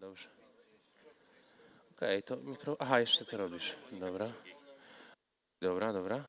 Dobrze. Okej, to mikro... Aha, jeszcze to robisz. Dobra. Dobra, dobra.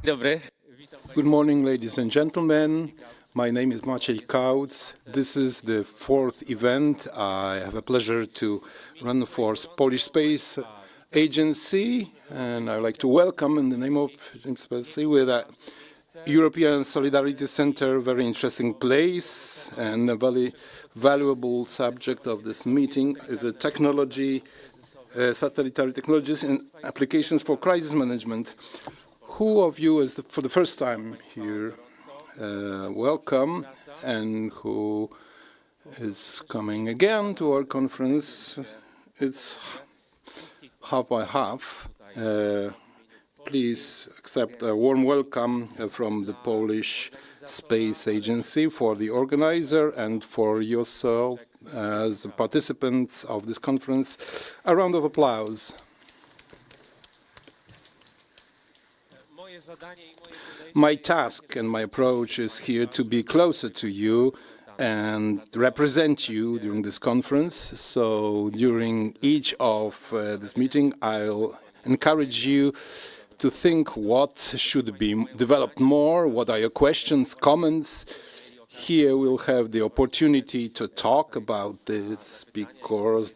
dobry. Good morning, ladies and gentlemen. My name is Maciej. This is the fourth event. I have a pleasure to run for Polish Space Agency, and I'd like to welcome in the name of InvestGDA with a European Solidarity Center, very interesting place, and a very valuable subject of this meeting is a technology, satellitary technologies and applications for crisis management. Who of you is for the first time here? Welcome, and who is coming again to our conference? It's half by half. Please accept a warm welcome from the Polish Space Agency for the organizer and for yourself as participants of this conference. A round of applause. My task and my approach is here to be closer to you and represent you during this conference. So during each of this meeting, I'll encourage you to think what should be developed more, what are your questions, comments. Here we'll have the opportunity to talk about this because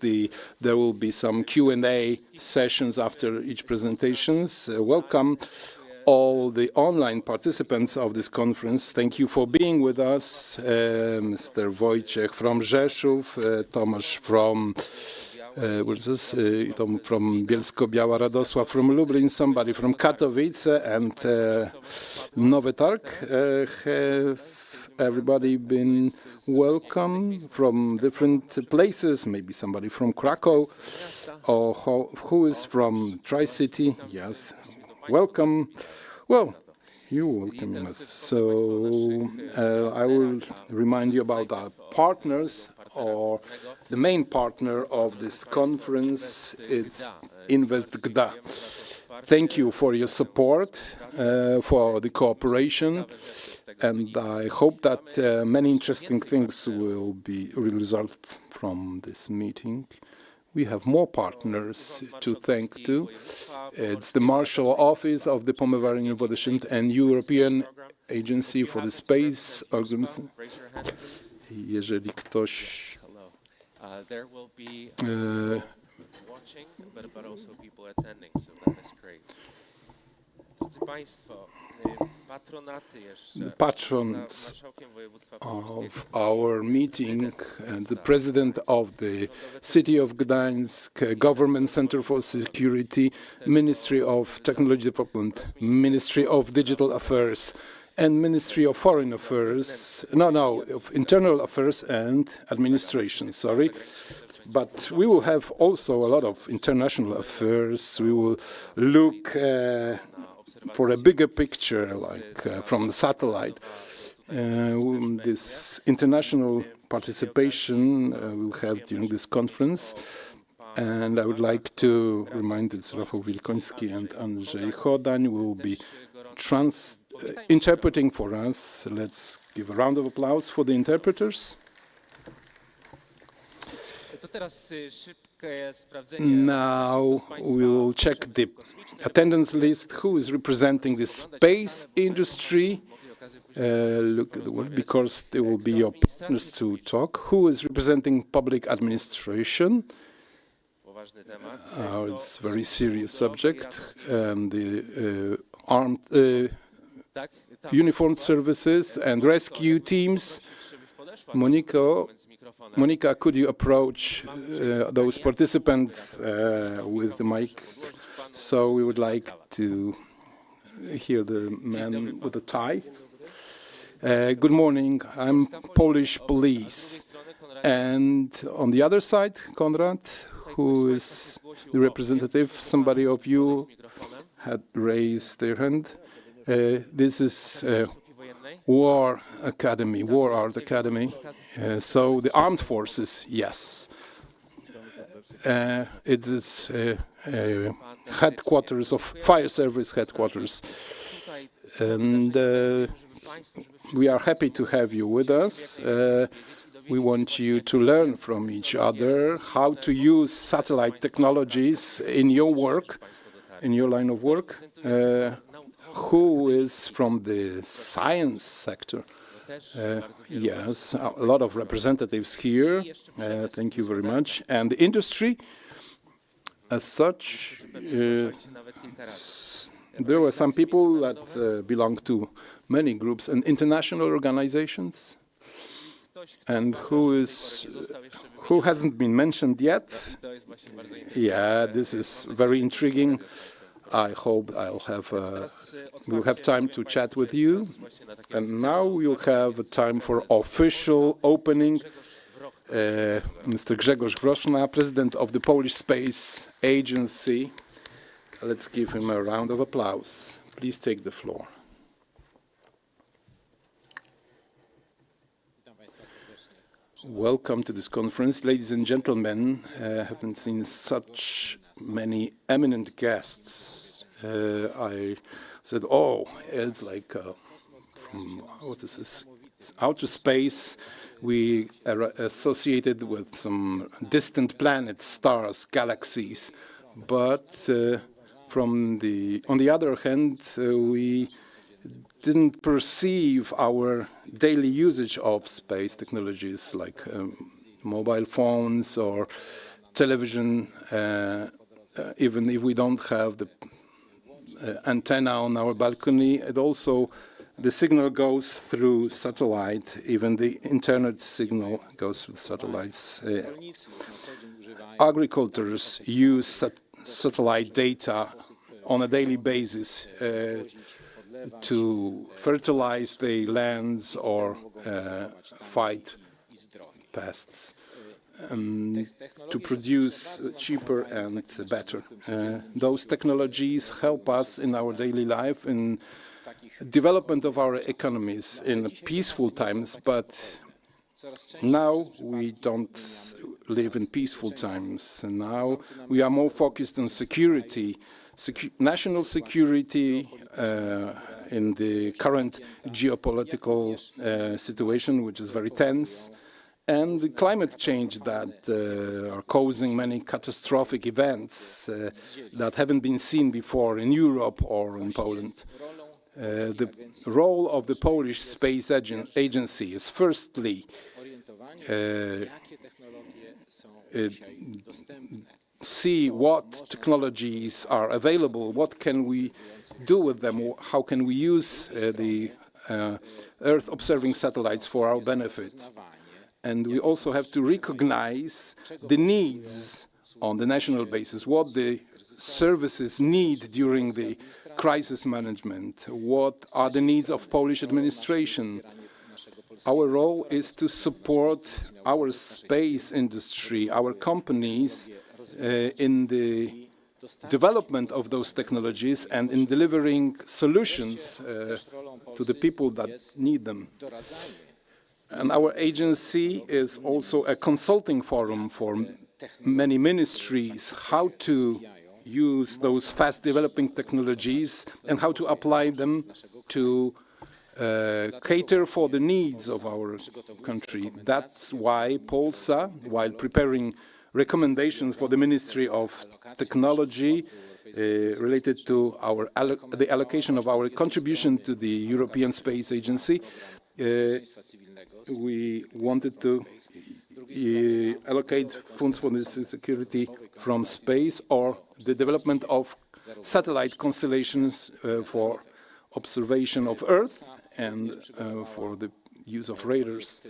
there will be some Q&A sessions after each presentations. Welcome all the online participants of this conference. Thank you for being with us. Mr. Wojciech from Rzeszów, Tomasz from from Bielsko-Biała, Radosław from Lublin, somebody from Katowice, and Nowy Targ. Have everybody been welcome from different places? Maybe somebody from Krakow, or who is from Tri-City? Yes, welcome. Well, you welcome us. So I will remind you about our partners, or the main partner of this conference. It's InvestGDA. Thank you for your support, for the cooperation, and I hope that many interesting things will result from this meeting. We have more partners to thank to. It's the Marshal Office of the Pomorian Voivodeship and European Agency for the Space Organization. Jeżeli ktoś there will be watching, but also people attending, so that is great. Drodzy Państwo, the patrons of our meeting and the president of the City of Gdańsk, Government Center for Security, Ministry of Technology Development, Ministry of Digital Affairs, and Ministry of Foreign Affairs, of Internal Affairs and Administration, sorry. But we will have also a lot of international affairs. We will look for a bigger picture, like from the satellite. This international participation we'll have during this conference. And I would like to remind that Rafał Wilkoński and Andrzej Chodań will be interpreting for us. Let's give a round of applause for the interpreters. Now we will check the attendance list. Who is representing the space industry? Look at the word, because they will be your partners to talk. Who is representing public administration? It's a very serious subject. And the armed uniformed services and rescue teams. Monica, could you approach those participants with the mic? So we would like to hear the man with the tie. Good morning, I'm Polish police. And on the other side, Konrad, who is the representative, somebody of you had raised their hand. This is War Academy, War Art Academy. So the armed forces, yes. It is headquarters of fire service headquarters. And we are happy to have you with us. We want you to learn from each other how to use satellite technologies in your work, in your line of work. who is from the science sector? Yes, a lot of representatives here. Thank you very much. And the industry, as such, there were some people that belong to many groups and international organizations. And who hasn't been mentioned yet? Yeah, this is very intriguing. I hope we'll have time to chat with you. And now we'll have time for official opening. Mr. Grzegorz Wroszna, President of the Polish Space Agency. Let's give him a round of applause. Please take the floor. Welcome to this conference. Ladies and gentlemen, I haven't seen such many eminent guests. I said, oh, it's like from, what is this? Outer space. We are associated with some distant planets, stars, galaxies. But on the other hand, we didn't perceive our daily usage of space technologies like mobile phones or television, even if we don't have the antenna on our balcony. It also, the signal goes through satellite, even the internet signal goes through satellites. Agricultors use satellite data on a daily basis to fertilize the lands or fight pests, to produce cheaper and better. Those technologies help us in our daily life, in development of our economies in peaceful times, but now we don't live in peaceful times. And now we are more focused on security, national security in the current geopolitical situation, which is very tense, and the climate change that are causing many catastrophic events that haven't been seen before in Europe or in Poland. The role of the Polish Space Agency is firstly see what technologies are available, what can we do with them, how can we use the Earth-observing satellites for our benefit. And we also have to recognize the needs on the national basis, what the services need during the crisis management, what are the needs of Polish administration. Our role is to support our space industry, our companies, in the development of those technologies and in delivering solutions to the people that need them. And our agency is also a consulting forum for many ministries, how to use those fast-developing technologies and how to apply them to cater for the needs of our country. That's why Polsa, while preparing recommendations for the Ministry of Technology related to the allocation of our contribution to the European Space Agency, we wanted to allocate funds for this security from space or the development of satellite constellations for observation of Earth and for the use of radars.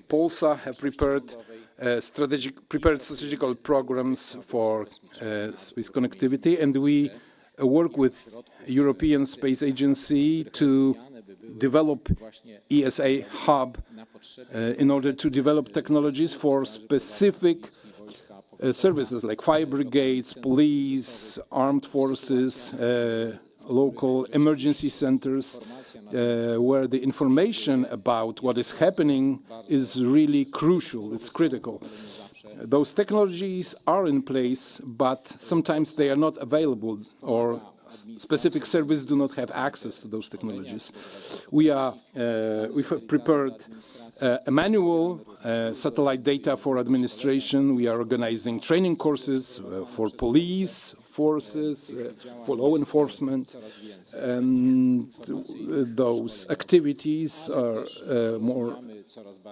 Polsa have prepared strategical programs for space connectivity, and we work with European Space Agency to develop ESA hub in order to develop technologies for specific services like fire brigades, police, armed forces, local emergency centers, where the information about what is happening is really crucial, it's critical. Those technologies are in place, but sometimes they are not available, or specific services do not have access to those technologies. We've prepared a manual, satellite data for administration. We are organizing training courses for police, forces, for law enforcement, and those activities are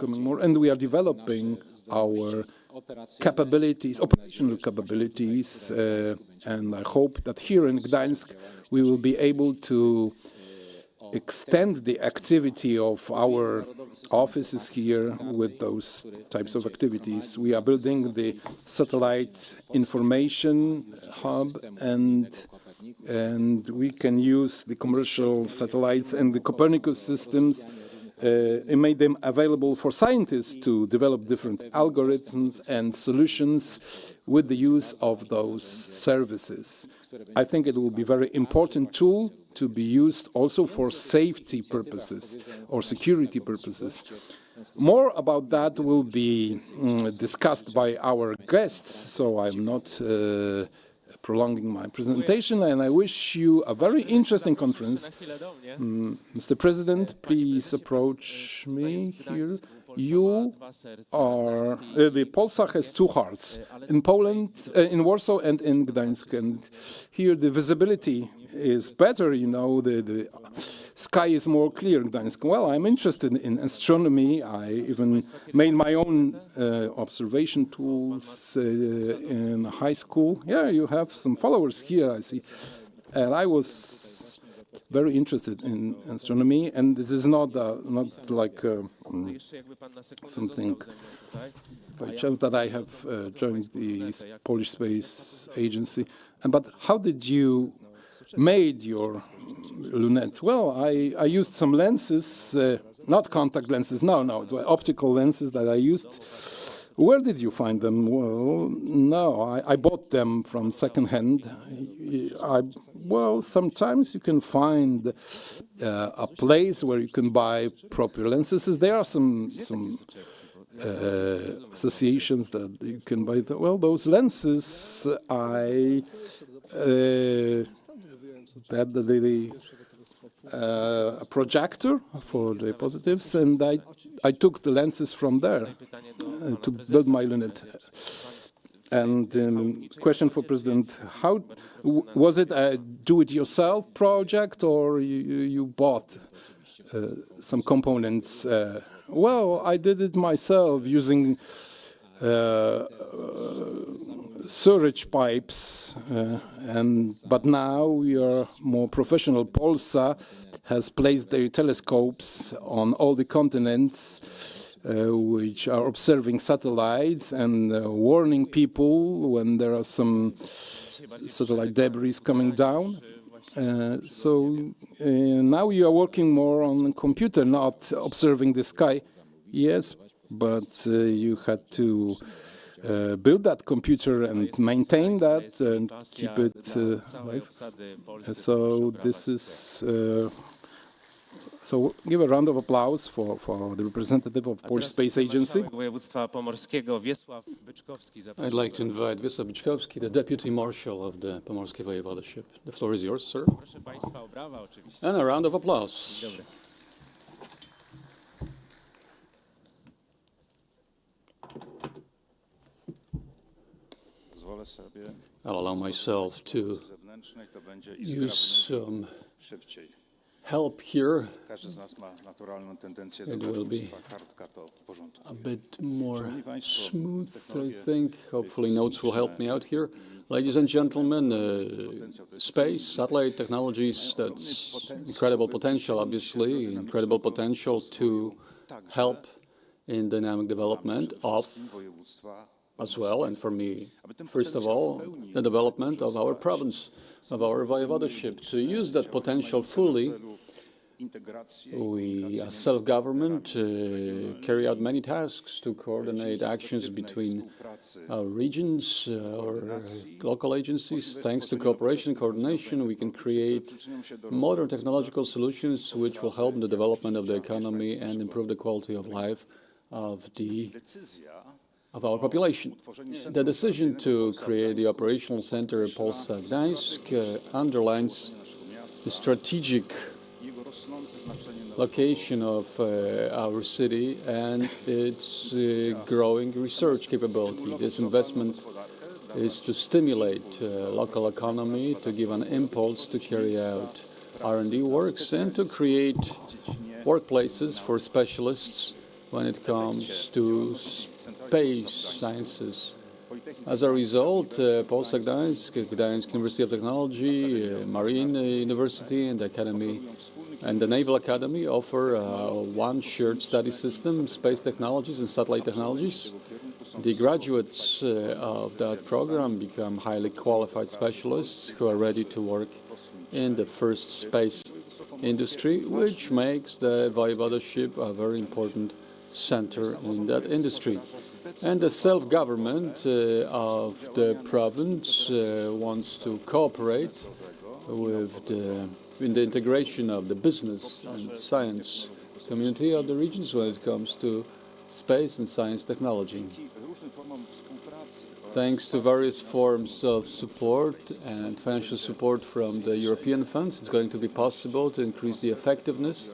coming more, and we are developing our capabilities, operational capabilities, and I hope that here in Gdańsk we will be able to extend the activity of our offices here with those types of activities. We are building the satellite information hub, and we can use the commercial satellites and the Copernicus systems and made them available for scientists to develop different algorithms and solutions with the use of those services. I think it will be a very important tool to be used also for safety purposes or security purposes. More about that will be discussed by our guests, so I'm not prolonging my presentation, and I wish you a very interesting conference. Mr. President, please approach me here. You are, the Polsa has two hearts, in Poland, in Warsaw and in Gdańsk, and here the visibility is better, you know, the sky is more clear in Gdańsk. Well, I'm interested in astronomy. I even made my own observation tools in high school. Yeah, you have some followers here, I see. And I was very interested in astronomy, and this is not like something by chance that I have joined the Polish Space Agency. But how did you made your lunette? Well, I used some lenses, not contact lenses, no, it's optical lenses that I used. Where did you find them? Well, no, I bought them from secondhand. Well, sometimes you can find a place where you can buy proper lenses. There are some associations that you can buy. Well, those lenses, a projector for the positives, and I took the lenses from there to build my lunette. And question for President: how was it a do-it-yourself project, or you bought some components? Well, I did it myself using sewage pipes, but now we are more professional. Polsa has placed their telescopes on all the continents, which are observing satellites and warning people when there are some satellite debris coming down. So now you are working more on the computer, not observing the sky. Yes, but you had to build that computer and maintain that and keep it alive. So this is. So give a round of applause for the representative of Polish Space Agency. I'd like to invite Wiesław Byczkowski, the Deputy Marshal of the Pomorskie Voivodeship. The floor is yours, sir. And a round of applause. I'll allow myself to use some help here. It will be a bit more smooth, I think. Hopefully notes will help me out here. Ladies and gentlemen, space, satellite technologies, that's incredible potential, obviously, incredible potential to help in dynamic development of, as well, and for me, first of all, the development of our province, of our voivodeship. To use that potential fully, we, as self-government, carry out many tasks to coordinate actions between our regions, our local agencies. Thanks to cooperation and coordination, we can create modern technological solutions which will help in the development of the economy and improve the quality of life of our population. The decision to create the operational center Polsa Gdańsk underlines the strategic location of our city and its growing research capability. This investment is to stimulate local economy, to give an impulse to carry out R&D works, and to create workplaces for specialists when it comes to space sciences. As a result, Polska Gdańsk, Gdańsk University of Technology, Marine University, and the Naval Academy offer one shared study system, space technologies and satellite technologies. The graduates of that program become highly qualified specialists who are ready to work in the first space industry, which makes the Voivodeship a very important center in that industry. And the self-government of the province wants to cooperate in the integration of the business and science community of the regions when it comes to space and science technology. Thanks to various forms of support and financial support from the European funds, it's going to be possible to increase the effectiveness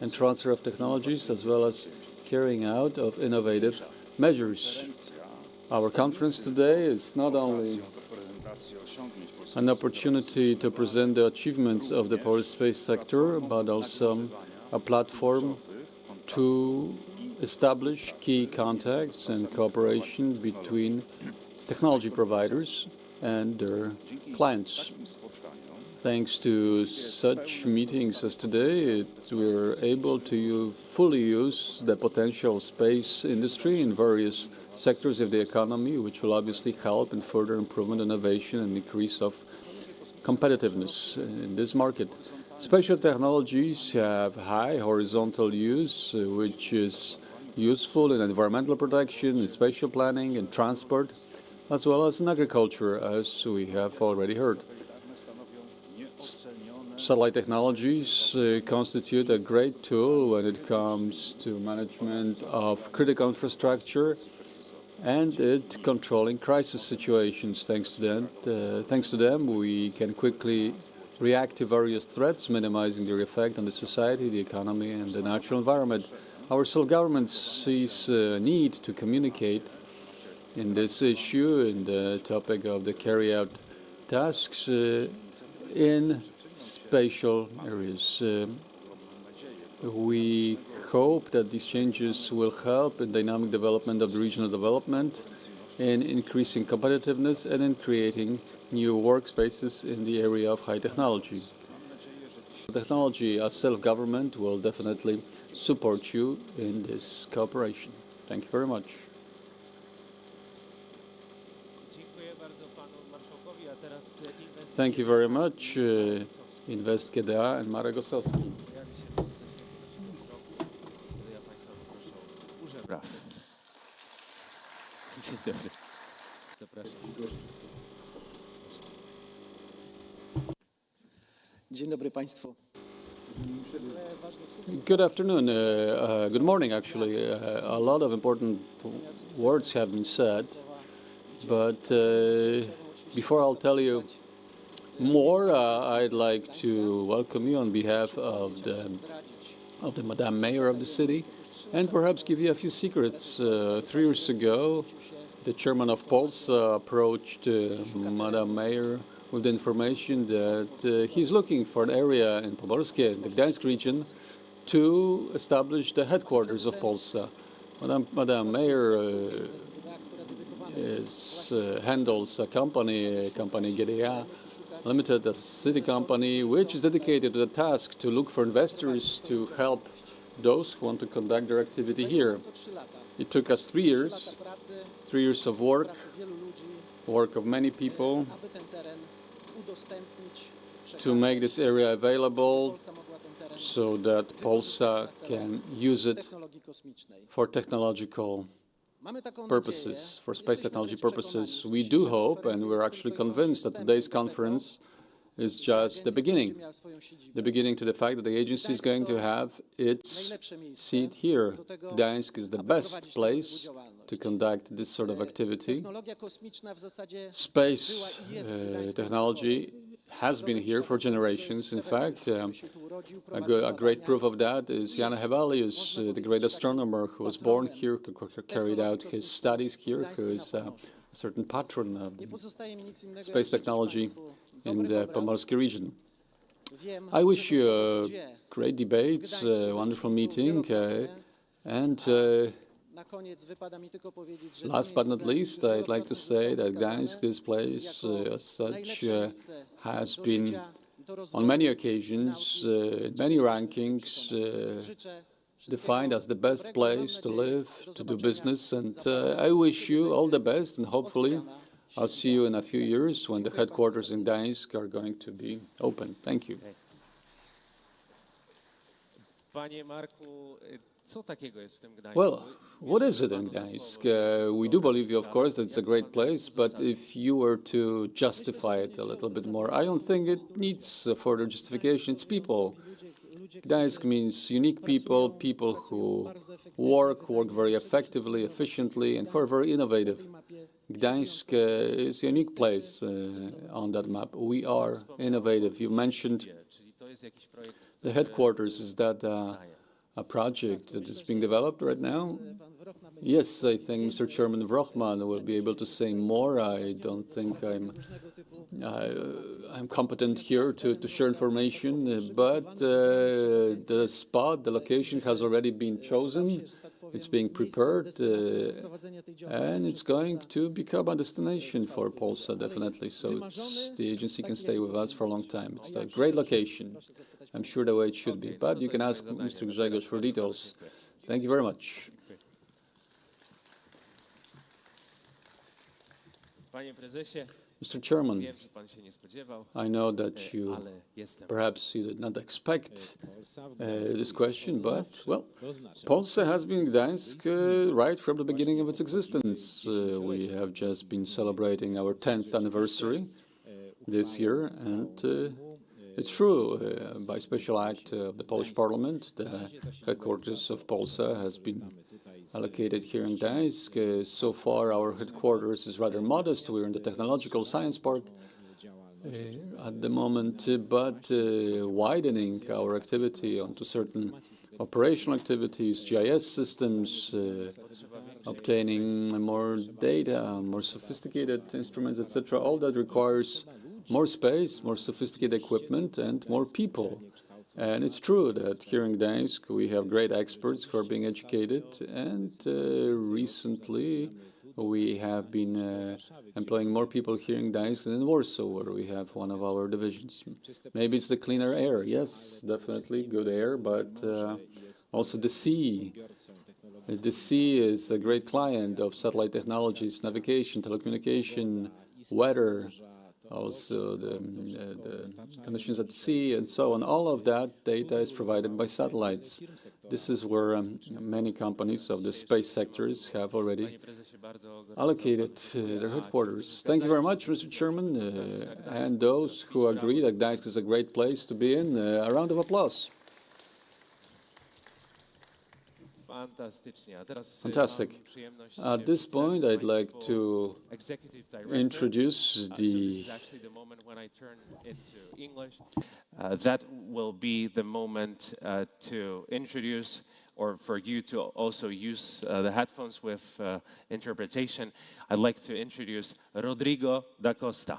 and transfer of technologies, as well as carrying out of innovative measures. Our conference today is not only an opportunity to present the achievements of the Polish space sector, but also a platform to establish key contacts and cooperation between technology providers and their clients. Thanks to such meetings as today, we're able to fully use the potential space industry in various sectors of the economy, which will obviously help in further improvement, innovation, and increase of competitiveness in this market. Spatial technologies have high horizontal use, which is useful in environmental protection, in spatial planning, and transport, as well as in agriculture, as we have already heard. Satellite technologies constitute a great tool when it comes to management of critical infrastructure and controlling crisis situations. Thanks to them, we can quickly react to various threats, minimizing their effect on the society, the economy, and the natural environment. Our self-government sees a need to communicate in this issue, in the topic of the carry-out tasks in spatial areas. We hope that these changes will help in dynamic development of the regional development, in increasing competitiveness, and in creating new workspaces in the area of high technology. Technology as self-government will definitely support you in this cooperation. Thank you very much. Thank you very much, InvestGDA and Marek Osowski. Dzień dobry Państwu. Good afternoon, good morning actually. A lot of important words have been said, but before I'll tell you more, I'd like to welcome you on behalf of the Madame Mayor of the city, and perhaps give you a few secrets. 3 years ago, the chairman of Polsa approached Madame Mayor with the information that he's looking for an area in Pomorskie, the Gdańsk region, to establish the headquarters of Polsa. Madame Mayor handles a company InvestGDA Limited, a city company, which is dedicated to the task to look for investors to help those who want to conduct their activity here. It took us 3 years, 3 years of work of many people, to make this area available so that Polsa can use it for technological purposes, for space technology purposes. We do hope, and we're actually convinced, that today's conference is just the beginning to the fact that the agency is going to have its seat here. Gdańsk is the best place to conduct this sort of activity. Space technology has been here for generations. In fact, a great proof of that is Jan Hevelius, the great astronomer who was born here, who carried out his studies here, who is certain patron of Nie pozostaje mi nic innego, space jak życzyć technology państwu in dobrych the obrad. Pomorskie region. Wiem, I wish że you to a słowo "gdzie" great w debates, Gdańsku wonderful wybrzmi meeting, wielokrotnie, and na koniec wypada mi tylko powiedzieć, że to last but not miejsce least, już I'd like to wielokrotnie say zostało that Gdańsk, wskazane this place jako as such, najlepsze miejsce has do been życia, do on rozwoju, many nauki occasions, w in many XIX rankings, przekonaniu. Życzę defined as the best wszystkiego dobrego, place mam to nadzieję, live, do to do zobaczenia business, and za parę lat, I wish kiedy you all the będzie best, and hopefully otwierana I'll see you in a few siedlica years when the Dziękuję państwu headquarters za in uwagę. Gdańsk are going to be open. Thank you. Panie Marku, co takiego jest w tym Gdańsku? Well, what is it in Gdańsk? We do believe, of course, that it's a great place, but if you were to justify it a little bit more, I don't think it needs further justification. It's people. Gdańsk means unique people, people who work very effectively, efficiently, and who are very innovative. Gdańsk is a unique place on that map. We are innovative. You mentioned Czyli to jest jakiś projekt, the headquarters. Is that a project that is being developed right now? Yes, I think Mr. Chairman Vrochman will be able to say more. I don't think I'm competent here to share information, but the spot, the location has already been chosen. It's being prepared, and it's going to become a destination for Polsa, definitely. So the agency can stay with us for a long time. It's a great location. I'm sure the way it should be. But you can ask Mr. Grzegorz for details. Thank you very much. Panie prezesie, Mr. Chairman, wiem, że pan się nie spodziewał, I know that you ale jestem. perhaps you did not expect this question, but, well, Polsa has been Gdańsk right from the beginning of its existence. We have just been celebrating our 10th anniversary this year, and it's true, by special act of the Polish Parliament, the headquarters of Polsa has been allocated here in Gdańsk. So far, our headquarters is rather modest. We're in the Technological Science Park at the moment, but widening our activity onto certain operational activities, GIS systems, obtaining more data, more sophisticated instruments, etc. All that requires more space, more sophisticated equipment, and more people. And it's true that here in Gdańsk we have great experts who are being educated, and recently we have been employing more people here in Gdańsk than in Warsaw, where we have one of our divisions. Maybe it's the cleaner air, yes, definitely good air, but also the sea. The sea is a great client of satellite technologies, navigation, telecommunication, weather, also the conditions at sea, and so on. All of that data is provided by satellites. This is where many companies of the space sectors have already allocated their headquarters. Thank you very much, Mr. Chairman, and those who agree that Gdańsk is a great place to be in, a round of applause. Fantastycznie. A teraz Fantastic. mam przyjemność At this point, I'd like to Executive Director. introduce So this the is actually the moment when I turn into English. That will be the moment to introduce, or for you to also use the headphones with interpretation. I'd like to introduce Rodrigo da Costa.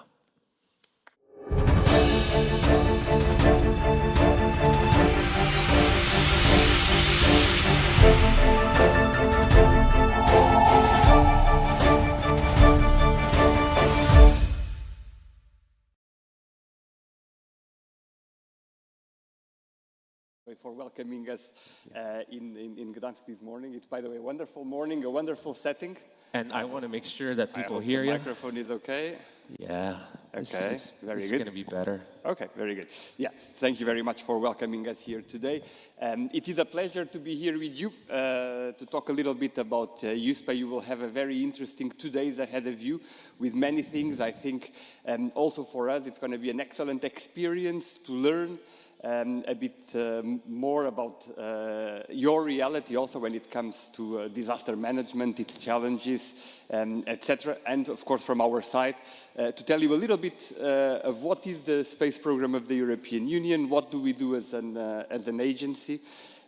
For welcoming us in Gdańsk this morning. It's, by the way, a wonderful morning, a wonderful setting. And I want to make sure that people I hope hear the you. microphone is okay. Yeah. Okay, very This good. is going to be better. Okay, very good. Yeah, thank you very much for welcoming us here today. It is a pleasure to be here with you to talk a little bit about EUSPA. You will have a very interesting 2 days ahead of you with many things. I think also for us it's going to be an excellent experience to learn a bit more about your reality also when it comes to disaster management, its challenges, etc. And of course from our side to tell you a little bit of what is the space program of the European Union, what do we do as an agency,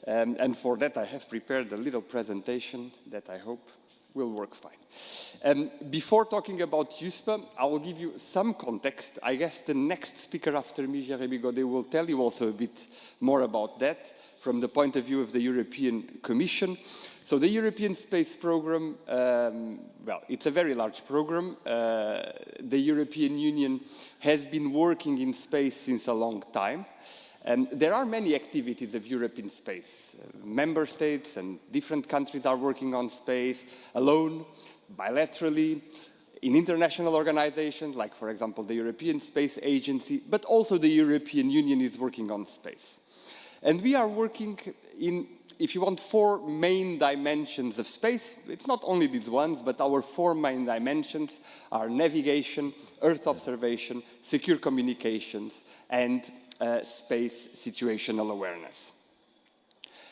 and for that I have prepared a little presentation that I hope will work fine. Before talking about EUSPA, I will give you some context. I guess the next speaker after me, Jérémy Godet, will tell you also a bit more about that from the point of view of the European Commission. So the European Space Programme, well, it's a very large program. The European Union has been working in space since a long time. And there are many activities of Europe in space. Member states and different countries are working on space alone, bilaterally, in international organizations, like, for example, the European Space Agency, but also the European Union is working on space. And we are working in, if you want, 4 main dimensions of space. It's not only these ones, but our 4 main dimensions are navigation, Earth observation, secure communications, and space situational awareness.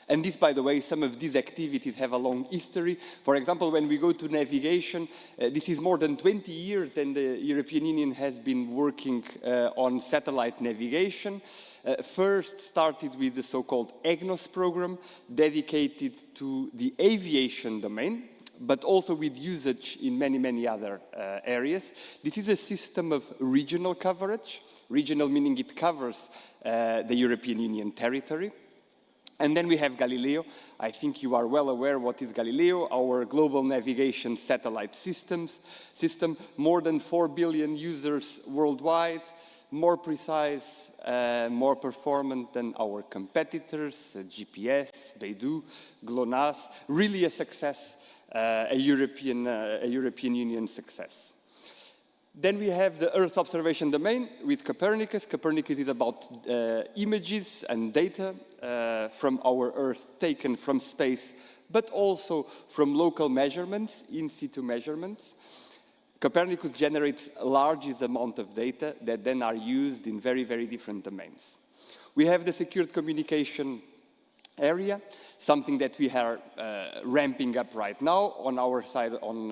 And this, by the way, some of these activities have a long history. For example, when we go to navigation, this is more than 20 years that the European Union has been working on satellite navigation. First started with the so-called EGNOS program, dedicated to the aviation domain, but also with usage in many, many other areas. This is a system of regional coverage. Regional meaning it covers the European Union territory. And then we have Galileo. I think you are well aware what is Galileo, our global navigation satellite system. More than 4 billion users worldwide, more precise, more performant than our competitors, GPS, Beidou, GLONASS. Really a success, a European Union success. Then we have the Earth observation domain with Copernicus. Copernicus is about images and data from our Earth taken from space, but also from local measurements, in situ measurements. Copernicus generates a largest amount of data that then are used in very, very different domains. We have the secured communication area, something that we are ramping up right now on our side on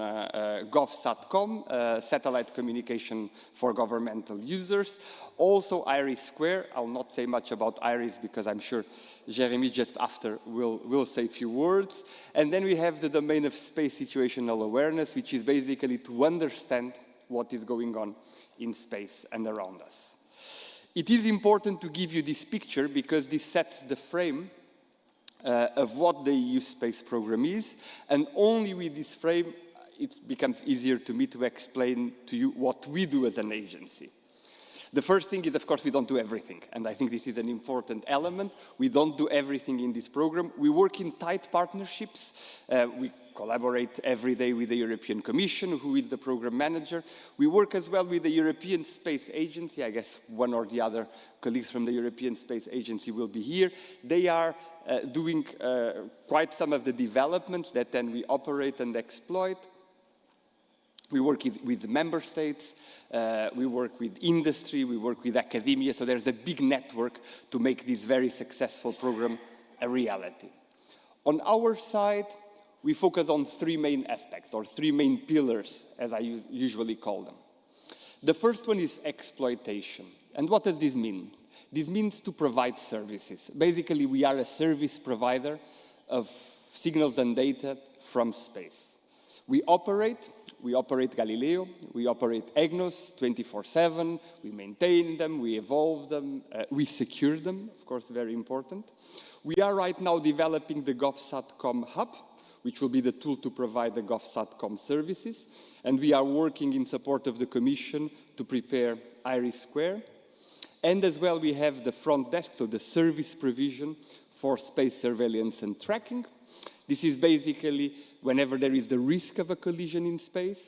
GovSatcom, satellite communication for governmental users. Also IRIS². I'll not say much about IRIS because I'm sure Jérémy just after will say a few words. And then we have the domain of space situational awareness, which is basically to understand what is going on in space and around us. It is important to give you this picture because this sets the frame of what the EU space program is, and only with this frame it becomes easier to me to explain to you what we do as an agency. The first thing is, of course, we don't do everything, and I think this is an important element. We don't do everything in this program. We work in tight partnerships. We collaborate every day with the European Commission, who is the program manager. We work as well with the European Space Agency. I guess one or the other colleagues from the European Space Agency will be here. They are doing quite some of the developments that then we operate and exploit. We work with the member states, we work with industry, we work with academia, so there's a big network to make this very successful program a reality. On our side, we focus on 3 main aspects, or 3 main pillars, as I usually call them. The first one is exploitation. And what does this mean? This means to provide services. Basically, we are a service provider of signals and data from space. We operate Galileo, we operate EGNOS 24/7, we maintain them, we evolve them, we secure them, of course, very important. We are right now developing the GovSatcom Hub, which will be the tool to provide the GovSatcom services, and we are working in support of the Commission to prepare IRIS². And as well, we have the front desk, so the service provision for space surveillance and tracking. This is basically whenever there is the risk of a collision in space,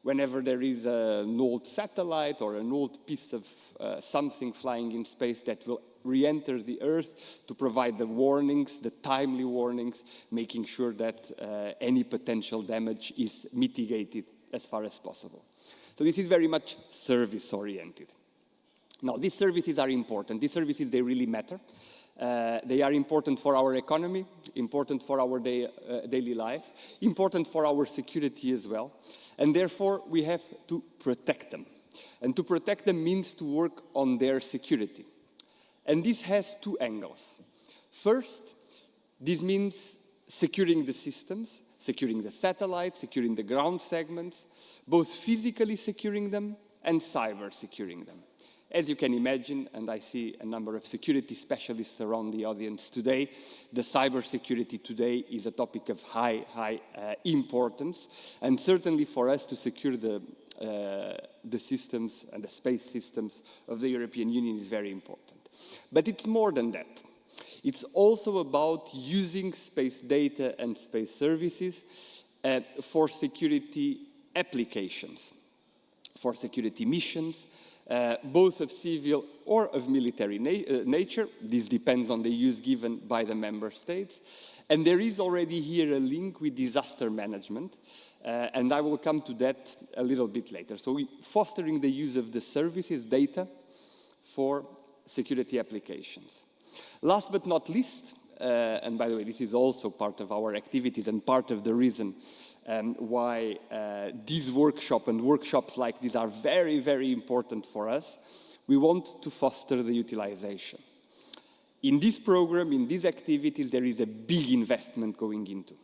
whenever there is an old satellite or an old piece of something flying in space that will re-enter the Earth, to provide the warnings, the timely warnings, making sure that any potential damage is mitigated as far as possible. So this is very much service-oriented. Now, these services are important. These services, they really matter. They are important for our economy, important for our daily life, important for our security as well. And therefore, we have to protect them. And to protect them means to work on their security. And this has 2 angles. First, this means securing the systems, securing the satellite, securing the ground segments, both physically securing them and cyber securing them. As you can imagine, and I see a number of security specialists around the audience today, the cybersecurity today is a topic of high importance, and certainly for us to secure the systems and the space systems of the European Union is very important. But it's more than that. It's also about using space data and space services for security applications, for security missions, both of civil or of military nature. This depends on the use given by the member states. And there is already here a link with disaster management, and I will come to that a little bit later. So fostering the use of the services data for security applications. Last but not least, and by the way, this is also part of our activities and part of the reason why this workshop and workshops like this are very, very important for us, we want to foster the utilization. In this program, in these activities, there is a big investment going into.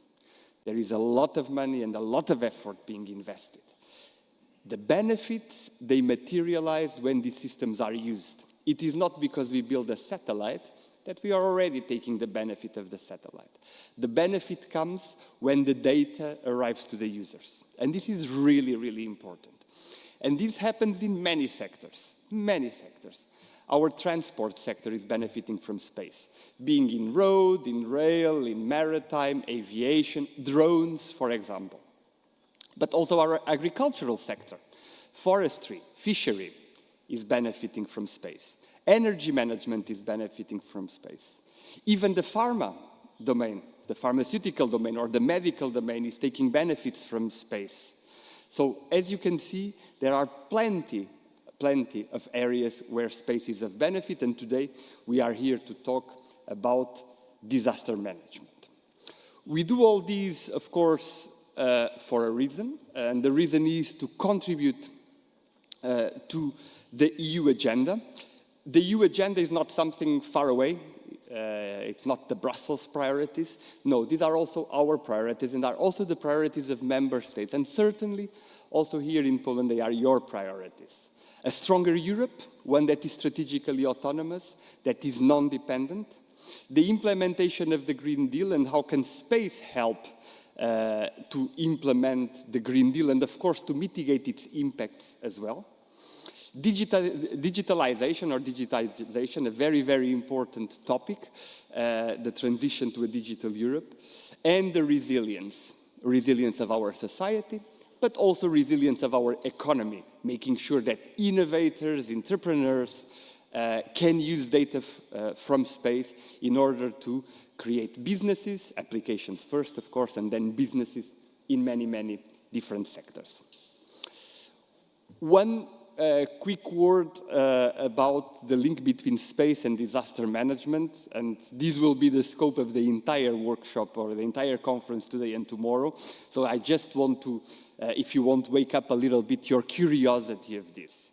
There is a lot of money and a lot of effort being invested. The benefits, they materialize when these systems are used. It is not because we build a satellite that we are already taking the benefit of the satellite. The benefit comes when the data arrives to the users. And this is really, really important. And this happens in many sectors, many sectors. Our transport sector is benefiting from space, being in road, in rail, in maritime, aviation, drones, for example. But also our agricultural sector, forestry, fishery is benefiting from space. Energy management is benefiting from space. Even the pharma domain, the pharmaceutical domain or the medical domain is taking benefits from space. So as you can see, there are plenty of areas where space is of benefit, and today we are here to talk about disaster management. We do all these, of course, for a reason, and the reason is to contribute to the EU agenda. The EU agenda is not something far away. It's not the Brussels priorities. No, these are also our priorities and are also the priorities of member states. And certainly, also here in Poland, they are your priorities. A stronger Europe, one that is strategically autonomous, that is non-dependent. The implementation of the Green Deal and how can space help to implement the Green Deal and, of course, to mitigate its impacts as well. Digitalization or digitization, a very, very important topic, the transition to a digital Europe, and the resilience of our society, but also resilience of our economy, making sure that innovators, entrepreneurs can use data from space in order to create businesses, applications first, of course, and then businesses in many, many different sectors. One quick word about the link between space and disaster management, and this will be the scope of the entire workshop or the entire conference today and tomorrow. So I just want to, if you want, wake up a little bit your curiosity of this.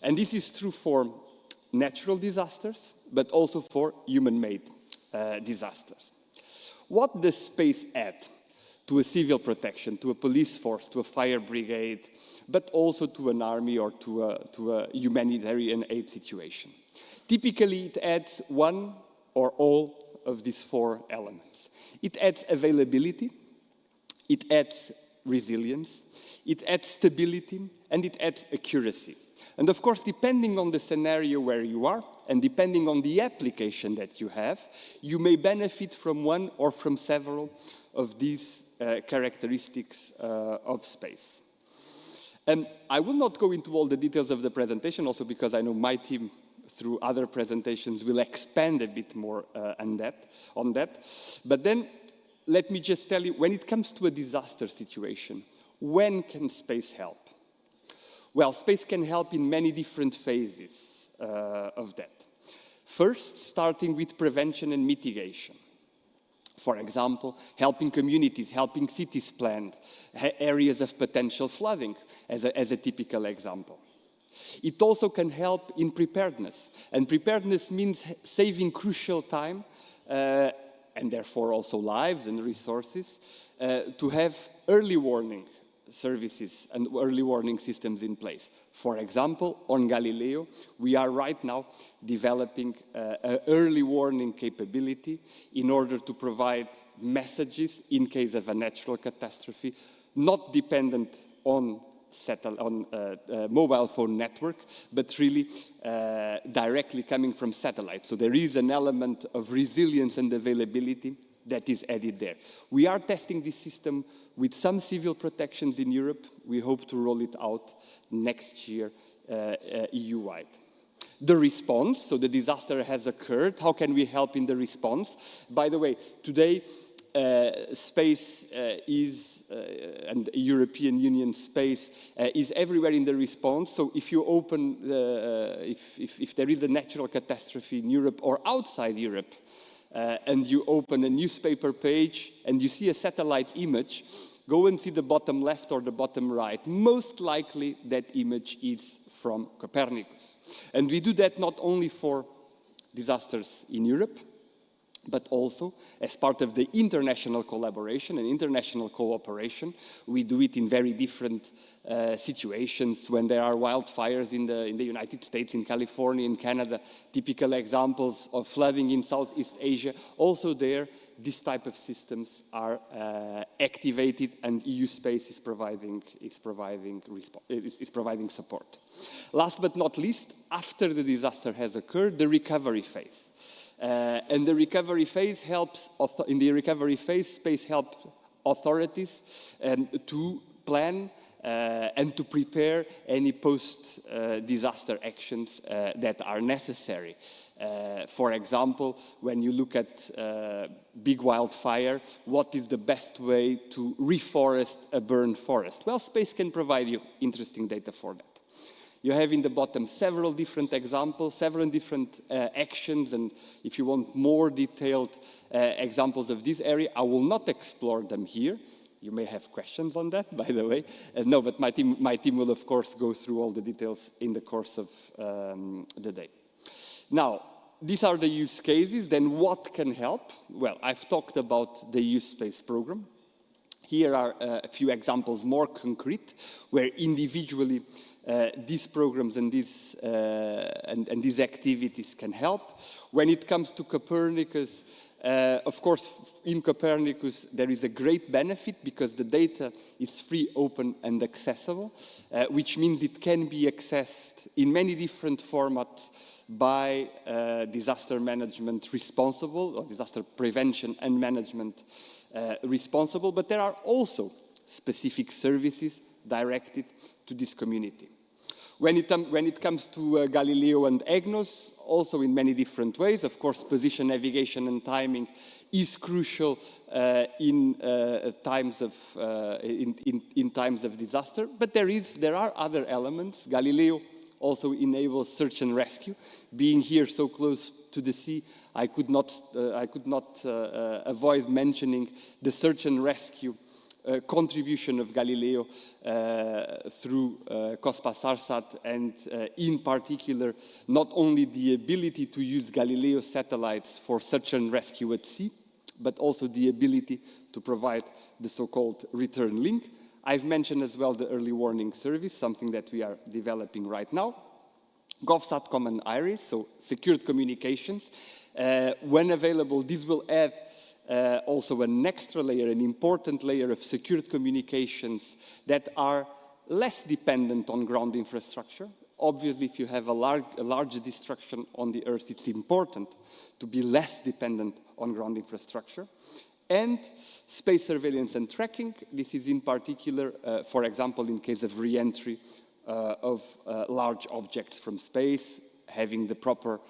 And this is true for natural disasters, but also for human-made disasters. What does space add to a civil protection, to a police force, to a fire brigade, but also to an army or to a humanitarian aid situation? Typically, it adds one or all of these four elements. It adds availability, it adds resilience, it adds stability, and it adds accuracy. And of course, depending on the scenario where you are, and depending on the application that you have, you may benefit from one or from several of these characteristics of space. And I will not go into all the details of the presentation, also because I know my team, through other presentations, will expand a bit more on that. But then, let me just tell you, when it comes to a disaster situation, when can space help? Well, space can help in many different phases of that. First, starting with prevention and mitigation. For example, helping communities, helping cities plan areas of potential flooding, as a typical example. It also can help in preparedness, and preparedness means saving crucial time and therefore also lives and resources, to have early warning services and early warning systems in place. For example, on Galileo, we are right now developing an early warning capability in order to provide messages in case of a natural catastrophe, not dependent on mobile phone network, but really directly coming from satellite. So there is an element of resilience and availability that is added there. We are testing this system with some civil protections in Europe. We hope to roll it out next year EU-wide. The response, so the disaster has occurred. How can we help in the response? By the way, today space and European Union space is everywhere in the response. So if you open, if there is a natural catastrophe in Europe or outside Europe, and you open a newspaper page and you see a satellite image, go and see the bottom left or the bottom right. Most likely that image is from Copernicus. And we do that not only for disasters in Europe, but also as part of the international collaboration and international cooperation. We do it in very different situations when there are wildfires in the United States, in California, in Canada, typical examples of flooding in Southeast Asia. Also there, this type of systems are activated, and EU space is providing support. Last but not least, after the disaster has occurred, the recovery phase. And the recovery phase helps, in the recovery phase, space helps authorities to plan and to prepare any post-disaster actions that are necessary. For example, when you look at big wildfire, what is the best way to reforest a burned forest? Well, space can provide you interesting data for that. You have in the bottom several different examples, several different actions, and if you want more detailed examples of this area, I will not explore them here. You may have questions on that, by the way. No, but my team will, of course, go through all the details in the course of the day. Now, these are the use cases. Then what can help? Well, I've talked about the EU Space Program. Here are a few examples more concrete, where individually these programs and these activities can help. When it comes to Copernicus, of course, in Copernicus, there is a great benefit because the data is free, open, and accessible, which means it can be accessed in many different formats by disaster management responsible, or disaster prevention and management responsible, but there are also specific services directed to this community. When it comes to Galileo and EGNOS, also in many different ways. Of course, position, navigation, and timing is crucial in times of disaster. But there are other elements. Galileo also enables search and rescue. Being here so close to the sea, I could not avoid mentioning the search and rescue contribution of Galileo through COSPA-SARSAT, and in particular, not only the ability to use Galileo satellites for search and rescue at sea, but also the ability to provide the so-called return link. I've mentioned as well the early warning service, something that we are developing right now. GovSatcom and IRIS, so secured communications. When available, this will add also an extra layer, an important layer of secured communications that are less dependent on ground infrastructure. Obviously, if you have a large destruction on the Earth, it's important to be less dependent on ground infrastructure. And space surveillance and tracking. This is in particular, for example, in case of re-entry of large objects from space, having the proper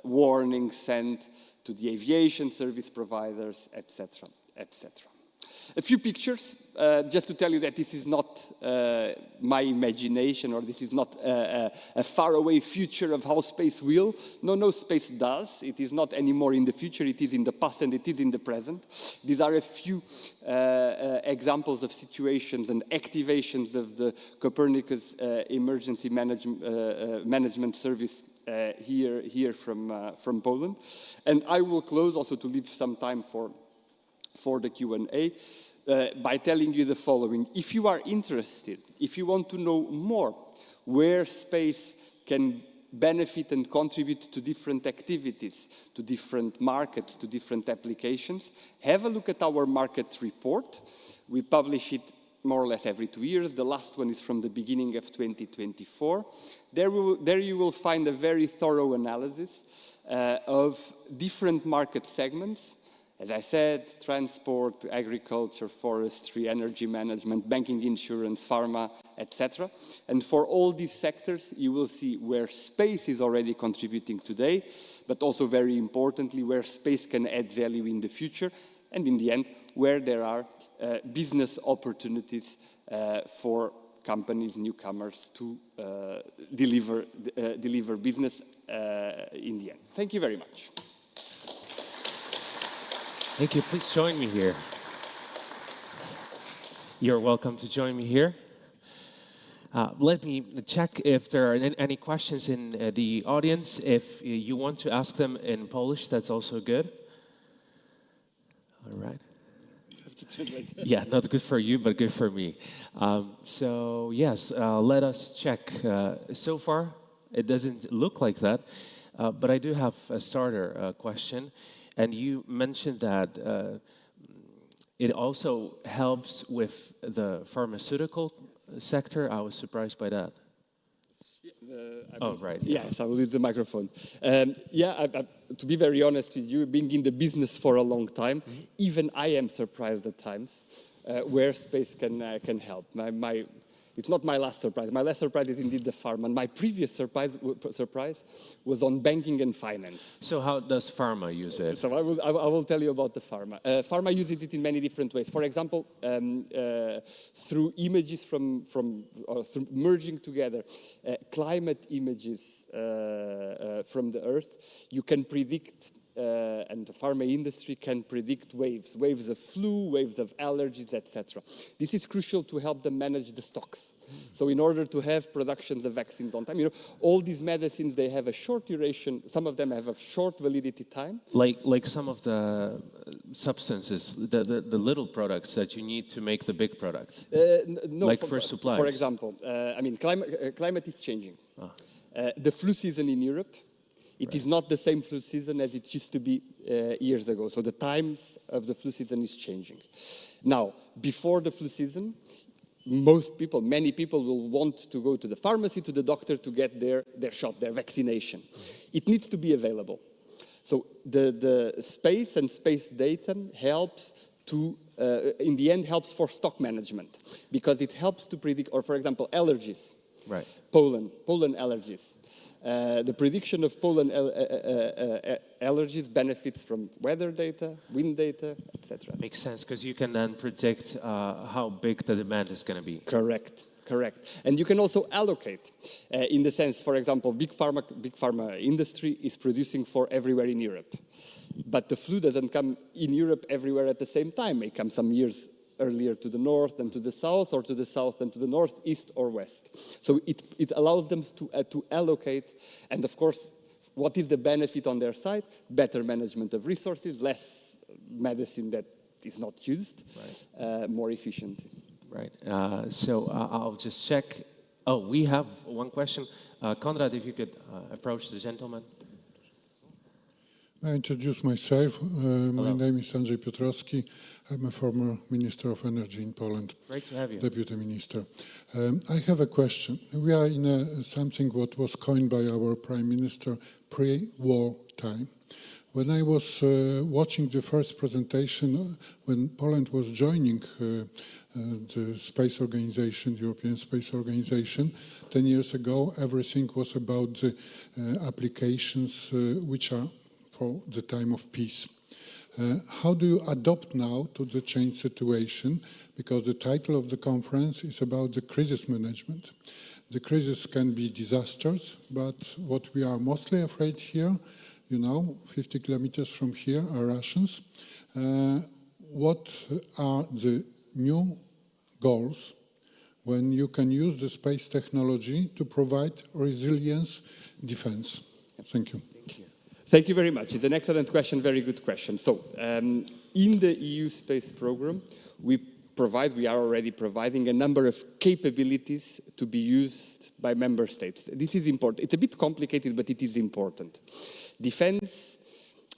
warning sent to the aviation service providers, etc., etc. A few pictures, just to tell you that this is not my imagination, or this is not a faraway future of how space will. No, space does. It is not anymore in the future, it is in the past and it is in the present. These are a few examples of situations and activations of the Copernicus Emergency Management Service here from Poland. And I will close also to leave some time for the Q&A by telling you the following. If you are interested, if you want to know more where space can benefit and contribute to different activities, to different markets, to different applications, have a look at our market report. We publish it more or less every 2 years. The last one is from the beginning of 2024. There you will find a very thorough analysis of different market segments. As I said, transport, agriculture, forestry, energy management, banking, insurance, pharma, etc. And for all these sectors, you will see where space is already contributing today, but also very importantly, where space can add value in the future, and in the end, where there are business opportunities for companies, newcomers to deliver business in the end. Thank you very much. Thank you. Please join me here. You're welcome to join me here. Let me check if there are any questions in the audience. If you want to ask them in Polish, that's also good. All right. Yeah, not good for you, but good for me. So yes, let us check. So far, it doesn't look like that, but I do have a starter question. And you mentioned that it also helps with the pharmaceutical sector. I was surprised by that. Right. Yes, I will use the microphone. To be very honest with you, being in the business for a long time, even I am surprised at times where space can help. It's not my last surprise. My last surprise is indeed the pharma. And my previous surprise was on banking and finance. So how does pharma use it? So I will tell you about the pharma. Pharma uses it in many different ways. For example, through images through merging together climate images from the Earth, you can predict and the pharma industry can predict waves of flu, waves of allergies, etc. This is crucial to help them manage the stocks. So in order to have productions of vaccines on time, all these medicines, they have a short duration. Some of them have a short validity time. Like some of the substances, the little products that you need to make the big products. No, like for supplies. For example, climate is changing. The flu season in Europe, it is not the same flu season as it used to be years ago. So the times of the flu season is changing. Now, before the flu season, many people will want to go to the pharmacy, to the doctor to get their shot, their vaccination. It needs to be available. So the space and space data helps to, in the end, helps for stock management because it helps to predict, or for example, allergies. Right. Pollen allergies. The prediction of pollen allergies benefits from weather data, wind data, etc. Makes sense, because you can then predict how big the demand is going to be. Correct. And you can also allocate, in the sense, for example, big pharma industry is producing for everywhere in Europe. But the flu doesn't come in Europe everywhere at the same time. It comes some years earlier to the north and to the south, or to the south and to the north, east or west. So it allows them to allocate, and of course, what is the benefit on their side? Better management of resources, less medicine that is not used, right. More efficient. Right. So I'll just check. Oh, we have one question. Konrad, if you could approach the gentleman. I introduce myself. My name is Andrzej Piotrowski. I'm a former Minister of Energy in Poland. Great to have you. Deputy Minister. I have a question. We are in something what was coined by our Prime Minister pre-war time. When I was watching the first presentation, when Poland was joining the Space Organization, European Space Organization, 10 years ago, everything was about the applications which are for the time of peace. How do you adapt now to the changed situation? Because the title of the conference is about the crisis management. The crisis can be disasters, but what we are mostly afraid here, 50 kilometers from here are Russians. What are the new goals when you can use the space technology to provide resilience defense? Thank you. Thank you very much. It's an excellent question, very good question. So, in the EU space program, we are already providing a number of capabilities to be used by member states. This is important. It's a bit complicated, but it is important. Defense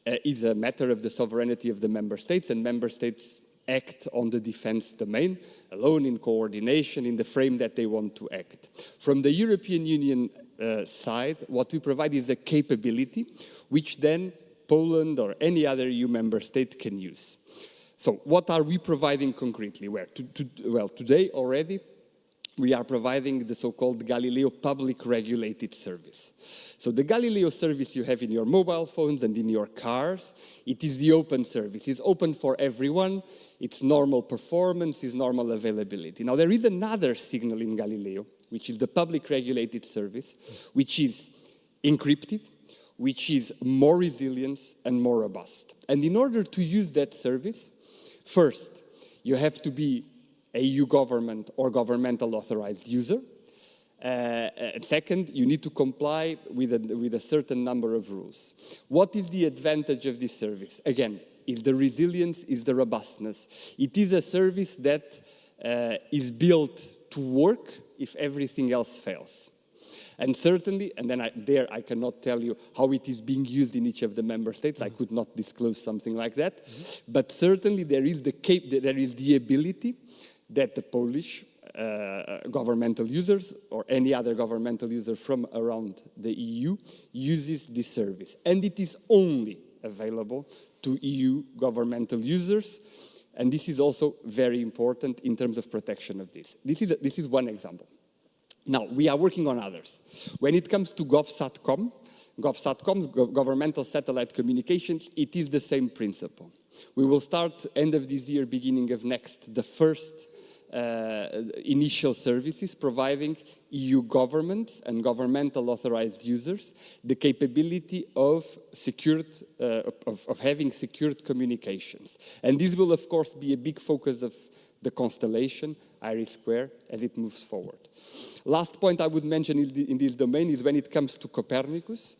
is a matter of the sovereignty of the member states, and member states act on the defense domain, alone in coordination, in the frame that they want to act. From the European Union side, what we provide is a capability which then Poland or any other EU member state can use. So what are we providing concretely? Well, today already we are providing the so-called Galileo public regulated service. So the Galileo service you have in your mobile phones and in your cars, it is the open service. It's open for everyone. It's normal performance, it's normal availability. Now there is another signal in Galileo, which is the public regulated service, which is encrypted, which is more resilient and more robust. And in order to use that service, first, you have to be a EU government or governmental authorized user. And second, you need to comply with a certain number of rules. What is the advantage of this service? Again, is the resilience, is the robustness. It is a service that is built to work if everything else fails. And certainly, and then I cannot tell you how it is being used in each of the member states. I could not disclose something like that. But certainly there is the ability that the Polish governmental users or any other governmental user from around the EU uses this service. And it is only available to EU governmental users. And this is also very important in terms of protection of this. This is one example. Now, we are working on others. When it comes to satcom, governmental satellite communications, it is the same principle. We will start end of this year, beginning of next, the first initial services providing EU governments and governmental authorized users the capability of having secured communications. And this will, of course, be a big focus of the constellation, IRIS², as it moves forward. Last point I would mention in this domain is when it comes to Copernicus,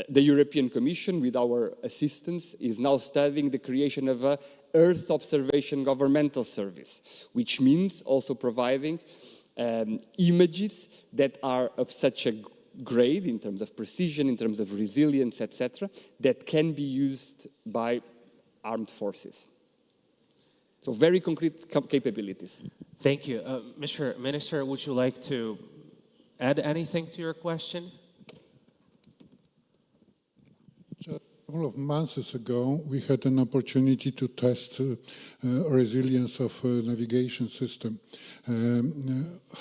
the European Commission, with our assistance, is now studying the creation of a Earth Observation Governmental Service, which means also providing images that are of such a grade in terms of precision, in terms of resilience, etc., that can be used by armed forces. So very concrete capabilities. Thank you. Mr. Minister, would you like to add anything to your question? A couple of months ago, we had an opportunity to test resilience of navigation system.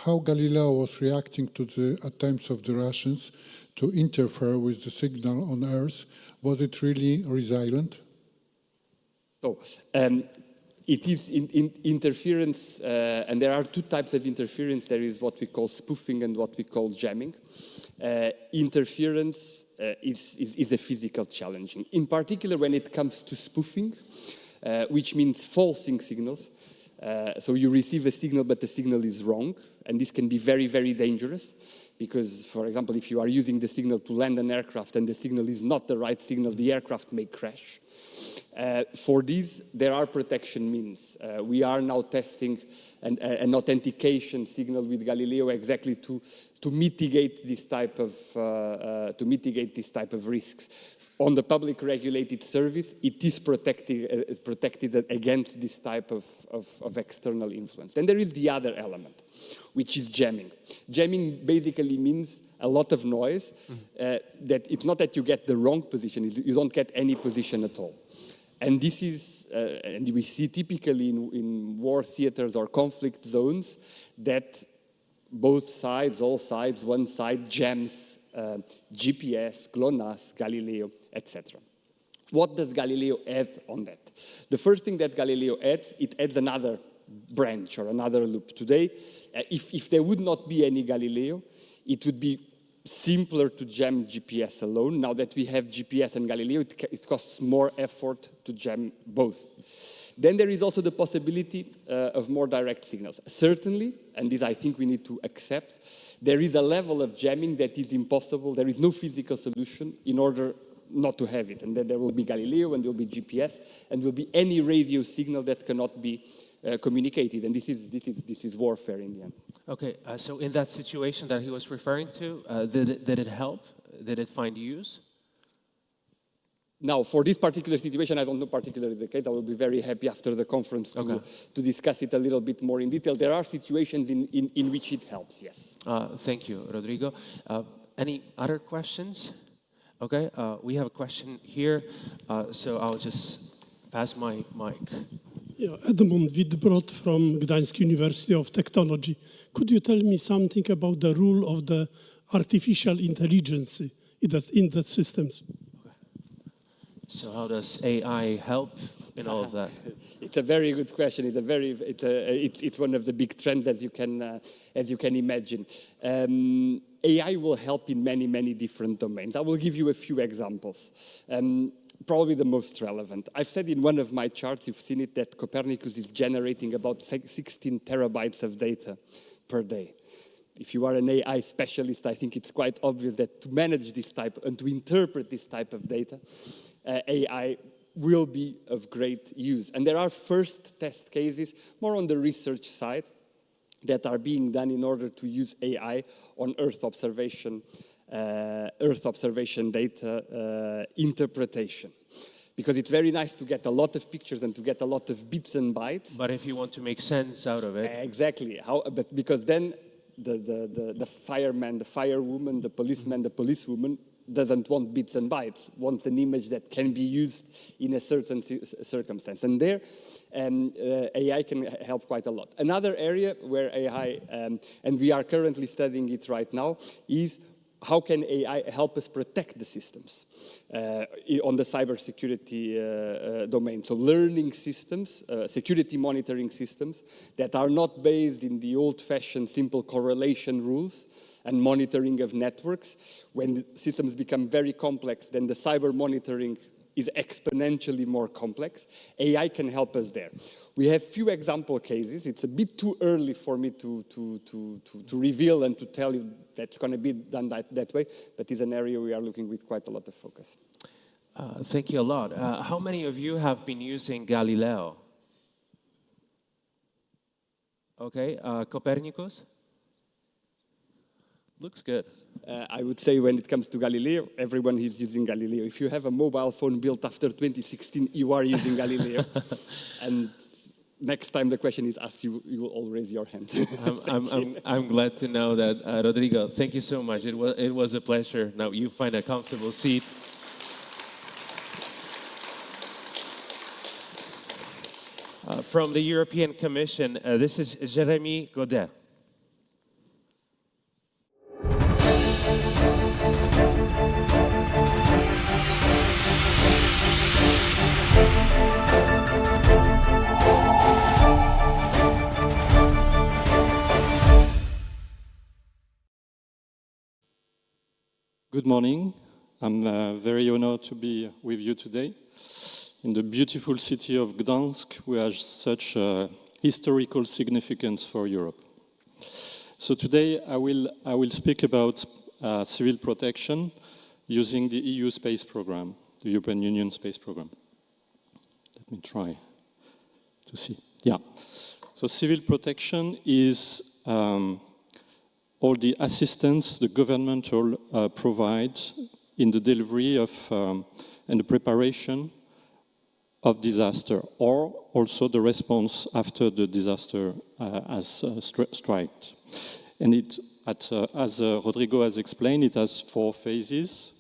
How Galileo was reacting to the attempts of the Russians to interfere with the signal on Earth. Was it really resilient? So, it is interference, and there are two types of interference. There is what we call spoofing and what we call jamming. Interference is a physical challenge. In particular, when it comes to spoofing, which means falsing signals. So you receive a signal, but the signal is wrong. And this can be very, very dangerous. Because, for example, if you are using the signal to land an aircraft and the signal is not the right signal, the aircraft may crash. For these, there are protection means. We are now testing an authentication signal with Galileo exactly to mitigate this type of risks. On the public regulated service, it is protected against this type of external influence. Then there is the other element, which is jamming. Jamming basically means a lot of noise. That it's not that you get the wrong position; you don't get any position at all. And this is, and we see typically in war theaters or conflict zones that both sides, all sides, one side jams GPS, GLONASS, Galileo, etc. What does Galileo add on that? The first thing that Galileo adds, it adds another branch or another loop. Today, if there would not be any Galileo, it would be simpler to jam GPS alone. Now that we have GPS and Galileo, it costs more effort to jam both. Then there is also the possibility of more direct signals. Certainly, and this I think we need to accept, there is a level of jamming that is impossible. There is no physical solution in order not to have it. And then there will be Galileo, and there will be GPS, and there will be any radio signal that cannot be communicated. And this is warfare in the end. Okay, so in that situation that he was referring to, did it help? Did it find use? Now, for this particular situation, I don't know particularly the case. I will be very happy after the conference to discuss it a little bit more in detail. There are situations in which it helps, yes. Thank you, Rodrigo. Any other questions? Okay, we have a question here, so I'll just pass my mic. Yeah, Edmund Widbrod from Gdańsk University of Technology. Could you tell me something about the role of the artificial intelligence in the systems? So how does AI help in all of that? It's a very good question. It's one of the big trends as you can imagine. AI will help in many different domains. I will give you a few examples. Probably the most relevant. I've said in one of my charts, you've seen it, that Copernicus is generating about 16 terabytes of data per day. If you are an AI specialist, I think it's quite obvious that to manage this type and to interpret this type of data, AI will be of great use. And there are first test cases, more on the research side, that are being done in order to use AI on Earth observation data interpretation. Because it's very nice to get a lot of pictures and to get a lot of bits and bytes. But if you want to make sense out of it... Exactly. But because then the fireman, the firewoman, the policeman, the policewoman doesn't want bits and bytes, wants an image that can be used in a certain circumstance. And there, AI can help quite a lot. Another area where AI, and we are currently studying it right now, is how can AI help us protect the systems on the cybersecurity domain? So learning systems, security monitoring systems that are not based in the old-fashioned simple correlation rules and monitoring of networks. When systems become very complex, then the cyber monitoring is exponentially more complex. AI can help us there. We have few example cases. It's a bit too early for me to reveal and to tell you that's going to be done that way, but it's an area we are looking with quite a lot of focus. Thank you a lot. How many of you have been using Galileo? Okay, Copernicus? Looks good. I would say when it comes to Galileo, everyone is using Galileo. If you have a mobile phone built after 2016, you are using Galileo. And next time the question is asked, you will all raise your hand. I'm glad to know that, Rodrigo. Thank you so much. It was a pleasure. Now you find a comfortable seat. From the European Commission, this is Jérémy Godet. Good morning. I'm very honored to be with you today. In the beautiful city of Gdańsk, we have such historical significance for Europe. So today I will speak about civil protection using the EU space program, the European Union space program. Let me try to see. Yeah. So civil protection is all the assistance the government provides in the delivery of and the preparation of disaster, or also the response after the disaster has struck. And as Rodrigo has explained, it has 4 phases: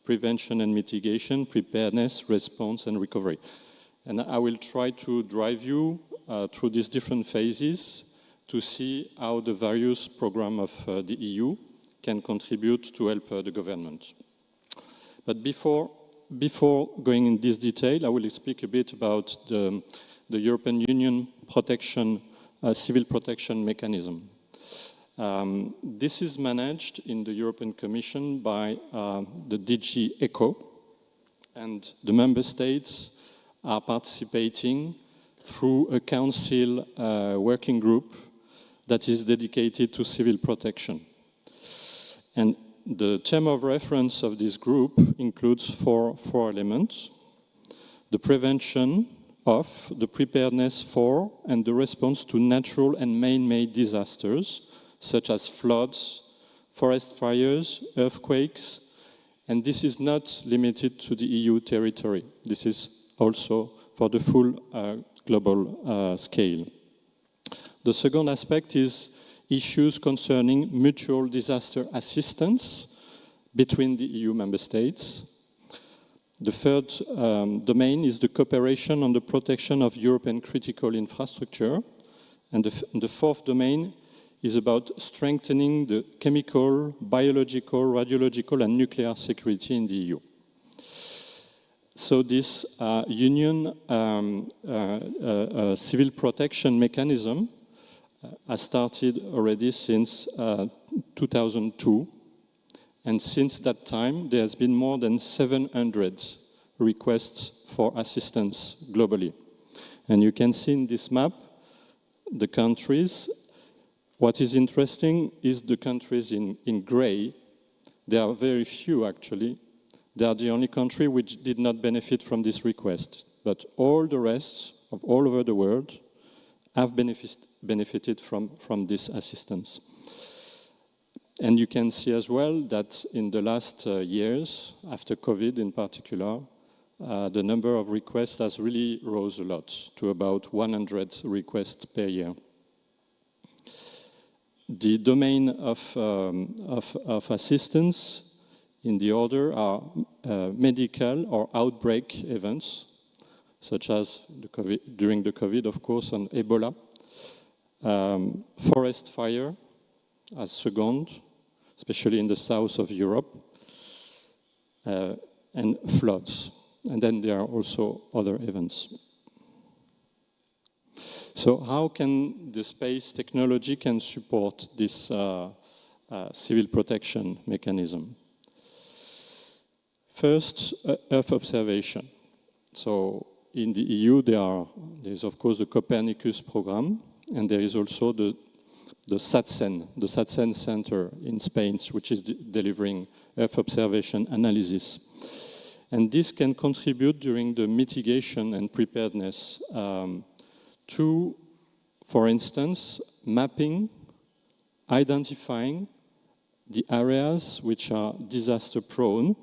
prevention and mitigation, preparedness, response, and recovery. And I will try to drive you through these different phases to see how the various programs of the EU can contribute to help the government. But before going in this detail, I will speak a bit about the European Union protection, civil protection mechanism. This is managed in the European Commission by the DG ECHO, and the member states are participating through a council working group that is dedicated to civil protection. And the term of reference of this group includes four elements: the prevention of, the preparedness for, and the response to natural and man-made disasters, such as floods, forest fires, earthquakes, and this is not limited to the EU territory. This is also for the full global scale. The second aspect is issues concerning mutual disaster assistance between the EU member states. The third domain is the cooperation on the protection of European critical infrastructure. And the fourth domain is about strengthening the chemical, biological, radiological, and nuclear security in the EU. So this Union civil protection mechanism has started already since 2002. And since that time, there has been more than 700 requests for assistance globally. And you can see in this map the countries. What is interesting is the countries in gray. There are very few, actually. They are the only country which did not benefit from this request. But all the rest of all over the world have benefited from this assistance. And you can see as well that in the last years, after COVID in particular, the number of requests has really rose a lot to about 100 requests per year. The domain of assistance in the order are medical or outbreak events, such as during the COVID, of course, and Ebola, forest fire as second, especially in the south of Europe, and floods. And then there are also other events. So how can the space technology can support this civil protection mechanism? First, Earth observation. So in the EU, there is of course the Copernicus program, and there is also the satcom center in Spain, which is delivering Earth observation analysis. And this can contribute during the mitigation and preparedness to, for instance, mapping, identifying the areas which are disaster-prone,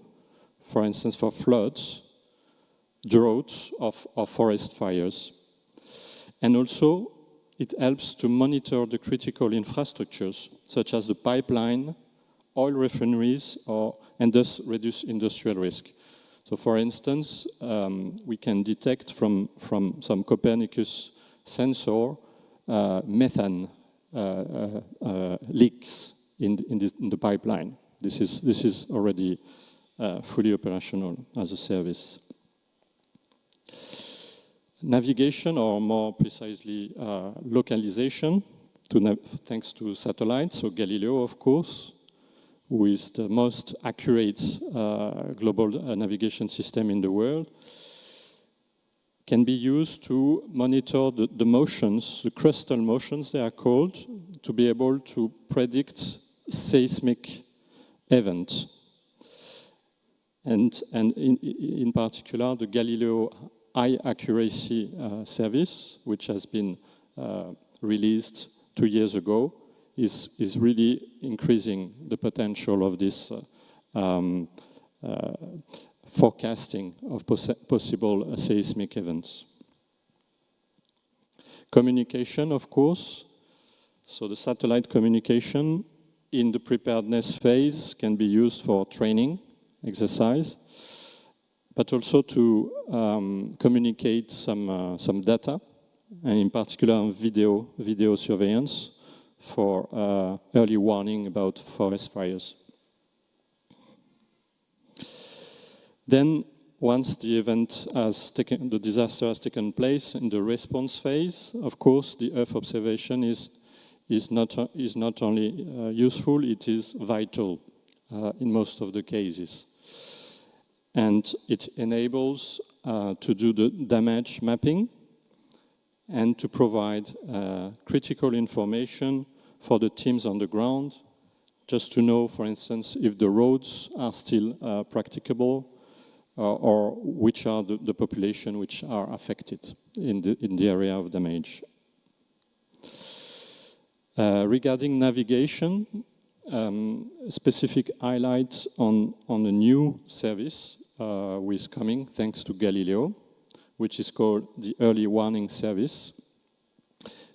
for instance, for floods, droughts, or forest fires. And also, it helps to monitor the critical infrastructures, such as the pipeline, oil refineries, and thus reduce industrial risk. So, for instance, we can detect from some Copernicus sensor methane leaks in the pipeline. This is already fully operational as a service. Navigation, or more precisely localization, thanks to satellites, so Galileo, of course, who is the most accurate global navigation system in the world, can be used to monitor the motions, the crustal motions they are called, to be able to predict seismic events. And in particular, the Galileo High Accuracy Service, which has been released 2 years ago, is really increasing the potential of this forecasting of possible seismic events. Communication, of course. So the satellite communication in the preparedness phase can be used for training, exercise, but also to communicate some data, and in particular video surveillance for early warning about forest fires. Then, once the disaster has taken place in the response phase, of course, the Earth observation is is not only useful, it is vital in most of the cases. And it enables to do the damage mapping and to provide critical information for the teams on the ground, just to know, for instance, if the roads are still practicable, or which are the population which are affected in the area of damage. Regarding navigation, specific highlight on a new service which is coming thanks to Galileo, which is called the Early Warning Service.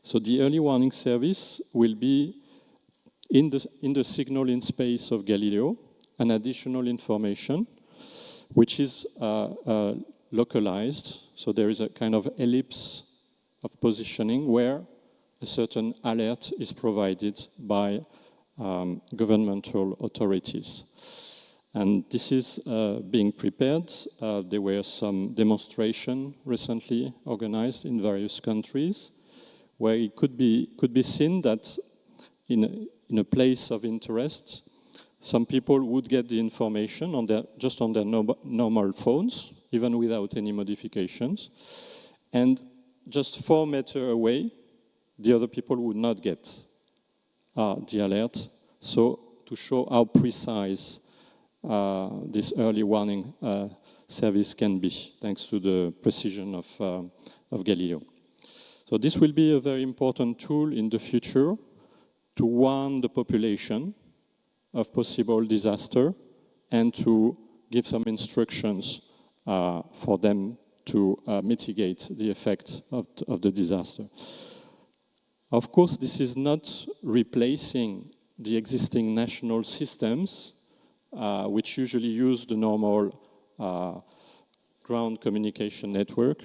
So the Early Warning Service will be in the signal in space of Galileo, an additional information which is localized. So there is a kind of ellipse of positioning where a certain alert is provided by governmental authorities. And this is being prepared. There were some demonstrations recently organized in various countries where it could be seen that in a place of interest, some people would get the information just on their normal phones, even without any modifications. And just 4 meters away, the other people would not get the alert. So to show how precise this early warning service can be, thanks to the precision of Galileo. So this will be a very important tool in the future to warn the population of possible disaster and to give some instructions for them to mitigate the effect of the disaster. Of course, this is not replacing the existing national systems, which usually use the normal ground communication network,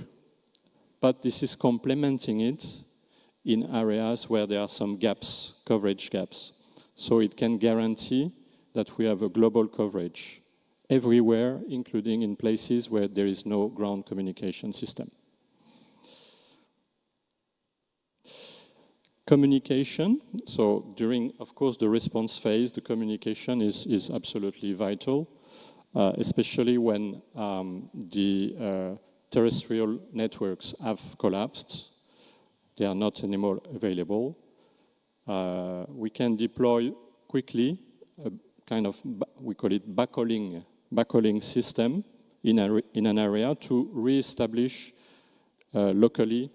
but this is complementing it in areas where there are some gaps, coverage gaps. So it can guarantee that we have a global coverage everywhere, including in places where there is no ground communication system. Communication, so during, of course, the response phase, the communication is absolutely vital, especially when the terrestrial networks have collapsed. They are not anymore available. We can deploy quickly a kind of, we call it backhauling system in an area to re-establish locally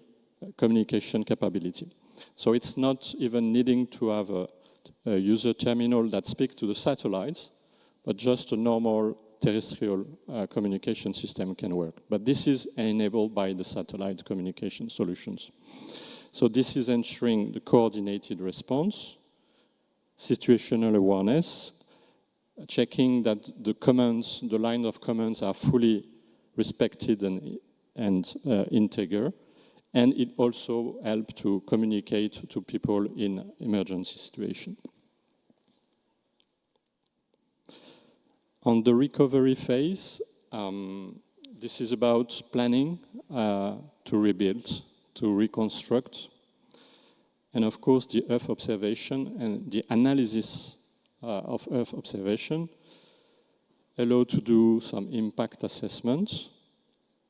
communication capability. So it's not even needing to have a user terminal that speaks to the satellites, but just a normal terrestrial communication system can work. But this is enabled by the satellite communication solutions. So this is ensuring the coordinated response, situational awareness, checking that the commands, the line of commands are fully respected and integer. And it also helps to communicate to people in emergency situation. On the recovery phase, this is about planning to rebuild, to reconstruct. And of course, the Earth observation and the analysis of Earth observation allow to do some impact assessments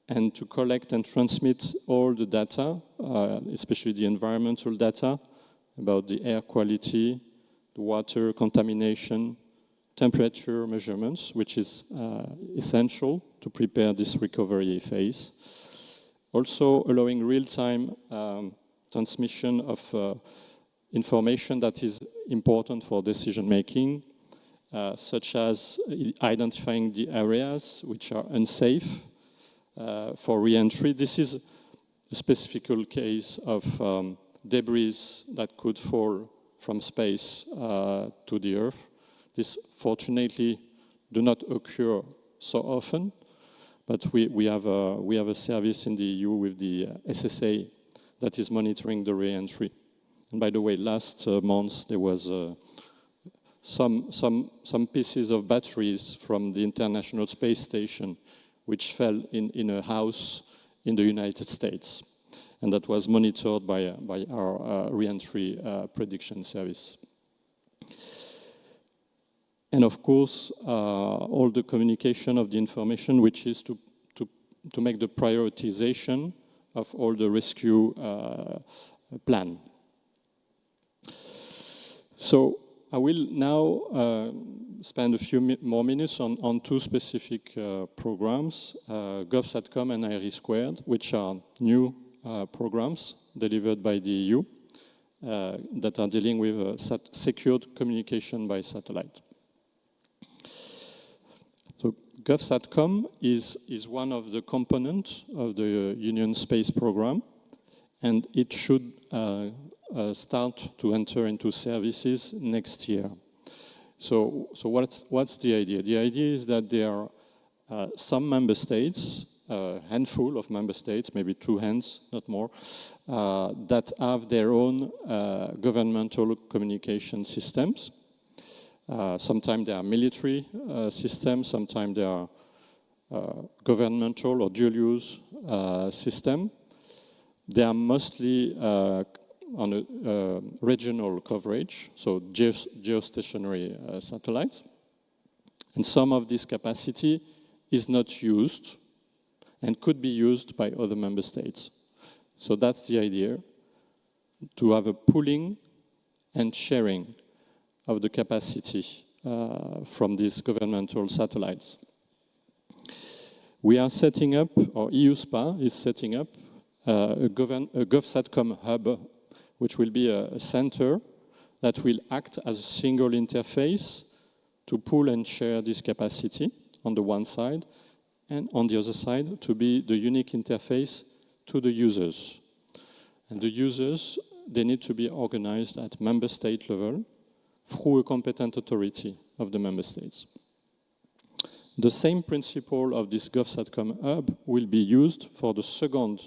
and to collect and transmit all the data, especially the environmental data about the air quality, the water contamination, temperature measurements, which is essential to prepare this recovery phase. Also allowing real-time transmission of information that is important for decision-making, such as identifying the areas which are unsafe for re-entry. This is a specific case of debris that could fall from space to the Earth. This fortunately do not occur so often, but we have a service in the EU with the SSA that is monitoring the re-entry. And by the way, last month there was some pieces of batteries from the International Space Station which fell in a house in the United States. and that was monitored by our re-entry prediction service. And of course, all the communication of the information, which is to make the prioritization of all the rescue plan. So I will now spend a few more minutes on two specific programs, GovSatcom and IRI², which are new programs delivered by the EU that are dealing with secured communication by satellite. So GovSatcom is one of the components of the Union Space Program, and it should start to enter into services next year. So what's the idea? The idea is that there are some member states, a handful of member states, maybe 2 hands, not more, that have their own governmental communication systems. Sometimes they are military systems, sometimes they are governmental or dual-use system. They are mostly on a regional coverage, so geostationary satellites. And some of this capacity is not used and could be used by other member states. So that's the idea, to have a pooling and sharing of the capacity from these governmental satellites. We are setting up, or EUSPA is setting up, a GovSatcom hub, which will be a center that will act as a single interface to pool and share this capacity on the one side, and on the other side to be the unique interface to the users. And the users, they need to be organized at member state level through a competent authority of the member states. The same principle of this GovSatcom hub will be used for the second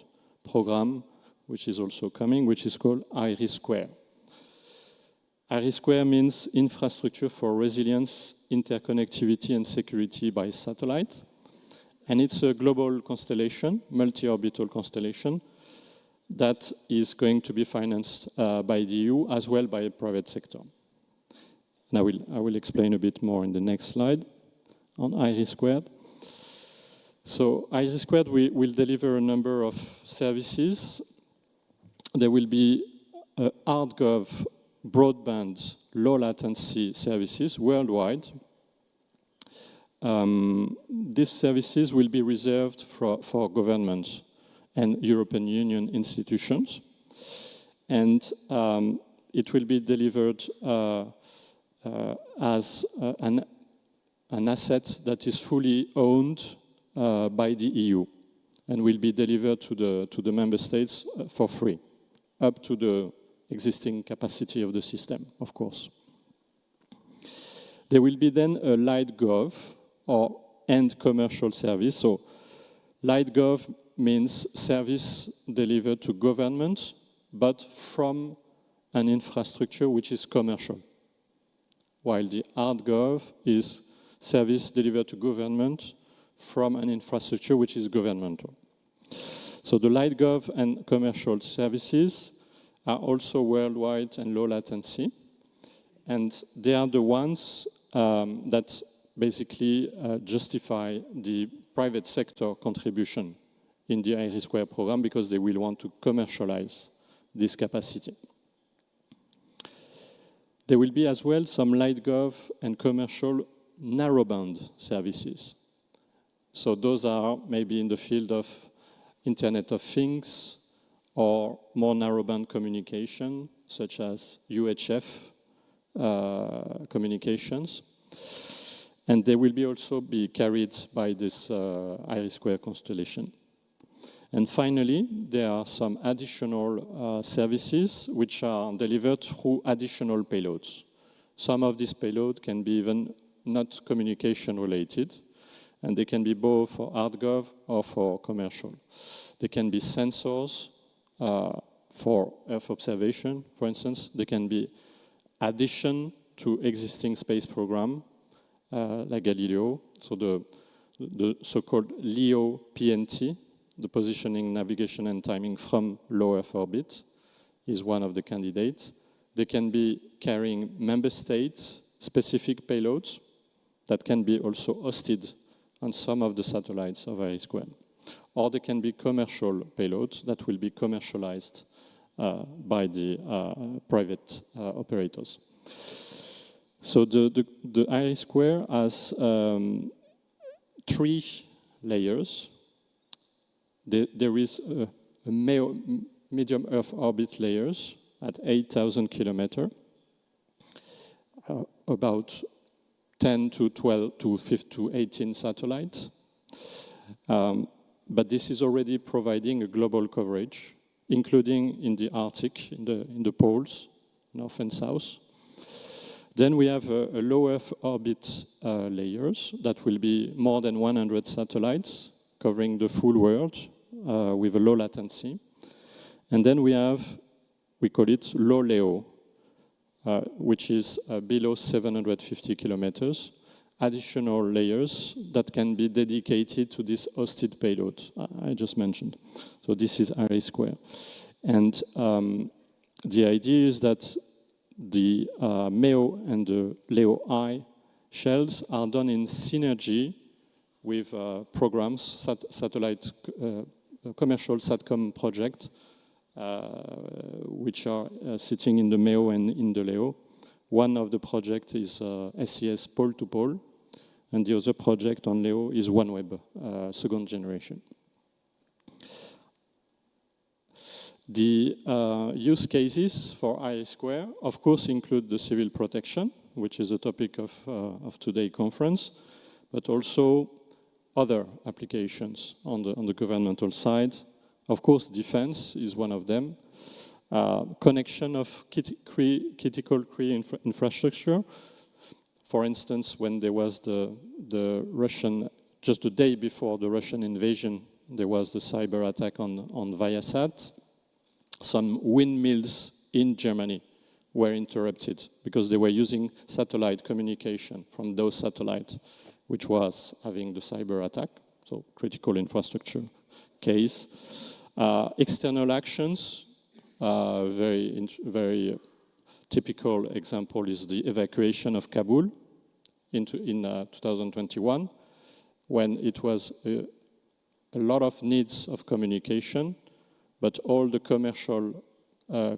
program, which is also coming, which is called IRI². IRI² means Infrastructure for Resilience, Interconnectivity and Security by Satellite. And it's a global constellation, multi-orbital constellation, that is going to be financed by the EU as well by a private sector. And I will explain a bit more in the next slide on IRI². So IRI² will deliver a number of services. There will be hard-gov broadband low latency services worldwide. These services will be reserved for government and European Union institutions. And it will be delivered as an asset that is fully owned by the EU and will be delivered to the member states for free, up to the existing capacity of the system, of course. There will be then a light-gov or end commercial service. So light-gov means service delivered to government, but from an infrastructure which is commercial, while the hard-gov is service delivered to government from an infrastructure which is governmental. So the light-gov and commercial services are also worldwide and low latency, and they are the ones that basically justify the private sector contribution in the IRI² program because they will want to commercialize this capacity. There will be as well some light-gov and commercial narrowband services. So those are maybe in the field of Internet of Things or more narrowband communication, such as UHF communications. And they will also be carried by this IRI² constellation. And finally, there are some additional services which are delivered through additional payloads. Some of these payloads can be even not communication related, and they can be both for hard-gov or for commercial. They can be sensors for Earth observation, for instance. They can be addition to existing space program, like Galileo, so the so-called LEO PNT the positioning, navigation, and timing from low Earth orbit is one of the candidates. They can be carrying member state specific payloads that can be also hosted on some of the satellites of IRIS². Or they can be commercial payloads that will be commercialized by the private operators. So the IRIS² has 3 layers. There is a medium Earth orbit layers at 8,000 kilometers, about 10 to 12 to 15 to 18 satellites. But this is already providing a global coverage, including in the Arctic, in the poles, north and south. Then we have a low Earth orbit layers that will be more than 100 satellites covering the full world with a low latency. And then we call it low LEO, which is below 750 kilometers, additional layers that can be dedicated to this hosted payload I just mentioned. So this is IRIS². And the idea is that the MEO and the LEO-I shells are done in synergy with programs, satellite commercial satcom project, which are sitting in the MEO and in the LEO. One of the projects is SES pole-to-pole, and the other project on LEO is OneWeb, second generation. The use cases for IRIS², of course, include the civil protection, which is the topic of today's conference, but also other applications on the governmental side. Of course, defense is one of them. Connection of critical infrastructure. For instance, when there was the Russian, just the day before the Russian invasion, there was the cyber attack on Viasat. Some windmills in Germany were interrupted because they were using satellite communication from those satellites, which was having the cyber attack, so critical infrastructure case. External actions, very typical example is the evacuation of Kabul in 2021, when it was a lot of needs of communication, but all the commercial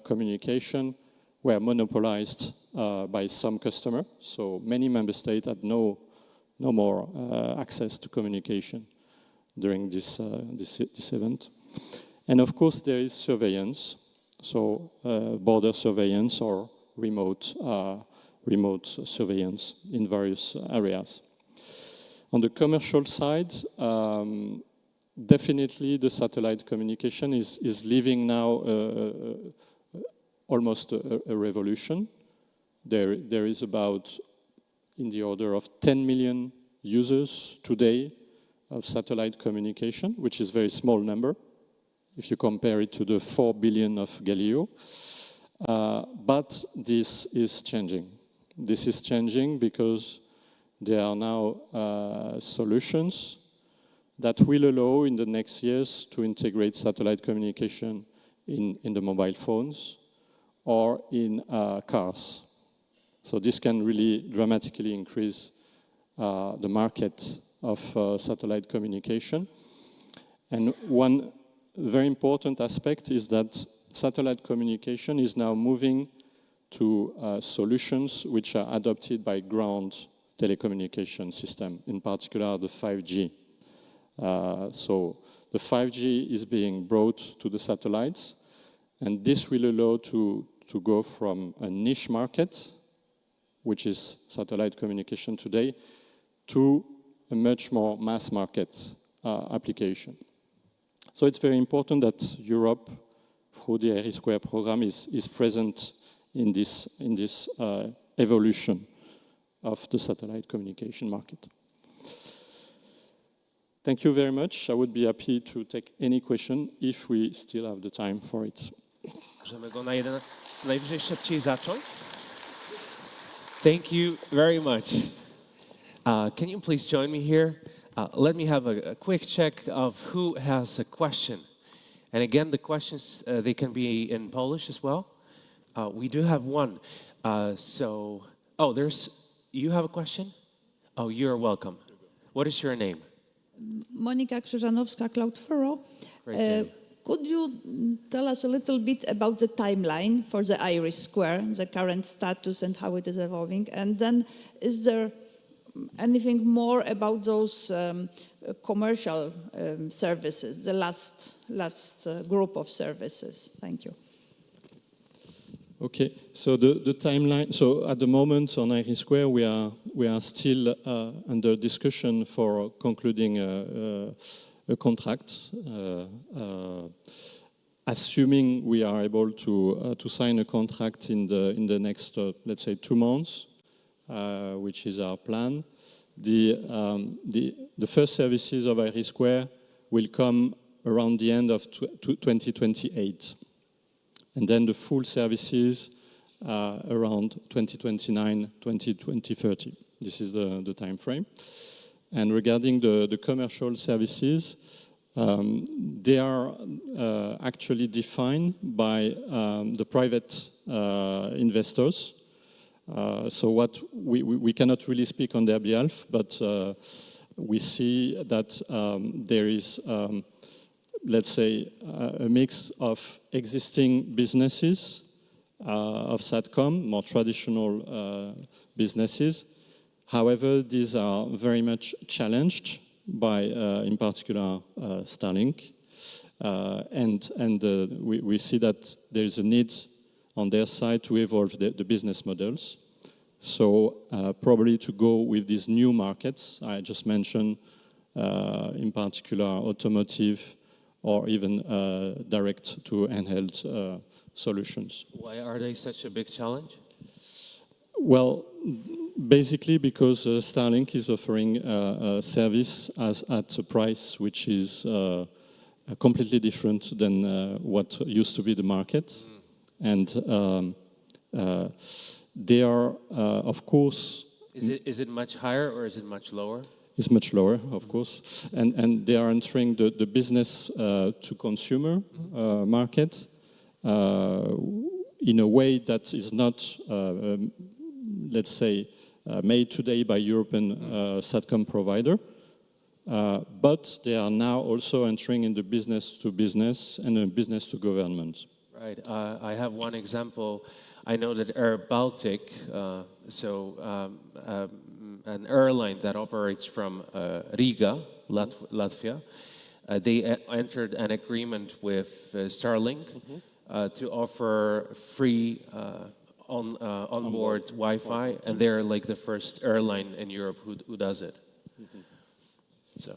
communication were monopolized by some customer. So many member states had no more access to communication during this event. And of course, there is surveillance, so border surveillance or remote surveillance in various areas. On the commercial side, definitely the satellite communication is living now almost a revolution. There is about in the order of 10 million users today of satellite communication, which is a very small number if you compare it to the 4 billion of Galileo. But this is changing. This is changing because there are now solutions that will allow in the next years to integrate satellite communication in the mobile phones or in cars. So this can really dramatically increase the market of satellite communication. And one very important aspect is that satellite communication is now moving to solutions which are adopted by ground telecommunication system, in particular the 5G. So the 5G is being brought to the satellites, and this will allow to go from a niche market, which is satellite communication today, to a much more mass market application. So it's very important that Europe, through the IRIS² program, is present in this evolution of the satellite communication market. Thank you very much. I would be happy to take any question if we still have the time for it. Możemy go najwyżej szybciej zacząć. Thank you very much. Can you please join me here? Let me have a quick check of who has a question. And again, the questions, they can be in Polish as well. We do have one. You have a question? Oh, you're welcome. What is your name? Monika Krzyżanowska, Cloud Furrow. Could you tell us a little bit about the timeline for the Irish Square, the current status and how it is evolving? And then is there anything more about those commercial services, the last group of services? Thank you. Okay, so the timeline. So at the moment on Irish Square, we are still under discussion for concluding a contract. Assuming we are able to sign a contract in the next let's say 2 months, which is our plan. The first services of Irish Square will come around the end of 2028. And then the full services around 2029, 2030. This is the time frame. And regarding the commercial services, they are actually defined by the private investors. So what we cannot really speak on their behalf, but we see that there is let's say, a mix of existing businesses of satcom, more traditional businesses. However, these are very much challenged by, in particular, Starlink. We see that there is a need on their side to evolve the business models. So probably to go with these new markets, I just mentioned, in particular, automotive, or even direct to handheld solutions. Why are they such a big challenge? Well, basically because Starlink is offering a service at a price which is completely different than what used to be the market. And they are, of course... Is it much higher or is it much lower? Is much lower, of course, and they are entering the business to consumer market in a way that is not, let's say, made today by European satcom provider, but they are now also entering in the business to business and the business to government. Right. I have one example. I know that Air Baltic, an airline that operates from Riga, Latvia, they entered an agreement with Starlink to offer free onboard Wi-Fi, and they're like the first airline in Europe who does it. So.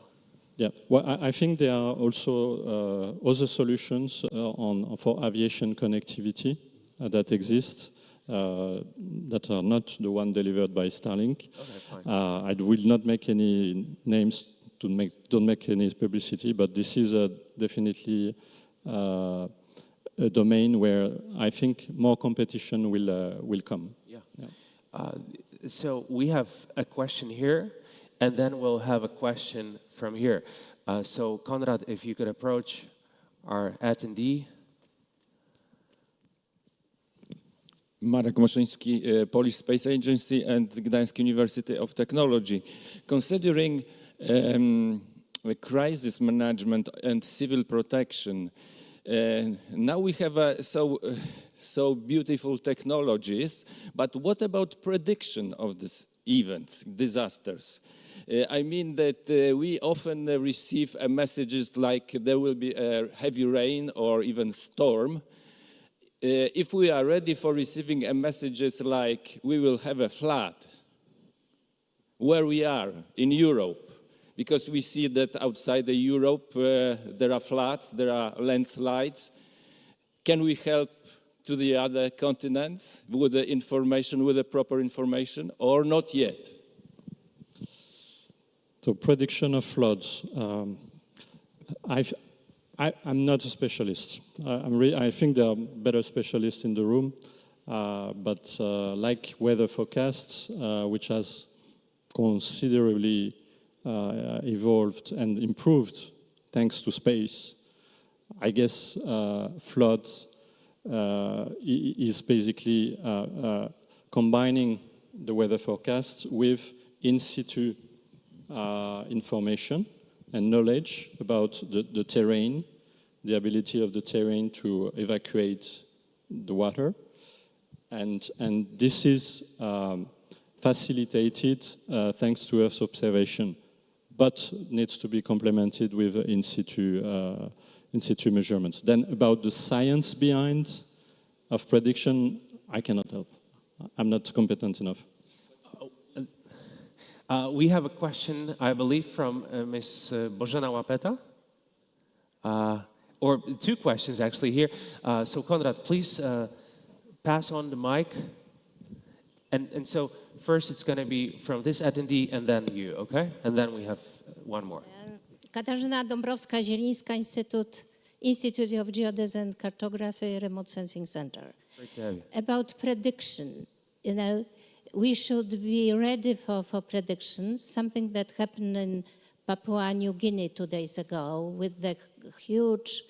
Yeah, well, I think there are also other solutions for aviation connectivity that exist. That are not the one delivered by Starlink. Okay, I will not make any names don't make any publicity, but this is definitely a domain where I think more competition will come. Yeah. So we have a question here, and then we'll have a question from here. So Konrad, if you could approach our attendee. Marek Moszyński, Polish Space Agency and Gdańsk University of Technology. Considering the crisis management and civil protection, now we have so beautiful technologies, but what about prediction of these events, disasters? I mean that we often receive messages like there will be a heavy rain or even storm. If we are ready for receiving messages like we will have a flood, where we are in Europe, because we see that outside the Europe there are floods, there are landslides. Can we help to the other continents with the information, with the proper information, or not yet? So prediction of floods. I'm not a specialist. I think there are better specialists in the room, but like weather forecasts, which has considerably evolved and improved thanks to space. I guess floods is basically combining the weather forecast with in situ information and knowledge about the terrain, the ability of the terrain to evacuate the water. And this is facilitated thanks to Earth observation, but needs to be complemented with in situ measurements. Then about the science behind of prediction, I cannot help. I'm not competent enough. We have a question, I believe, from Ms. Bożena Łapeta. Or two questions actually here. So Konrad, please pass on the mic. And so first it's going to be from this attendee and then you, okay? And then we have one more. Katarzyna Dąbrowska-Zielińska, Institute of Geodesy and Cartography, Remote Sensing Center. Great to have you. About prediction, you know, we should be ready for predictions, something that happened in Papua New Guinea 2 days ago with the huge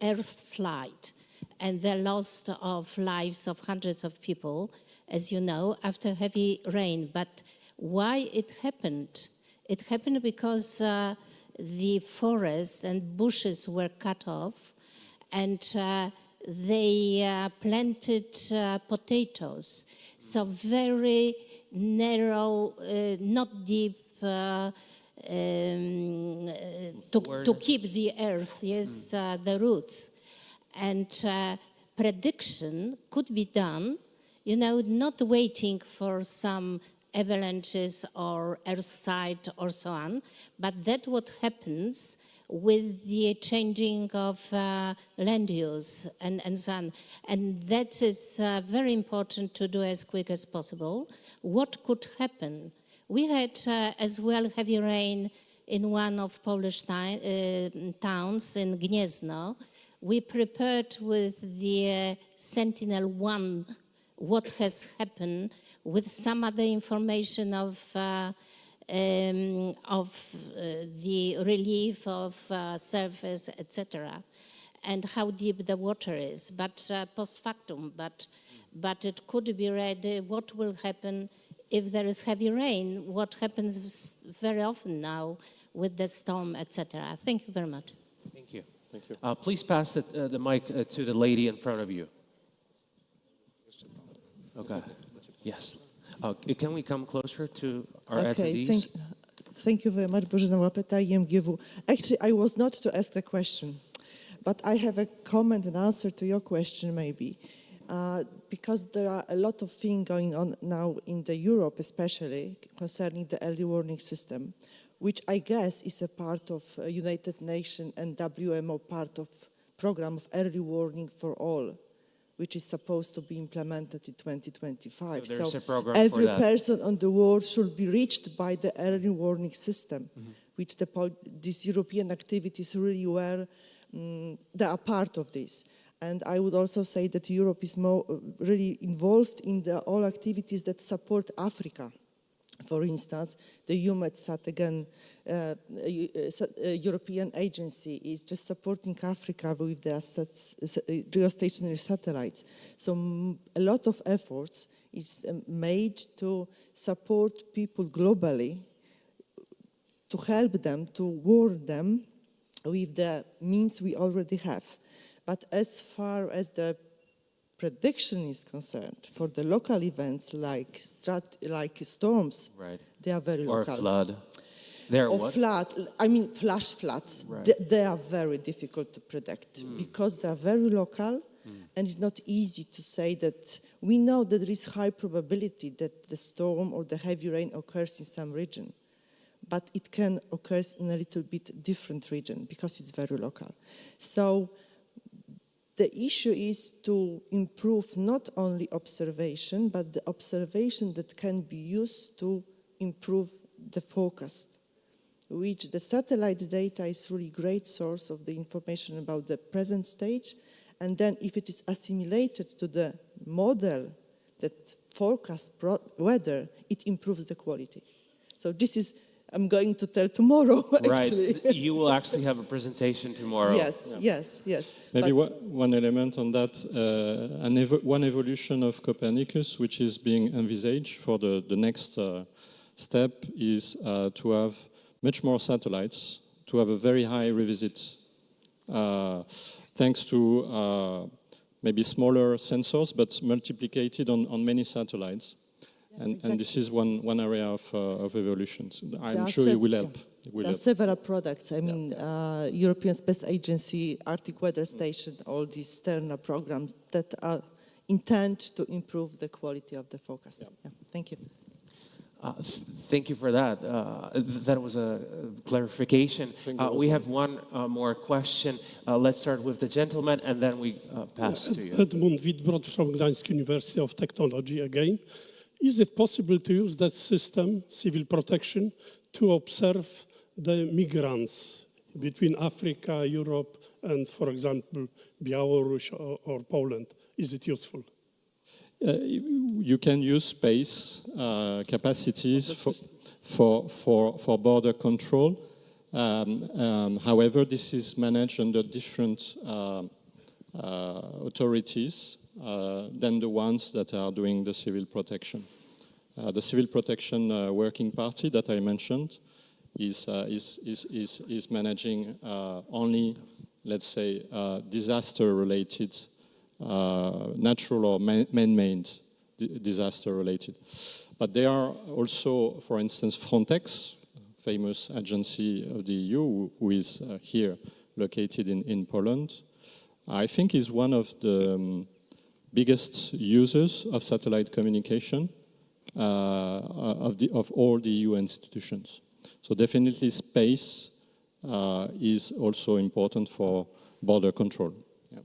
earth slide and the loss of lives of hundreds of people, as you know, after heavy rain. But why it happened? It happened because the forests and bushes were cut off and they planted potatoes. So very narrow, not deep, to keep the earth, yes, the roots. And prediction could be done, you know, not waiting for some avalanches or earthside or so on, but that's what happens with the changing of land use and so on. And that is very important to do as quick as possible. What could happen? We had as well heavy rain in one of Polish towns in Gniezno. We prepared with the Sentinel-1 what has happened with some other information of the relief of surface, etc., and how deep the water is, but post factum. But it could be read what will happen if there is heavy rain, what happens very often now with the storm, etc. Thank you very much. Thank you. Thank you. Please pass the mic to the lady in front of you. Okay. Yes. Can we come closer to our attendees? Thank you very much, Bożena Łapeta, IMGW. Actually, I was not to ask the question, but I have a comment and answer to your question, maybe. Because there are a lot of things going on now in Europe, especially concerning the early warning system, which I guess is a part of United Nations and WMO part of program of early warning for all, which is supposed to be implemented in 2025. So there's a program every for that. person on the world should be reached by the early warning system, which these European activities really were, they are part of this. And I would also say that Europe is more really involved in all activities that support Africa. For instance, the EUMETSAT, again, European agency, is just supporting Africa with their geostationary satellites. So a lot of efforts is made to support people globally, to help them, to warn them with the means we already have. But as far as the prediction is concerned, for the local events like storms, right, they are very local. Or flood. I mean flash floods. Right. They are very difficult to predict because they are very local, and it's not easy to say that we know that there is high probability that the storm or the heavy rain occurs in some region, but it can occur in a little bit different region because it's very local. So the issue is to improve not only observation, but the observation that can be used to improve the forecast, which the satellite data is really great source of the information about the present stage. And then if it is assimilated to the model that forecasts weather, it improves the quality. So this is I'm going to tell tomorrow, actually. Right. You will actually have a presentation tomorrow. Yes, yes. Maybe one element on that, one evolution of Copernicus, which is being envisaged for the next step, is to have much more satellites, to have a very high revisit, thanks to maybe smaller sensors, but multiplied on many satellites. Yes, and this is one area of evolution. So I'm sure it will help. There are several products. I mean, European Space Agency, Arctic Weather Station, all these Sterna programs that are intend to improve the quality of the forecast. Yeah. Thank you. Thank you for that. That was a clarification. We have one more question. Let's start with the gentleman, and then we pass to you. Edmund Wittbrod from Gdańsk University of Technology again. Is it possible to use that system, civil protection, to observe the migrants between Africa, Europe, and, for example, Belarus or Poland? Is it useful? You can use space capacities for border control. However, this is managed under different authorities than the ones that are doing the civil protection. The civil protection working party that I mentioned is managing only, let's say, disaster-related, natural or man-made disaster-related. But there are also, for instance, Frontex, famous agency of the EU, who is here, located in Poland. I think is one of the biggest users of satellite communication of all the EU institutions. So definitely space is also important for border control. Yeah.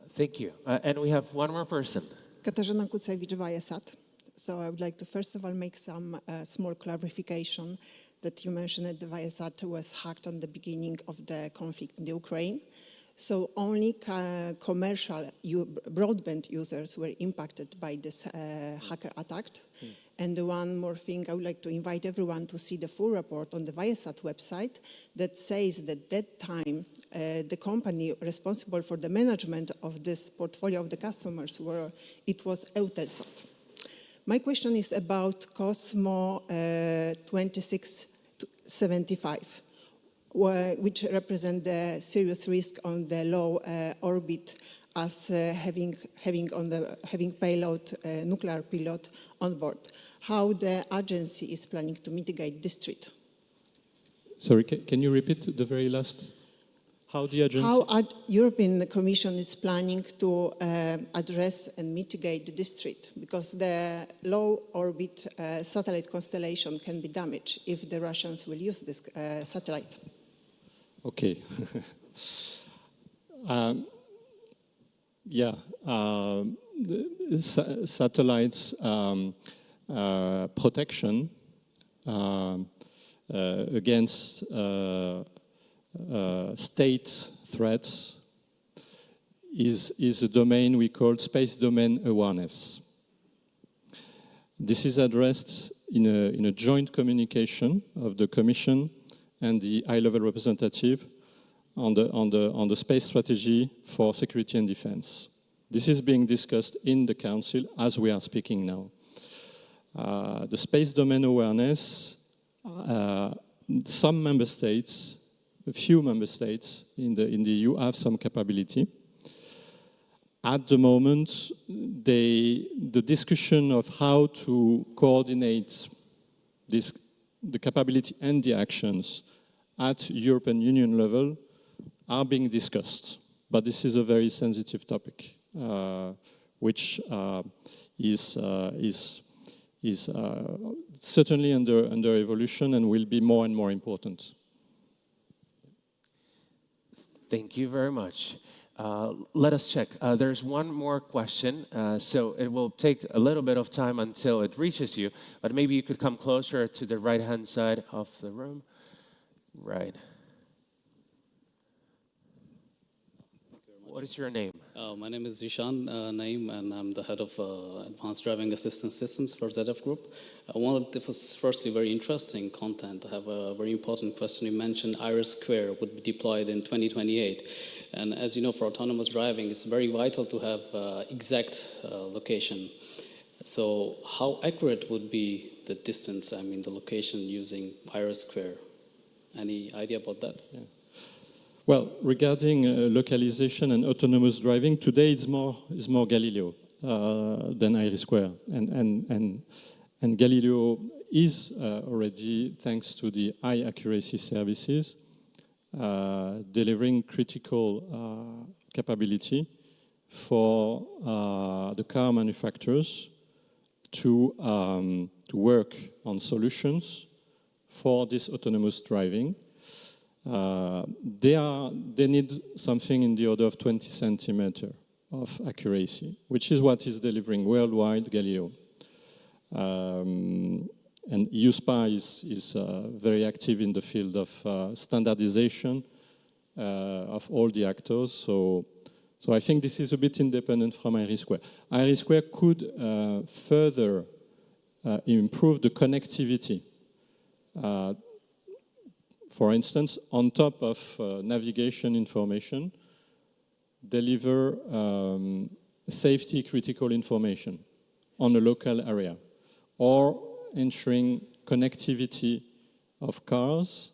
Thank you. And we have one more person. Katarzyna Kucewicz, Viasat. So I would like to first of all make some small clarification that you mentioned that the Viasat was hacked on the beginning of the conflict in the Ukraine. So only commercial broadband users were impacted by this hacker attack. And one more thing, I would like to invite everyone to see the full report on the Viasat website that says that that time the company responsible for the management of this portfolio of the customers it was Eutelsat. My question is about Cosmo 2675. Which represent the serious risk on the low orbit as having payload, nuclear payload on board. How the agency is planning to mitigate this threat? Sorry, can you repeat the very last? How the agency? How European Commission is planning to address and mitigate this threat? Because the low orbit satellite constellation can be damaged if the Russians will use this satellite. Okay. Satellites protection against state threats is a domain we call space domain awareness. This is addressed in a joint communication of the Commission and the high-level representative on the space strategy for security and defense. This is being discussed in the Council as we are speaking now. The space domain awareness, some member states, a few member states in the EU have some capability. At the moment, the discussion of how to coordinate the capability and the actions at European Union level are being discussed. But this is a very sensitive topic, which is certainly under evolution and will be more and more important. Thank you very much. Let us check. There's one more question, so it will take a little bit of time until it reaches you, but maybe you could come closer to the right-hand side of the room. Right. what is your name? My name is Zishan Naim, and I'm the head of Advanced Driving Assistance Systems for ZF Group. It was firstly very interesting content. I have a very important question. You mentioned Iris Square would be deployed in 2028. And as you know, for autonomous driving, it's very vital to have exact location. So how accurate would be the distance, the location using Iris Square? Any idea about that? Yeah. Well, regarding localization and autonomous driving, today it's more Galileo than Iris Square, and Galileo is already, thanks to the high accuracy services, delivering critical capability for the car manufacturers to work on solutions for this autonomous driving. They need something in the order of 20 centimeters of accuracy, which is what is delivering worldwide Galileo. And EUSPA is very active in the field of standardization of all the actors. So I think this is a bit independent from Iris Square. Iris Square could further improve the connectivity. For instance, on top of navigation information, deliver safety critical information on a local area, or ensuring connectivity of cars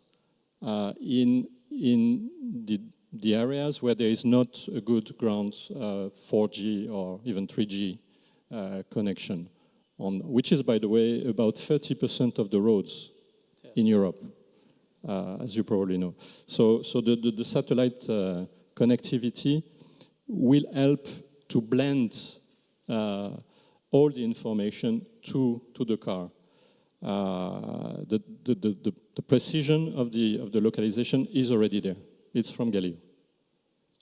in the areas where there is not a good ground 4G or even 3G connection, which is, by the way, about 30% of the roads in Europe. As you probably know. So the satellite connectivity will help to blend all the information to the car. The precision of the localization is already there. It's from Galileo.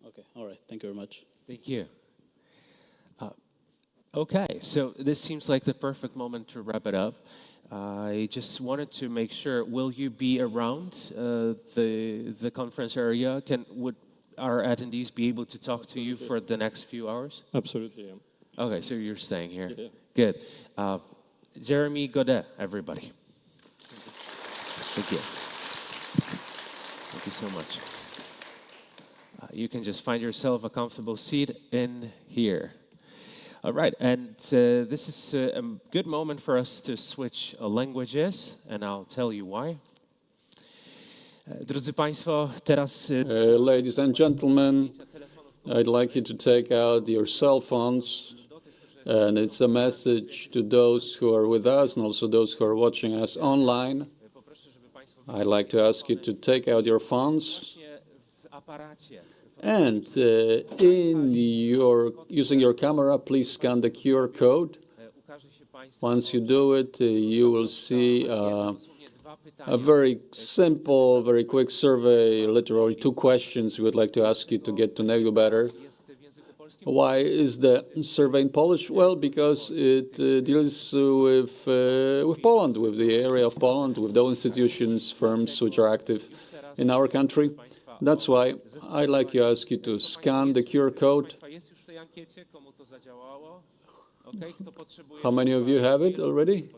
Okay, all right. Thank you very much. Thank you. Okay, so this seems like the perfect moment to wrap it up. I just wanted to make sure, will you be around the conference area? Would our attendees be able to talk to you for the next few hours? Absolutely, yeah. Okay, so you're staying here. Yeah. Good. Jeremy Godet, everybody. Thank you. Thank you so much. You can just find yourself a comfortable seat in here. All right, and this is a good moment for us to switch languages, and I'll tell you why. Drodzy Państwo, teraz... Ladies and gentlemen, I'd like you to take out your cell phones, and it's a message to those who are with us and also those who are watching us online. I'd like to ask you to take out your phones. And using your camera, please scan the QR code. Once you do it, you will see a very simple, very quick survey, literally 2 questions we would like to ask you to get to know you better. Why is the survey in Polish? Well, because it deals with Poland, with the area of Poland, with those institutions, firms which are active in our country. That's why I'd like to ask you to scan the QR code. How many of you have it already?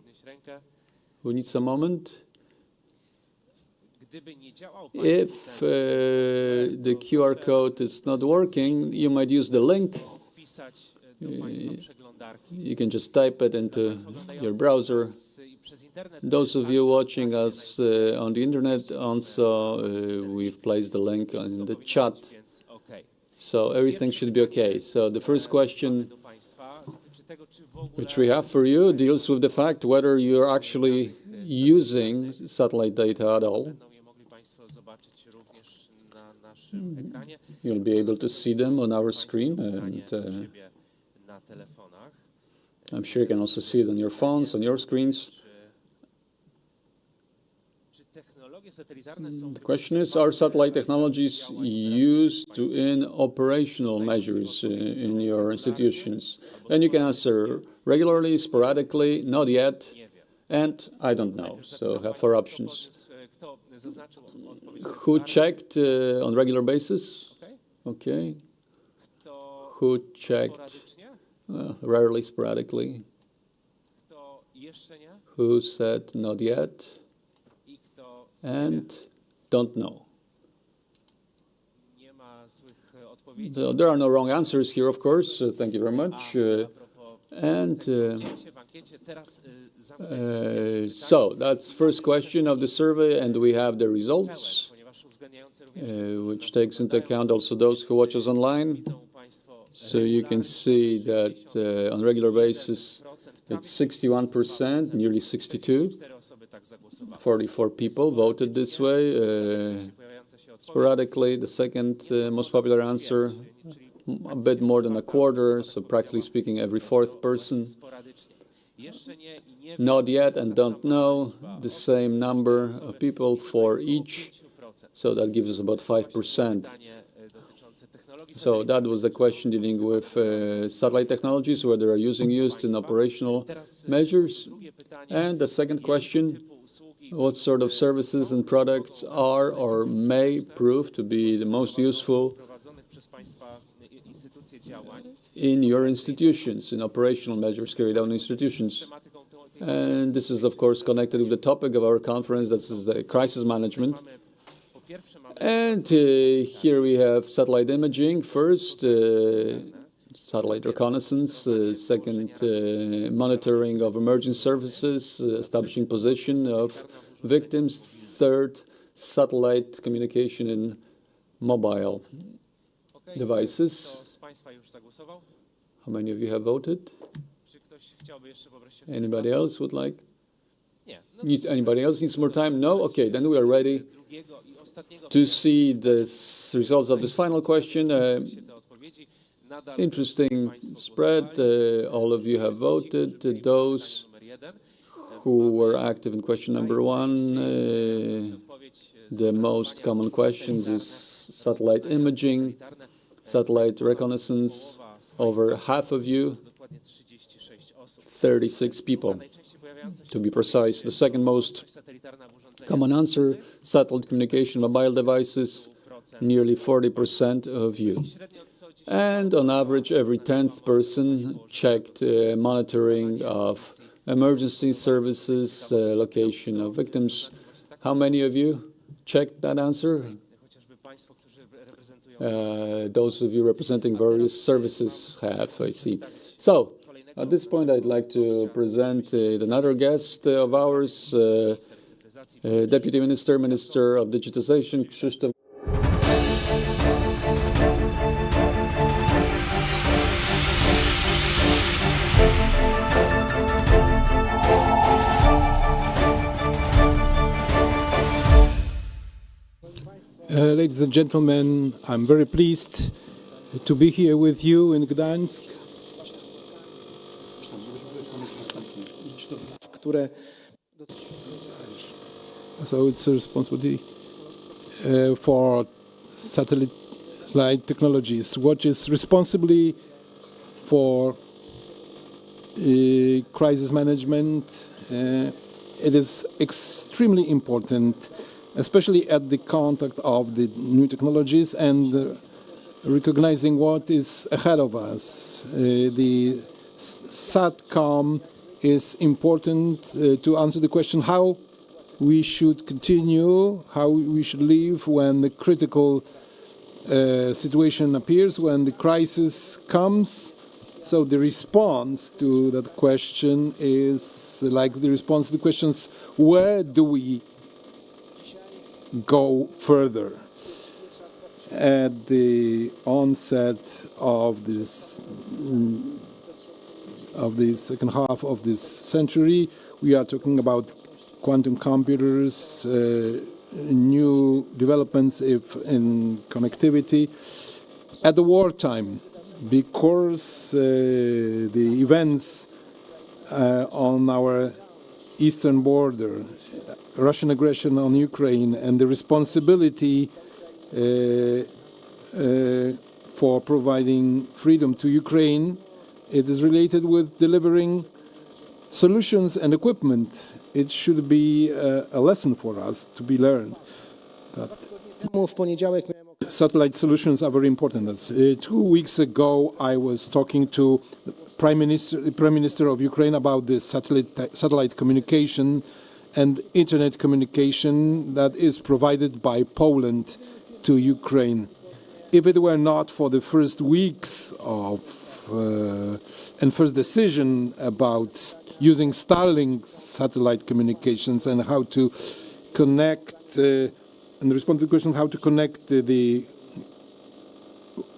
We need some moment. If the QR code is not working, you might use the link. You can just type it into your browser. Those of you watching us on the internet, also we've placed the link in the chat. So everything should be okay. So the first question which we have for you deals with the fact whether you're actually using satellite data at all. You'll be able to see them on our screen, and I'm sure you can also see it on your phones, on your screens. The question is, are satellite technologies used in operational measures in your institutions? And you can answer regularly, sporadically, not yet, and I don't know. So have 4 options. Who checked on regular basis? Okay. who checked rarely, sporadically, who said not yet, and don't know. So there are no wrong answers here, of course. Thank you very much. So that's first question of the survey, and we have the results, which takes into account also those who watch us online. So you can see that on a regular basis, it's 61%, nearly 62. 44 people voted this way. Sporadically, the second most popular answer, a bit more than a quarter, so practically speaking, every fourth person. Not yet and don't know, the same number of people for each, so that gives us about 5%. So that was the question dealing with satellite technologies, whether they are used in operational measures. And the second question, what sort of services and products are or may prove to be the most useful in your institutions, in operational measures carried out in institutions. And this is, of course, connected with the topic of our conference, that is the crisis management. And here we have satellite imaging first, satellite reconnaissance, second, monitoring of emergency services, establishing position of victims, third, satellite communication in mobile devices. How many of you have voted? Anybody else would like? Anybody else needs more time? No? Okay, then we are ready to see the results of this final question. Interesting spread. All of you have voted. Those who were active in question number one, the most common questions is satellite imaging, satellite reconnaissance. Over half of you, 36 people, to be precise. The second most common answer, satellite communication, mobile devices, nearly 40% of you. And on average, every 10th person checked monitoring of emergency services, location of victims. How many of you checked that answer? Those of you representing various services have, I see. So, at this point, I'd like to present another guest of ours, Deputy Minister, Minister of Digitization, Krzysztof. Ladies and gentlemen, I'm very pleased to be here with you in Gdańsk. So it's a responsibility for satellite technologies, which is responsibly for crisis management. It is extremely important, especially at the contact of the new technologies and recognizing what is ahead of us. The satcom is important to answer the question how we should continue, how we should live when the critical situation appears, when the crisis comes. So the response to that question is like the response to the questions, where do we go further? At the onset of this of the second half of this century, we are talking about quantum computers, new developments in connectivity. At the wartime, because the events on our eastern border, Russian aggression on Ukraine, and the responsibility for providing freedom to Ukraine, it is related with delivering solutions and equipment. It should be a lesson for us to be learned. satellite solutions are very important. 2 weeks ago, I was talking to the Prime Minister of Ukraine about this satellite communication and internet communication that is provided by Poland to Ukraine. If it were not for the first weeks of and first decision about using Starlink satellite communications and how to connect and respond to the question how to connect the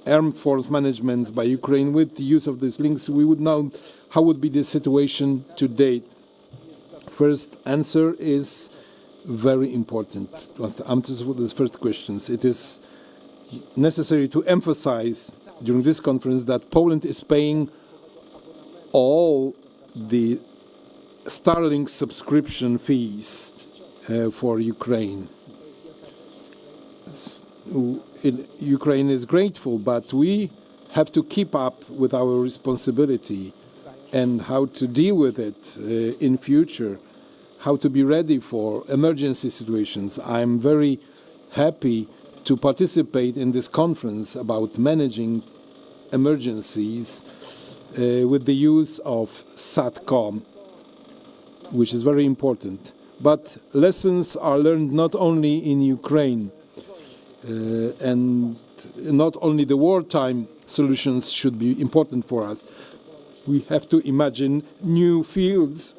armed force management by Ukraine with the use of these links, we would know how would be the situation to date. First answer is very important. To answer for the first questions, it is necessary to emphasize during this conference that Poland is paying all the Starlink subscription fees for Ukraine. Ukraine is grateful, but we have to keep up with our responsibility and how to deal with it in future, how to be ready for emergency situations. I'm very happy to participate in this conference about managing emergencies with the use of satcom, which is very important. But lessons are learned not only in Ukraine, and not only the wartime solutions should be important for us. We have to imagine new fields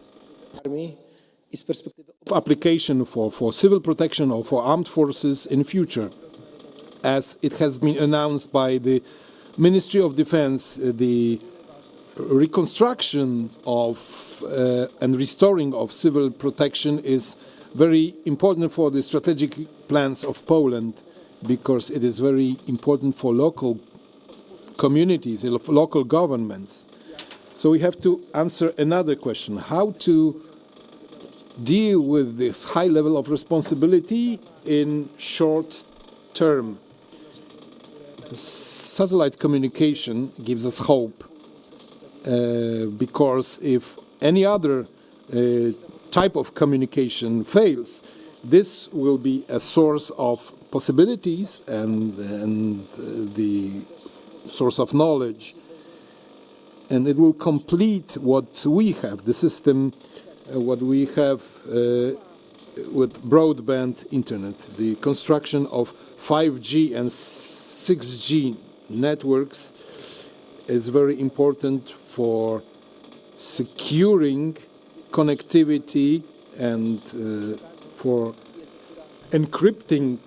of application for civil protection or for armed forces in future. As it has been announced by the Ministry of Defense, the reconstruction of and restoring of civil protection is very important for the strategic plans of Poland, because it is very important for local communities, local governments. So we have to answer another question: how to deal with this high level of responsibility in short term. Satellite communication gives us hope, because if any other type of communication fails, this will be a source of possibilities and the source of knowledge, and it will complete what we have, the system, what we have with broadband internet. The construction of 5G and 6G networks is very important for securing connectivity and for encrypting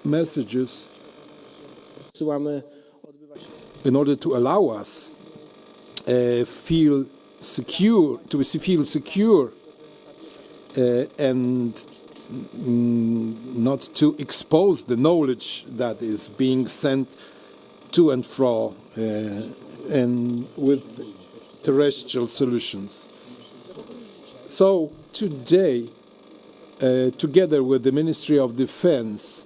messages in order to allow us feel secure and not to expose the knowledge that is being sent to and fro and with terrestrial solutions. So today, together with the Ministry of Defense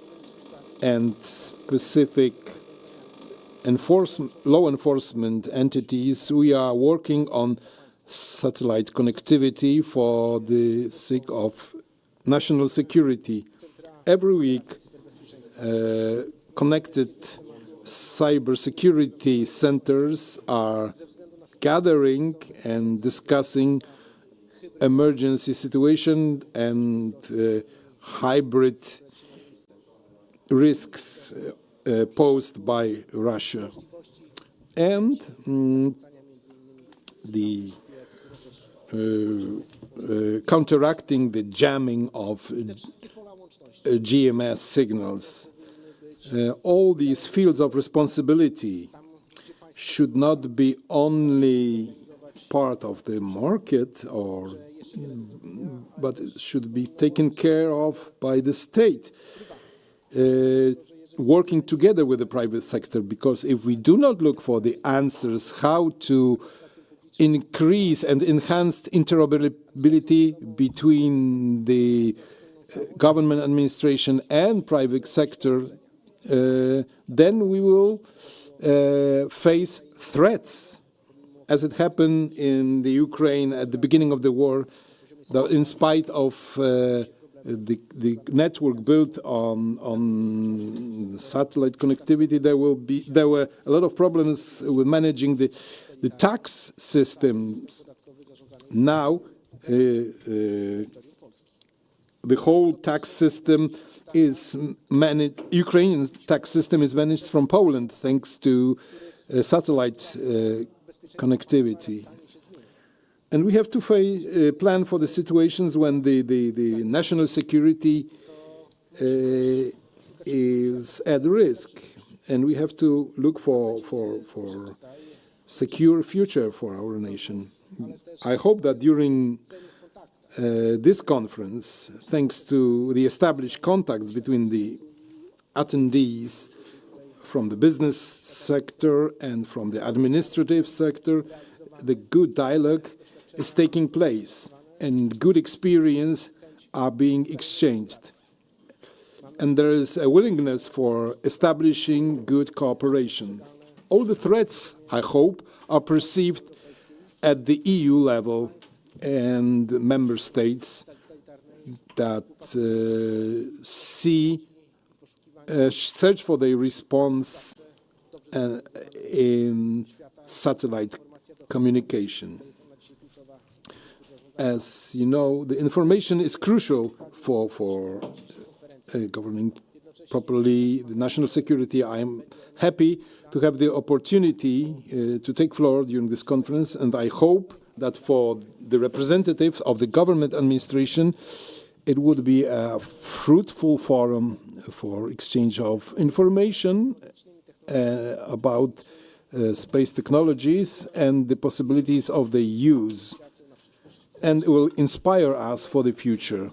and specific law enforcement entities, we are working on satellite connectivity for the sake of national security. Every week, connected cybersecurity centers are gathering and discussing emergency situation and hybrid risks posed by Russia. And the counteracting the jamming of GMS signals. All these fields of responsibility should not be only part of the market, but it should be taken care of by the state, working together with the private sector, because if we do not look for the answers how to increase and enhance interoperability between the government administration and private sector, then we will face threats, as it happened in the Ukraine at the beginning of the war. That in spite of the network built on satellite connectivity, there were a lot of problems with managing the tax systems. Now, the whole tax system is managed. Ukrainian tax system is managed from Poland thanks to satellite connectivity. And we have to plan for the situations when the national security is at risk, and we have to look for secure future for our nation. I hope that during this conference, thanks to the established contacts between the attendees from the business sector and from the administrative sector, the good dialogue is taking place and good experience are being exchanged. And there is a willingness for establishing good cooperation. All the threats, I hope, are perceived at the EU level and the member states that search for the response in satellite communication. As you know, the information is crucial for governing properly the national security. I am happy to have the opportunity to take floor during this conference, and I hope that for the representatives of the government administration, it would be a fruitful forum for exchange of information about space technologies and the possibilities of their use, and it will inspire us for the future.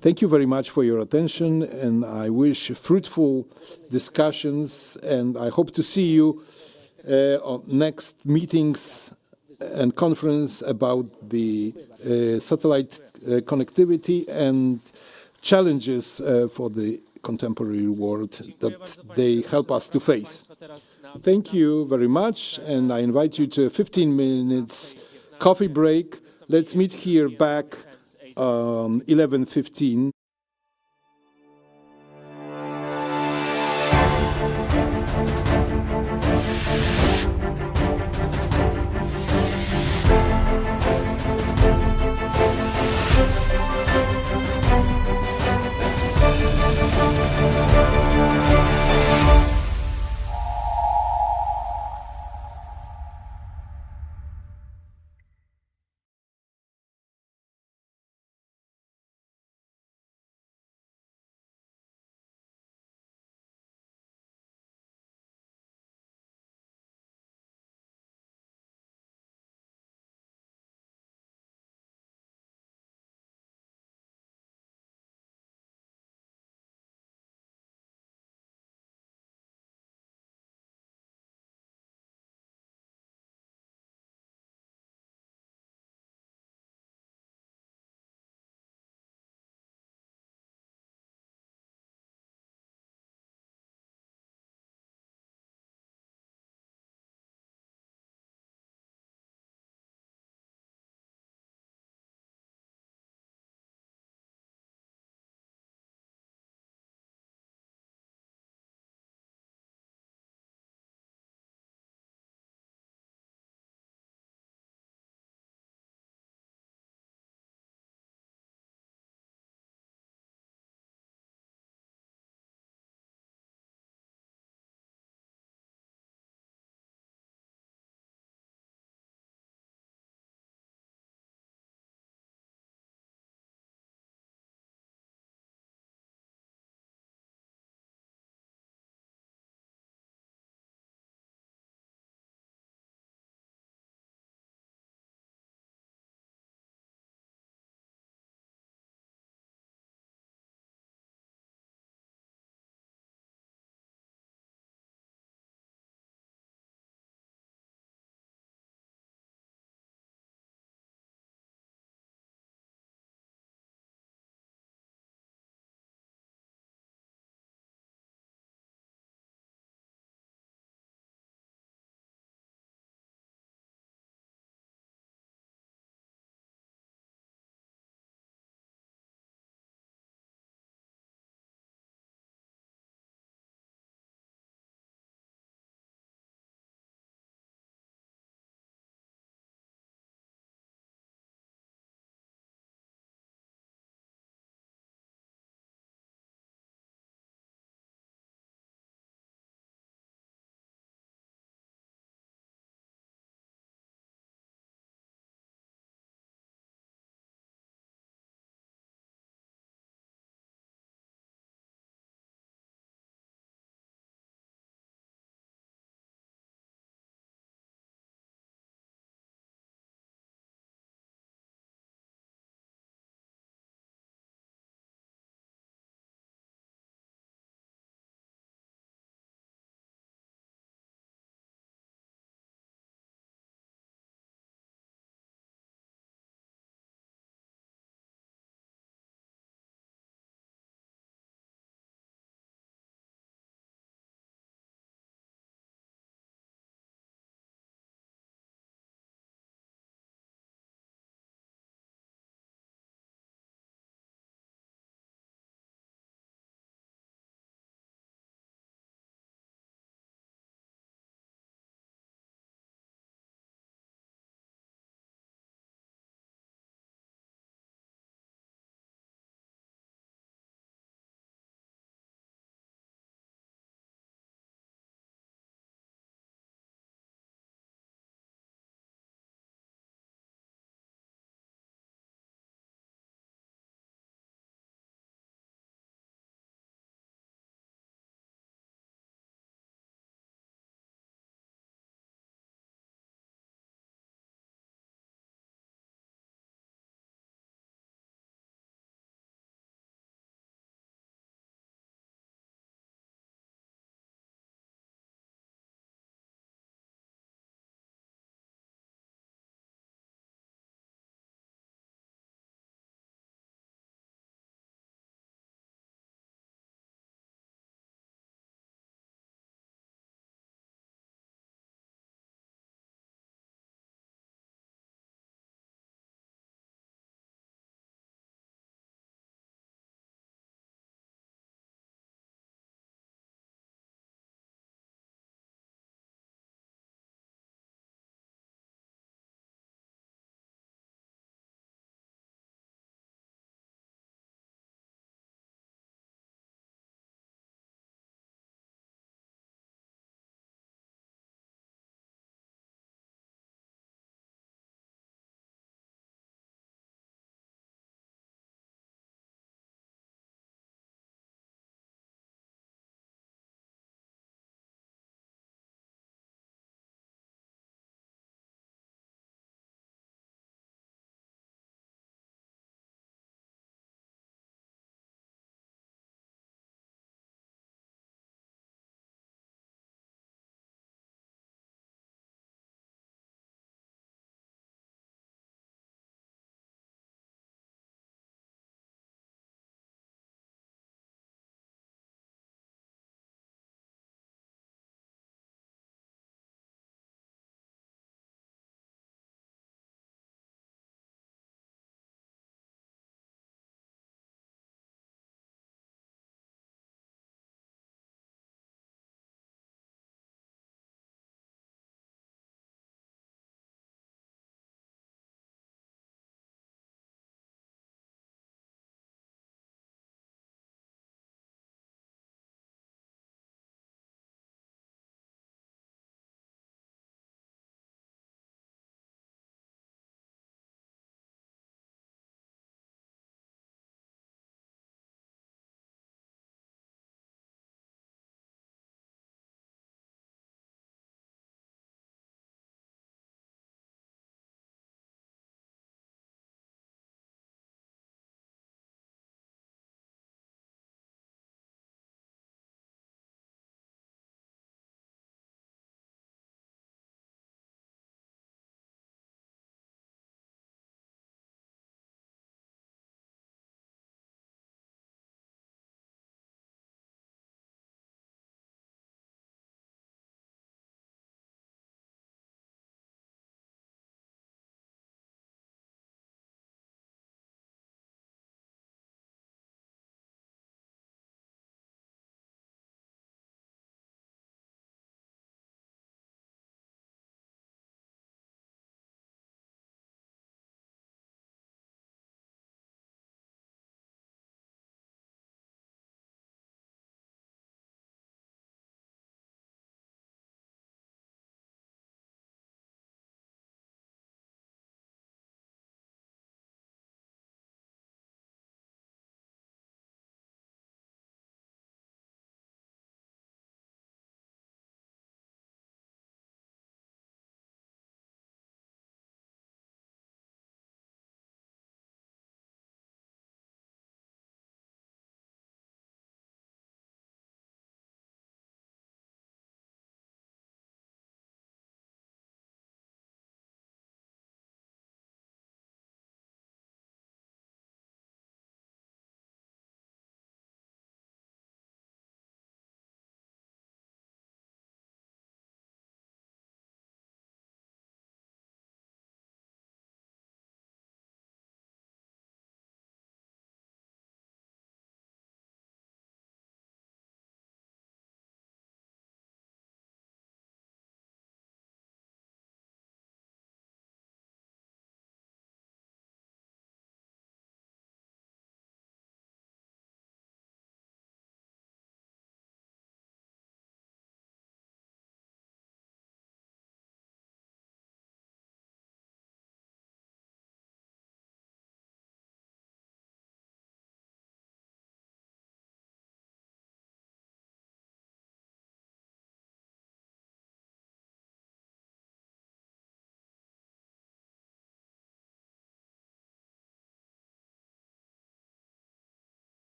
Thank you very much for your attention, and I wish fruitful discussions, and I hope to see you on next meetings and conference about the satellite connectivity and challenges for the contemporary world that they help us to face. Thank you very much, and I invite you to a 15 minutes coffee break. Let's meet here back 11:15.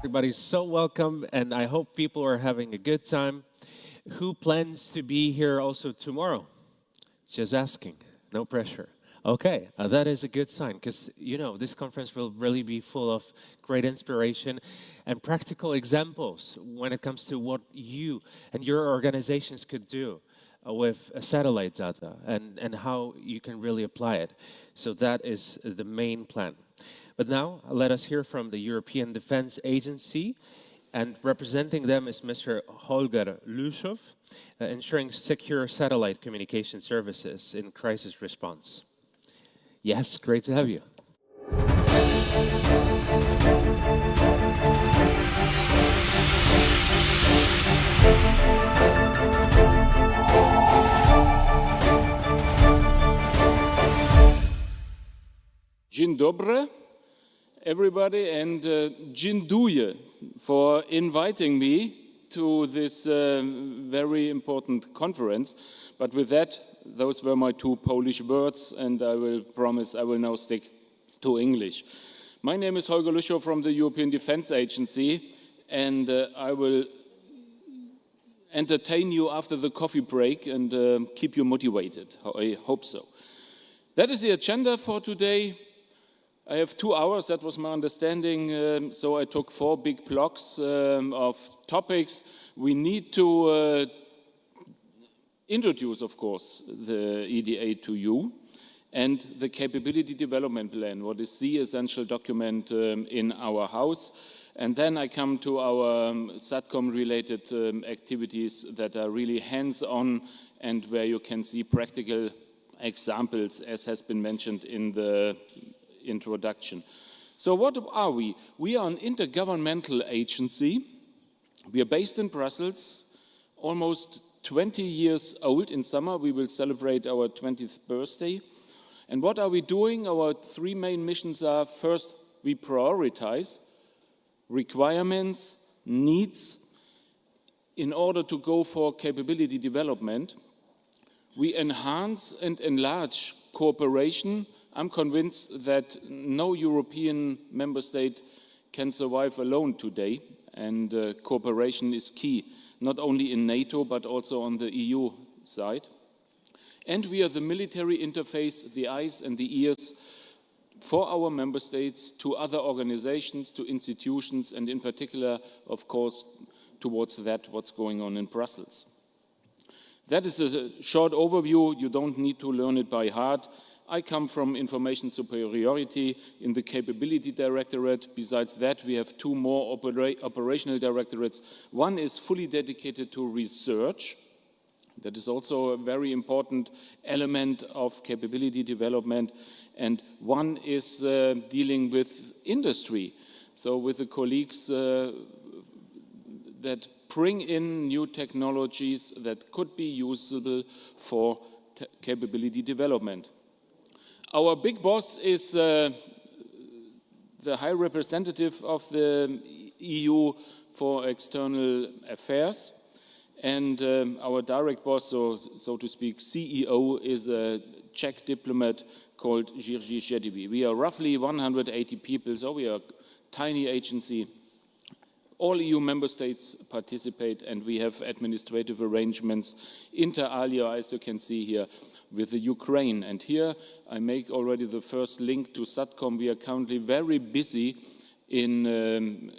Everybody's so welcome, and I hope people are having a good time. Who plans to be here also tomorrow? Just asking, no pressure. Okay, that is a good sign, because, you know, this conference will really be full of great inspiration and practical examples when it comes to what you and your organizations could do with satellite data and how you can really apply it. So that is the main plan. But now, let us hear from the European Defense Agency, and representing them is Mr. Holger Lushow, ensuring secure satellite communication services in crisis response. Yes, great to have you. Dzień dobry, everybody, and dziękuję for inviting me to this very important conference. But with that, those were my two Polish words, and I will promise I will now stick to English. My name is Holger Lushow from the European Defense Agency, and I will entertain you after the coffee break and keep you motivated. I hope so. That is the agenda for today. I have 2 hours, that was my understanding, so I took 4 big blocks of topics. We need to introduce, of course, the EDA to you and the capability development plan, what is the essential document in our house. And then I come to our SATCOM-related activities that are really hands-on and where you can see practical examples, as has been mentioned in the introduction. So what are we? We are an intergovernmental agency. We are based in Brussels, almost 20 years old. In summer, we will celebrate our 20th birthday. And what are we doing? Our 3 main missions are, first, we prioritize requirements, needs, in order to go for capability development. We enhance and enlarge cooperation. I'm convinced that no European member state can survive alone today, and cooperation is key, not only in NATO, but also on the EU side. And we are the military interface, the eyes and the ears for our member states to other organizations, to institutions, and in particular, of course, towards that, what's going on in Brussels. That is a short overview. You don't need to learn it by heart. I come from information superiority in the capability directorate. Besides that, we have 2 more operational directorates. One is fully dedicated to research. That is also a very important element of capability development. And one is dealing with industry. So with the colleagues that bring in new technologies that could be usable for capability development. Our big boss is the High Representative of the EU for External Affairs, and our direct boss, so to speak, CEO, is a Czech diplomat called Jiří Šedivý. We are roughly 180 people, so we are a tiny agency. All EU member states participate, and we have administrative arrangements inter alia, as you can see here, with the Ukraine. And here I make already the first link to SATCOM. We are currently very busy in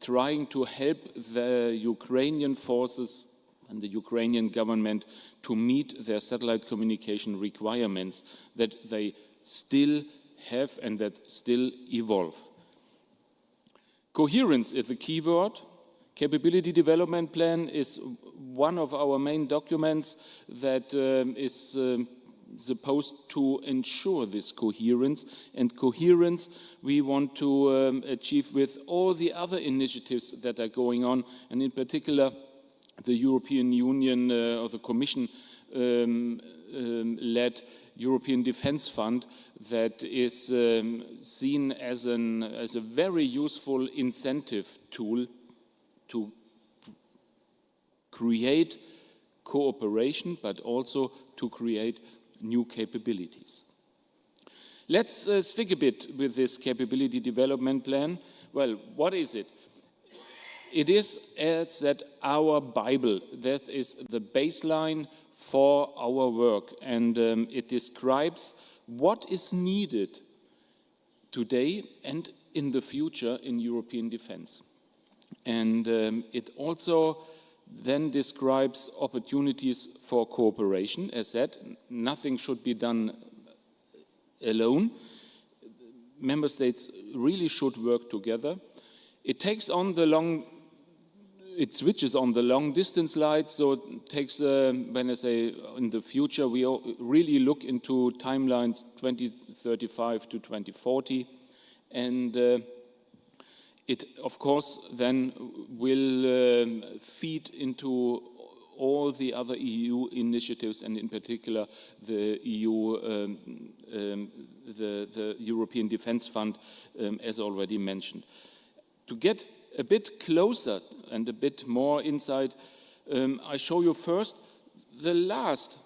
trying to help the Ukrainian forces and the Ukrainian government to meet their satellite communication requirements that they still have and that still evolve. Coherence is the key word. Capability development plan is one of our main documents that is supposed to ensure this coherence. And coherence we want to achieve with all the other initiatives that are going on, and in particular the European Union or the Commission led European Defence Fund that is seen as a very useful incentive tool to create cooperation, but also to create new capabilities. Let's stick a bit with this capability development plan. Well, what is it? it is, as said, our Bible. That is the baseline for our work, and it describes what is needed today and in the future in European defense. And it also then describes opportunities for cooperation. As said, nothing should be done alone. Member states really should work together. It takes on the it switches on the long distance lights, so it takes, when I say in the future, we really look into timelines 2035 to 2040, and it, of course, then will feed into all the other EU initiatives, and in particular the the European Defence Fund, as already mentioned. To get a bit closer and a bit more insight, I show you first the last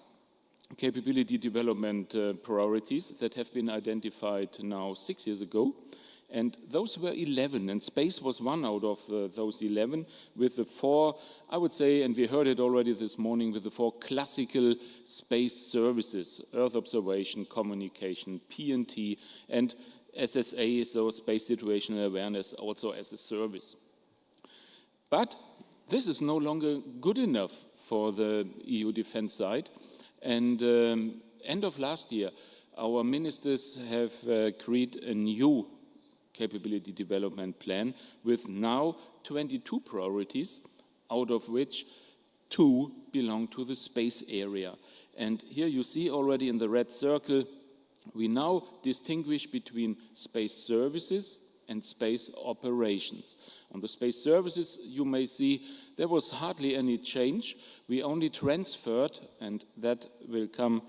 capability development priorities that have been identified now 6 years ago. And those were 11, and space was one out of those 11, with the 4, I would say, and we heard it already this morning, with the 4 classical space services: Earth observation, communication, PNT, and SSA, so space situational awareness, also as a service. But this is no longer good enough for the EU defense side, and end of last year, our ministers have created a new capability development plan with now 22 priorities, out of which 2 belong to the space area. And here you see already in the red circle, we now distinguish between space services and space operations. On the space services, you may see there was hardly any change. We only transferred, and that will come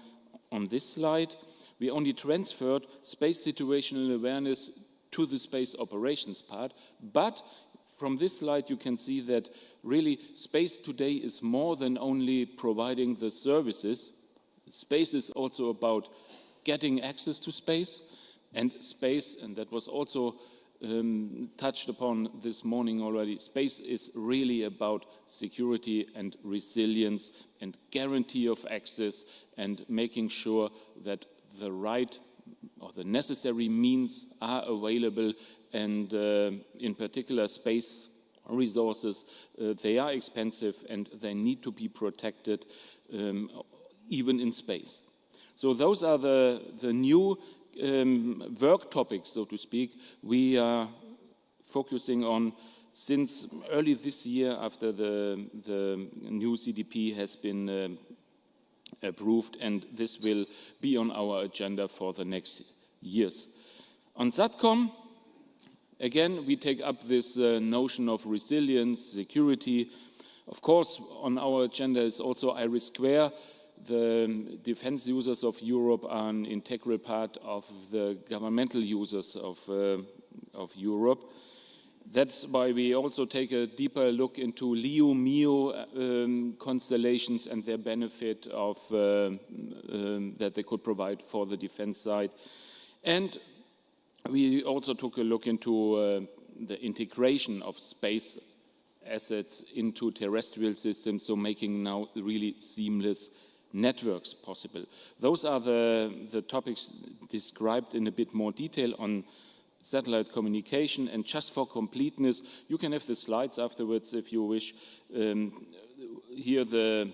on this slide, we only transferred space situational awareness to the space operations part, but from this slide you can see that really space today is more than only providing the services. Space is also about getting access to space, and space, and that was also touched upon this morning already, space is really about security and resilience and guarantee of access and making sure that the right or the necessary means are available, and in particular space resources, they are expensive and they need to be protected even in space. So those are the new work topics, so to speak, we are focusing on since early this year, after the new CDP has been approved, and this will be on our agenda for the next years. On SATCOM, again, we take up this notion of resilience, security. Of course, on our agenda is also IRIS². The defense users of Europe are an integral part of the governmental users of Europe. That's why we also take a deeper look into LEO, MEO constellations and their benefit of that they could provide for the defense side. And we also took a look into the integration of space assets into terrestrial systems, so making now really seamless networks possible. Those are the topics described in a bit more detail on satellite communication. And just for completeness, you can have the slides afterwards if you wish. Here the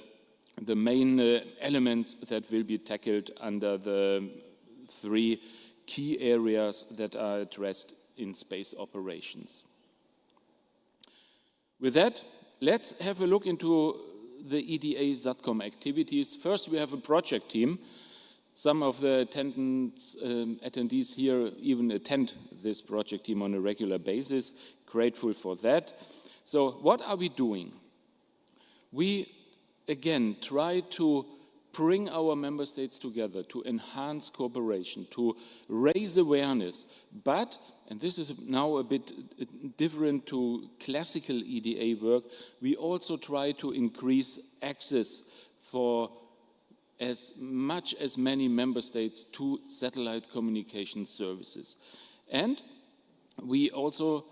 main elements that will be tackled under the 3 key areas that are addressed in space operations. With that, let's have a look into the EDA SATCOM activities. First, we have a project team. Some of the attendees here even attend this project team on a regular basis. Grateful for that. So what are we doing? We, again, try to bring our member states together to enhance cooperation, to raise awareness, but, and this is now a bit different to classical EDA work, we also try to increase access for as many member states to satellite communication services. And we also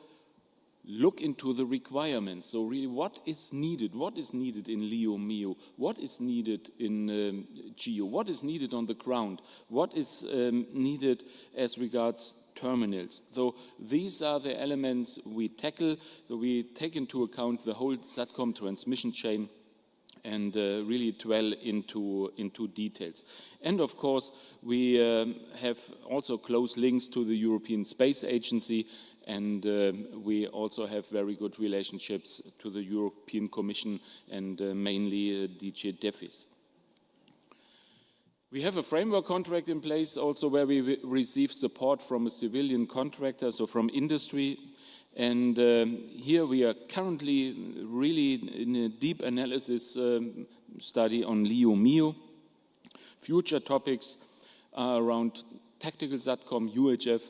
look into the requirements. So really, what is needed? What is needed in LEO, MEO? What is needed in GEO? What is needed on the ground? What is needed as regards terminals? So these are the elements we tackle. So we take into account the whole SATCOM transmission chain and really dwell into details. And of course, we have also close links to the European Space Agency, and we also have very good relationships to the European Commission and mainly DG DEFIS. We have a framework contract in place also where we receive support from a civilian contractor, so from industry. And here we are currently really in a deep analysis study on LEO, MEO. Future topics are around tactical SATCOM, UHF,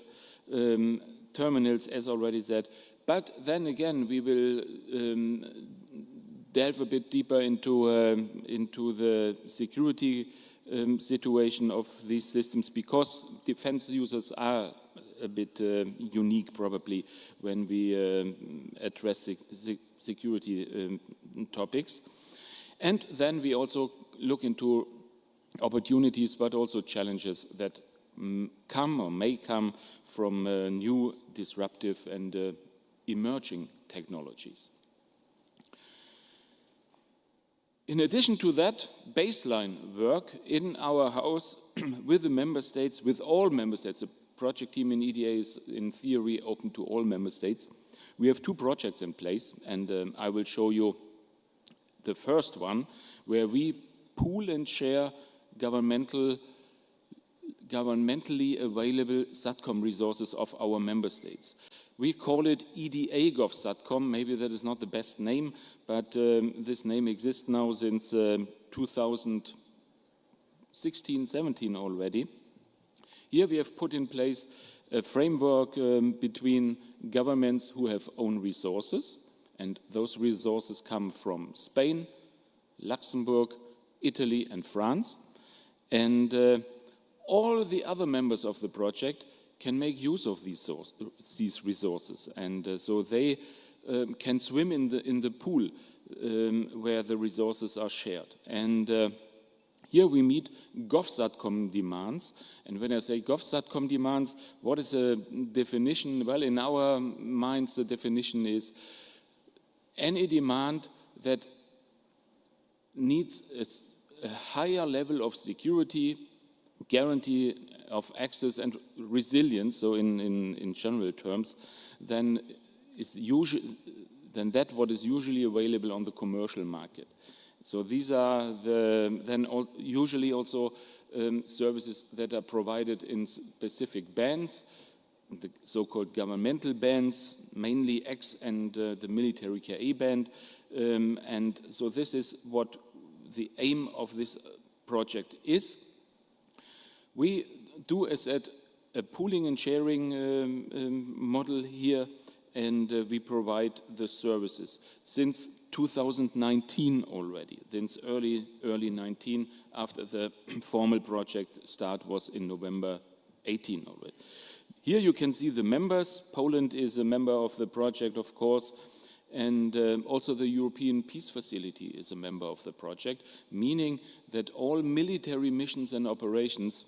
terminals, as already said. But then again, we will delve a bit deeper into the security situation of these systems, because defense users are a bit unique probably when we address security topics. And then we also look into opportunities but also challenges that come or may come from new disruptive and emerging technologies. In addition to that baseline work in our house with the member states, with all member states, the project team in EDA is in theory open to all member states. We have two projects in place, and I will show you the first one, where we pool and share governmentally available SATCOM resources of our member states. We call it EDA Gov SATCOM. Maybe that is not the best name, but this name exists now since 2016-17 already. Here we have put in place a framework between governments who have own resources, and those resources come from Spain, Luxembourg, Italy, and France. And all the other members of the project can make use of these resources, and so they can swim in the pool where the resources are shared. And here we meet GovSatcom demands. And when I say GovSatcom demands, what is a definition? Well, in our minds, the definition is any demand that needs a higher level of security, guarantee of access and resilience, so in general terms, than that what is usually available on the commercial market. So these are usually also services that are provided in specific bands, the so-called governmental bands, mainly X and the military KA band. And so this is what the aim of this project is. We do, as said, a pooling and sharing model here, and we provide the services since 2019 already, since early 19, after the formal project start was in November 18 already. Here you can see the members. Poland is a member of the project, of course, and also the European Peace Facility is a member of the project, meaning that all military missions and operations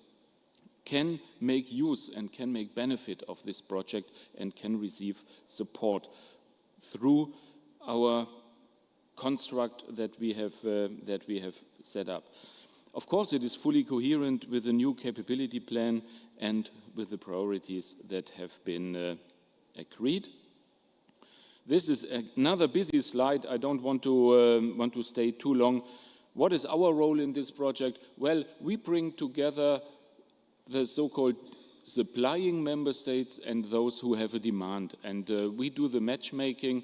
can make use and can make benefit of this project and can receive support through our construct that we have set up. Of course, it is fully coherent with the new capability plan and with the priorities that have been agreed. This is another busy slide. I don't want to stay too long. What is our role in this project? Well, we bring together the so-called supplying member states and those who have a demand. And we do the matchmaking.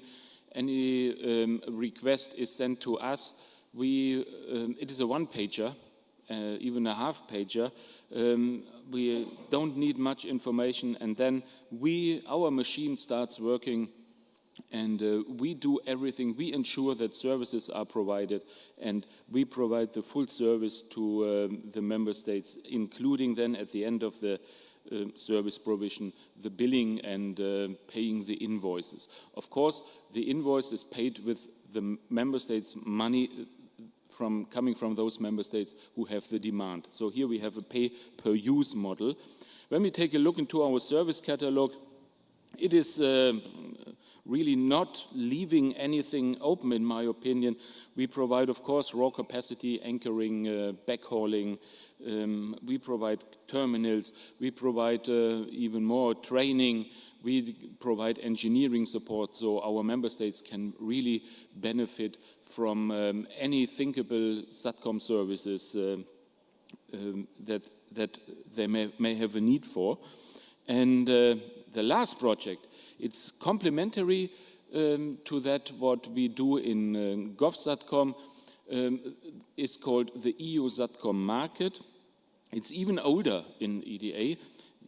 Any request is sent to us. It is a one-pager, even a half-pager. We don't need much information, and then our machine starts working, and we do everything. We ensure that services are provided, and we provide the full service to the member states, including then at the end of the service provision, the billing and paying the invoices. Of course, the invoice is paid with the member states' money coming from those member states who have the demand. So here we have a pay-per-use model. When we take a look into our service catalog, it is really not leaving anything open, in my opinion. We provide, of course, raw capacity, anchoring, backhauling. We provide terminals. We provide even more training. We provide engineering support, so our member states can really benefit from any thinkable satcom services that they may have a need for. And the last project, it's complementary to that what we do in GovSatcom, is called the EU Satcom market. It's even older in EDA,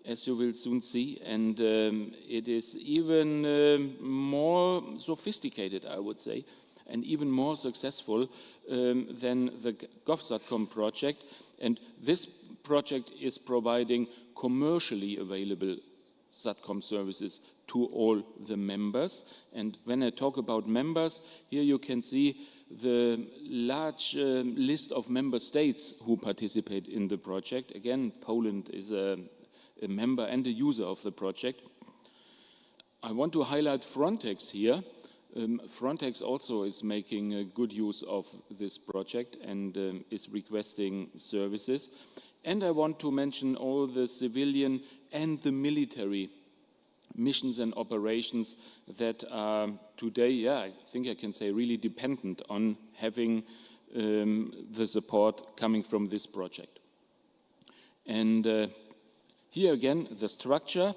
as you will soon see, and it is even more sophisticated, I would say, and even more successful than the GovSatcom project. And this project is providing commercially available Satcom services to all the members. And when I talk about members, here you can see the large list of member states who participate in the project. Again, Poland is a member and a user of the project. I want to highlight Frontex here. Frontex also is making good use of this project and is requesting services. And I want to mention all the civilian and the military missions and operations that are today, I think I can say, really dependent on having the support coming from this project. And here again, the structure.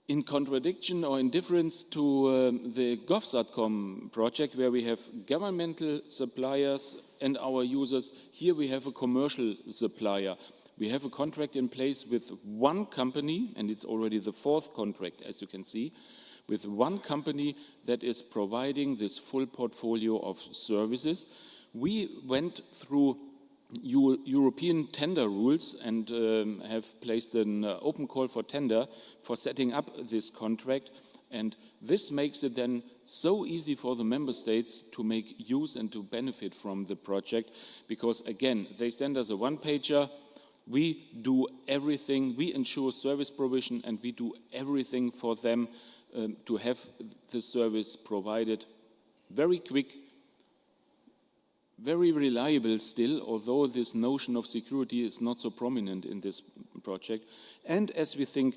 In contradiction or in difference to the GovSatcom project, where we have governmental suppliers and our users, here we have a commercial supplier. We have a contract in place with one company, and it's already the fourth contract, as you can see, with one company that is providing this full portfolio of services. We went through European tender rules and have placed an open call for tender for setting up this contract, and this makes it then so easy for the member states to make use and to benefit from the project, because again, they send us a one-pager, we do everything, we ensure service provision, and we do everything for them to have the service provided very quick, very reliable still, although this notion of security is not so prominent in this project, and as we think,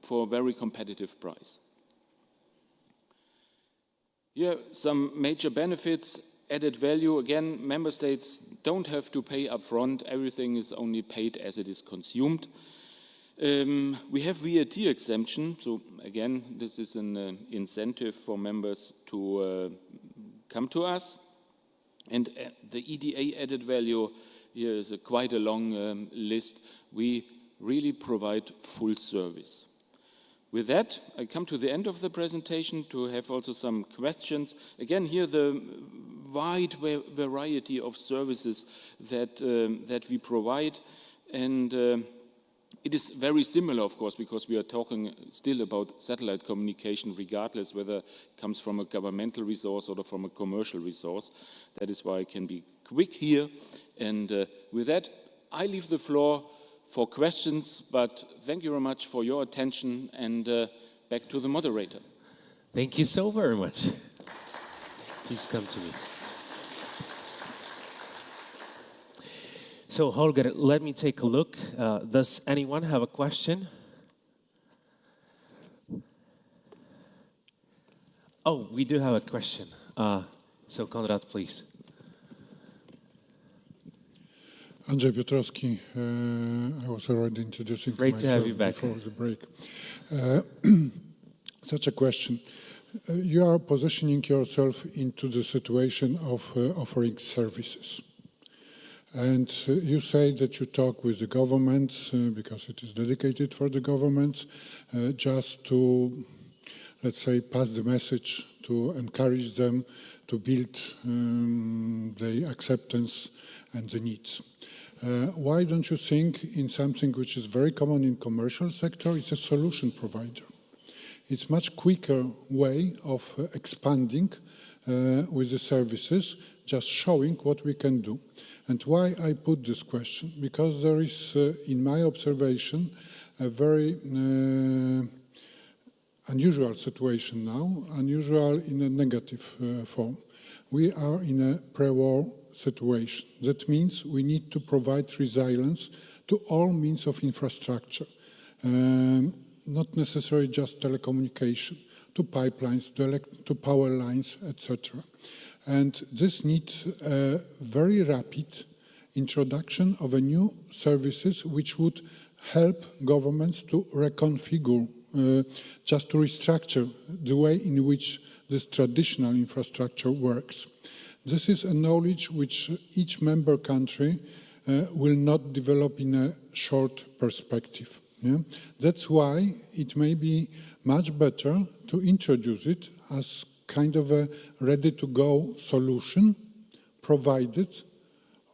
for a very competitive price. Here, some major benefits, added value. Again, member states don't have to pay upfront. Everything is only paid as it is consumed. We have VAT exemption, so again, this is an incentive for members to come to us. And the EDA added value, here is quite a long list. We really provide full service. With that, I come to the end of the presentation to have also some questions. Again, here the wide variety of services that we provide, and it is very similar, of course, because we are talking still about satellite communication, regardless whether it comes from a governmental resource or from a commercial resource. That is why I can be quick here. And with that, I leave the floor for questions, but thank you very much for your attention, and back to the moderator. Thank you so very much. Please come to me. So, Holger, let me take a look. Does anyone have a question? Oh, we do have a question. So, Konrad, please. Andrzej Piotrowski, I was already introducing Great to have you back. Before the break. Such a question. You are positioning yourself into the situation of offering services. And you say that you talk with the government, because it is dedicated for the government, just to, let's say, pass the message, to encourage them to build the acceptance and the needs. Why don't you think in something which is very common in commercial sector? It's a solution provider. It's much quicker way of expanding with the services, just showing what we can do. And why I put this question? Because there is, in my observation, a very unusual situation now, unusual in a negative form. We are in a pre-war situation. That means we need to provide resilience to all means of infrastructure, not necessarily just telecommunication, to pipelines, to power lines, etc. And this needs a very rapid introduction of a new services which would help governments to reconfigure, just to restructure the way in which this traditional infrastructure works. This is a knowledge which each member country will not develop in a short perspective. Yeah? That's why it may be much better to introduce it as kind of a ready-to-go solution provided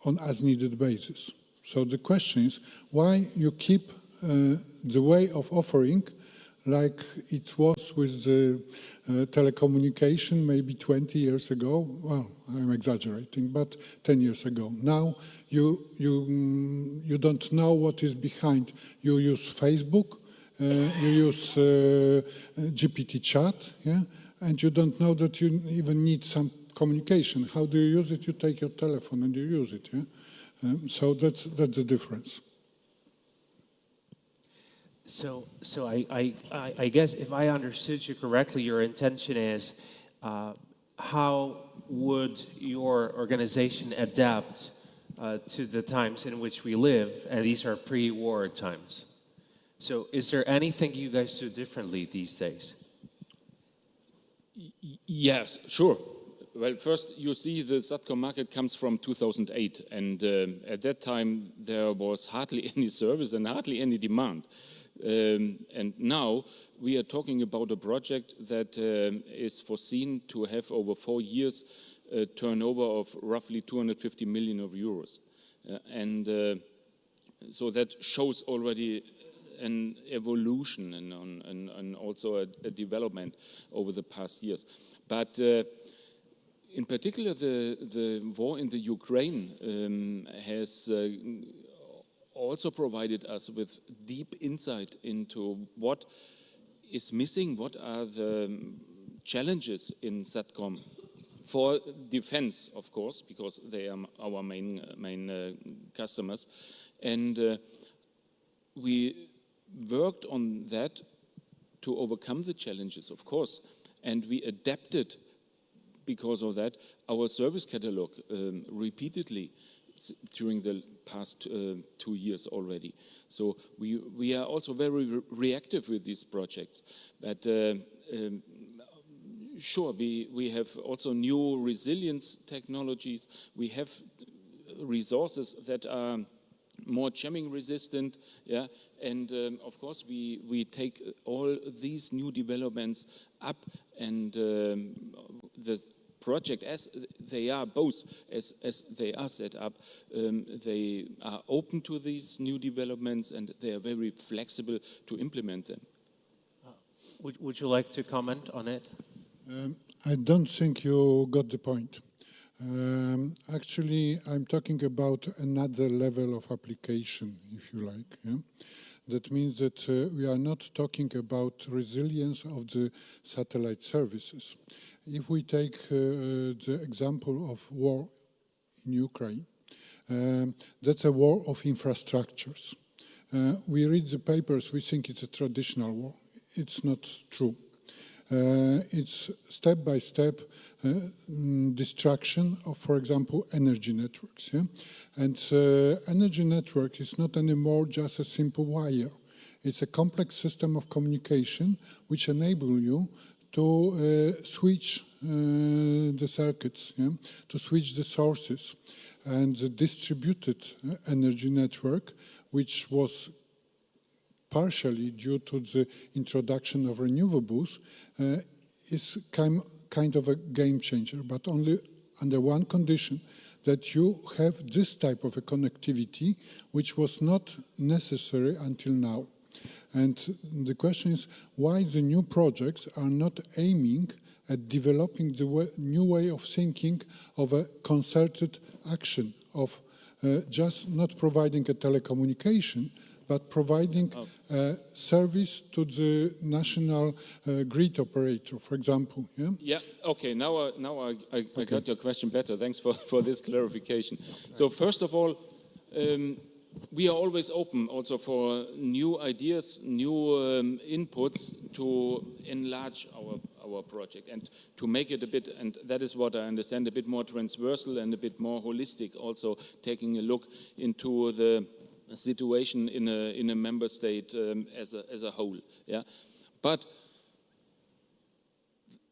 on as-needed basis. So the question is, why you keep the way of offering like it was with the telecommunication maybe 20 years ago. Well, I'm exaggerating, but 10 years ago. Now you don't know what is behind. You use Facebook, you use GPT chat, yeah? And you don't know that you even need some communication. How do you use it? You take your telephone and you use it. Yeah? So that's the difference. So I guess if I understood you correctly, your intention is how would your organization adapt to the times in which we live, and these are pre-war times. So is there anything you guys do differently these days? Yes, sure. Well, first, you see the satcom market comes from 2008, and at that time there was hardly any service and hardly any demand. And now we are talking about a project that is foreseen to have over 4 years a turnover of roughly 250 million euros. So that shows already an evolution and also a development over the past years. But in particular, the war in the Ukraine has also provided us with deep insight into what is missing, what are the challenges in satcom for defense, of course, because they are our main customers. And we worked on that to overcome the challenges, of course, and we adapted, because of that, our service catalog repeatedly during the past 2 years already. So we are also very reactive with these projects. But sure, we have also new resilience technologies. We have resources that are more jamming resistant, yeah. And of course, we take all these new developments up, and the project as they are, both as they are set up, they are open to these new developments, and they are very flexible to implement them. Would you like to comment on it? I don't think you got the point. Actually, I'm talking about another level of application, if you like. Yeah? That means that we are not talking about resilience of the satellite services. If we take the example of war in Ukraine, that's a war of infrastructures. We read the papers, we think it's a traditional war. It's not true. It's step-by-step destruction of, for example, energy networks. Yeah? And energy network is not anymore just a simple wire. It's a complex system of communication which enable you to switch the circuits, yeah? To switch the sources. And the distributed energy network, which was partially due to the introduction of renewables, is kind of a game changer, but only under one condition, that you have this type of a connectivity, which was not necessary until now. And the question is why the new projects are not aiming at developing the new way of thinking of a concerted action, of just not providing a telecommunication, but providing a service to the national grid operator, for example. Yeah. Yeah. Okay. Now I got your question better. Thanks for this clarification. So first of all, we are always open also for new ideas, new inputs to enlarge our project and to make it a bit, and that is what I understand, a bit more transversal and a bit more holistic. Also taking a look into the situation in a member state as a whole. Yeah, but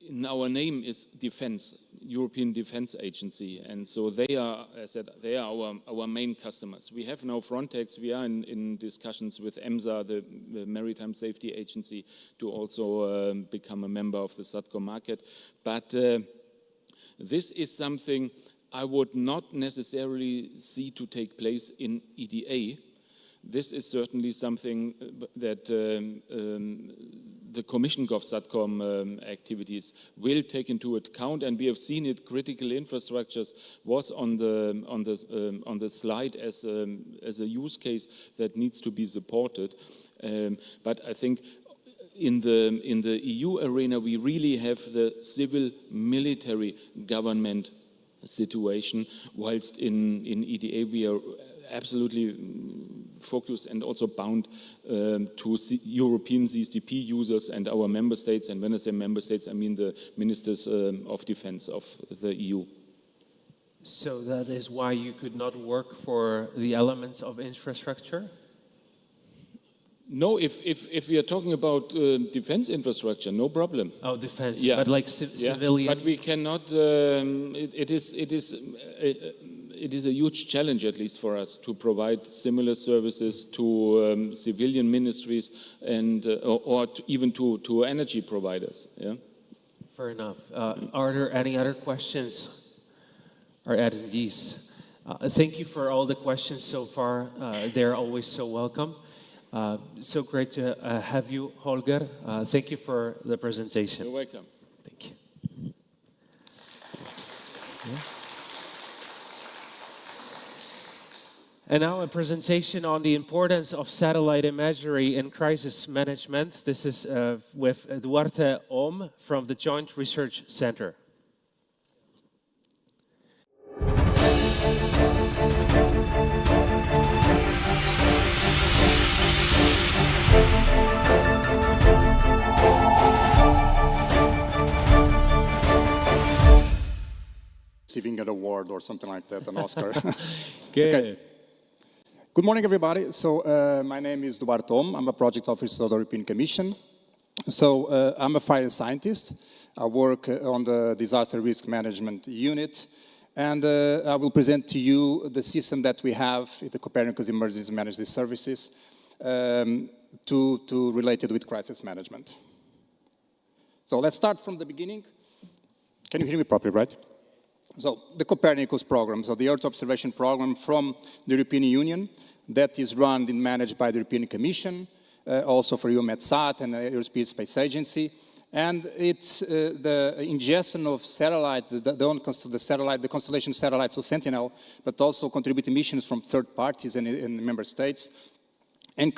in our name is defense, European Defense Agency, and so they are, as I said, they are our main customers. We have now Frontex. We are in discussions with EMSA, the Maritime Safety Agency, to also become a member of the satcom market. But this is something I would not necessarily see to take place in EDA. This is certainly something that the Commission Gov Satcom activities will take into account, and we have seen it. Critical infrastructures was on the slide as a use case that needs to be supported. But I think in the EU arena we really have the civil military government situation, whilst in EDA we are absolutely focused and also bound to European CSDP users and our member states. And when I say member states, I mean the ministers of defense of the EU. So that is why you could not work for the elements of infrastructure? No, if we are talking about defense infrastructure, no problem. Oh, defense, yeah. But like civilian? But we cannot, it is a huge challenge, at least for us, to provide similar services to civilian ministries and or even to energy providers. Yeah. Fair enough. Are there any other questions or attendees? Thank you for all the questions so far. They're always so welcome. So great to have you, Holger. Thank you for the presentation. You're welcome. Thank you. Yeah. And now a presentation on the importance of satellite imagery in crisis management. This is with Duarte Ohm from the Joint Research Center. Receiving an award or something like that, an Oscar. Good. Okay. Good morning, everybody. So my name is Duarte Ohm. I'm a project officer of the European Commission. So I'm a fire scientist. I work on the disaster risk management unit. And I will present to you the system that we have at the Copernicus Emergency Management Services related with crisis management. So let's start from the beginning. Can you hear me properly, right? So the Copernicus program, so the Earth Observation Program from the European Union that is run and managed by the European Commission, also for EUMETSAT and the European Space Agency. And it's the ingestion of satellite, the constellation satellites of Sentinel, but also contributing missions from third parties and member states, and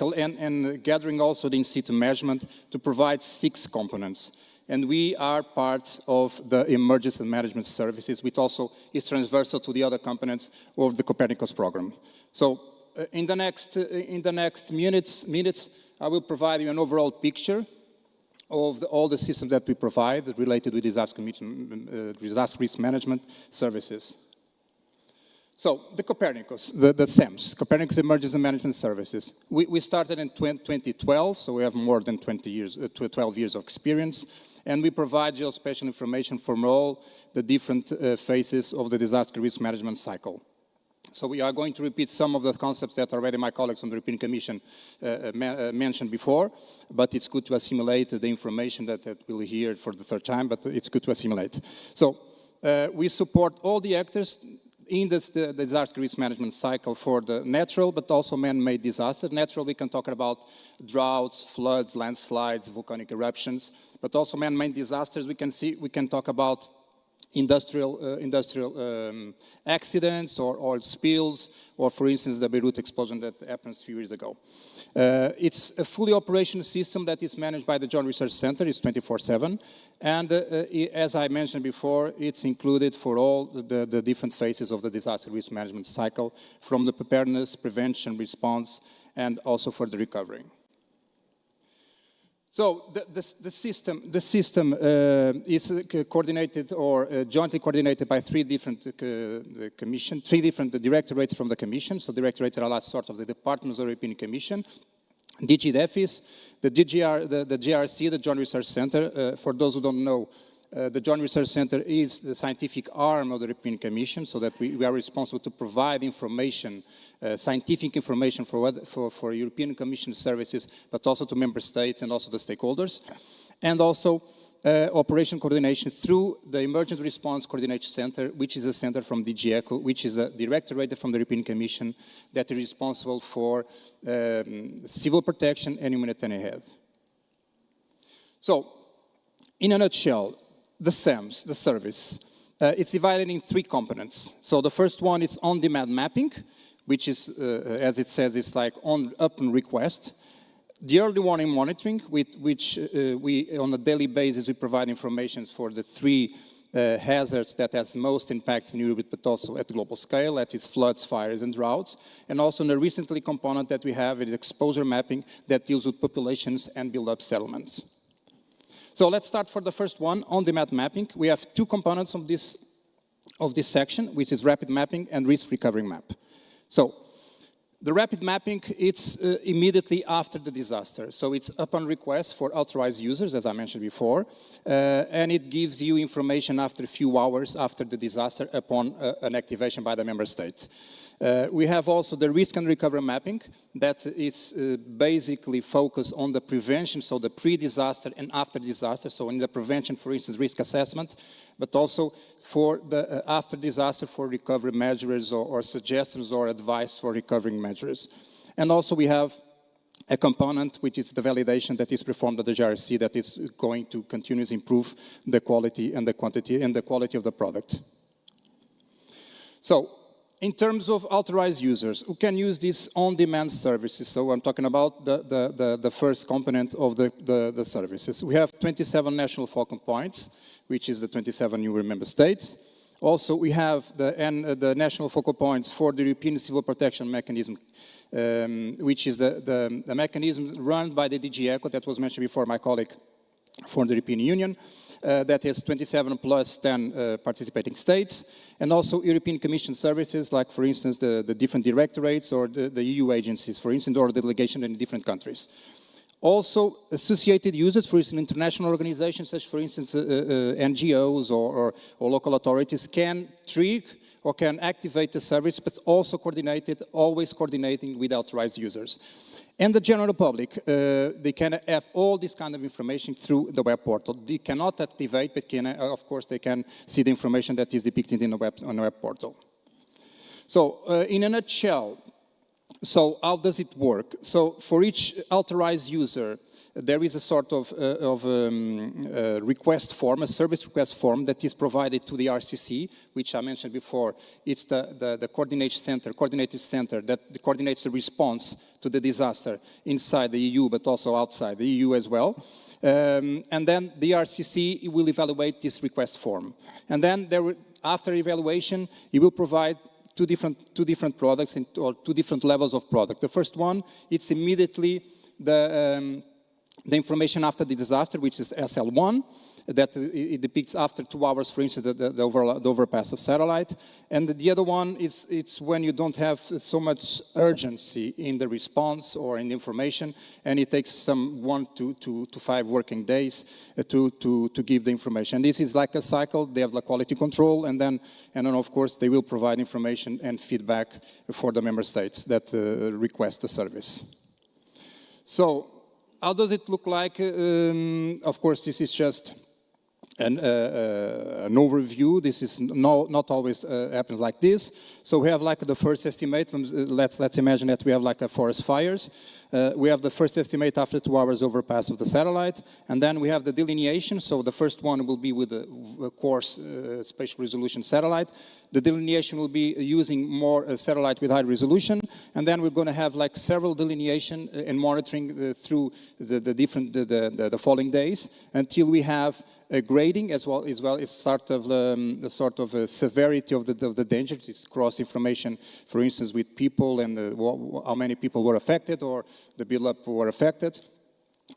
gathering also the in-situ measurement to provide 6 components. And we are part of the emergency management services, which also is transversal to the other components of the Copernicus program. So in the next minutes, I will provide you an overall picture of all the systems that we provide related with disaster risk management services. So the Copernicus, the SEMS, Copernicus Emergency Management Services. We started in 2012, so we have more than 12 years of experience. And we provide geospatial information from all the different phases of the disaster risk management cycle. So we are going to repeat some of the concepts that already my colleagues from the European Commission mentioned before, but it's good to assimilate the information that we'll hear for the third time, but it's good to assimilate. So we support all the actors in the disaster risk management cycle for the natural but also man-made disasters. Natural, we can talk about droughts, floods, landslides, volcanic eruptions, but also man-made disasters. We can talk about industrial accidents or oil spills, or for instance the Beirut explosion that happened a few years ago. It's a fully operational system that is managed by the Joint Research Center. It's 24/7, and as I mentioned before, it's included for all the different phases of the disaster risk management cycle, from the preparedness, prevention, response, and also for the recovery. So the system is coordinated or jointly coordinated by three different directorates from the Commission. So directorates are sort of the departments of the European Commission. DG DEFIS, the JRC, the Joint Research Center. For those who don't know, the Joint Research Center is the scientific arm of the European Commission, so that we are responsible to provide information, scientific information for European Commission services, but also to member states and also the stakeholders. And also operation coordination through the Emergency Response Coordination Center, which is a center from DG ECHO, which is a directorate from the European Commission that is responsible for civil protection and humanitarian aid. So, in a nutshell, the SAMS, the service, it's divided in three components. So the first one is on-demand mapping, which is, as it says, it's like upon request. The early warning monitoring, which we, on a daily basis, we provide information for the three hazards that has most impacts in Europe, but also at global scale, that is floods, fires, and droughts. And also the recently component that we have is exposure mapping that deals with populations and build-up settlements. So let's start for the first one, on-demand mapping. We have two components of this section, which is rapid mapping and risk recovery map. So the rapid mapping, it's immediately after the disaster. So it's upon request for authorized users, as I mentioned before, and it gives you information after a few hours after the disaster upon an activation by the member state. We have also the risk and recovery mapping that is basically focused on the prevention, so the pre-disaster and after disaster, so in the prevention, for instance, risk assessment, but also for the after disaster for recovery measures or suggestions or advice for recovering measures. And also we have a component which is the validation that is performed at the JRC that is going to continuously improve the quality and the quantity and the quality of the product. So, in terms of authorized users who can use these on-demand services, so I'm talking about the first component of the services. We have 27 national focal points, which is the 27 new member states. Also, we have the national focal points for the European Civil Protection Mechanism, which is the mechanism run by the DG ECHO that was mentioned before, my colleague for the European Union. That is 27 plus 10 participating states, and also European Commission services, like, for instance, the different directorates or the EU agencies, for instance, or the delegation in different countries. Also, associated users, for instance, international organizations, such, for instance, NGOs or local authorities can trigger or can activate the service, but also always coordinating with authorized users. And the general public, they can have all this kind of information through the web portal. They cannot activate, but of course, they can see the information that is depicted on the web portal. So, in a nutshell, so how does it work? So, for each authorized user, there is a sort of request form, a service request form that is provided to the RCC, which I mentioned before. It's the coordinated center that coordinates the response to the disaster inside the EU, but also outside the EU as well. And then the RCC will evaluate this request form. And then after evaluation, it will provide two different products or two different levels of product. The first one, it's immediately the information after the disaster, which is SL1, that it depicts after 2 hours, for instance, the overpass of satellite. And the other one is it's when you don't have so much urgency in the response or in the information, and it takes some 1 to 5 working days to give the information. This is like a cycle. They have the quality control, and then of course they will provide information and feedback for the member states that request the service. So, how does it look like? Of course, this is just an overview. This is not always happens like this. So we have like the first estimate from, let's imagine that we have like a forest fires. We have the first estimate after 2 hours overpass of the satellite, and then we have the delineation. So the first one will be with the coarse spatial resolution satellite. The delineation will be using more satellite with high resolution, and then we're going to have like several delineation and monitoring through the following days until we have a grading as well as sort of the sort of severity of the danger. It's cross information, for instance, with people and how many people were affected or the build-up were affected.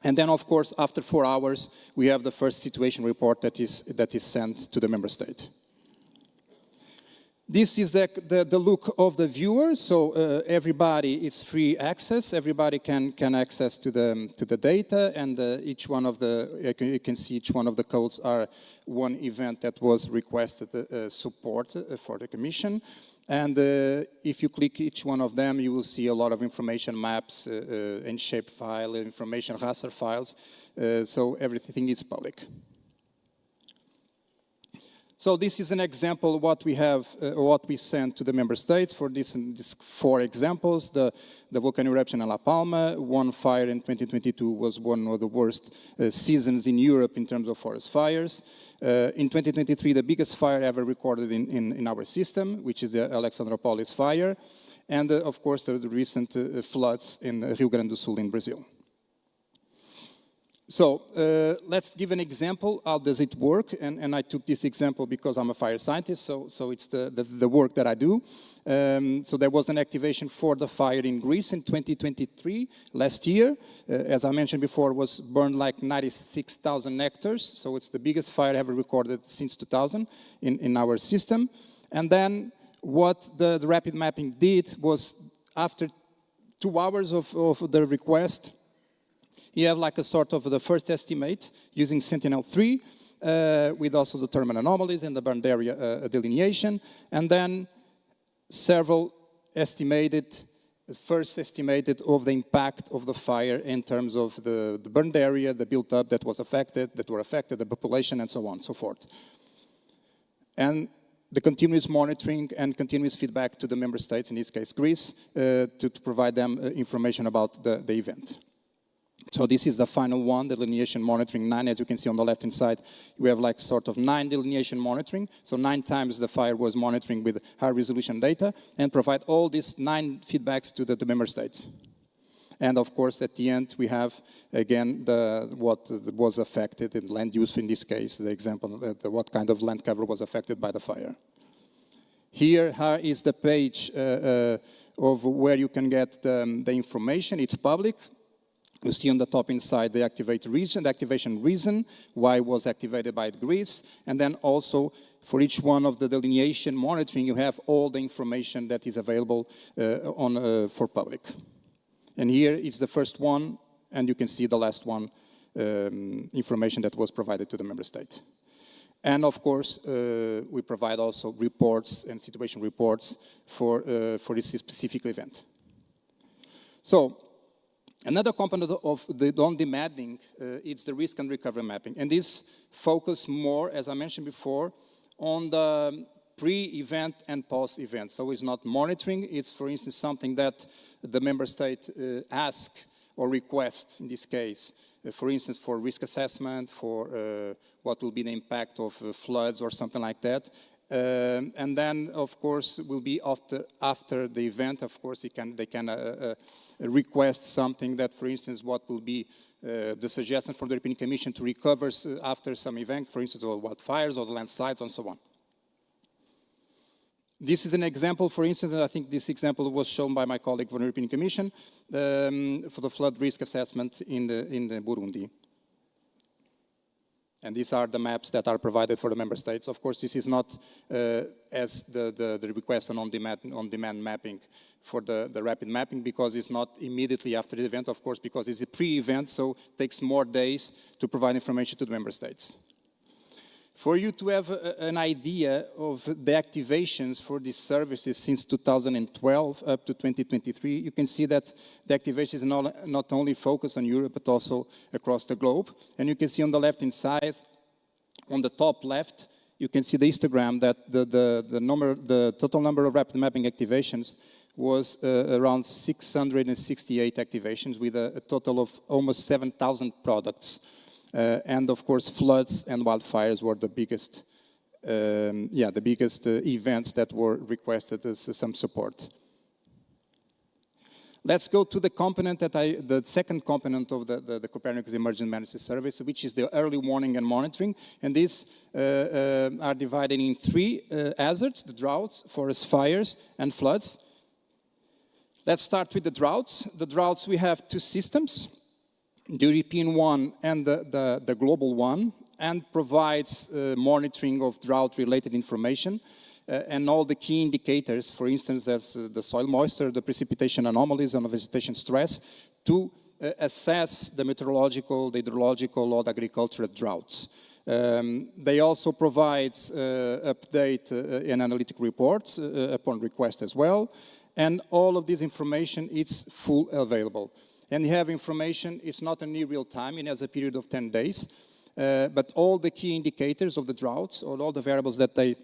And then, of course, after 4 hours, we have the first situation report that is sent to the member state. This is the look of the viewer, so everybody is free access. Everybody can access to the data, and each one of you can see each one of the codes are one event that was requested support for the Commission. And if you click each one of them, you will see a lot of information, maps, and shape file, information, raster files. So everything is public. So this is an example of what we have, what we sent to the member states for these 4 examples. The volcano eruption in La Palma, one fire in 2022 was one of the worst seasons in Europe in terms of forest fires. In 2023, the biggest fire ever recorded in our system, which is the Alexandropolis fire. And of course, the recent floods in Rio Grande do Sul in Brazil. So let's give an example. How does it work? And I took this example because I'm a fire scientist, so it's the work that I do. So there was an activation for the fire in Greece in 2023, last year. As I mentioned before, was burned like 96,000 hectares. So it's the biggest fire ever recorded since 2000 in our system. And then what the rapid mapping did was after 2 hours of the request, you have like a sort of the first estimate using Sentinel-3 with also the thermal anomalies and the burned area delineation, and then several first estimated of the impact of the fire in terms of the burned area, the built-up that were affected, the population, and so on and so forth. And the continuous monitoring and continuous feedback to the member states, in this case Greece, to provide them information about the event. So this is the final one, delineation monitoring 9. As you can see on the left-hand side, we have like sort of 9 delineation monitoring. So 9 times the fire was monitoring with high-resolution data and provide all these 9 feedbacks to the member states. And of course, at the end, we have, again, what was affected in land use, in this case, the example, what kind of land cover was affected by the fire. Here is the page of where you can get the information. It's public. You see on the top inside the activation reason, why it was activated by Greece, and then also for each one of the delineation monitoring, you have all the information that is available for public. And here is the first one, and you can see the last one, information that was provided to the member state. And of course, we provide also reports and situation reports for this specific event. So, another component of the on-demanding is the risk and recovery mapping. And this focuses more, as I mentioned before, on the pre-event and post-event. So it's not monitoring. It's, for instance, something that the member state asks or requests, in this case, for instance, for risk assessment, for what will be the impact of floods or something like that. And then, of course, will be after the event. Of course, they can request something that, for instance, what will be the suggestion from the European Commission to recover after some event, for instance, or wildfires or the landslides and so on. This is an example, for instance, and I think this example was shown by my colleague from the European Commission for the flood risk assessment in the Burundi. And these are the maps that are provided for the member states. Of course, this is not as the request on on-demand mapping for the rapid mapping, because it's not immediately after the event, of course, because it's a pre-event, so it takes more days to provide information to the member states. For you to have an idea of the activations for these services since 2012 up to 2023, you can see that the activations are not only focused on Europe, but also across the globe. And you can see on the left-hand side on the top left, you can see the histogram that the total number of rapid mapping activations was around 668 activations with a total of almost 7,000 products. And of course, floods and wildfires were the biggest, events that were requested as some support. Let's go to the component the second component of the Copernicus Emergency Management Service, which is the early warning and monitoring. And these are divided in three hazards: the droughts, forest fires, and floods. Let's start with the droughts. The droughts, we have two systems, the European one and the global one, and provides monitoring of drought-related information and all the key indicators, for instance, as the soil moisture, the precipitation anomalies, and the vegetation stress, to assess the meteorological, the hydrological, or the agricultural droughts. They also provide update and analytic reports upon request as well. And all of this information is full available. And you have information, it's not in real time, it has a period of 10 days. But all the key indicators of the droughts, or all the variables that they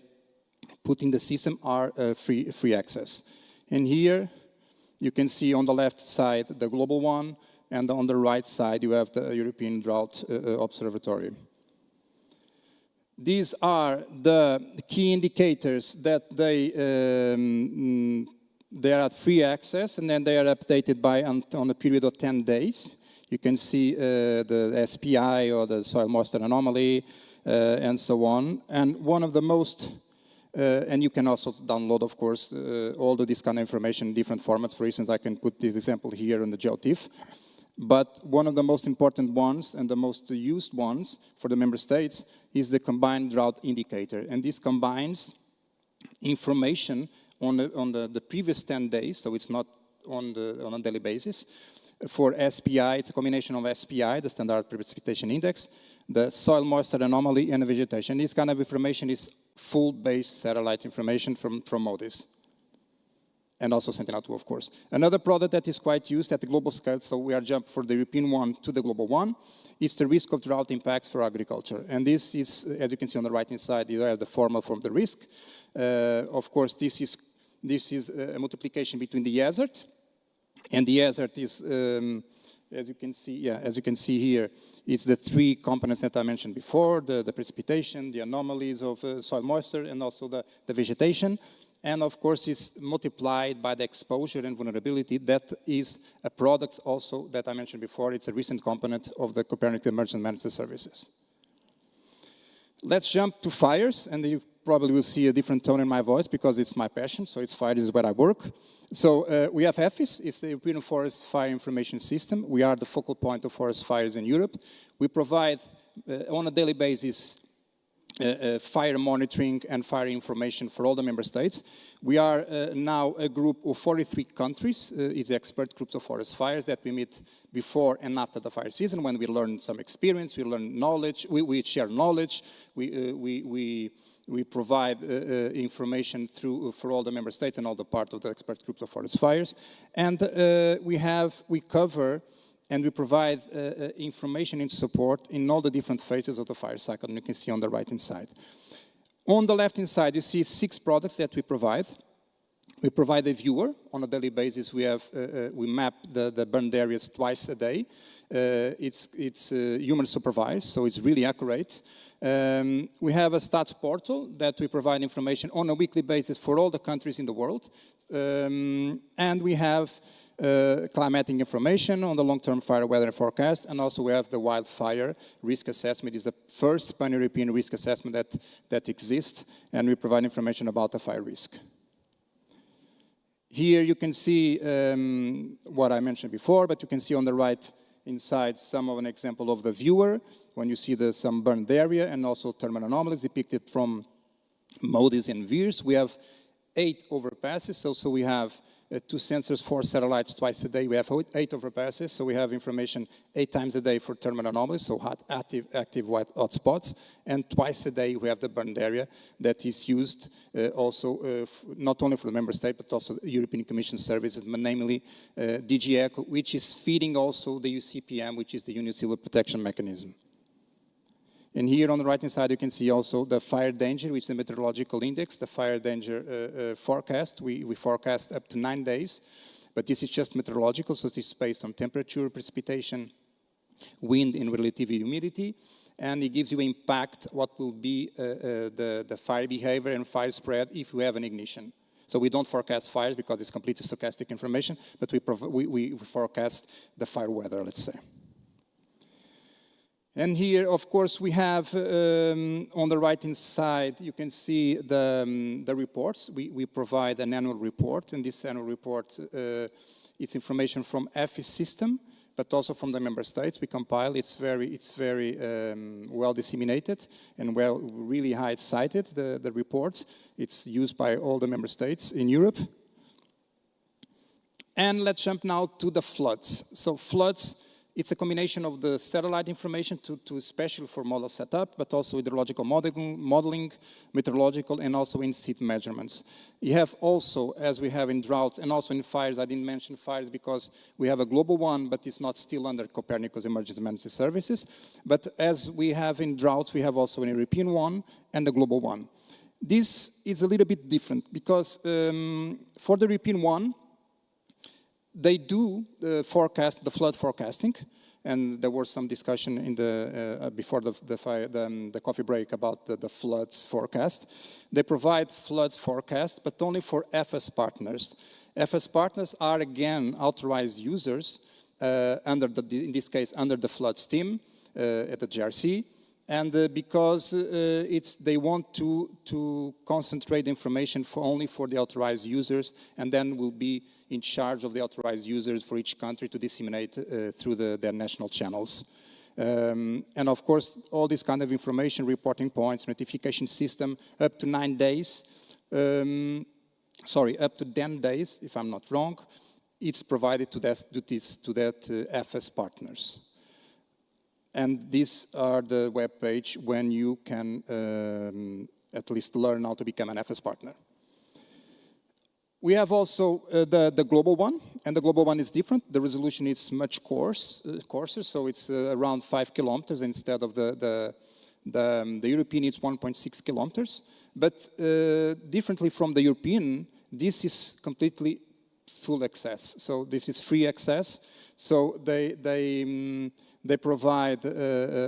put in the system are free access. And here you can see on the left side the global one, and on the right side you have the European Drought Observatory. These are the key indicators that they are at free access, and then they are updated on a period of 10 days. You can see the SPI, or the soil moisture anomaly, and so on. And one of the most, and you can also download, of course, all of this kind of information in different formats. For instance, I can put this example here on the GeoTIFF. But one of the most important ones, and the most used ones for the member states, is the combined drought indicator. And this combines information on the previous 10 days, so it's not on a daily basis. For SPI, it's a combination of SPI, the Standard Precipitation Index, the soil moisture anomaly, and the vegetation. This kind of information is full-based satellite information from MODIS. And also Sentinel-2, of course. Another product that is quite used at the global scale, so we are jumping from the European one to the global one, is the risk of drought impacts for agriculture. And this is, as you can see on the right-hand side, you have the formula from the risk. Of course, this is a multiplication between the hazard, and the hazard is, as you can see here, it's the three components that I mentioned before: the precipitation, the anomalies of soil moisture, and also the vegetation. And of course, it's multiplied by the exposure and vulnerability. That is a product also that I mentioned before. It's a recent component of the Copernicus Emergency Management Services. Let's jump to fires, and you probably will see a different tone in my voice because it's my passion, so it's fire is where I work. So we have Affaits, it's the European Forest Fire Information System. We are the focal point of forest fires in Europe. We provide, on a daily basis, fire monitoring and fire information for all the member states. We are now a group of 43 countries. It's expert groups of forest fires that we meet before and after the fire season, when we learn some experience, we learn knowledge, we share knowledge, we provide information for all the member states and all the part of the expert groups of forest fires. And we cover and we provide information and support in all the different phases of the fire cycle, and you can see on the right-hand side. On the left-hand side, you see 6 products that we provide. We provide a viewer. On a daily basis, we map the burned areas twice a day. It's human supervised, so it's really accurate. We have a stats portal that we provide information on a weekly basis for all the countries in the world. And we have climatic information on the long-term fire weather forecast, and also we have the wildfire risk assessment. It's the first pan-European risk assessment that exists, and we provide information about the fire risk. Here you can see what I mentioned before, but you can see on the right inside some of an example of the viewer, when you see some burned area, and also thermal anomalies depicted from MODIS and VIRS. We have 8 overpasses, so we have 2 sensors, 4 satellites twice a day. We have 8 overpasses, so we have information 8 times a day for thermal anomalies, so active white hotspots, and twice a day we have the burned area that is used also not only for the member state, but also European Commission services, namely DG ECHO, which is feeding also the UCPM, which is the Union Civil Protection Mechanism. And here on the right-hand side, you can see also the fire danger, which is the meteorological index, the fire danger forecast. We forecast up to 9 days, but this is just meteorological, so this is based on temperature, precipitation, wind, and relative humidity. And it gives you impact, what will be the fire behavior and fire spread if you have an ignition. So we don't forecast fires because it's completely stochastic information, but we forecast the fire weather, let's say. And here, of course, we have on the right-hand side, you can see the reports. We provide an annual report, and this annual report, it's information from Affaits system, but also from the member states. We compile. It's very well disseminated and really high cited. The report. It's used by all the member states in Europe. And let's jump now to the floods. So floods. It's a combination of the satellite information to special for model setup, but also hydrological modeling, meteorological, and also in-situ measurements. You have also, as we have in droughts and also in fires, I didn't mention fires because we have a global one, but it's not still under Copernicus Emergency Management Services. But as we have in droughts, we have also an European one and a global one. This is a little bit different because for the European one, they do forecast the flood forecasting, and there was some discussion in the before the coffee break about the floods forecast. They provide floods forecast, but only for FS partners. FS partners are again authorized users in this case under the floods team at the GRC, and because they want to concentrate information only for the authorized users, and then will be in charge of the authorized users for each country to disseminate through their national channels. And of course, all this kind of information, reporting points, notification system, up to 9 days, up to 10 days, if I'm not wrong, it's provided to that FS partners. And these are the web page when you can at least learn how to become an FS partner. We have also the global one, and the global one is different. The resolution is much coarser, so it's around 5 kilometers instead of the European, it's 1.6 kilometers. But differently from the European, this is completely full access. So this is free access. So they provide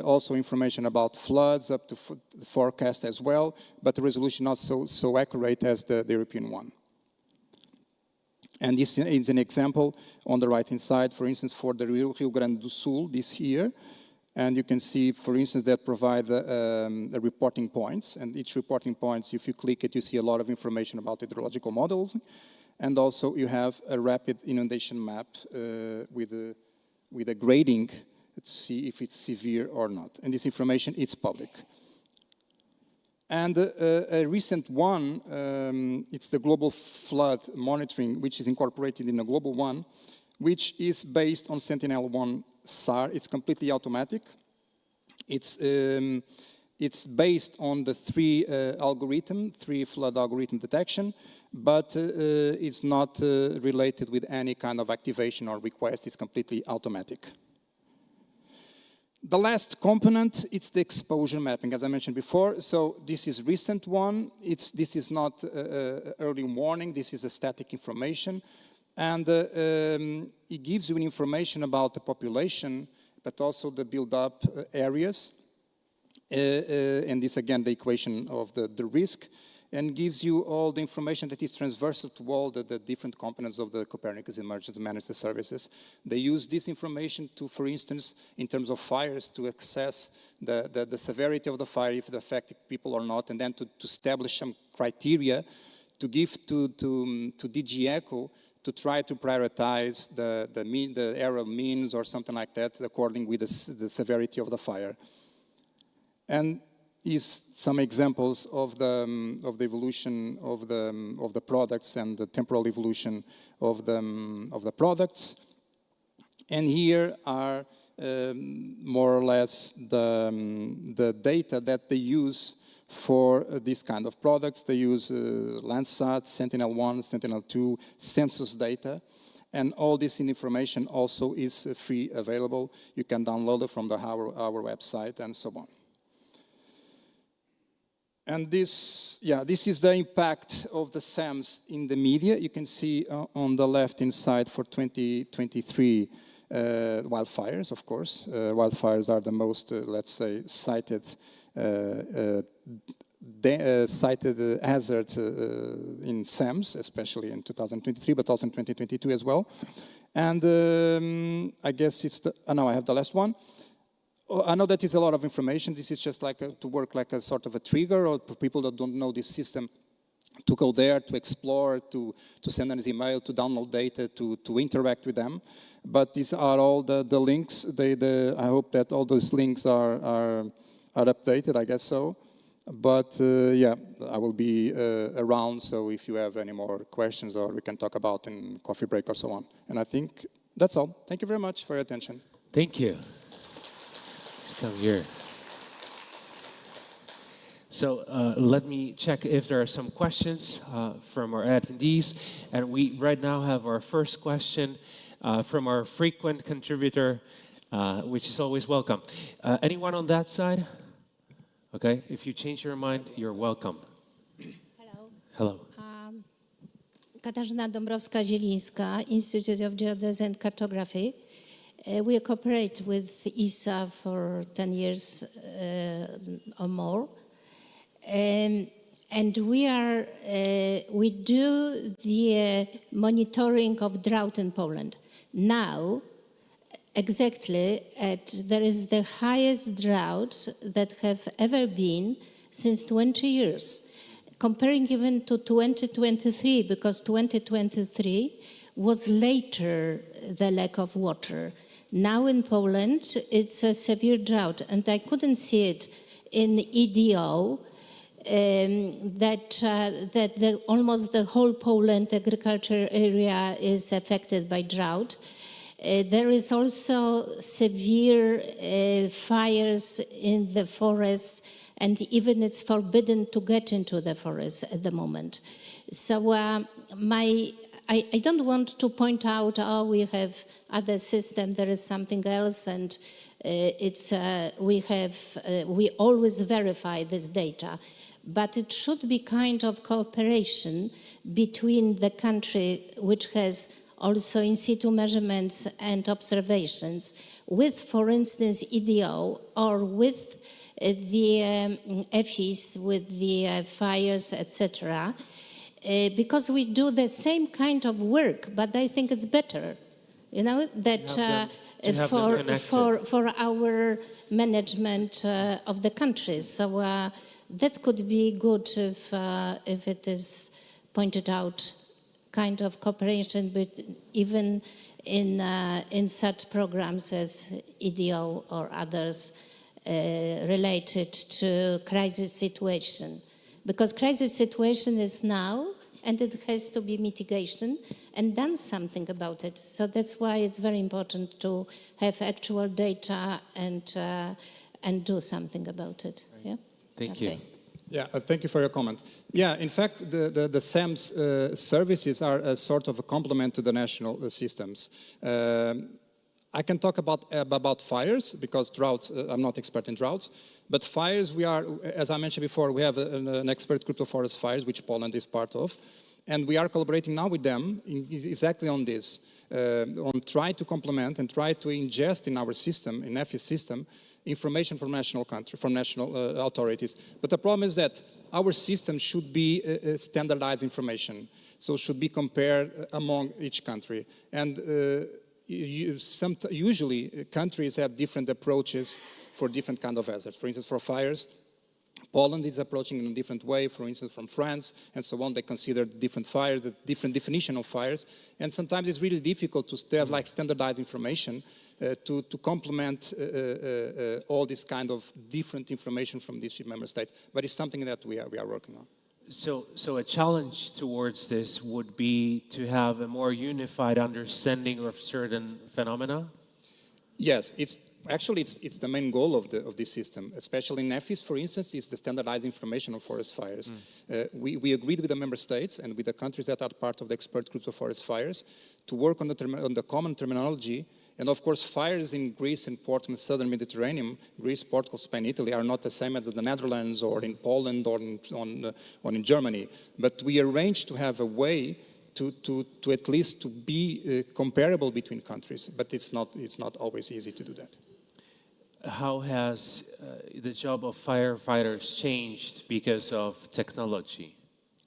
also information about floods up to the forecast as well, but the resolution not so accurate as the European one. And this is an example on the right-hand side, for instance, for the Rio Grande do Sul, this here. And you can see, for instance, that provide the reporting points. And each reporting points, if you click it, you see a lot of information about hydrological models. And also you have a rapid inundation map with a grading to see if it's severe or not. And this information is public. And a recent one, it's the global flood monitoring, which is incorporated in the global one, which is based on Sentinel-1 SAR. It's completely automatic. It's based on the three flood algorithm detection, but it's not related with any kind of activation or request. It's completely automatic. The last component, it's the exposure mapping, as I mentioned before. So this is recent one. This is not early warning. This is a static information. And it gives you information about the population, but also the build-up areas. And this, again, the equation of the risk, and gives you all the information that is transversal to all the different components of the Copernicus Emergency Management Services. They use this information to, for instance, in terms of fires, to assess the severity of the fire, if it affected people or not, and then to establish some criteria to give to DG ECHO to try to prioritize the error means or something like that according with the severity of the fire. And is some examples of the evolution of the products and the temporal evolution of the products. And here are more or less the data that they use for this kind of products. They use Landsat, Sentinel-1, Sentinel-2, census data. And all this information also is free available. You can download it from our website and so on. And this is the impact of the SAMs in the media. You can see on the left-hand side for 2023, wildfires, of course. Wildfires are the most, let's say, cited hazard in SAMs, especially in 2023, but also in 2022 as well. And I guess it's now I have the last one. I know that is a lot of information. This is just like to work like a sort of a trigger, or for people that don't know this system, to go there, to explore, to send an email, to download data, to interact with them. But these are all the links. I hope that all those links are updated, I guess so. But yeah, I will be around, so if you have any more questions, or we can talk about in coffee break or so on. And I think that's all. Thank you very much for your attention. Thank you. Please come here. So let me check if there are some questions from our attendees. And we right now have our first question from our frequent contributor, which is always welcome. Anyone on that side? Okay, if you change your mind, you're welcome. Hello. Hello. Katarzyna Dąbrowska-Zielińska, Institute of Geodesy and Cartography. We cooperate with ESA for 10 years or more. And we do the monitoring of drought in Poland. Now, exactly, there is the highest drought that have ever been since 20 years. Comparing even to 2023, because 2023 was later the lack of water. Now in Poland, it's a severe drought, and I couldn't see it in EDO, that almost the whole Poland agriculture area is affected by drought. There is also severe fires in the forests, and even it's forbidden to get into the forest at the moment. So I don't want to point out, oh, we have other system, there is something else, and we always verify this data. But it should be kind of cooperation between the country, which has also in situ measurements and observations, with, for instance, EDO, or with the Affaits, with the fires, etc. Because we do the same kind of work, but I think it's better, you know, that for our management of the country. So that could be good if it is pointed out, kind of cooperation, but even in such programs as EDO or others related to crisis situation. Because crisis situation is now, and it has to be mitigation and done something about it. So that's why it's very important to have actual data and do something about it. Right. Yeah. Thank you. Yeah, thank you for your comment. Yeah, in fact, the SAM's services are a sort of a complement to the national systems. I can talk about fires, because droughts, I'm not expert in droughts, but fires, we are, as I mentioned before, we have an expert group of forest fires, which Poland is part of, and we are collaborating now with them exactly on this, on try to complement and try to ingest in our system, in EFI system, information from national authorities. But the problem is that our system should be standardized information, so should be compared among each country. And usually countries have different approaches for different kind of hazards. For instance, for fires, Poland is approaching in a different way, for instance, from France, and so on. They consider different fires, a different definition of fires, and sometimes it's really difficult to have like standardized information to complement all this kind of different information from these member states. But it's something that we are working on. So a challenge towards this would be to have a more unified understanding of certain phenomena? Yes, it's the main goal of this system, especially in Affaits, for instance, is the standardized information on forest fires. We agreed with the member states and with the countries that are part of the expert groups of forest fires to work on the common terminology And of course, fires in Greece and Portugal, southern Mediterranean, Greece, Portugal, Spain, Italy, are not the same as the Netherlands or in Poland or in Germany. But we arranged to have a way to at least to be comparable between countries. But it's not always easy to do that. How has the job of firefighters changed because of technology?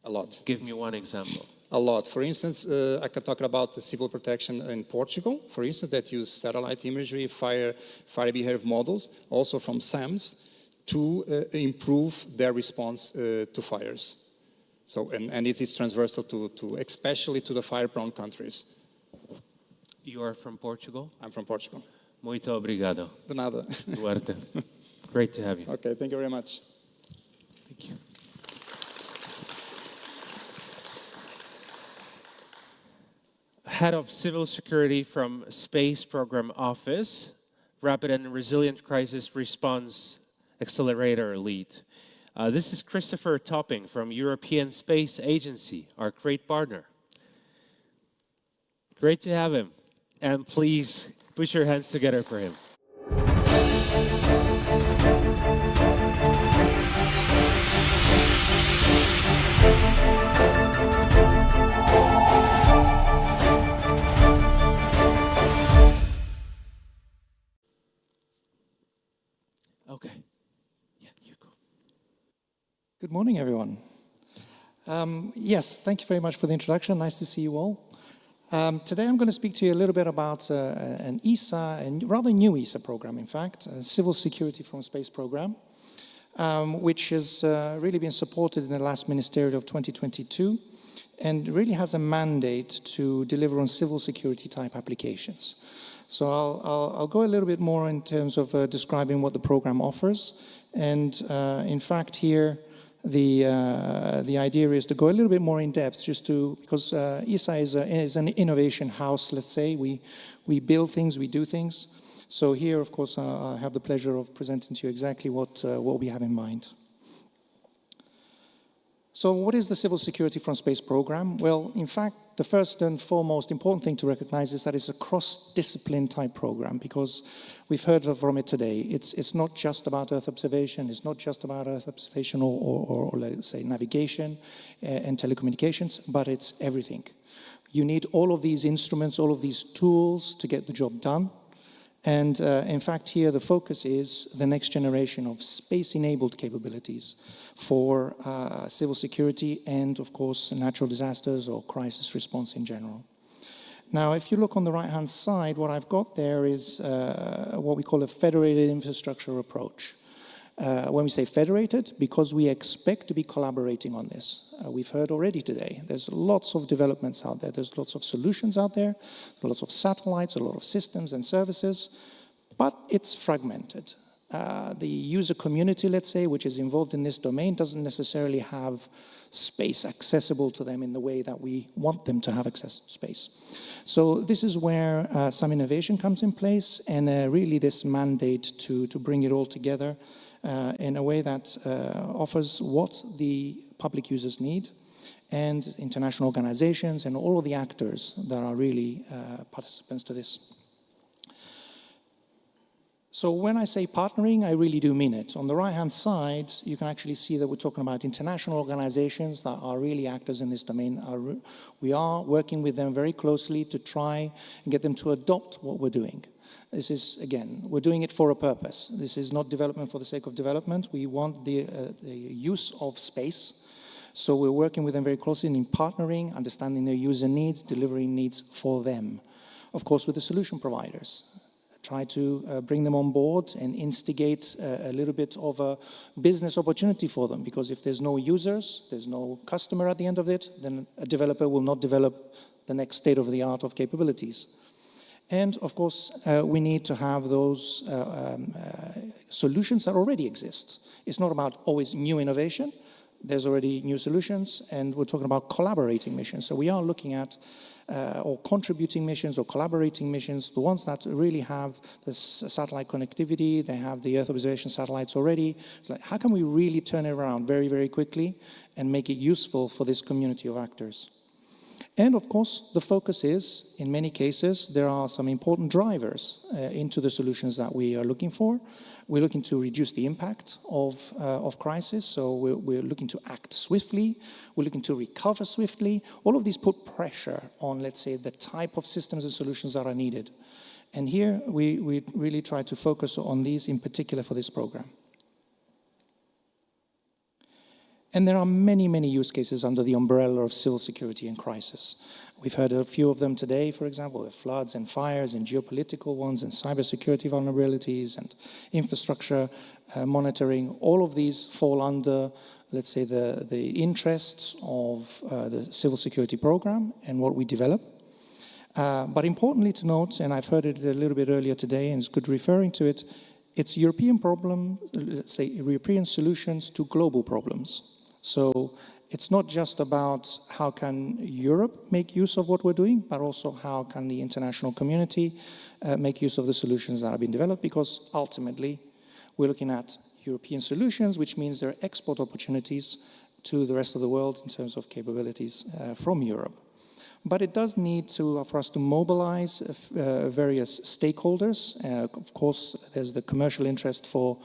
A lot. Give me one example. A lot. For instance, I could talk about the civil protection in Portugal, for instance, that use satellite imagery, fire behavior models, also from SAMs, to improve their response to fires. So, and it is transversal to especially to the fire-prone countries. You are from Portugal? I'm from Portugal. Muito obrigado. De nada. Duarte. Great to have you. Okay, thank you very much. Thank you. Head of Civil Security from Space Program Office, Rapid and Resilient Crisis Response Accelerator Lead. This is Christopher Topping from European Space Agency, our great partner. Great to have him. And please put your hands together for him. Okay. Yeah, you go. Good morning, everyone. Yes, thank you very much for the introduction. Nice to see you all. Today I'm going to speak to you a little bit about an ESA, a rather new ESA program, in fact, a Civil Security from Space program, which has really been supported in the last ministerial of 2022 and really has a mandate to deliver on civil security type applications. So I'll go a little bit more in terms of describing what the program offers. And in fact, here, the idea is to go a little bit more in depth, because ESA is an innovation house, let's say. We build things, we do things. So here, of course, I have the pleasure of presenting to you exactly what we have in mind. So what is the Civil Security from Space program? Well, in fact, the first and foremost important thing to recognize is that it's a cross-discipline type program, because we've heard from it today. It's not just about Earth observation, it's not just about Earth observation or let's say navigation and telecommunications, but it's everything. You need all of these instruments, all of these tools to get the job done. And in fact, here the focus is the next generation of space-enabled capabilities for civil security and, of course, natural disasters or crisis response in general. Now, if you look on the right-hand side, what I've got there is what we call a federated infrastructure approach. When we say federated, because we expect to be collaborating on this. We've heard already today, there's lots of developments out there, there's lots of solutions out there, lots of satellites, a lot of systems and services, but it's fragmented. The user community, let's say, which is involved in this domain, doesn't necessarily have space accessible to them in the way that we want them to have access to space. So this is where some innovation comes in place, and really this mandate to bring it all together in a way that offers what the public users need, and international organizations and all of the actors that are really participants to this. So when I say partnering, I really do mean it. On the right-hand side, you can actually see that we're talking about international organizations that are really actors in this domain. We are working with them very closely to try and get them to adopt what we're doing. This is, again, we're doing it for a purpose. This is not development for the sake of development. We want the use of space. So we're working with them very closely in partnering, understanding their user needs, delivering needs for them. Of course, with the solution providers. Try to bring them on board and instigate a little bit of a business opportunity for them, because if there's no users, there's no customer at the end of it, then a developer will not develop the next state-of-the-art of capabilities. And of course, we need to have those solutions that already exist. It's not about always new innovation. There's already new solutions, and we're talking about collaborating missions. So we are looking at or contributing missions or collaborating missions, the ones that really have the satellite connectivity, they have the Earth observation satellites already. It's like, how can we really turn it around very, very quickly and make it useful for this community of actors? And of course, the focus is, in many cases, there are some important drivers into the solutions that we are looking for. We're looking to reduce the impact of crisis, so we're looking to act swiftly. We're looking to recover swiftly. All of these put pressure on, let's say, the type of systems and solutions that are needed. And here, we really try to focus on these in particular for this program. And there are many, many use cases under the umbrella of civil security and crisis. We've heard a few of them today, for example, the floods and fires and geopolitical ones and cybersecurity vulnerabilities and infrastructure monitoring. All of these fall under, let's say, the interests of the civil security program and what we develop. But importantly to note, and I've heard it a little bit earlier today, and it's good referring to it, it's European problem, let's say, European solutions to global problems. So it's not just about how can Europe make use of what we're doing, but also how can the international community make use of the solutions that have been developed, because ultimately we're looking at European solutions, which means there are export opportunities to the rest of the world in terms of capabilities from Europe. But it does need for us to mobilize various stakeholders. Of course, there's the commercial interest for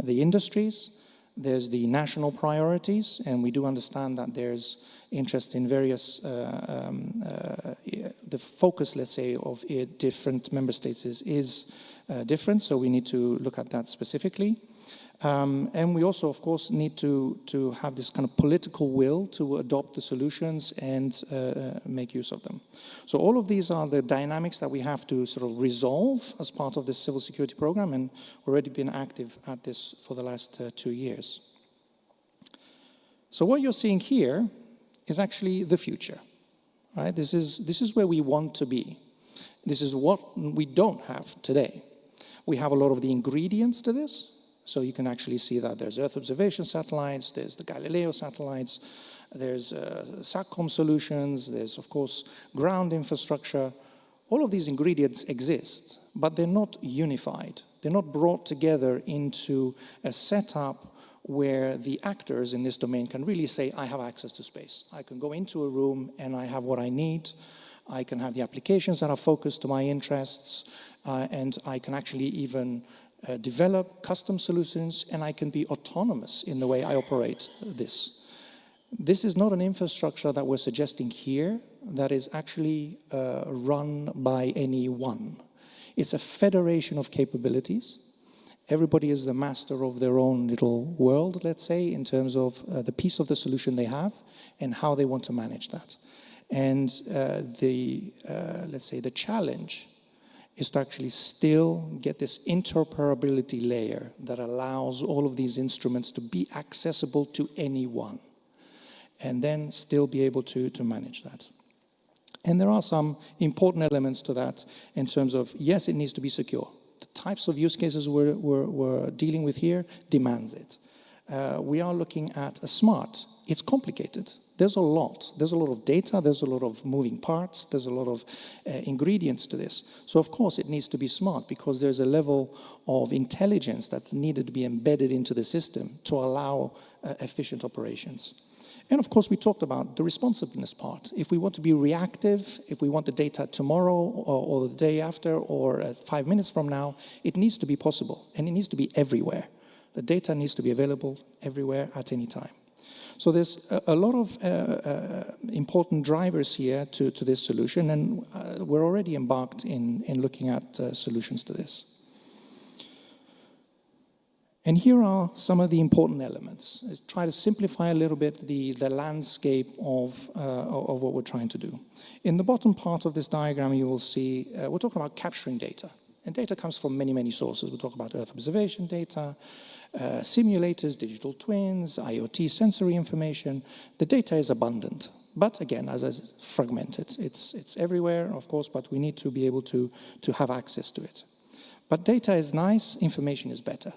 the industries. There's the national priorities, and we do understand that there's interest in various, the focus, let's say, of different member states is different, so we need to look at that specifically. And we also, of course, need to have this kind of political will to adopt the solutions and make use of them. So all of these are the dynamics that we have to sort of resolve as part of this civil security program, and we've already been active at this for the last 2 years. So what you're seeing here is actually the future, right? This is where we want to be. This is what we don't have today. We have a lot of the ingredients to this. So you can actually see that there's Earth observation satellites, there's the Galileo satellites, there's satcom solutions, there's, of course, ground infrastructure. All of these ingredients exist, but they're not unified. They're not brought together into a setup where the actors in this domain can really say, I have access to space. I can go into a room and I have what I need. I can have the applications that are focused to my interests, and I can actually even develop custom solutions, and I can be autonomous in the way I operate this. This is not an infrastructure that we're suggesting here that is actually run by anyone. It's a federation of capabilities. Everybody is the master of their own little world, let's say, in terms of the piece of the solution they have and how they want to manage that. And let's say the challenge is to actually still get this interoperability layer that allows all of these instruments to be accessible to anyone, and then still be able to manage that. And there are some important elements to that in terms of, yes, it needs to be secure. The types of use cases we're dealing with here demands it. We are looking at a smart. It's complicated. There's a lot. There's a lot of data. There's a lot of moving parts. There's a lot of ingredients to this. So, of course, it needs to be smart because there's a level of intelligence that's needed to be embedded into the system to allow efficient operations. And, of course, we talked about the responsiveness part. If we want to be reactive, if we want the data tomorrow or the day after or 5 minutes from now, it needs to be possible, and it needs to be everywhere. The data needs to be available everywhere at any time. So there's a lot of important drivers here to this solution, and we're already embarked in looking at solutions to this. And here are some of the important elements. Let's try to simplify a little bit the landscape of what we're trying to do. In the bottom part of this diagram, you will see we're talking about capturing data. And data comes from many, many sources. We'll talk about Earth observation data, simulators, digital twins, IoT sensory information. The data is abundant. But again, as I fragmented, it's everywhere, of course, but we need to be able to have access to it. But data is nice, information is better.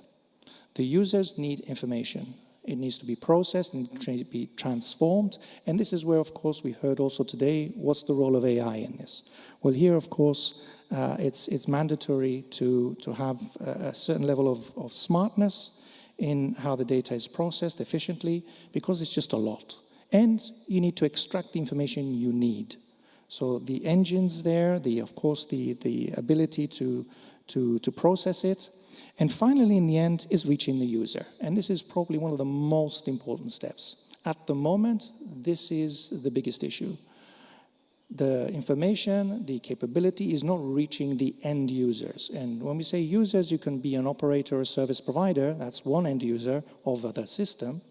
The users need information. It needs to be processed and to be transformed. And this is where, of course, we heard also today, what's the role of AI in this? Well, here, of course, it's mandatory to have a certain level of smartness in how the data is processed efficiently, because it's just a lot. And you need to extract the information you need. So the engines there, of course, the ability to process it, and finally, in the end, is reaching the user. And this is probably one of the most important steps. At the moment, this is the biggest issue. The information, the capability is not reaching the end users. And when we say users, you can be an operator or service provider. That's one end user of the system.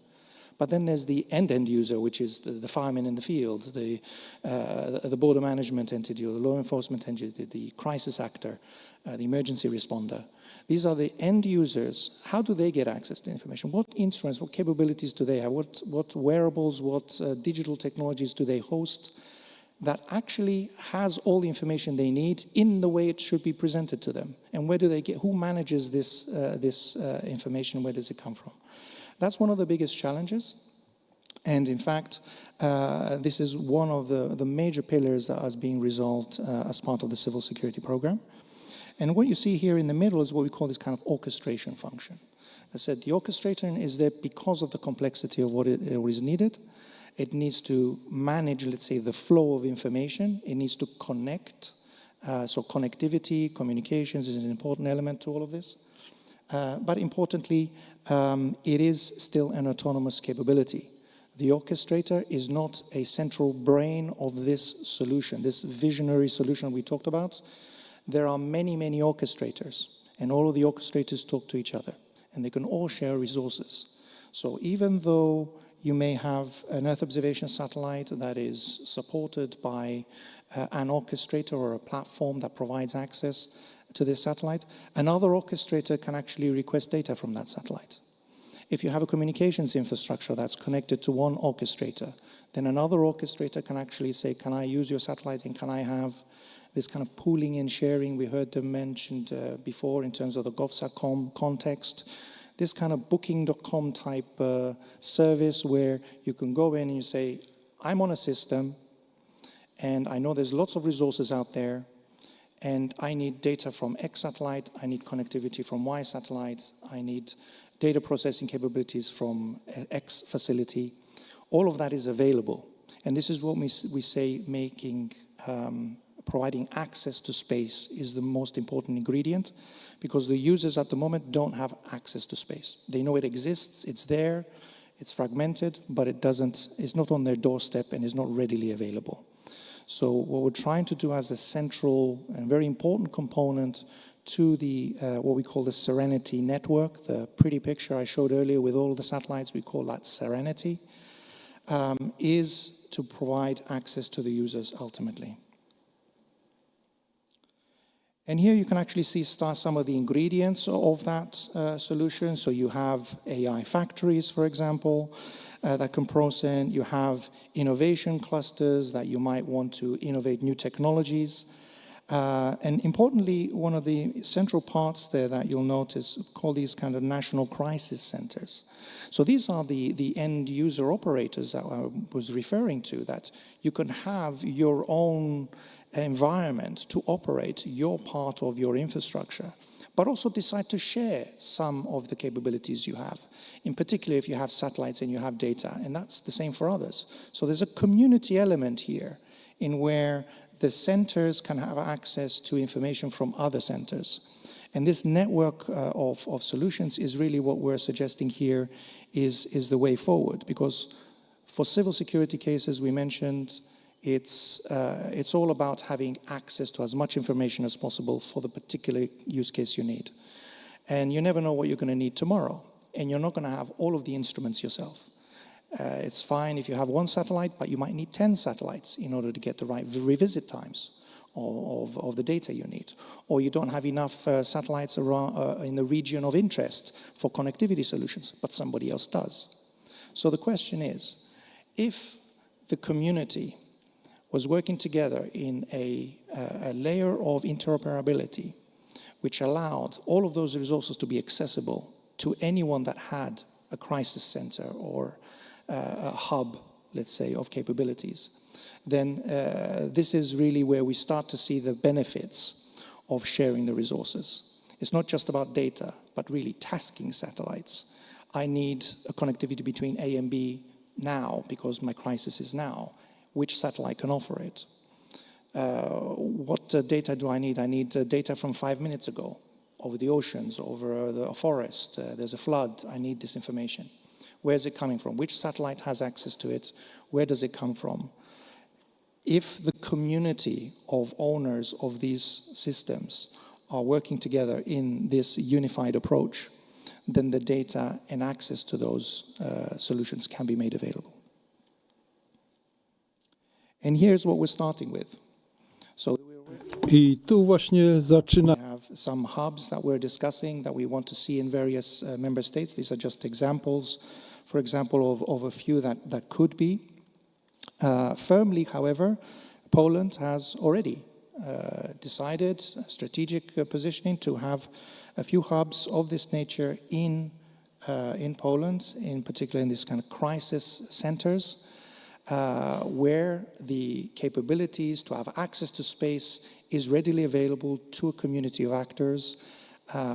But then there's the end user, which is the fireman in the field, the border management entity, or the law enforcement entity, the crisis actor, the emergency responder. These are the end users. How do they get access to information? What instruments, what capabilities do they have? What wearables, what digital technologies do they host that actually has all the information they need in the way it should be presented to them? And where do they get, who manages this information? Where does it come from? That's one of the biggest challenges. And in fact, this is one of the major pillars that is being resolved as part of the civil security program. And what you see here in the middle is what we call this kind of orchestration function. I said the orchestrator is there because of the complexity of what is needed. It needs to manage, let's say, the flow of information. It needs to connect. So connectivity, communications is an important element to all of this. But importantly, it is still an autonomous capability. The orchestrator is not a central brain of this solution, this visionary solution we talked about. There are many, many orchestrators, and all of the orchestrators talk to each other, and they can all share resources. So even though you may have an Earth observation satellite that is supported by an orchestrator or a platform that provides access to this satellite, another orchestrator can actually request data from that satellite. If you have a communications infrastructure that's connected to one orchestrator, then another orchestrator can actually say, can I use your satellite and can I have this kind of pooling and sharing we heard them mentioned before in terms of the GovSatcom context. This kind of booking.com type service where you can go in and you say, I'm on a system and I know there's lots of resources out there and I need data from X satellite, I need connectivity from Y satellite, I need data processing capabilities from X facility. All of that is available. And this is what we say providing access to space is the most important ingredient, because the users at the moment don't have access to space. They know it exists, it's there, it's fragmented, but it's not on their doorstep and is not readily available. So what we're trying to do as a central and very important component to the what we call the Serenity network, the pretty picture I showed earlier with all the satellites, we call that Serenity, is to provide access to the users ultimately. And here you can actually see some of the ingredients of that solution. So you have AI factories, for example, that can process. You have innovation clusters that you might want to innovate new technologies. And importantly, one of the central parts there that you'll notice call these kind of national crisis centers. So these are the end user operators that I was referring to, that you can have your own environment to operate your part of your infrastructure, but also decide to share some of the capabilities you have, in particular if you have satellites and you have data, and that's the same for others. So there's a community element here in where the centers can have access to information from other centers. And this network of solutions is really what we're suggesting here is the way forward, because for civil security cases we mentioned, it's all about having access to as much information as possible for the particular use case you need. And you never know what you're going to need tomorrow, and you're not going to have all of the instruments yourself. It's fine if you have one satellite, but you might need 10 satellites in order to get the right revisit times of the data you need. Or you don't have enough satellites around, in the region of interest for connectivity solutions, but somebody else does. So the question is, if the community was working together in a layer of interoperability, which allowed all of those resources to be accessible to anyone that had a crisis center or a hub, let's say, of capabilities, then this is really where we start to see the benefits of sharing the resources. It's not just about data, but really tasking satellites. I need a connectivity between A and B now because my crisis is now. Which satellite can offer it? What data do I need? I need data from 5 minutes ago, over the oceans, over a forest, there's a flood, I need this information. Where is it coming from? Which satellite has access to it? Where does it come from? If the community of owners of these systems are working together in this unified approach, then the data and access to those solutions can be made available. And here's what we're starting with. So I tu właśnie zaczyna. we have some hubs that we're discussing that we want to see in various member states. These are just examples, for example, of a few that could be. Firmly, however, Poland has already decided strategic positioning to have a few hubs of this nature in Poland, in particular in these kind of crisis centers, where the capabilities to have access to space is readily available to a community of actors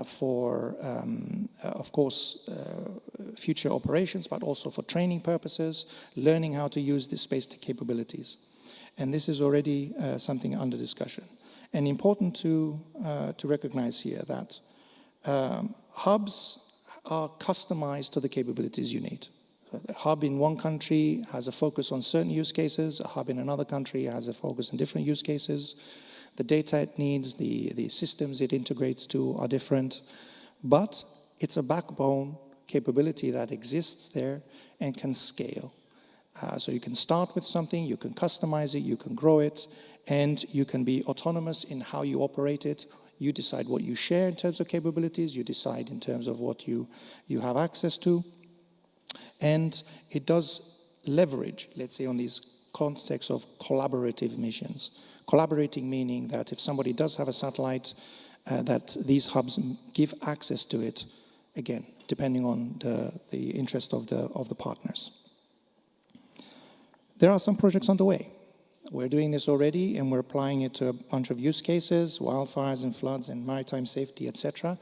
for, of course, future operations, but also for training purposes, learning how to use this space capabilities. And this is already something under discussion. And important to recognize here that hubs are customized to the capabilities you need. A hub in one country has a focus on certain use cases, a hub in another country has a focus on different use cases. The data it needs, the systems it integrates to are different, but it's a backbone capability that exists there and can scale. So you can start with something, you can customize it, you can grow it, and you can be autonomous in how you operate it. You decide what you share in terms of capabilities, you decide in terms of what you have access to. And it does leverage, let's say, on these contexts of collaborative missions. Collaborating meaning that if somebody does have a satellite, that these hubs give access to it, again, depending on the interest of the partners. There are some projects underway. We're doing this already, and we're applying it to a bunch of use cases, wildfires and floods and maritime safety, etc.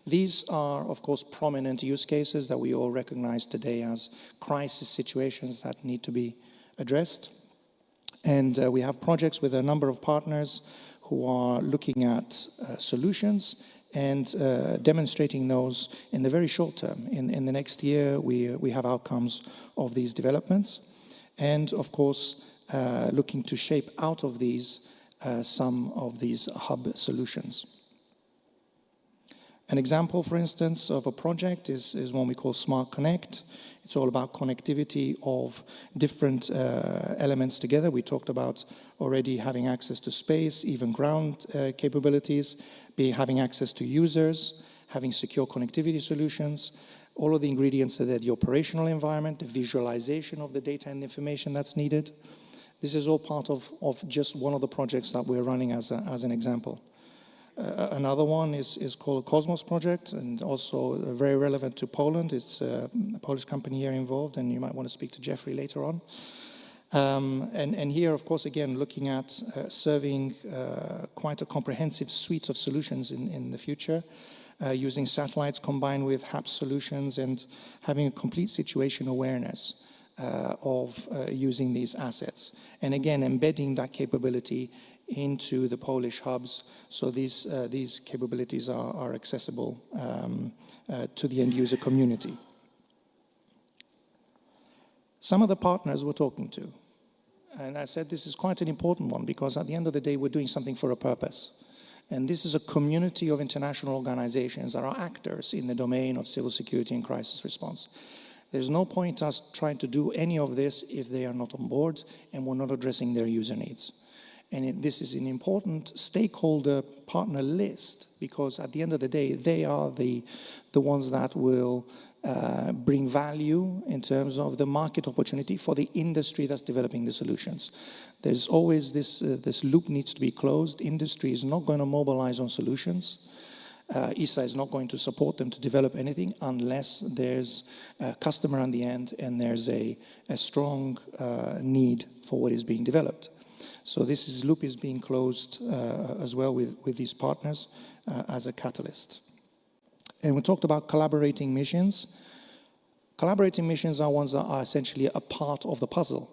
These are, of course, prominent use cases that we all recognize today as crisis situations that need to be addressed. And we have projects with a number of partners who are looking at solutions and demonstrating those in the very short term. In the next year, we have outcomes of these developments. And, of course, looking to shape out of these some of these hub solutions. An example, for instance, of a project is one we call Smart Connect. It's all about connectivity of different elements together. We talked about already having access to space, even ground capabilities, having access to users, having secure connectivity solutions. All of the ingredients are there, the operational environment, the visualization of the data and the information that's needed. This is all part of just one of the projects that we're running as an example. Another one is called Cosmos Project, and also very relevant to Poland. It's a Polish company here involved, and you might want to speak to Jeffrey later on. And here, of course, again, looking at serving quite a comprehensive suite of solutions in the future, using satellites combined with HAPS solutions and having a complete situation awareness of using these assets. And again, embedding that capability into the Polish hubs, so these capabilities are accessible to the end user community. Some of the partners we're talking to, and I said this is quite an important one because at the end of the day we're doing something for a purpose. And this is a community of international organizations that are actors in the domain of civil security and crisis response. There's no point us trying to do any of this if they are not on board and we're not addressing their user needs. And this is an important stakeholder partner list because at the end of the day, they are the ones that will bring value in terms of the market opportunity for the industry that's developing the solutions. There's always this loop needs to be closed. Industry is not going to mobilize on solutions. ESA is not going to support them to develop anything unless there's a customer on the end and there's a strong need for what is being developed. So this loop is being closed as well with these partners as a catalyst. And we talked about collaborating missions. Collaborating missions are ones that are essentially a part of the puzzle.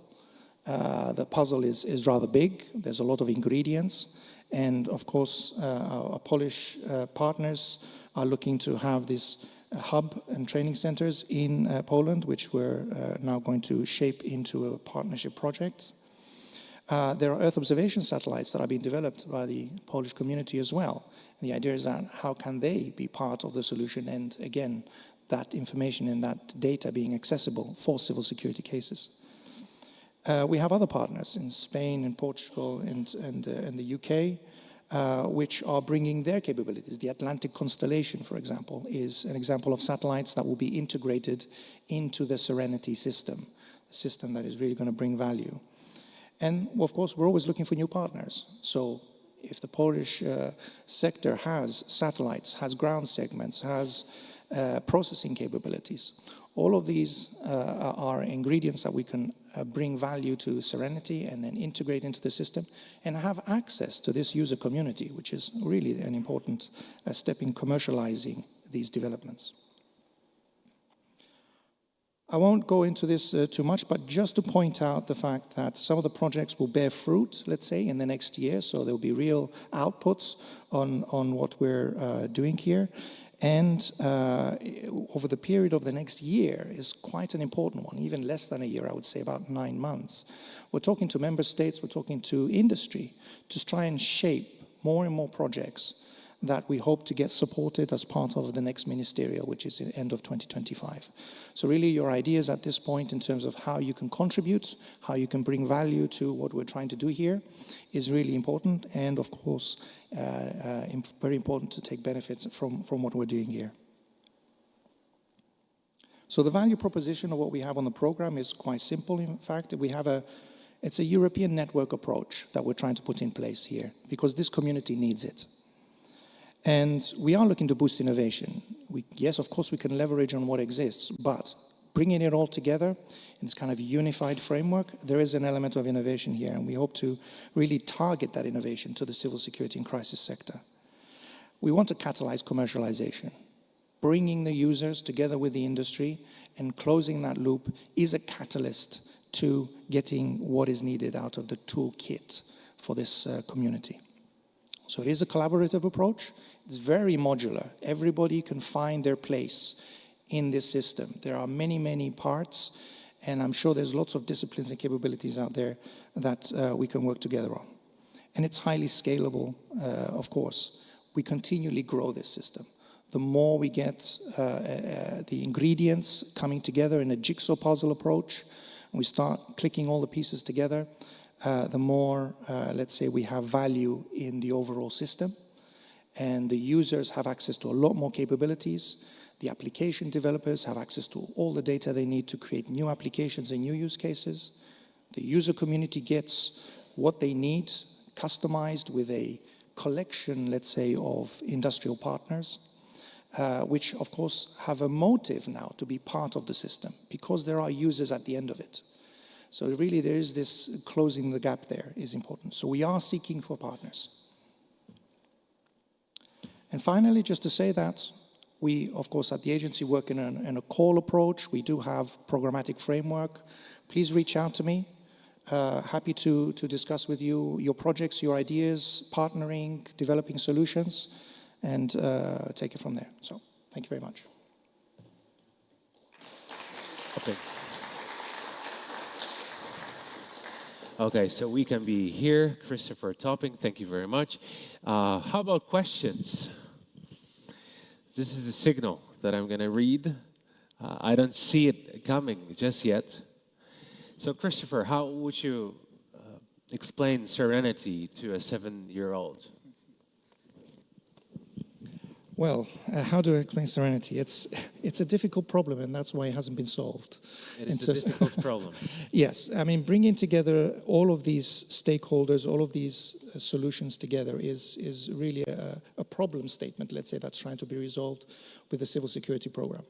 The puzzle is rather big. There's a lot of ingredients. And of course, our Polish partners are looking to have this hub and training centers in Poland, which we're now going to shape into a partnership project. There are Earth observation satellites that are being developed by the Polish community as well. And the idea is that how can they be part of the solution, and again, that information and that data being accessible for civil security cases. We have other partners in Spain and Portugal and the UK, which are bringing their capabilities. The Atlantic Constellation, for example, is an example of satellites that will be integrated into the Serenity system, a system that is really going to bring value. And of course, we're always looking for new partners. So if the Polish sector has satellites, has ground segments, has processing capabilities, all of these are ingredients that we can bring value to Serenity and then integrate into the system and have access to this user community, which is really an important step in commercializing these developments. I won't go into this too much, but just to point out the fact that some of the projects will bear fruit, let's say, in the next year. So there will be real outputs on what we're doing here. And over the period of the next year is quite an important one, even less than a year, I would say about 9 months. We're talking to member states, we're talking to industry to try and shape more and more projects that we hope to get supported as part of the next ministerial, which is the end of 2025. So really your ideas at this point in terms of how you can contribute, how you can bring value to what we're trying to do here is really important, and of course, very important to take benefit from what we're doing here. So the value proposition of what we have on the program is quite simple. In fact, it's a European network approach that we're trying to put in place here, because this community needs it. And we are looking to boost innovation. Yes, of course, we can leverage on what exists, but bringing it all together in this kind of unified framework, there is an element of innovation here, and we hope to really target that innovation to the civil security and crisis sector. We want to catalyze commercialization. Bringing the users together with the industry and closing that loop is a catalyst to getting what is needed out of the toolkit for this community. So it is a collaborative approach. It's very modular. Everybody can find their place in this system. There are many, many parts, and I'm sure there's lots of disciplines and capabilities out there that we can work together on. And it's highly scalable, of course. We continually grow this system. The more we get the ingredients coming together in a jigsaw puzzle approach, and we start clicking all the pieces together, the more, let's say, we have value in the overall system. And the users have access to a lot more capabilities. The application developers have access to all the data they need to create new applications and new use cases. The user community gets what they need, customized with a collection, let's say, of industrial partners, which, of course, have a motive now to be part of the system because there are users at the end of it. So really there is this closing the gap there is important. So we are seeking for partners. And finally, just to say that we, of course, at the agency work in a call approach. We do have programmatic framework. Please reach out to me. Happy to discuss with you your projects, your ideas, partnering, developing solutions, and take it from there. So thank you very much. Okay. Okay, so we can be here. Christopher Topping, thank you very much. How about questions? This is the signal that I'm going to read. I don't see it coming just yet. So, Christopher, how would you explain Serenity to a 7-year-old? Well, how do I explain Serenity? It's a difficult problem, and that's why it hasn't been solved. It is a difficult problem. Yes, I mean, bringing together all of these stakeholders, all of these solutions together is really a problem statement, let's say, that's trying to be resolved with the civil security program.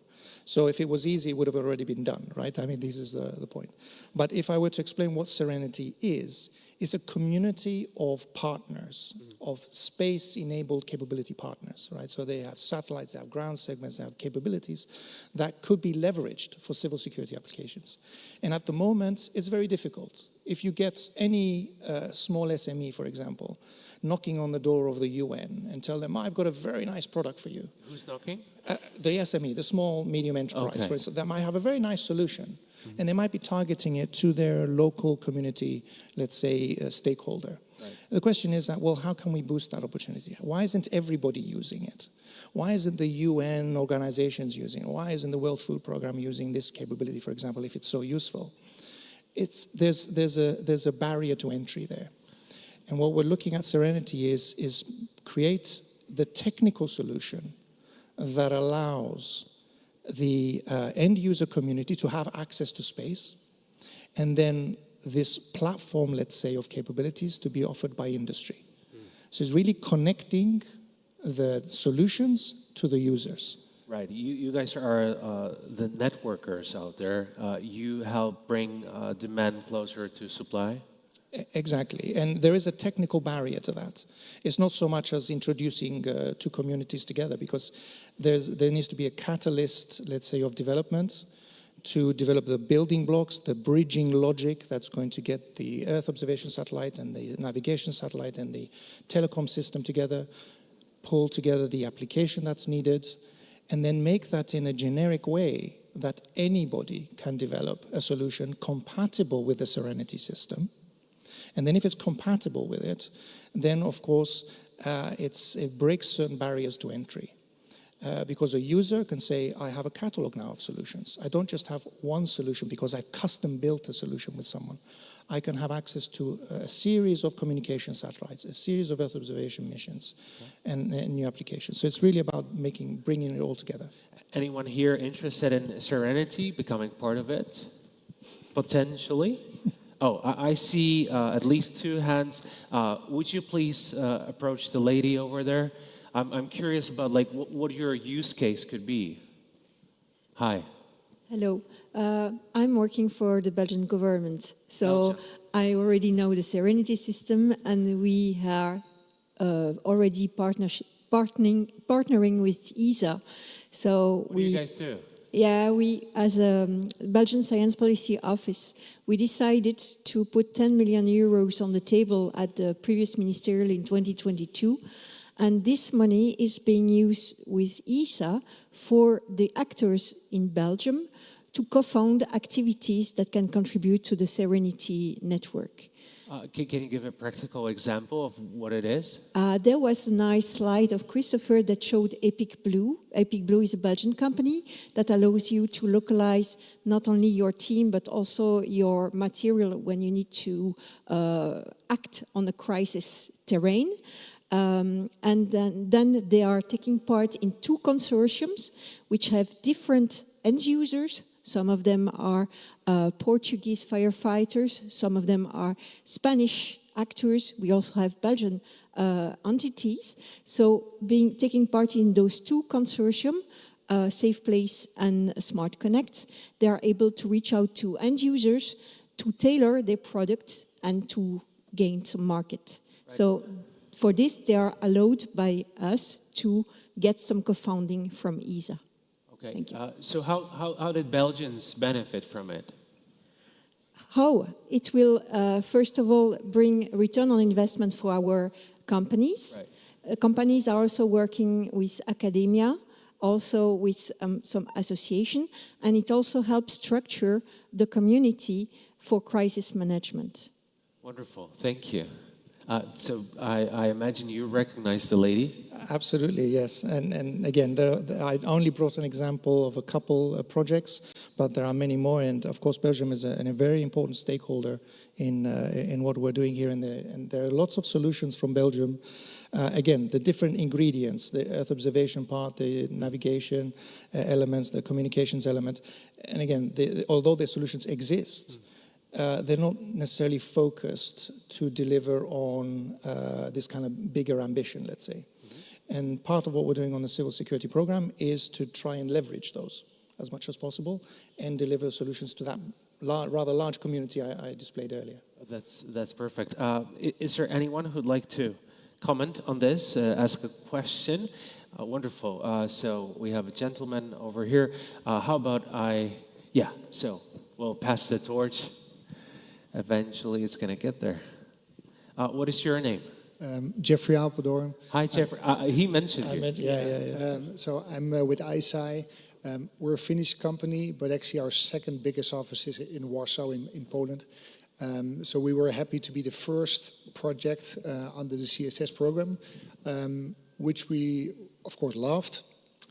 So if it was easy, it would have already been done, right? I mean, this is the point. But if I were to explain what Serenity is, it's a community of partners, of space-enabled capability partners, right? So they have satellites, they have ground segments, they have capabilities that could be leveraged for civil security applications. And at the moment, it's very difficult. If you get any small SME, for example, knocking on the door of the UN and tell them, I've got a very nice product for you. Who's knocking? The SME, the small, medium enterprise, Okay. for instance, that might have a very nice solution. And they might be targeting it to their local community, let's say, stakeholder. Right. The question is that, well, how can we boost that opportunity? Why isn't everybody using it? Why isn't the UN organizations using it? Why isn't the World Food Programme using this capability, for example, if it's so useful? There's a barrier to entry there. And what we're looking at Serenity is create the technical solution that allows the end user community to have access to space, and then this platform, let's say, of capabilities to be offered by industry. So it's really connecting the solutions to the users. Right. You guys are the networkers out there. You help bring demand closer to supply. Exactly, and there is a technical barrier to that. It's not so much as introducing two communities together, because there needs to be a catalyst, let's say, of development to develop the building blocks, the bridging logic that's going to get the Earth observation satellite and the navigation satellite and the telecom system together, pull together the application that's needed, and then make that in a generic way that anybody can develop a solution compatible with the Serenity system. And then if it's compatible with it, then of course it breaks certain barriers to entry. Because a user can say, I have a catalog now of solutions. I don't just have one solution because I've custom built a solution with someone. I can have access to a series of communication satellites, a series of Earth observation missions, and new applications. So it's really about bringing it all together. Anyone here interested in Serenity, becoming part of it? Potentially? Oh, I see at least two hands. Would you please approach the lady over there? I'm curious about what your use case could be. Hi. Hello. I'm working for the Belgian government, so I already know the Serenity system, and we are already partnering with ESA. So What do you guys do? Yeah, we, as a Belgian Science Policy Office, we decided to put 10 million euros on the table at the previous ministerial in 2022. And this money is being used with ESA for the actors in Belgium to co-found activities that can contribute to the Serenity network. Can you give a practical example of what it is? There was a nice slide of Christopher that showed Epic Blue. Epic Blue is a Belgian company that allows you to localize not only your team, but also your material when you need to act on a crisis terrain. And then they are taking part in two consortiums, which have different end users. Some of them are Portuguese firefighters. Some of them are Spanish actors. We also have Belgian entities. So taking part in those two consortium, Safe Place and Smart Connect, they are able to reach out to end users to tailor their products and to gain some market. Right. So for this, they are allowed by us to get some co-funding from ESA. Okay. Thank you. So how did Belgians benefit from it? How? It will, first of all, bring return on investment for our companies. Right. Companies are also working with academia, also with some association, and it also helps structure the community for crisis management. Wonderful. Thank you. So I imagine you recognize the lady? Absolutely, yes. And again, I only brought an example of a couple of projects, but there are many more. And of course, Belgium is a very important stakeholder in what we're doing here. And there are lots of solutions from Belgium. Again, the different ingredients, the Earth observation part, the navigation elements, the communications element. And again, although the solutions exist, they're not necessarily focused to deliver on this kind of bigger ambition, let's say. Mm-hmm. And part of what we're doing on the civil security program is to try and leverage those as much as possible and deliver solutions to that rather large community I displayed earlier. That's perfect. Is there anyone who'd like to comment on this, ask a question? Wonderful. So we have a gentleman over here. How about so we'll pass the torch. eventually it's going to get there. What is your name? Jeffrey Apeldoorn. Hi, Jeffrey. He mentioned you. Yeah. So I'm with ISI. We're a Finnish company, but actually our second biggest office is in Warsaw, in Poland. So we were happy to be the first project under the CSS program, which we, of course, loved.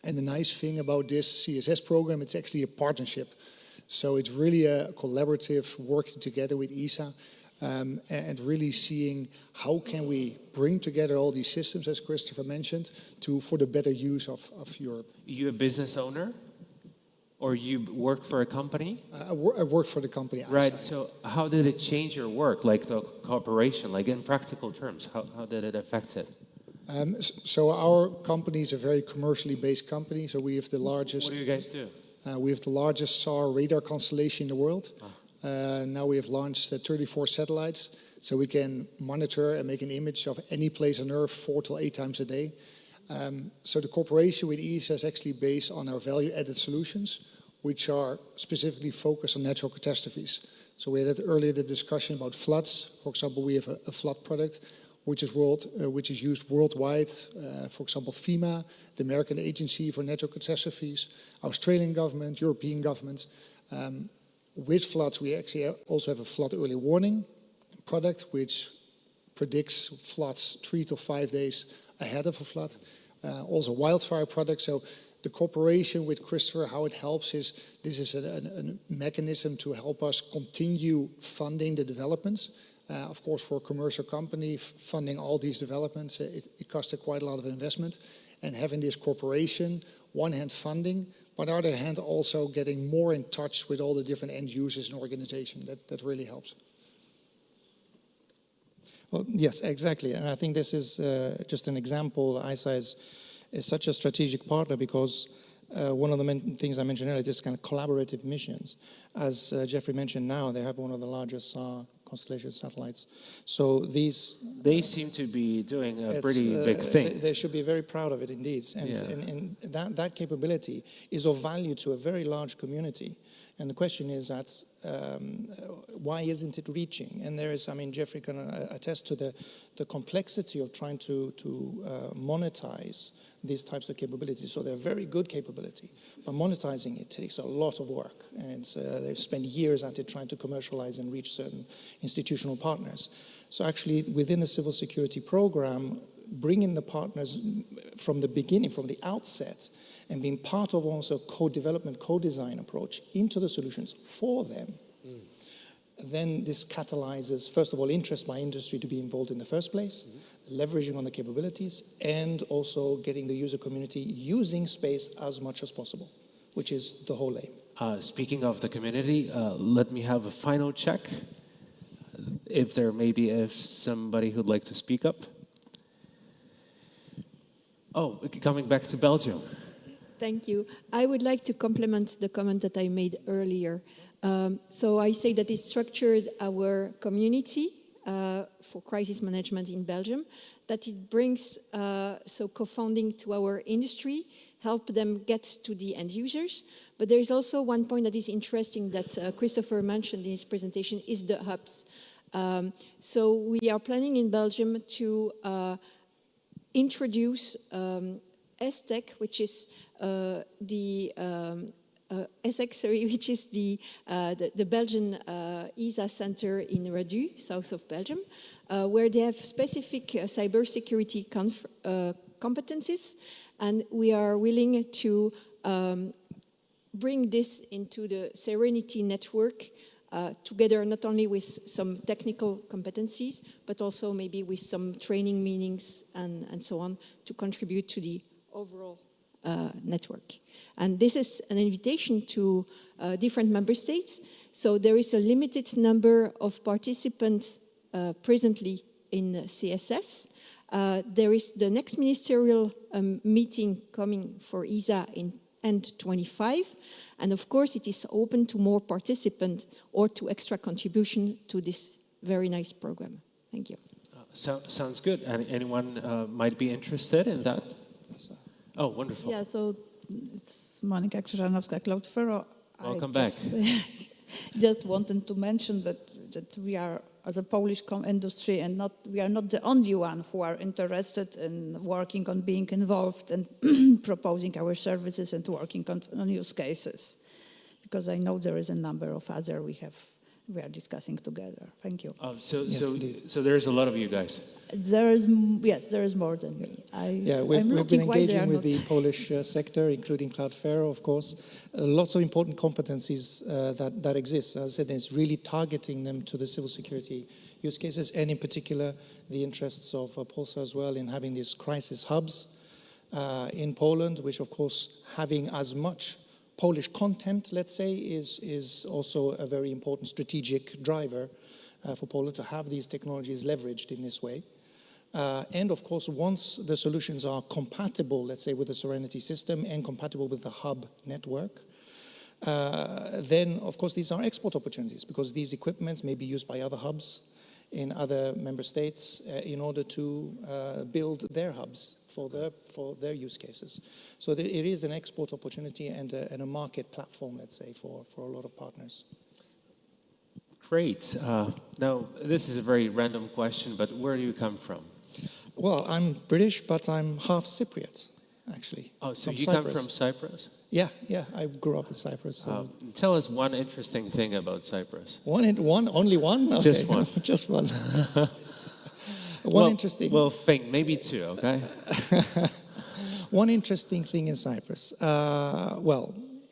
And the nice thing about this CSS program, it's actually a partnership. So it's really a collaborative working together with ESA. And really seeing how can we bring together all these systems, as Christopher mentioned, for the better use of Europe. You a business owner? Or you work for a company? I work for the company. Right, so how did it change your work, like the cooperation, like in practical terms? How did it affect it? So our company is a very commercially based company, so we have the largest... What do you guys do? We have the largest SAR radar constellation in the world. Now we have launched 34 satellites, so we can monitor and make an image of any place on Earth 4 to 8 times a day. So the cooperation with ESA is actually based on our value-added solutions, which are specifically focused on natural catastrophes. So we had earlier the discussion about floods. For example, we have a flood product, which is used worldwide. For example, FEMA, the American Agency for Natural Catastrophes, Australian government, European governments. With floods, we actually also have a flood early warning product, which predicts floods 3 to 5 days ahead of a flood. Also wildfire products. So the cooperation with Christopher, how it helps is, this is a mechanism to help us continue funding the developments. Of course, for a commercial company, funding all these developments, it costs quite a lot of investment. And having this cooperation, one hand funding, but on the other hand also getting more in touch with all the different end users and organizations, that really helps. Well, yes, exactly. And I think this is just an example. ISA is such a strategic partner because one of the main things I mentioned earlier, this kind of collaborative missions. As Jeffrey mentioned now, they have one of the largest constellation satellites. So these... They seem to be doing a pretty big thing. They should be very proud of it indeed. And that capability is of value to a very large community. And the question is that why isn't it reaching? And there is, I mean, Jeffrey can attest to the complexity of trying to monetize these types of capabilities. So they're very good capability, but monetizing it takes a lot of work. And they've spent years at it trying to commercialize and reach certain institutional partners. So actually, within the civil security program, bringing the partners from the beginning, from the outset, and being part of also co-development, co-design approach into the solutions for them, then this catalyzes, first of all, interest by industry to be involved in the first place, leveraging on the capabilities, and also getting the user community using space as much as possible, which is the whole aim. Speaking of the community, let me have a final check. If there may be somebody who'd like to speak up. Oh, coming back to Belgium. Thank you. I would like to complement the comment that I made earlier. So I say that it structured our community for crisis management in Belgium, that it brings co-funding to our industry, help them get to the end users. But there is also one point that is interesting that Christopher mentioned in his presentation is the hubs. So we are planning in Belgium to introduce ESTEC, which is which is the Belgian ESA center in Redu, south of Belgium, where they have specific cybersecurity competencies, and we are willing to bring this into the Serenity network together not only with some technical competencies, but also maybe with some training meetings and so on to contribute to the overall network. And this is an invitation to different member states. So there is a limited number of participants presently in CSS. There is the next ministerial meeting coming for ESA in end 25. And of course, it is open to more participants or to extra contribution to this very nice program. Thank you. Sounds good. Anyone might be interested in that? Oh, wonderful. Yeah, so it's Monika Krzyżanowska, Cloud Furrow. Welcome back. Just wanted to mention that that we are, as a Polish industry, and we are not the only one who are interested in working on being involved and proposing our services and working on use cases. Because I know there is a number of other we are discussing together. Thank you. So there's a lot of you guys. There is more than me. We've been engaging with the Polish sector, including Cloudflare, of course. Lots of important competencies that exist. As I said, it's really targeting them to the civil security use cases, and in particular, the interests of Polsa as well in having these crisis hubs in Poland, which, of course, having as much Polish content, let's say, is also a very important strategic driver for Poland to have these technologies leveraged in this way. And of course, once the solutions are compatible, let's say, with the Serenity system and compatible with the hub network, then of course these are export opportunities, because these equipments may be used by other hubs in other member states in order to build their hubs for their use cases. So it is an export opportunity and a market platform, let's say, for a lot of partners. Great. Now, this is a very random question, but where do you come from? Well, I'm British, but I'm half Cypriot, actually. Oh, so from you Cyprus. come from Cyprus? Yeah, I grew up in Cyprus. So. Tell us one interesting thing about Cyprus. Only one? Okay. Just one. Just one. Interesting. Well, think, maybe two, okay? One interesting thing in Cyprus.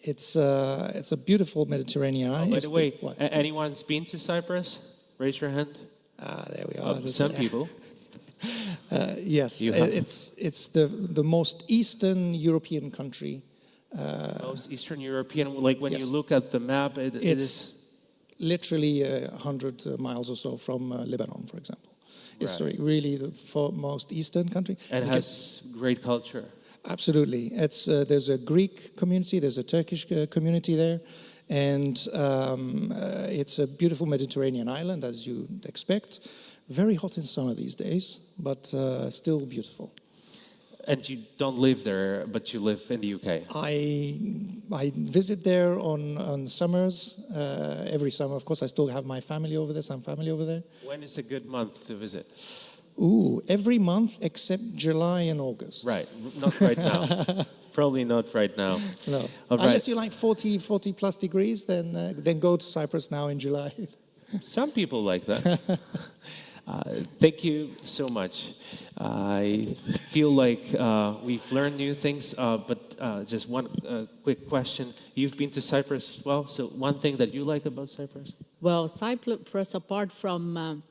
It's a beautiful Mediterranean island. By the way, anyone's been to Cyprus? Raise your hand. There we are. Some people. Yes, it's the most Eastern European country. Most Eastern European, like when you look at the map, it is literally 100 miles or so from Lebanon, for example. It's really the most Eastern country. And has great culture. Absolutely. There's a Greek community, there's a Turkish community there, and it's a beautiful Mediterranean island, as you'd expect. Very hot in summer these days, but still beautiful. And you don't live there, but you live in the UK? I visit there on summers, every summer. Of course, I still have my family over there, some family over there. When is a good month to visit? Every month except July and August. Right, not right now. Probably not right now. No. Unless you like 40 plus degrees, then go to Cyprus now in July. Some people like that. Thank you so much. I feel like we've learned new things, but just one quick question. You've been to Cyprus as well, so one thing that you like about Cyprus? Well, Cyprus, apart from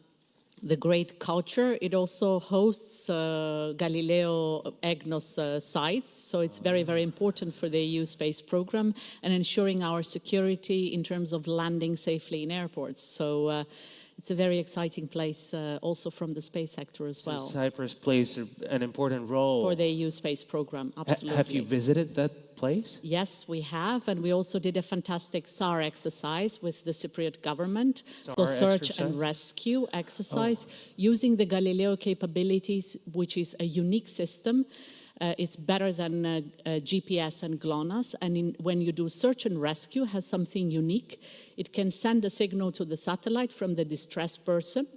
the great culture, it also hosts Galileo EGNOS sites, so it's very, very important for the EU space program and ensuring our security in terms of landing safely in airports. So it's a very exciting place also from the space sector as well. So Cyprus plays an important role for the EU space program, absolutely. Have you visited that place? Yes, we have, and we also did a fantastic SAR exercise with the Cypriot government. So search and rescue exercise using the Galileo capabilities, which is a unique system. It's better than GPS and GLONASS, and when you do search and rescue, has something unique. It can send a signal to the satellite from the distressed person,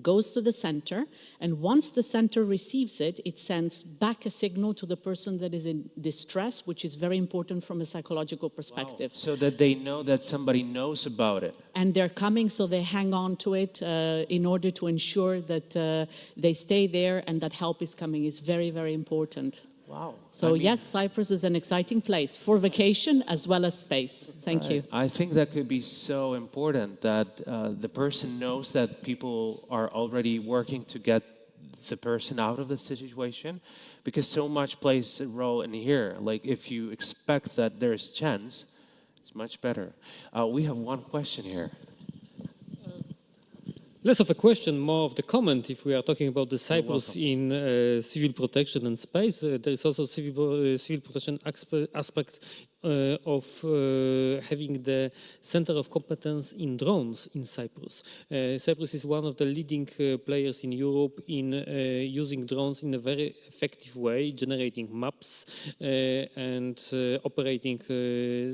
goes to the center, and once the center receives it, it sends back a signal to the person that is in distress, which is very important from a psychological perspective. Wow. So that they know that somebody knows about it. And they're coming, so they hang on to it in order to ensure that they stay there and that help is coming is very, very important. Wow. So yes, Cyprus is an exciting place for vacation as well as space. Thank you. I think that could be so important that the person knows that people are already working to get the person out of the situation, because so much plays a role in here. Like if you expect that there's chance, it's much better. We have one question here. Less of a question, more of the comment. If we are talking about the Cyprus in civil protection and space, there is also civil protection aspect of having the center of competence in drones in Cyprus. Cyprus is one of the leading players in Europe in using drones in a very effective way, generating maps and operating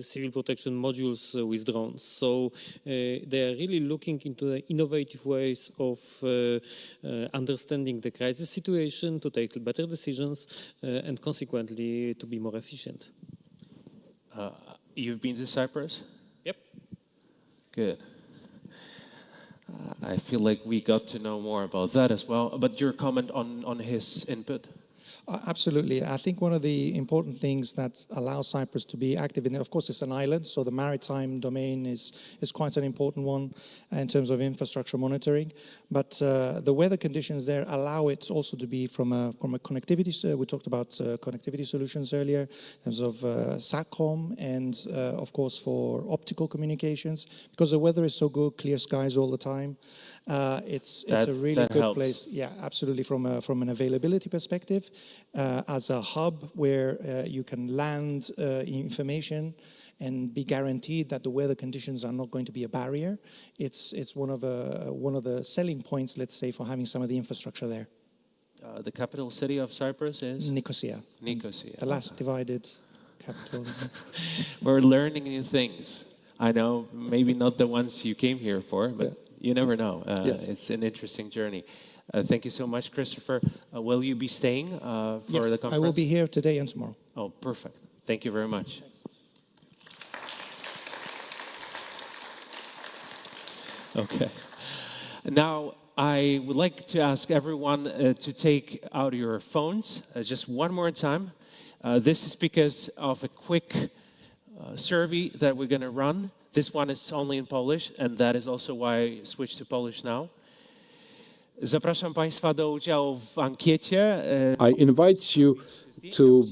civil protection modules with drones. So they are really looking into the innovative ways of understanding the crisis situation, to take better decisions, and consequently to be more efficient. You've been to Cyprus? Yep. Good. I feel like we got to know more about that as well. But your comment on his input? Absolutely. I think one of the important things that allows Cyprus to be active in it, of course, it's an island, so the maritime domain is quite an important one in terms of infrastructure monitoring. But the weather conditions there allow it also to be from a connectivity. We talked about connectivity solutions earlier in terms of satcom and, of course, for optical communications. Because the weather is so good, clear skies all the time. It's a really good helps. place. Yeah, absolutely. From an availability perspective, as a hub where you can land information and be guaranteed that the weather conditions are not going to be a barrier. It's one of the selling points, let's say, for having some of the infrastructure there. The capital city of Cyprus is? Nicosia. Nicosia. The last divided capital. We're learning new things. I know, maybe not the ones you came here for, but you never know. Yes. It's an interesting journey. Thank you so much, Christopher. Will you be staying for Yes, the conference? I will be here today and tomorrow. Oh, perfect. Thank you very much. Okay. Now, I would like to ask everyone to take out your phones just one more time. This is because of a quick survey that we're going to run. This one is only in Polish, and that is also why I switched to Polish now. Zapraszam Państwa do udziału w ankiecie. I invite you to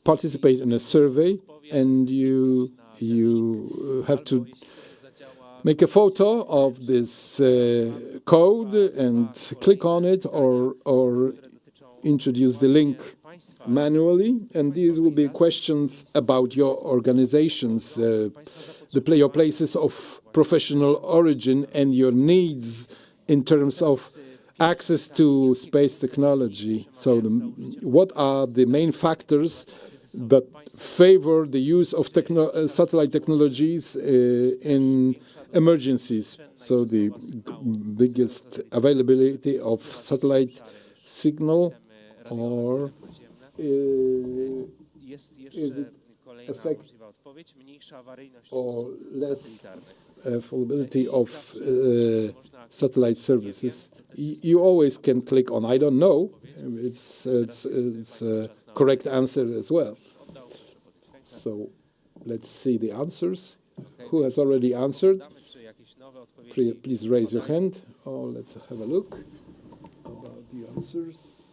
participate in a survey, and you have to make a photo of this code and click on it, or introduce the link manually. And these will be questions about your organizations, your places of professional origin, and your needs in terms of access to space technology. So what are the main factors that favor the use of satellite technologies in emergencies? So the biggest availability of satellite signal, or is it effect or less availability of satellite services? You always can click on I don't know. It's a correct answer as well. So let's see the answers. Who has already answered? Please raise your hand. Oh, let's have a look about the answers.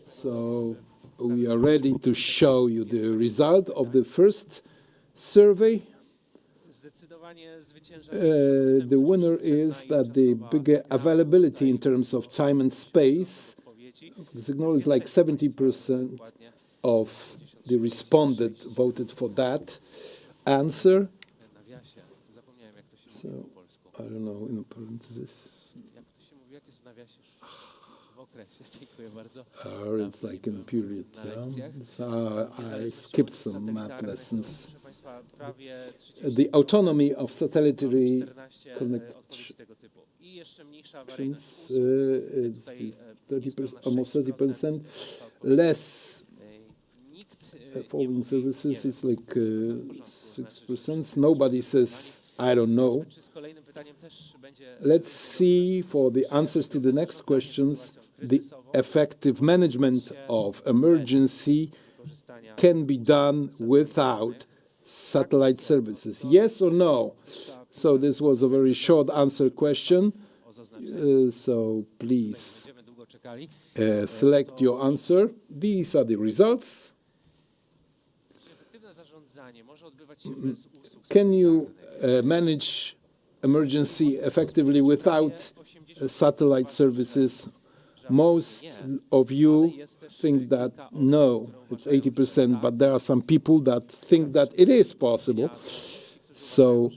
So we are ready to show you the result of the first survey. The winner is that the bigger availability in terms of time and space. The signal is like 70% of the respondent voted for that answer. So I don't know, in parentheses. Or it's like in period. Yeah? So I skipped some math lessons. The autonomy of satellitary connections, it's 30%, almost 30%. Less following services, it's like 6%. Nobody says, I don't know. Let's see for the answers to the next questions. The effective management of emergency can be done without satellite services. Yes or no? So this was a very short answer question. So please select your answer. These are the results. Can you manage emergency effectively without satellite services? most of you think that no, it's 80%, but there are some people that think that it is possible. So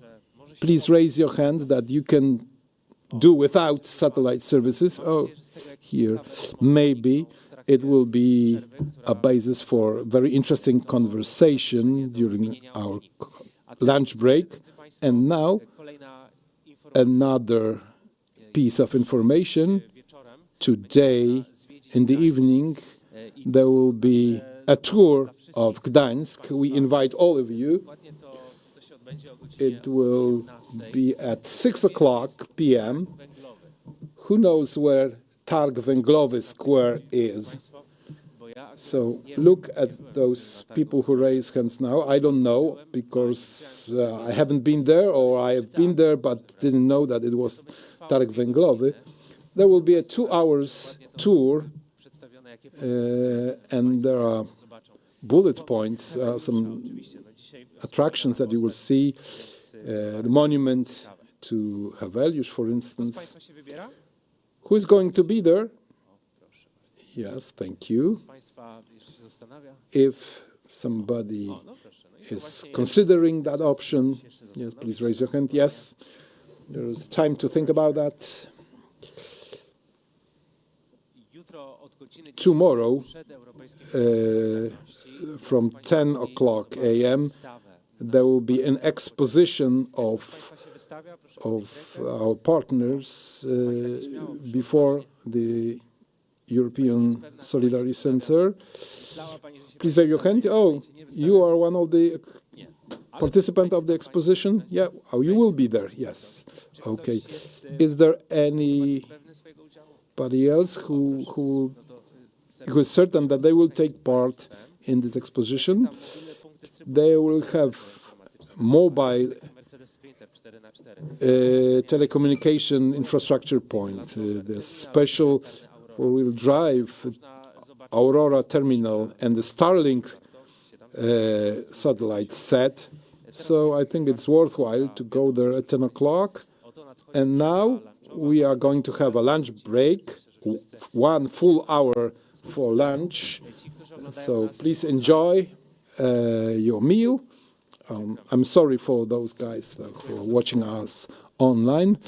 please raise your hand that you can do without satellite services. Oh, here, maybe it will be a basis for very interesting conversation during our lunch break. And now, another piece of information. Today, in the evening, there will be a tour of Gdańsk. We invite all of you. It will be at 6:00 p.m. Who knows where Targ Węglowy Square is? So look at those people who raise hands now. I don't know, because I haven't been there, or I have been there but didn't know that it was Targ Węglowy. There will be a 2-hour tour, and there are bullet points, some attractions that you will see. The monument to Heveliusz, for instance. Who is going to be there? Yes, thank you. If somebody is considering that option, yes, please raise your hand. Yes, there is time to think about that. Tomorrow, from 10:00 a.m., there will be an exposition of our partners before the European Solidarity Center. Please raise your hand. Oh, you are one of the participants of the exposition? Yeah, oh, you will be there, yes. Okay. Is there anybody else who is certain that they will take part in this exposition? They will have mobile telecommunication infrastructure point, the special four-wheel drive Aurora terminal, and the Starlink satellite set. So I think it's worthwhile to go there at 10:00. And now we are going to have a lunch break, 1 full hour for lunch. So please enjoy your meal. I'm sorry for those guys who are watching us online.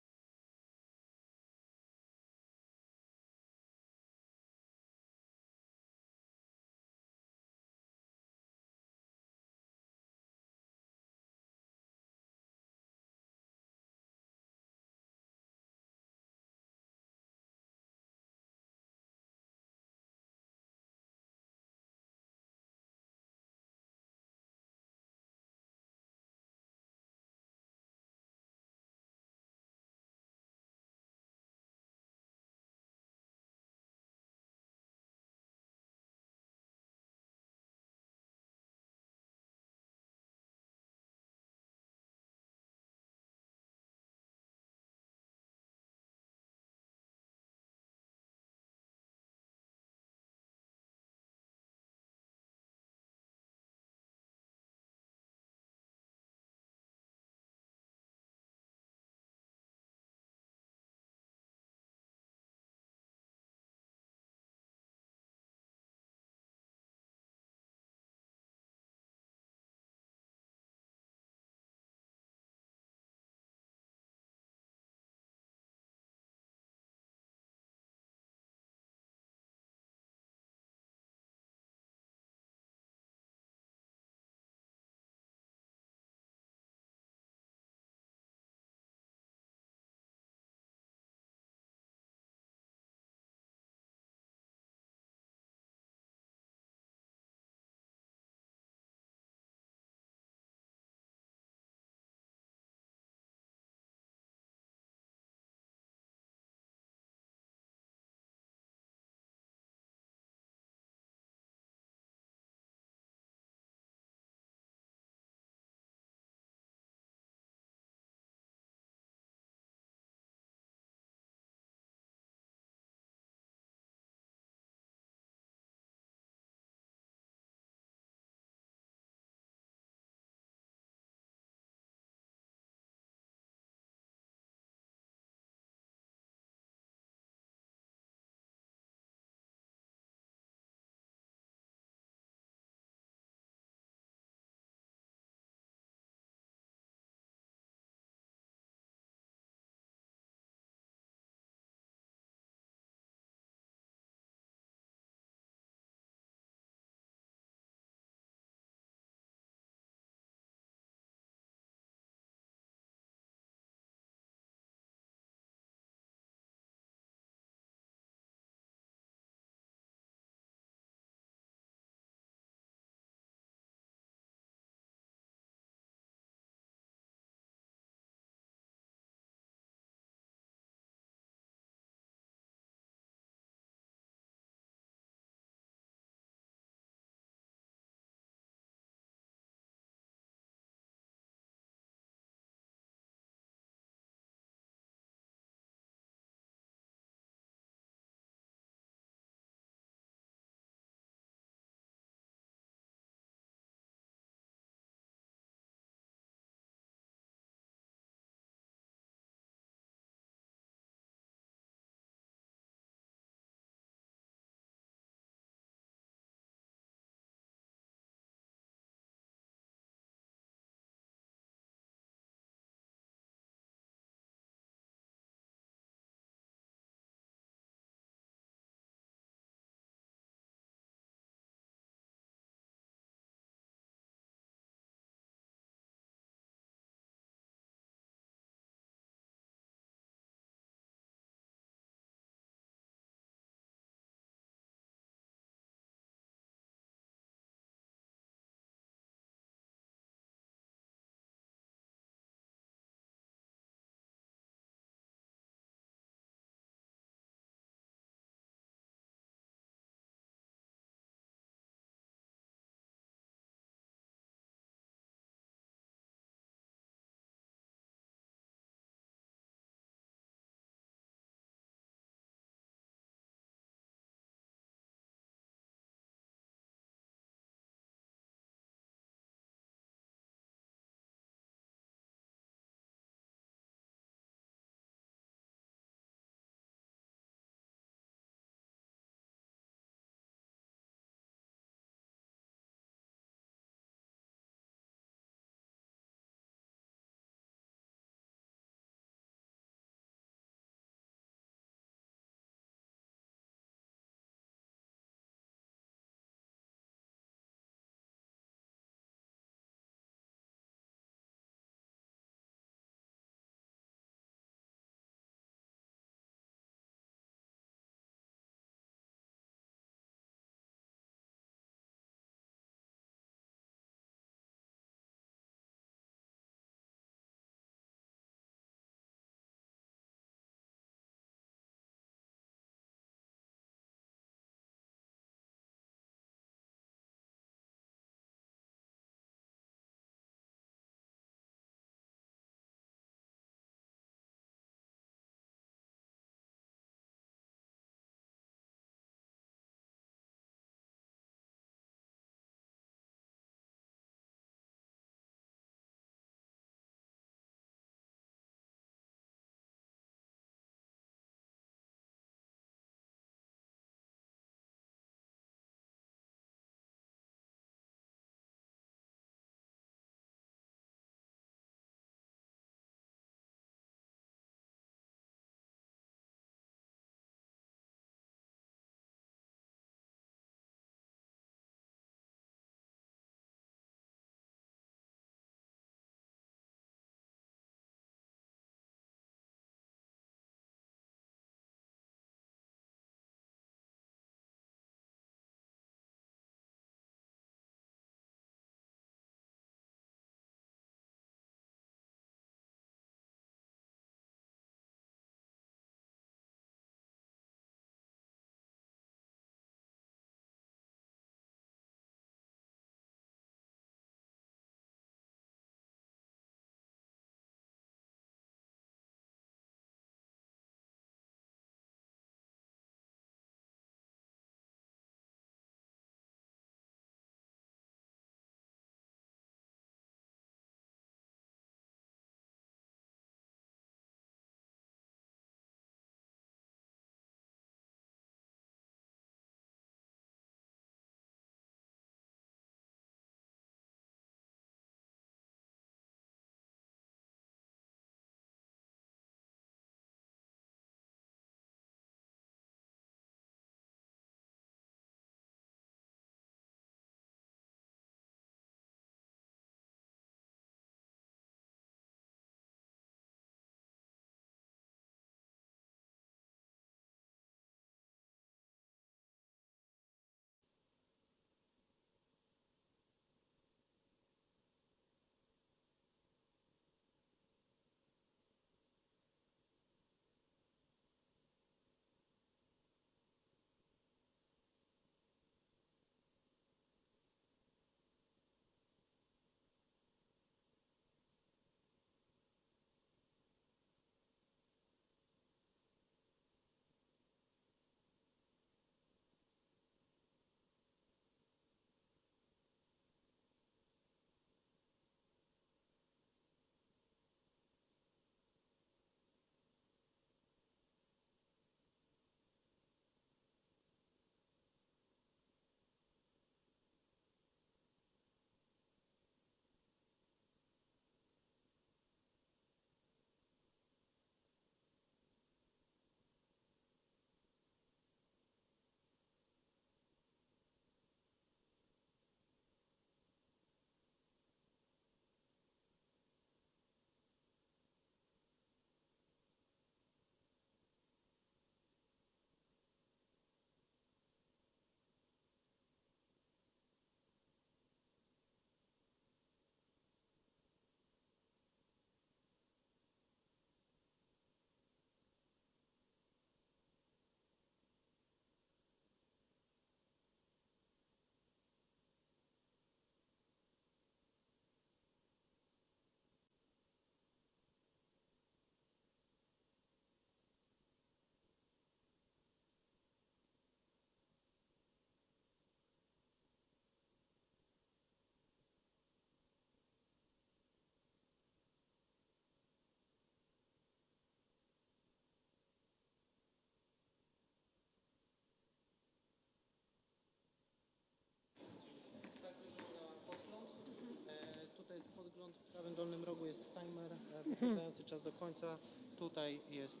podgląd, w prawym dolnym rogu jest timer wyświetlający czas do końca. Tutaj jest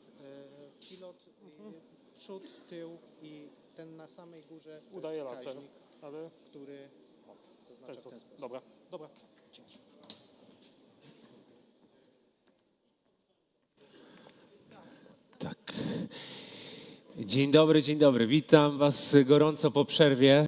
pilot, przód, tył i ten na samej górze Udaje wskaźnik, laser, ale... który zaznacza w ten sposób. Dobra, dobra. Dzięki. Tak. Dzień dobry, dzień dobry. Witam Was gorąco po przerwie.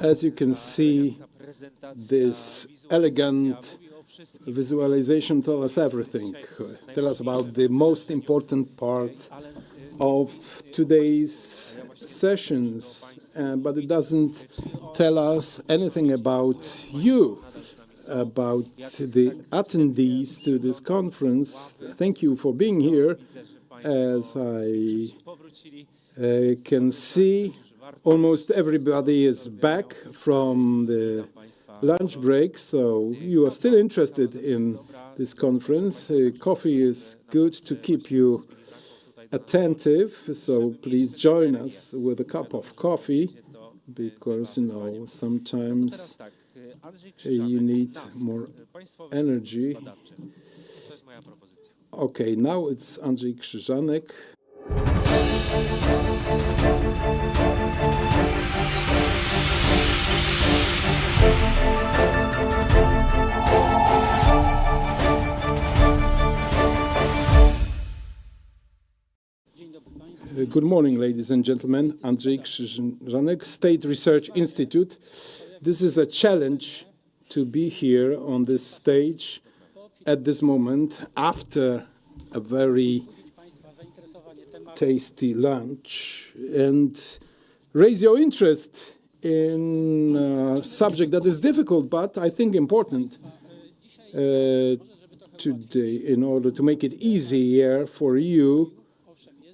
As you can see, this elegant visualization tells us everything. Tell us about the most important part of today's sessions, but it doesn't tell us anything about you, about the attendees to this conference. Thank you for being here. As I can see, almost everybody is back from the lunch break, so you are still interested in this conference. Coffee is good to keep you attentive, so please join us with a cup of coffee, because, you know, sometimes you need more energy. Okay, now it's Andrzej Krzyżanek. Good morning, ladies and gentlemen. Andrzej Krzyżanek, State Research Institute. This is a challenge to be here on this stage at this moment after a very tasty lunch and raise your interest in a subject that is difficult but I think important today in order to make it easier for you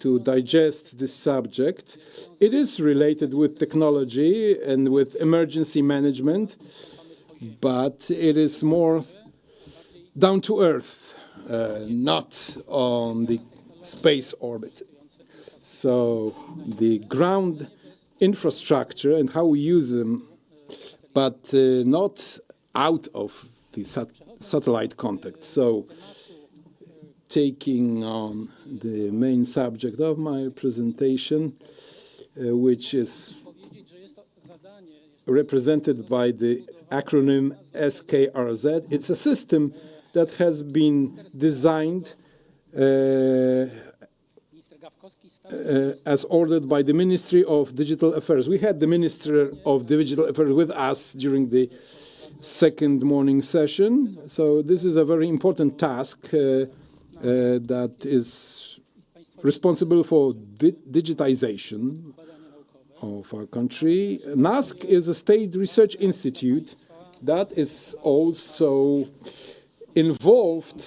to digest this subject. It is related with technology and with emergency management, but it is more down to earth, not on the space orbit. So the ground infrastructure and how we use them, but not out of the satellite contact. So taking on the main subject of my presentation, which is represented by the acronym SKRZ. It's a system that has been designed as ordered by the Ministry of Digital Affairs. We had the Minister of Digital Affairs with us during the second morning session. So this is a very important task that is responsible for digitization of our country. NASK is a state research institute that is also involved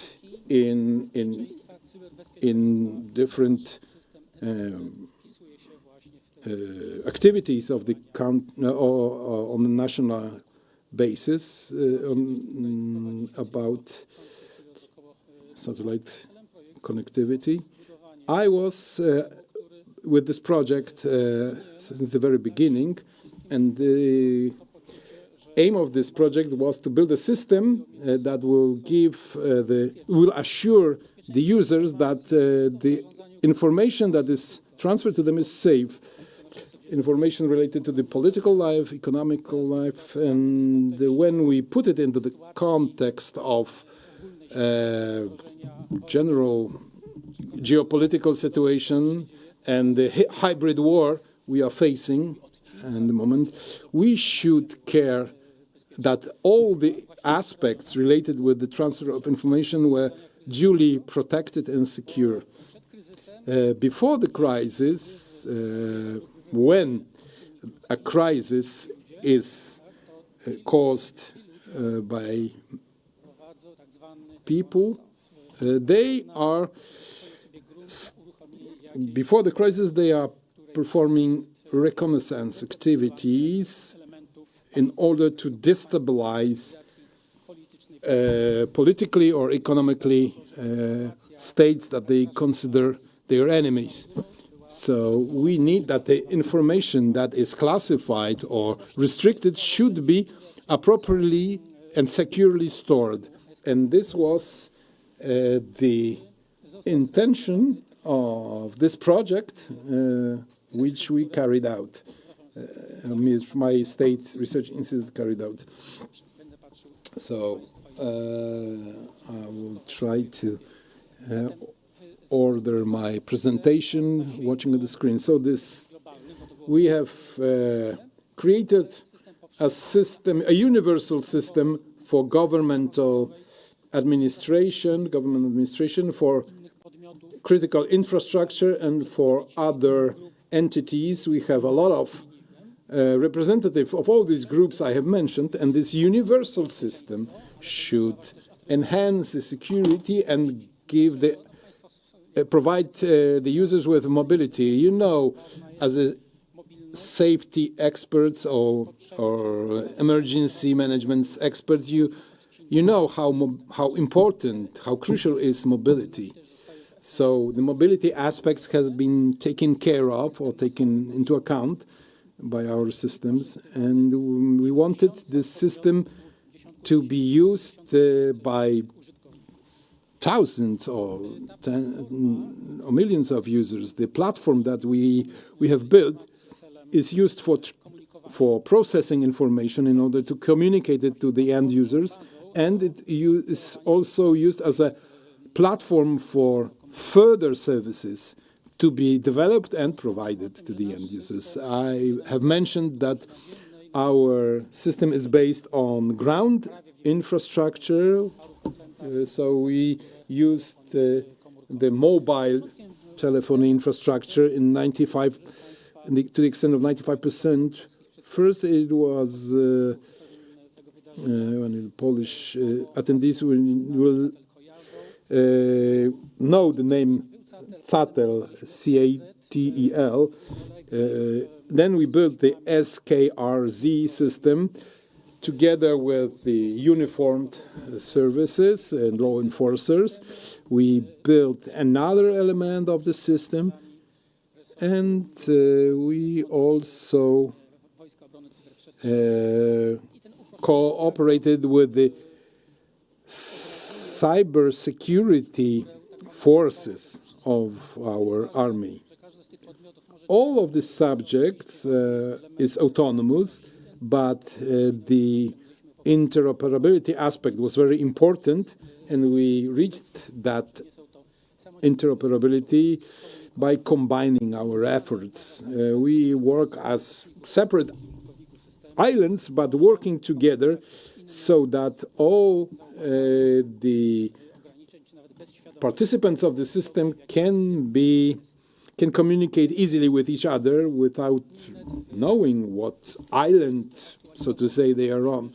in different activities of the on the national basis about satellite connectivity. I was with this project since the very beginning, and the aim of this project was to build a system that will will assure the users that the information that is transferred to them is safe. Information related to the political life, economical life, and when we put it into the context of general geopolitical situation and the hybrid war we are facing at the moment, we should care that all the aspects related with the transfer of information were duly protected and secure. Before the crisis, when a crisis is caused by people, they are, before the crisis, they are performing reconnaissance activities in order to destabilize politically or economically states that they consider their enemies. So we need that the information that is classified or restricted should be appropriately and securely stored. And this was the intention of this project, which we carried out. My state research institute carried out. So I will try to order my presentation, watching at the screen. So we have created a system, a universal system for government administration for critical infrastructure and for other entities. We have a lot of representatives of all these groups I have mentioned, and this universal system should enhance the security and give provide the users with mobility. You know, as a safety experts or emergency management experts, you know how important, how crucial is mobility. So the mobility aspects has been taken care of or taken into account by our systems, and we wanted this system to be used by thousands or millions of users. The platform that we have built is used for processing information in order to communicate it to the end users, and it is also used as a platform for further services to be developed and provided to the end users. I have mentioned that Our system is based on ground infrastructure, so we used the mobile telephony infrastructure in 95, to the extent of 95%. First, it was when Polish attendees will know the name CATEL, C-A-T-E-L. Then we built the SKRZ system together with the uniformed services and law enforcers. We built another element of the system, and we also cooperated with the cybersecurity forces of our army. All of the subjects is autonomous, but the interoperability aspect was very important, and we reached that interoperability by combining our efforts. We work as separate islands, but working together so that all the participants of the system can communicate easily with each other without knowing what island, so to say, they are on.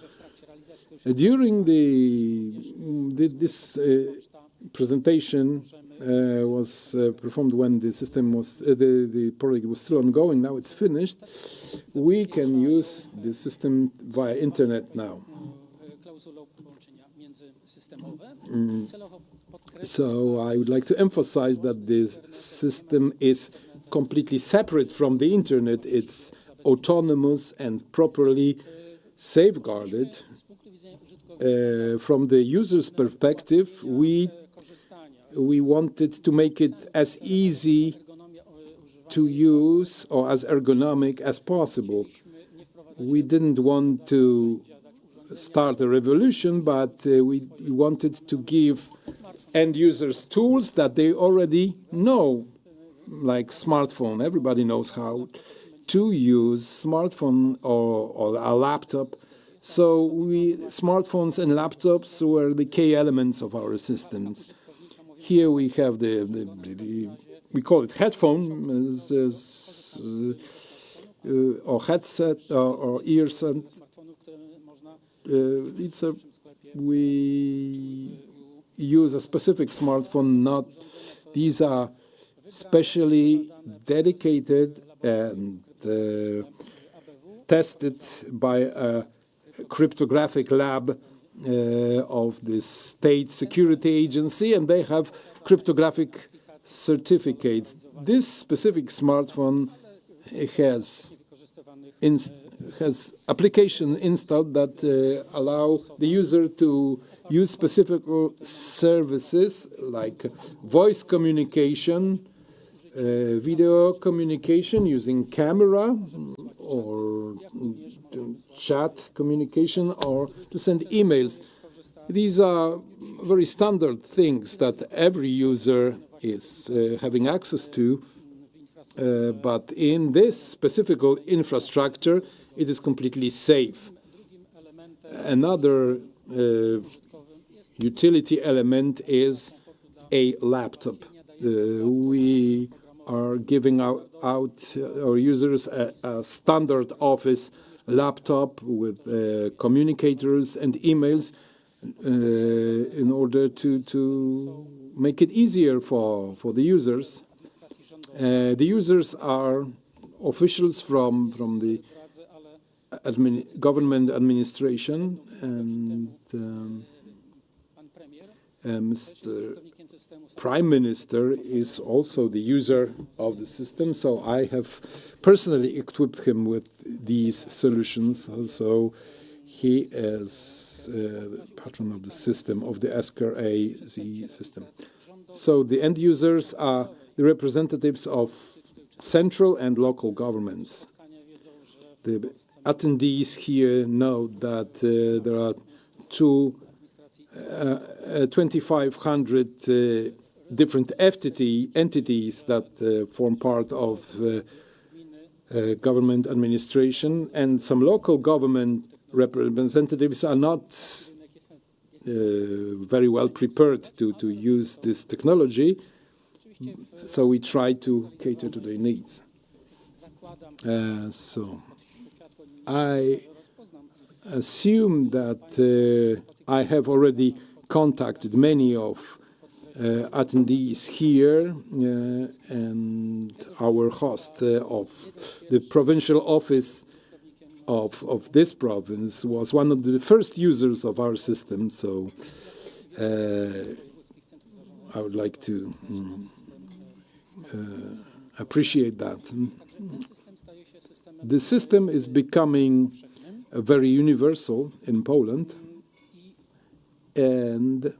During this presentation was performed when the system was the project was still ongoing. Now it's finished. We can use the system via internet now. So I would like to emphasize that this system is completely separate from the internet. It's autonomous and properly safeguarded. From the user's perspective, we wanted to make it as easy to use or as ergonomic as possible. We didn't want to start a revolution, but we wanted to give end users tools that they already know, like smartphone. Everybody knows how to use smartphone or a laptop. So smartphones and laptops were the key elements of our systems. Here we have we call it headphone, or headset, or ears. We use a specific smartphone. These are specially dedicated and tested by a cryptographic lab of the state security agency, and they have cryptographic certificates. This specific smartphone has application installed that allow the user to use specific services like voice communication, video communication using camera, or chat communication, or to send emails. These are very standard things that every user is having access to, but in this specific infrastructure, it is completely safe. Another utility element is a laptop. We are giving out our users a standard office laptop with communicators and emails in order to make it easier for the users. The users are officials from the government administration, and Mr. Prime Minister is also the user of the system, so I have personally equipped him with these solutions. So he is the patron of the system, of the SKRZ system. So the end users are the representatives of central and local governments. The attendees here know that there are 2,500 different FTT entities that form part of government administration, and some local government representatives are not very well prepared to use this technology, so we try to cater to their needs. So I assume that I have already contacted many of attendees here, and our host of the provincial office of this province was one of the first users of our system, so I would like to appreciate that. The system is becoming very universal in Poland, and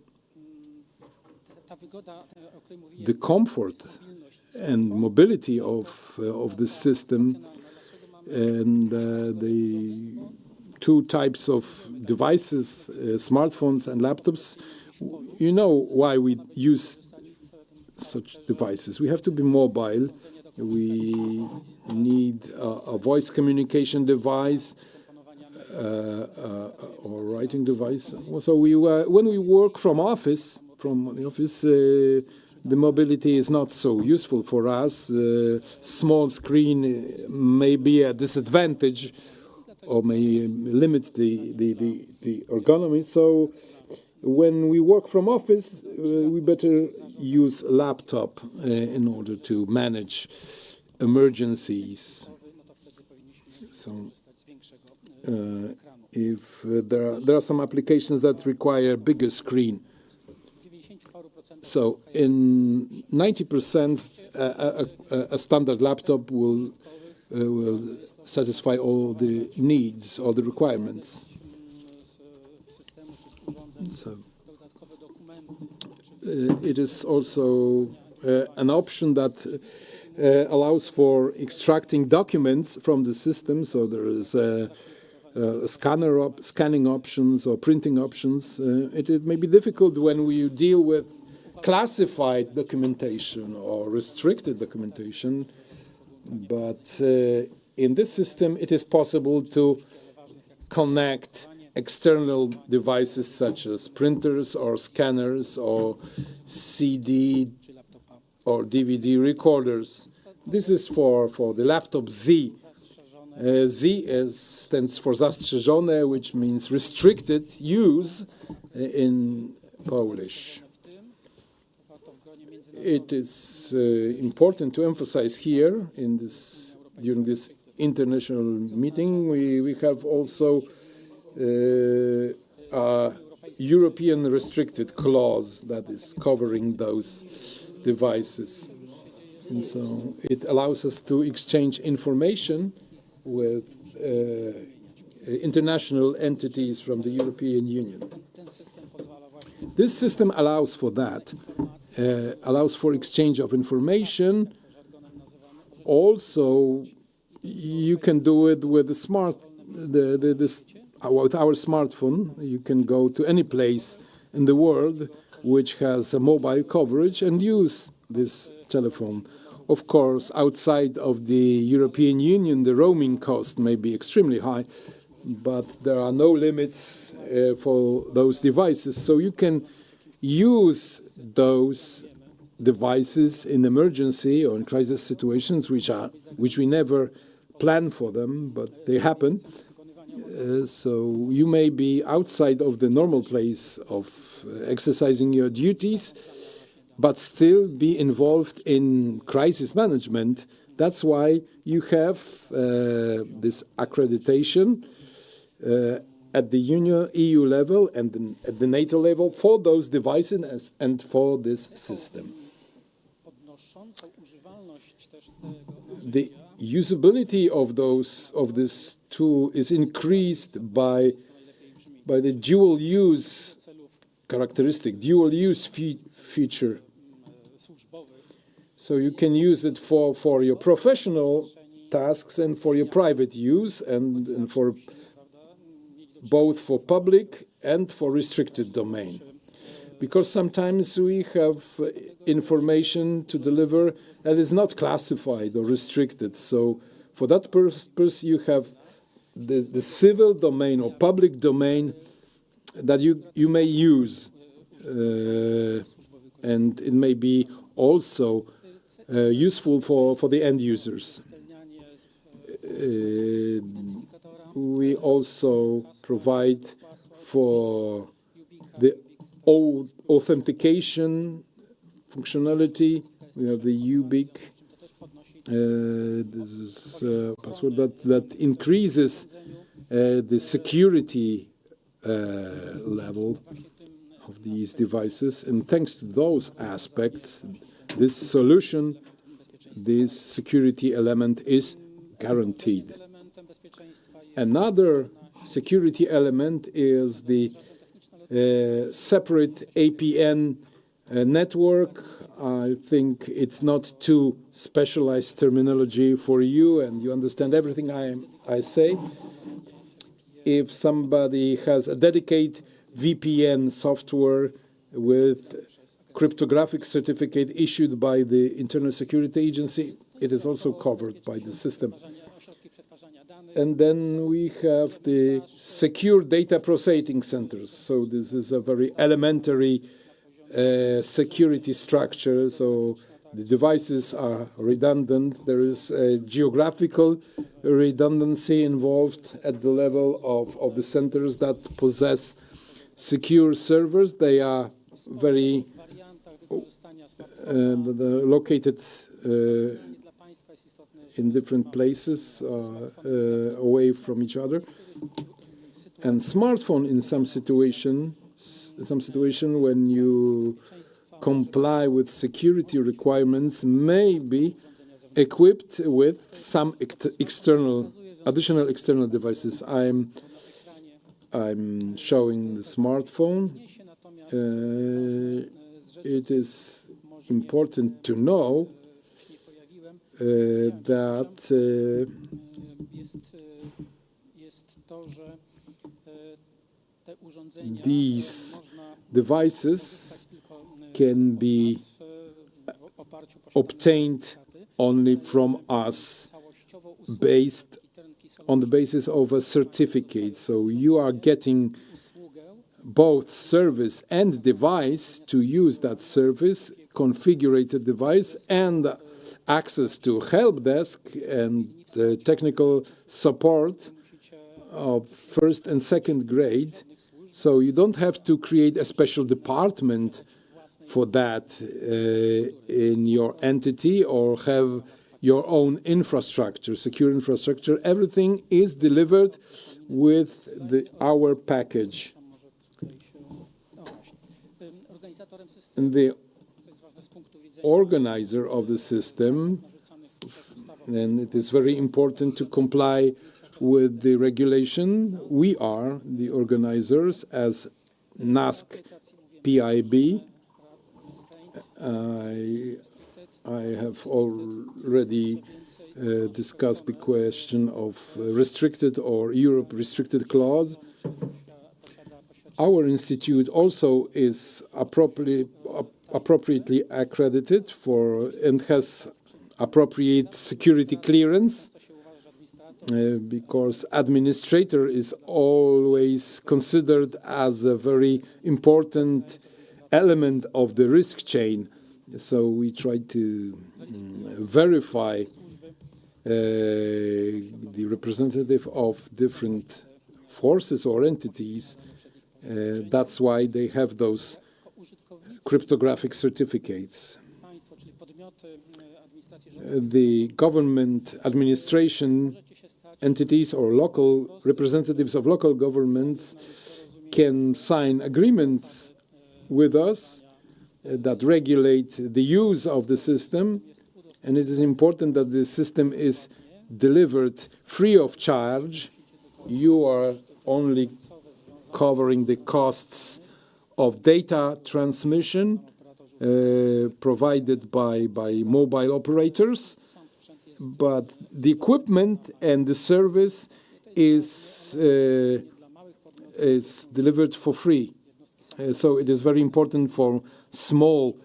the comfort and mobility of the system and the two types of devices, smartphones and laptops, you know why we use such devices. We have to be mobile. We need a voice communication device or writing device. So when we work from the office, the mobility is not so useful for us. Small screen may be a disadvantage or may limit the ergonomy. So when we work from office, we better use laptop in order to manage emergencies. So if there are some applications that require bigger screen. So in 90%, a standard laptop will satisfy all the needs, all the requirements. So it is also an option that allows for extracting documents from the system. So there is scanning options or printing options. It may be difficult when we deal with classified documentation or restricted documentation, but in this system it is possible to connect external devices such as printers or scanners or CD or DVD recorders. This is for the laptop Z. Z stands for zastrzeżone, which means restricted use in Polish. It is important to emphasize here during this international meeting. We have also a European restricted clause that is covering those devices. And so it allows us to exchange information with international entities from the European Union. This system allows for that, allows for exchange of information. Also, you can do it with with our smartphone. You can go to any place in the world which has a mobile coverage and use this telephone. Of course, outside of the European Union, the roaming cost may be extremely high, but there are no limits for those devices. So you can use those devices in emergency or in crisis situations, which we never plan for them, but they happen. So you may be outside of the normal place of exercising your duties, but still be involved in crisis management. That's why you have this accreditation at the EU level and at the NATO level for those devices and for this system. The usability of this tool is increased by the dual use characteristic, dual use feature. So you can use it for your professional tasks and for your private use, and for both for public and for restricted domain. Because sometimes we have information to deliver that is not classified or restricted. So For that purpose, you have the civil domain or public domain that you may use, and it may be also useful for the end users. We also provide for the authentication functionality. We have the UBIC. This is a password that increases the security level of these devices. And thanks to those aspects, this solution, this security element is guaranteed. Another security element is the separate APN network. I think it's not too specialized terminology for you, and you understand everything I say. If somebody has a dedicated VPN software with cryptographic certificate issued by the Internal Security Agency, it is also covered by the system. And then we have the secure data processing centers. So this is a very elementary security structure. So the devices are redundant. There is a geographical redundancy involved at the level of the centers that possess secure servers. They are very located in different places away from each other. And smartphone in some situation when you comply with security requirements may be equipped with some additional external devices. I'm showing the smartphone. It is important to know that these devices can be obtained only from us based on the basis of a certificate. So you are getting both service and device to use that service, configured device, and access to help desk and the technical support of first and second grade. So you don't have to create a special department for that in your entity or have your own infrastructure, secure infrastructure. Everything is delivered with our package. And the organizer of the system, and it is very important to comply with the regulation. We are the organizers as NASC PIB. I have already discussed the question of restricted or Europe restricted clause. Our institute also is appropriately accredited for and has appropriate security clearance because administrator is always considered as a very important element of the risk chain. So we try to verify the representative of different forces or entities. That's why they have those cryptographic certificates. The government administration entities or local representatives of local governments can sign agreements with us that regulate the use of the system, and it is important that the system is delivered free of charge. You are only covering the costs of data transmission provided by mobile operators, but the equipment and the service is delivered for free. So it is very important for small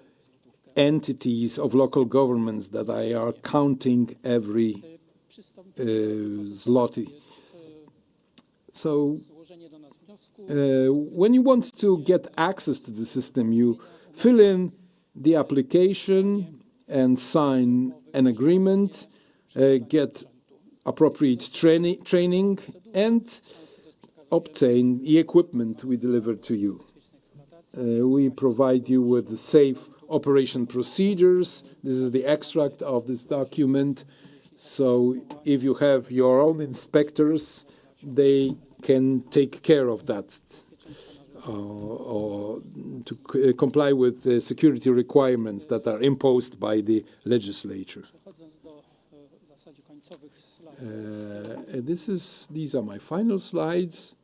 entities of local governments that I are counting every zloty. So when you want to get access to the system, you fill in the application and sign an agreement, get appropriate training, and obtain the equipment we deliver to you. We provide you with the safe operation procedures. This is the extract of this document. So if you have your own inspectors, they can take care of that or to comply with the security requirements that are imposed by the legislature. These are my final slides.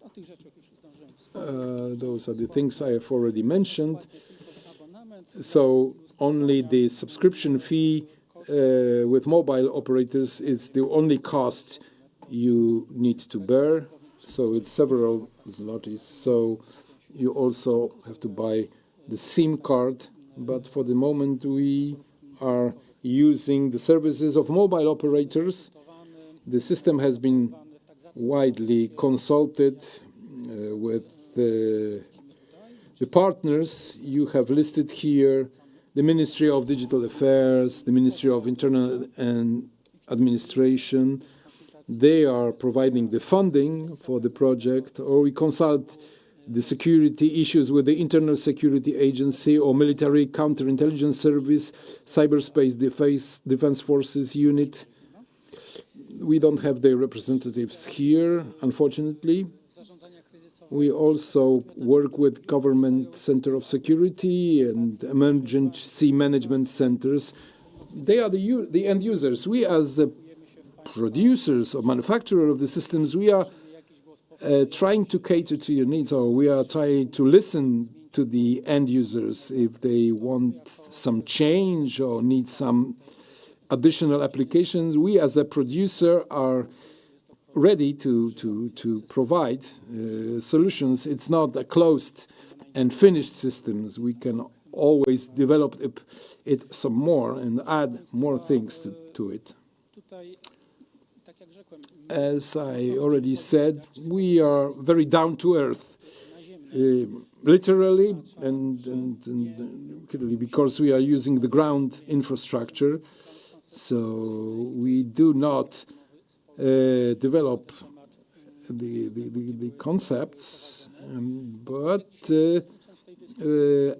Those are the things I have already mentioned. So only the subscription fee with mobile operators is the only cost you need to bear. So it's several zlotys. So you also have to buy the SIM card. But for the moment, we are using the services of mobile operators. The system has been widely consulted with the partners you have listed here, the Ministry of Digital Affairs, the Ministry of Internal and Administration. They are providing the funding for the project, or we consult the security issues with the Internal Security Agency or Military Counterintelligence Service, Cyberspace Defense Forces Unit. We don't have their representatives here, unfortunately. We also work with Government Center of Security and Emergency Management Centers. They are the end users. We, as the producers or manufacturer of the systems, we are trying to cater to your needs, or we are trying to listen to the end users if they want some change or need some additional applications. We, as a producer, are ready to provide solutions. It's not a closed and finished systems. We can always develop it some more and add more things to it. As I already said, we are very down to earth, literally and literally, because we are using the ground infrastructure. So we do not develop the concepts, but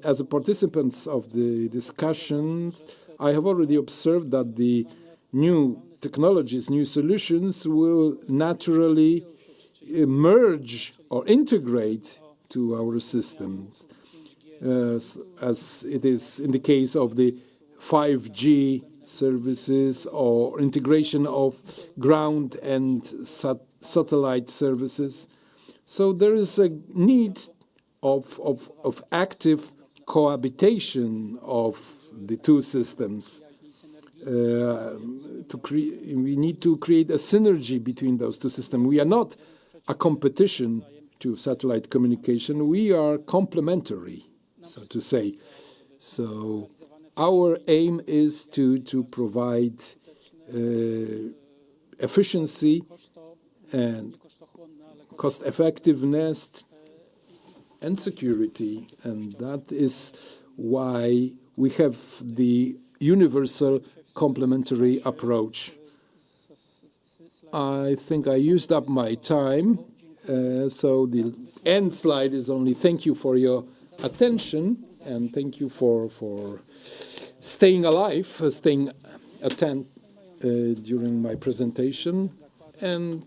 as a participant of the discussions, I have already observed that the new technologies, new solutions will naturally merge or integrate to our systems, as it is in the case of the 5G services or integration of ground and satellite services. So there is a need of active cohabitation of the two systems. We need to create a synergy between those two systems. We are not a competition to satellite communication. We are complementary, so to say. So our aim is to provide efficiency and cost effectiveness and security, and that is why we have the universal complementary approach. I think I used up my time, so the end slide is only thank you for your attention, and thank you for staying alive, staying attentive during my presentation, and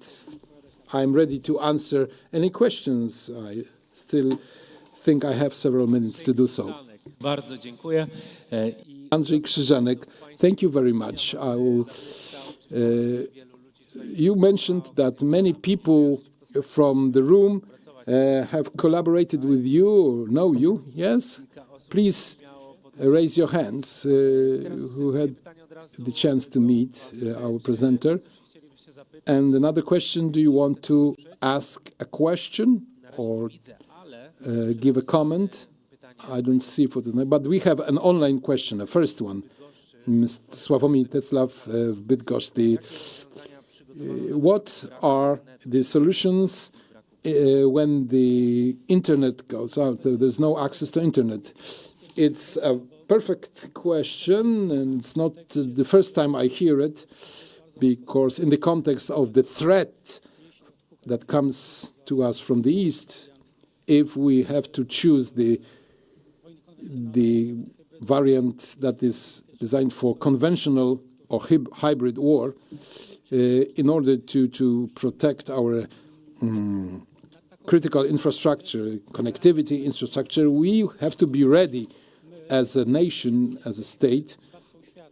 I'm ready to answer any questions. I still think I have several minutes to do so. Bardzo dziękuję. Andrzej Krzyżanek, thank you very much. You mentioned that many people from the room have collaborated with you or know you. Yes? Please raise your hands who had the chance to meet our presenter. And another question, do you want to ask a question or give a comment? I don't see for tonight, but we have an online question, a first one. Mr. Sławomir Teclaw w Bydgoszczy. what are the solutions when the internet goes out? There's no access to internet. It's a perfect question, and it's not the first time I hear it, because in the context of the threat that comes to us from the East, if we have to choose the variant that is designed for conventional or hybrid war, in order to protect our critical infrastructure, connectivity infrastructure, we have to be ready as a nation, as a state.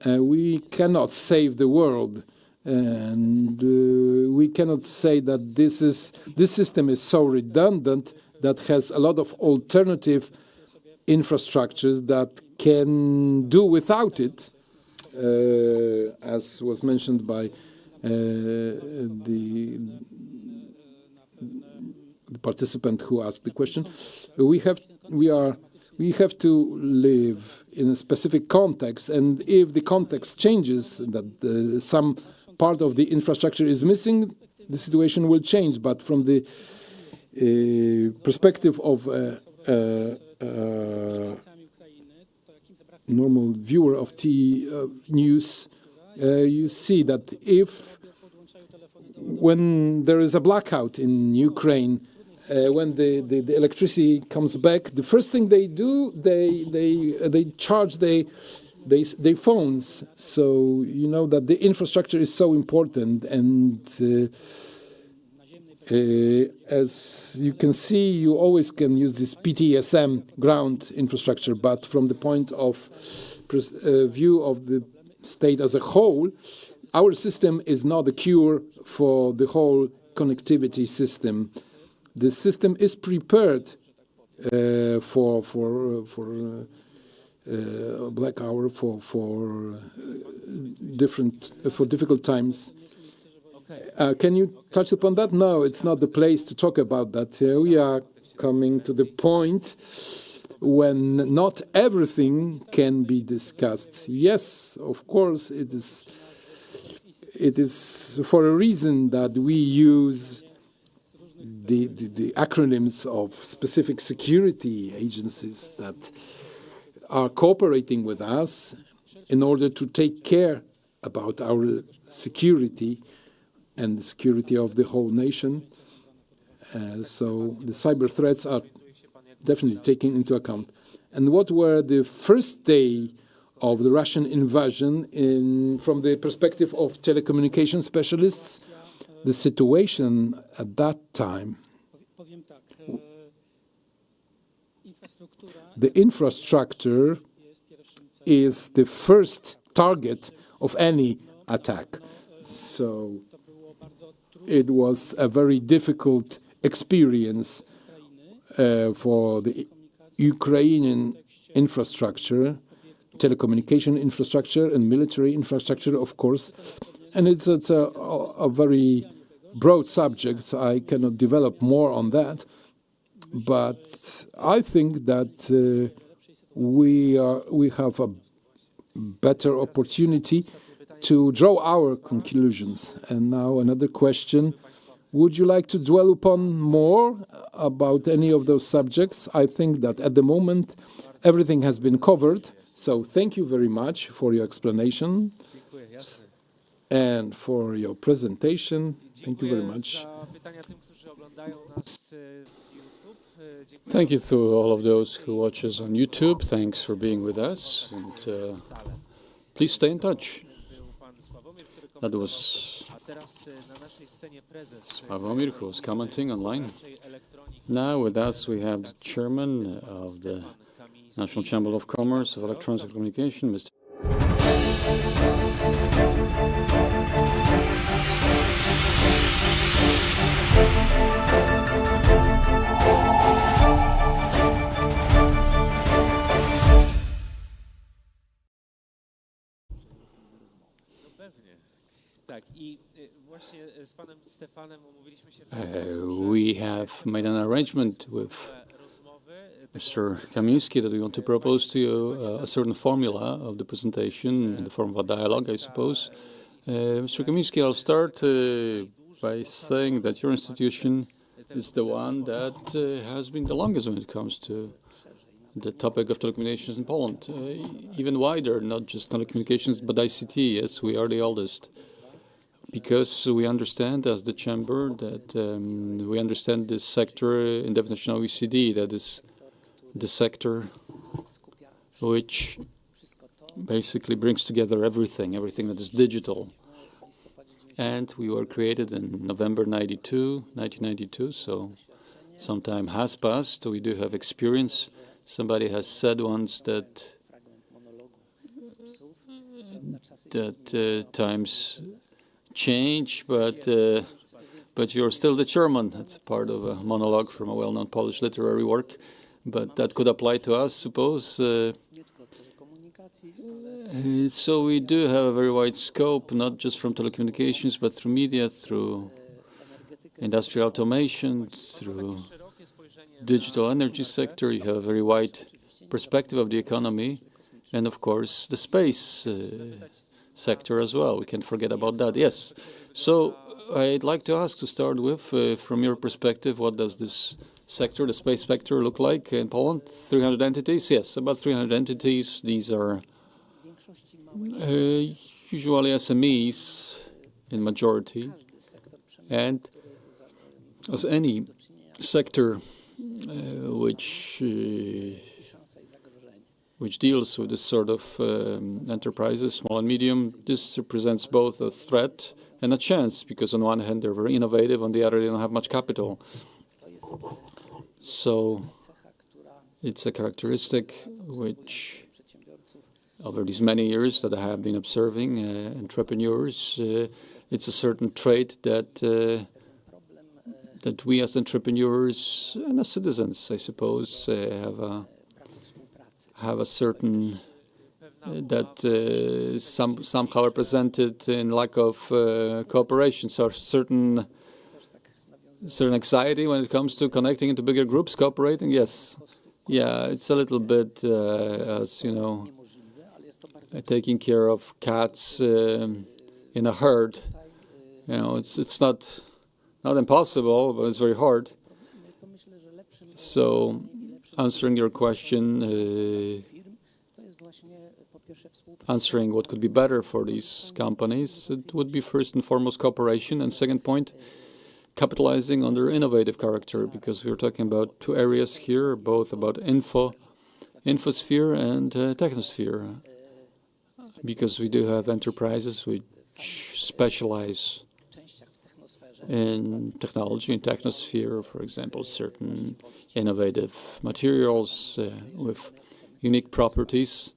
We cannot save the world, and we cannot say that this system is so redundant that has a lot of alternative infrastructures that can do without it, as was mentioned by the participant who asked the question. We have to live in a specific context, and if the context changes, that some part of the infrastructure is missing, the situation will change. But from the perspective of normal viewer of news, you see that when there is a blackout in Ukraine, when the electricity comes back, the first thing they do, they charge their phones. So you know that the infrastructure is so important, and as you can see, you always can use this PTSM ground infrastructure, but from the point of view of the state as a whole, our system is not a cure for the whole connectivity system. The system is prepared for black hour, for difficult times. Can you touch upon that? No, it's not the place to talk about that. We are coming to the point when not everything can be discussed. Yes, of course, it is for a reason that we use the acronyms of specific security agencies that are cooperating with us in order to take care about our security and the security of the whole nation. So the cyber threats are definitely taken into account. And what were the first day of the Russian invasion from the perspective of telecommunication specialists? The situation at that time, the infrastructure is the first target of any attack. So it was a very difficult experience for the Ukrainian infrastructure, telecommunication infrastructure and military infrastructure, of course. And it's a very broad subject. I cannot develop more on that. But I think that we have a better opportunity to draw our conclusions. And now another question. Would you like to dwell upon more about any of those subjects? I think that at the moment everything has been covered. So thank you very much for your explanation and for your presentation. Thank you very much. Thank you to all of those who watch us on YouTube. Thanks for being with us. And please stay in touch. That was Sławomir, who was commenting online. Now with us we have the chairman of the National Chamber of Commerce of Electronics and Communication, Mr. We have made an arrangement with Mr. Kamiński that we want to propose to you a certain formula of the presentation in the form of a dialogue, I suppose. Mr. Kamiński, I'll start by saying that your institution is the one that has been the longest when it comes to the topic of telecommunications in Poland. Even wider, not just telecommunications, but ICT. Yes, we are the oldest. Because we understand as the chamber that we understand this sector in definition of OECD, that is the sector which basically brings together everything that is digital. And we were created in November 1992, so some time has passed. We do have experience. Somebody has said once that times change, but you're still the chairman. That's part of a monologue from a well-known Polish literary work, but that could apply to us, suppose. So we do have a very wide scope, not just from telecommunications, but through media, through industrial automation, through digital energy sector. You have a very wide perspective of the economy, and of course the space sector as well. We can't forget about that. Yes. So I'd like to ask to start with, from your perspective, what does this sector, the space sector, look like in Poland? 300 entities? Yes, about 300 entities. These are usually SMEs in majority. And as any sector which deals with this sort of enterprises, small and medium, this represents both a threat and a chance, because on one hand they're very innovative, on the other they don't have much capital. So it's a characteristic which, over these many years that I have been observing entrepreneurs, it's a certain trait that we as entrepreneurs and as citizens, I suppose, have a certain that somehow represented in lack of cooperation, so certain anxiety when it comes to connecting into bigger groups, cooperating. Yes, yeah, it's a little bit as you know, taking care of cats in a herd. You know, it's not impossible, but it's very hard. So, answering your question, answering what could be better for these companies, it would be first and foremost cooperation, and second point, capitalizing on their innovative character, because we're talking about two areas here, both about infosphere and technosphere, because we do have enterprises which specialize in technology, in technosphere, for example, certain innovative materials with unique properties.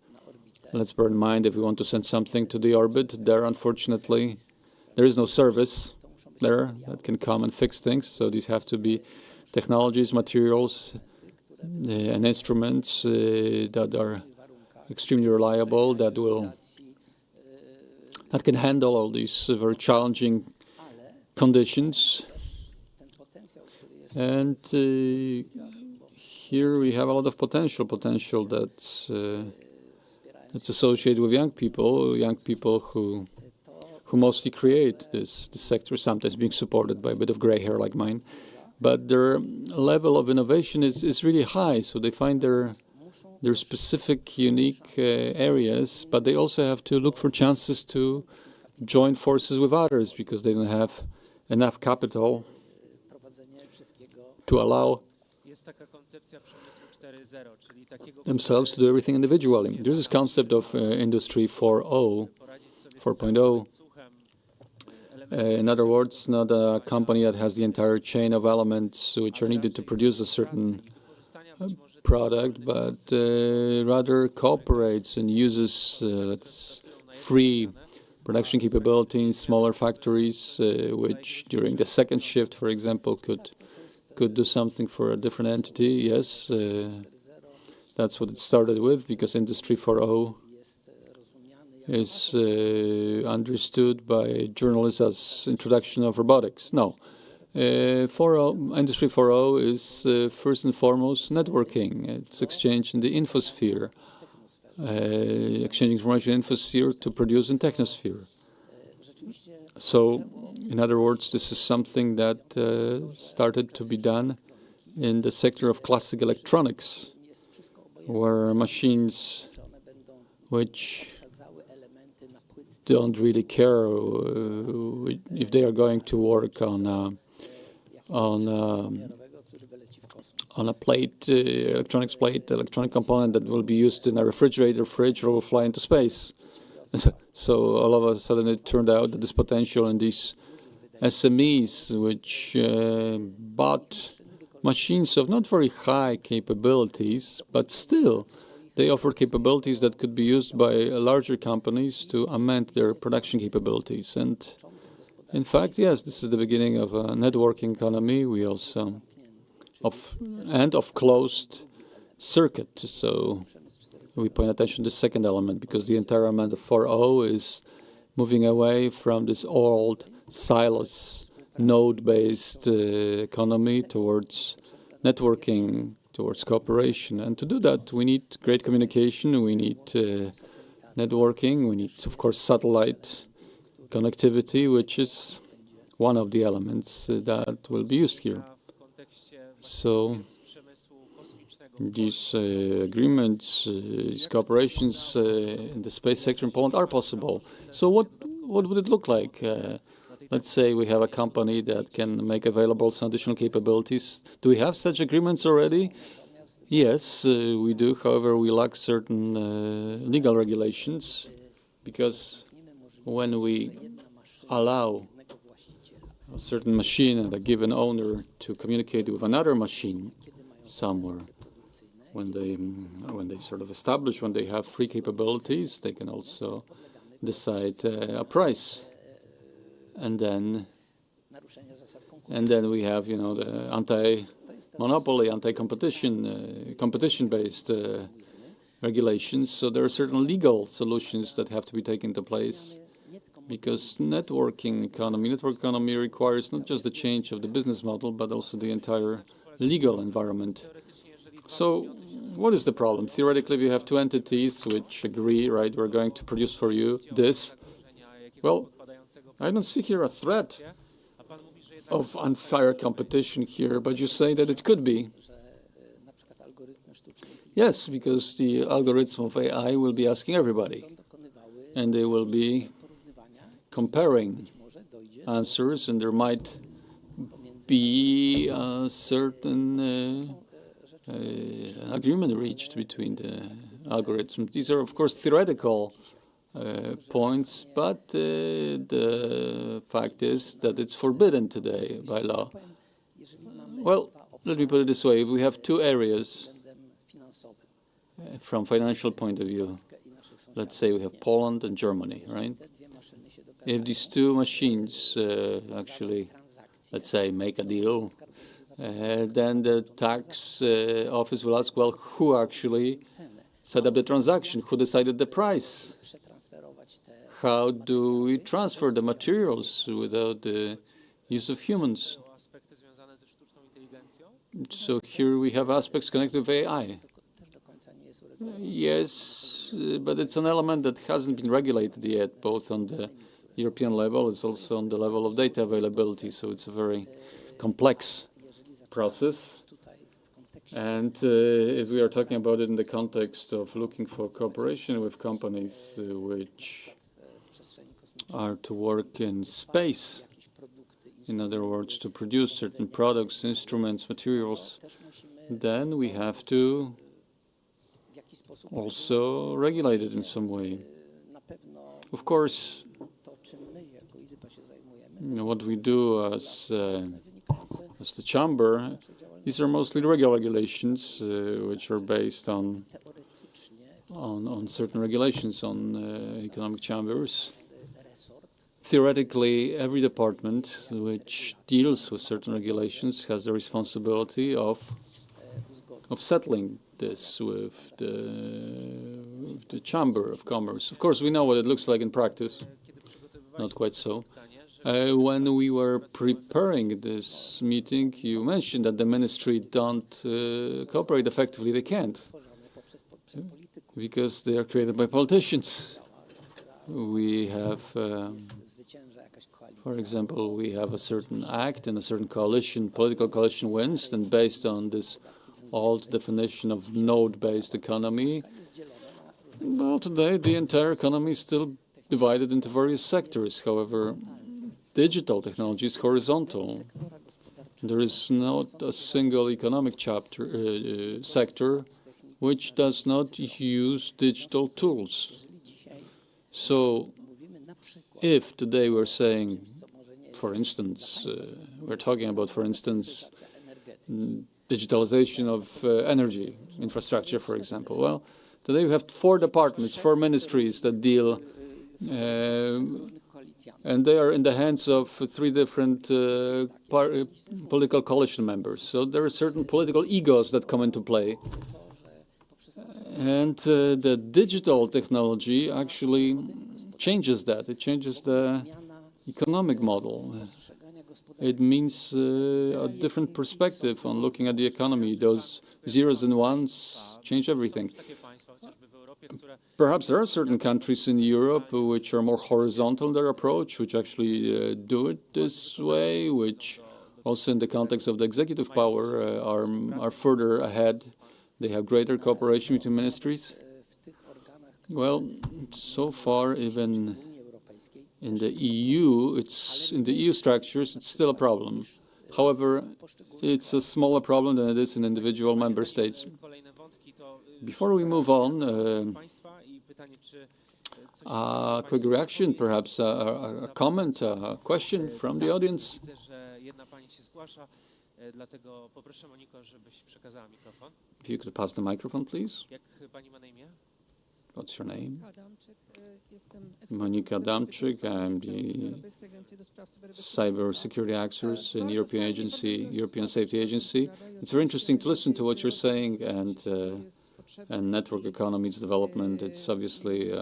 Let's bear in mind, if we want to send something to the orbit, there, unfortunately, there is no service there that can come and fix things. So these have to be technologies, materials, and instruments that are extremely reliable, that can handle all these very challenging conditions. And here we have a lot of potential that's associated with young people who mostly create this sector, sometimes being supported by a bit of gray hair like mine. But their level of innovation is really high, so they find their specific, unique areas, but they also have to look for chances to join forces with others, because they don't have enough capital to allow themselves to do everything individually. There's this concept of Industry 4.0. In other words, not a company that has the entire chain of elements which are needed to produce a certain product, but rather cooperates and uses free production capability in smaller factories, which during the second shift, for example, could do something for a different entity. Yes, that's what it started with, because Industry 4.0 is understood by journalists as introduction of robotics. No. Industry 4.0 is first and foremost networking. It's exchange in the infosphere, exchanging information in infosphere to produce in technosphere. So, in other words, this is something that started to be done in the sector of classic electronics, where machines which don't really care if they are going to work on a plate, electronics plate, electronic component that will be used in a refrigerator, fridge, or will fly into space. So all of a sudden it turned out that this potential in these SMEs, which bought machines of not very high capabilities, but still they offer capabilities that could be used by larger companies to amend their production capabilities. And in fact, yes, this is the beginning of a networking economy. We also of closed circuit. So we point attention to the second element, because the entire element of 4.0 is moving away from this old silos, node-based economy towards networking, towards cooperation. And to do that, we need great communication, we need networking, we need, of course, satellite connectivity, which is one of the elements that will be used here. So these agreements, these cooperations in the space sector in Poland are possible. So what would it look like? Let's say we have a company that can make available some additional capabilities. Do we have such agreements already? Yes, we do. However, we lack certain legal regulations, because when we allow a certain machine and a given owner to communicate with another machine somewhere, when they sort of establish, when they have free capabilities, they can also decide a price. And then we have, the anti-monopoly, anti-competition, competition-based regulations. So there are certain legal solutions that have to be taken into place, because network economy requires not just the change of the business model, but also the entire legal environment. So what is the problem? Theoretically, we have two entities which agree, right, we're going to produce for you this. Well, I don't see here a threat of unfair competition here, but you say that it could be. Yes, because the algorithm of AI will be asking everybody, and they will be comparing answers, and there might be a certain agreement reached between the algorithms. These are, of course, theoretical points, but the fact is that it's forbidden today by law. Well, let me put it this way. If we have two areas from financial point of view, let's say we have Poland and Germany, right? If these two machines actually, let's say, make a deal, then the tax office will ask, well, who actually set up the transaction? Who decided the price? How do we transfer the materials without the use of humans? So here we have aspects connected with AI. Yes, but it's an element that hasn't been regulated yet, both on the European level, it's also on the level of data availability, so it's a very complex process. And if we are talking about it in the context of looking for cooperation with companies which are to work in space, in other words, to produce certain products, instruments, materials, then we have to also regulate it in some way. Of course, what we do as the chamber, these are mostly regular regulations which are based on certain regulations on economic chambers. Theoretically, every department which deals with certain regulations has the responsibility of settling this with the Chamber of Commerce. Of course, we know what it looks like in practice. Not quite so. When we were preparing this meeting, you mentioned that the ministry don't cooperate effectively. They can't, because they are created by politicians. We have For example, we have a certain act and a certain coalition, political coalition wins, and based on this old definition of node-based economy, well, today the entire economy is still divided into various sectors. However, digital technology is horizontal. There is not a single economic sector which does not use digital tools. So if today we're saying, for instance, we're talking about, for instance, digitalization of energy infrastructure, for example. Well, today we have 4 departments, 4 ministries that deal, and they are in the hands of 3 different political coalition members. So there are certain political egos that come into play. And the digital technology actually changes that. It changes the economic model. It means a different perspective on looking at the economy. Those zeros and ones change everything. Perhaps there are certain countries in Europe which are more horizontal in their approach, which actually do it this way, which also in the context of the executive power are further ahead. They have greater cooperation between ministries. Well, so far, even in the EU, in the EU structures, it's still a problem. However, it's a smaller problem than it is in individual member states. Before we move on, a quick reaction, perhaps a comment, a question from the audience. If you could pass the microphone, please. What's your name? Monika Adamczyk. I'm the cybersecurity experts in European Safety Agency. It's very interesting to listen to what you're saying, and network economy's development. It's obviously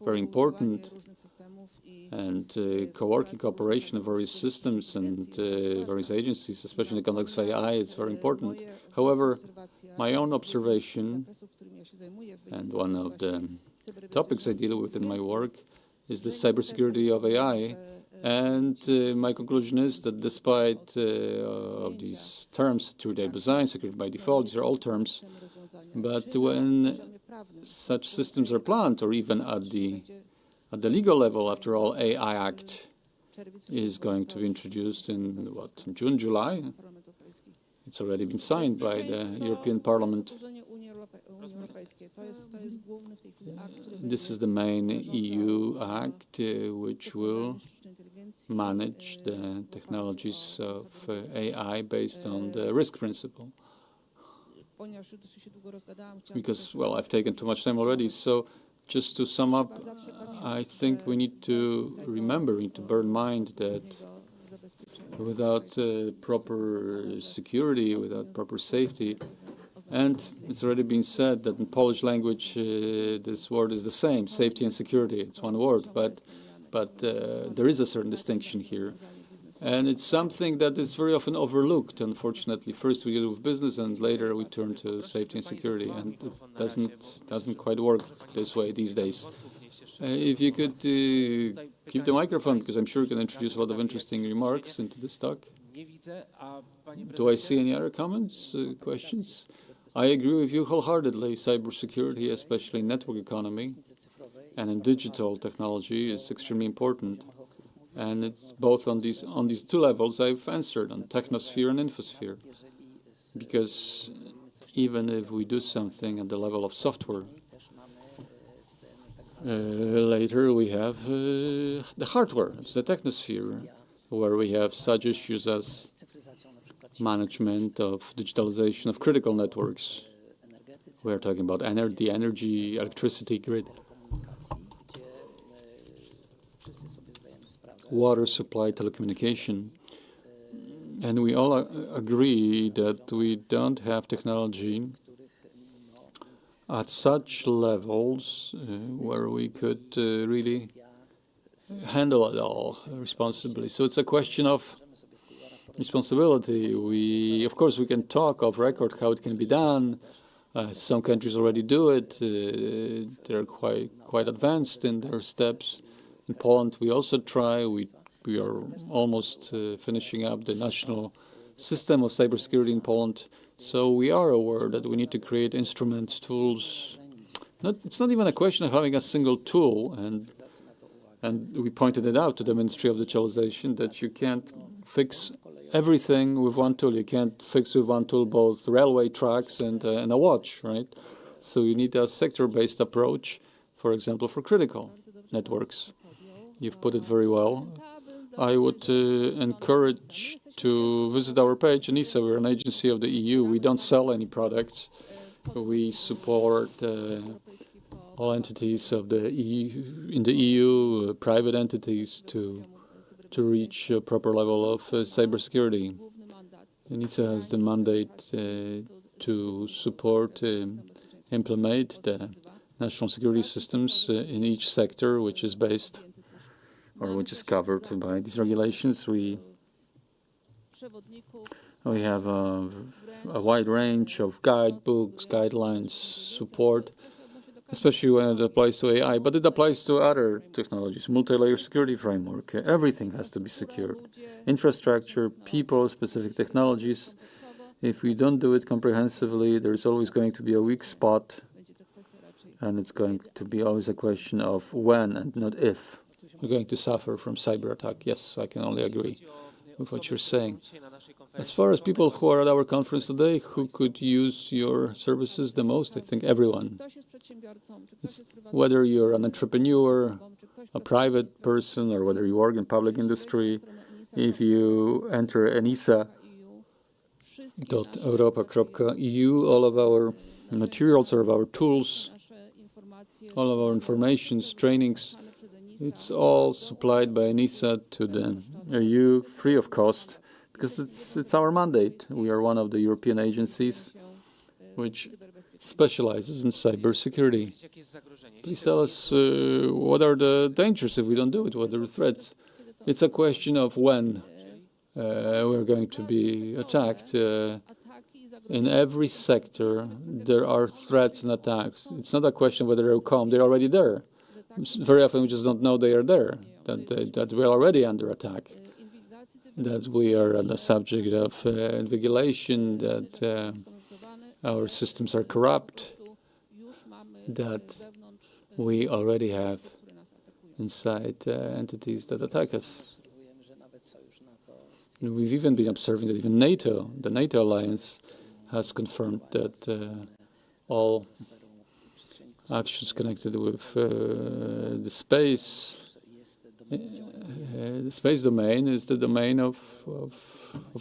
very important, and co-working cooperation of various systems and various agencies, especially in the context of AI, is very important. However, my own observation, and one of the topics I deal with in my work, is the cybersecurity of AI. And my conclusion is that despite of these terms, security by design, security by default, these are all terms, but when such systems are planned, or even at the legal level, after all, AI Act is going to be introduced in June, July. It's already been signed by the European Parliament. This is the main EU act which will manage the technologies of AI based on the risk principle. Because, well, I've taken too much time already, so just to sum up, I think we need to remember, we need to bear in mind that without proper security, without proper safety, and it's already been said that in Polish language this word is the same, safety and security, it's one word, but there is a certain distinction here. And it's something that is very often overlooked, unfortunately. First we deal with business and later we turn to safety and security, and it doesn't quite work this way these days. If you could keep the microphone, because I'm sure you can introduce a lot of interesting remarks into this talk. Do I see any other comments, questions? I agree with you wholeheartedly. Cybersecurity, especially network economy and in digital technology, is extremely important. And it's both on these 2 levels I've answered, on technosphere and infosphere. Because even if we do something at the level of software, later we have the hardware, it's the technosphere, where we have such issues as management of digitalization of critical networks. We're talking about the energy, electricity grid, water supply, telecommunication. And we all agree that we don't have technology at such levels where we could really handle it all responsibly. So it's a question of responsibility. Of course, we can talk off record how it can be done. Some countries already do it. They're quite advanced in their steps. In Poland, we also try. We are almost finishing up the national system of cybersecurity in Poland. So we are aware that we need to create instruments, tools. It's not even a question of having a single tool, and we pointed it out to the Ministry of Digitalization that you can't fix everything with one tool. You can't fix with one tool both railway tracks and a watch, right? So you need a sector-based approach, for example, for critical networks. You've put it very well. I would encourage to visit our page. ENISA, we're an agency of the EU. We don't sell any products. We support all entities of the EU, in the EU, private entities to reach a proper level of cybersecurity. ENISA has the mandate to support, implement the national security systems in each sector, which is based or which is covered by these regulations. We have a wide range of guidebooks, guidelines, support, especially when it applies to AI, but it applies to other technologies, multi-layer security framework. Everything has to be secured. Infrastructure, people, specific technologies. If we don't do it comprehensively, there's always going to be a weak spot, and it's going to be always a question of when and not if we're going to suffer from cyber attack. Yes, I can only agree with what you're saying. As far as people who are at our conference today, who could use your services the most, I think everyone. Whether you're an entrepreneur, a private person, or whether you work in public industry, if you enter enisa.europa.eu, all of our materials or our tools, all of our informations, trainings, it's all supplied by ENISA to the EU free of cost, because it's our mandate. We are one of the European agencies which specializes in cybersecurity. Please tell us what are the dangers if we don't do it, what are the threats? It's a question of when we're going to be attacked. In every sector, there are threats and attacks. It's not a question whether they'll come, they're already there. Very often we just don't know they are there, that we're already under attack, that we are on the subject of invigilation, that our systems are corrupt, that we already have inside entities that attack us. And we've even been observing that even NATO, the NATO alliance, has confirmed that all actions connected with the space domain is the domain of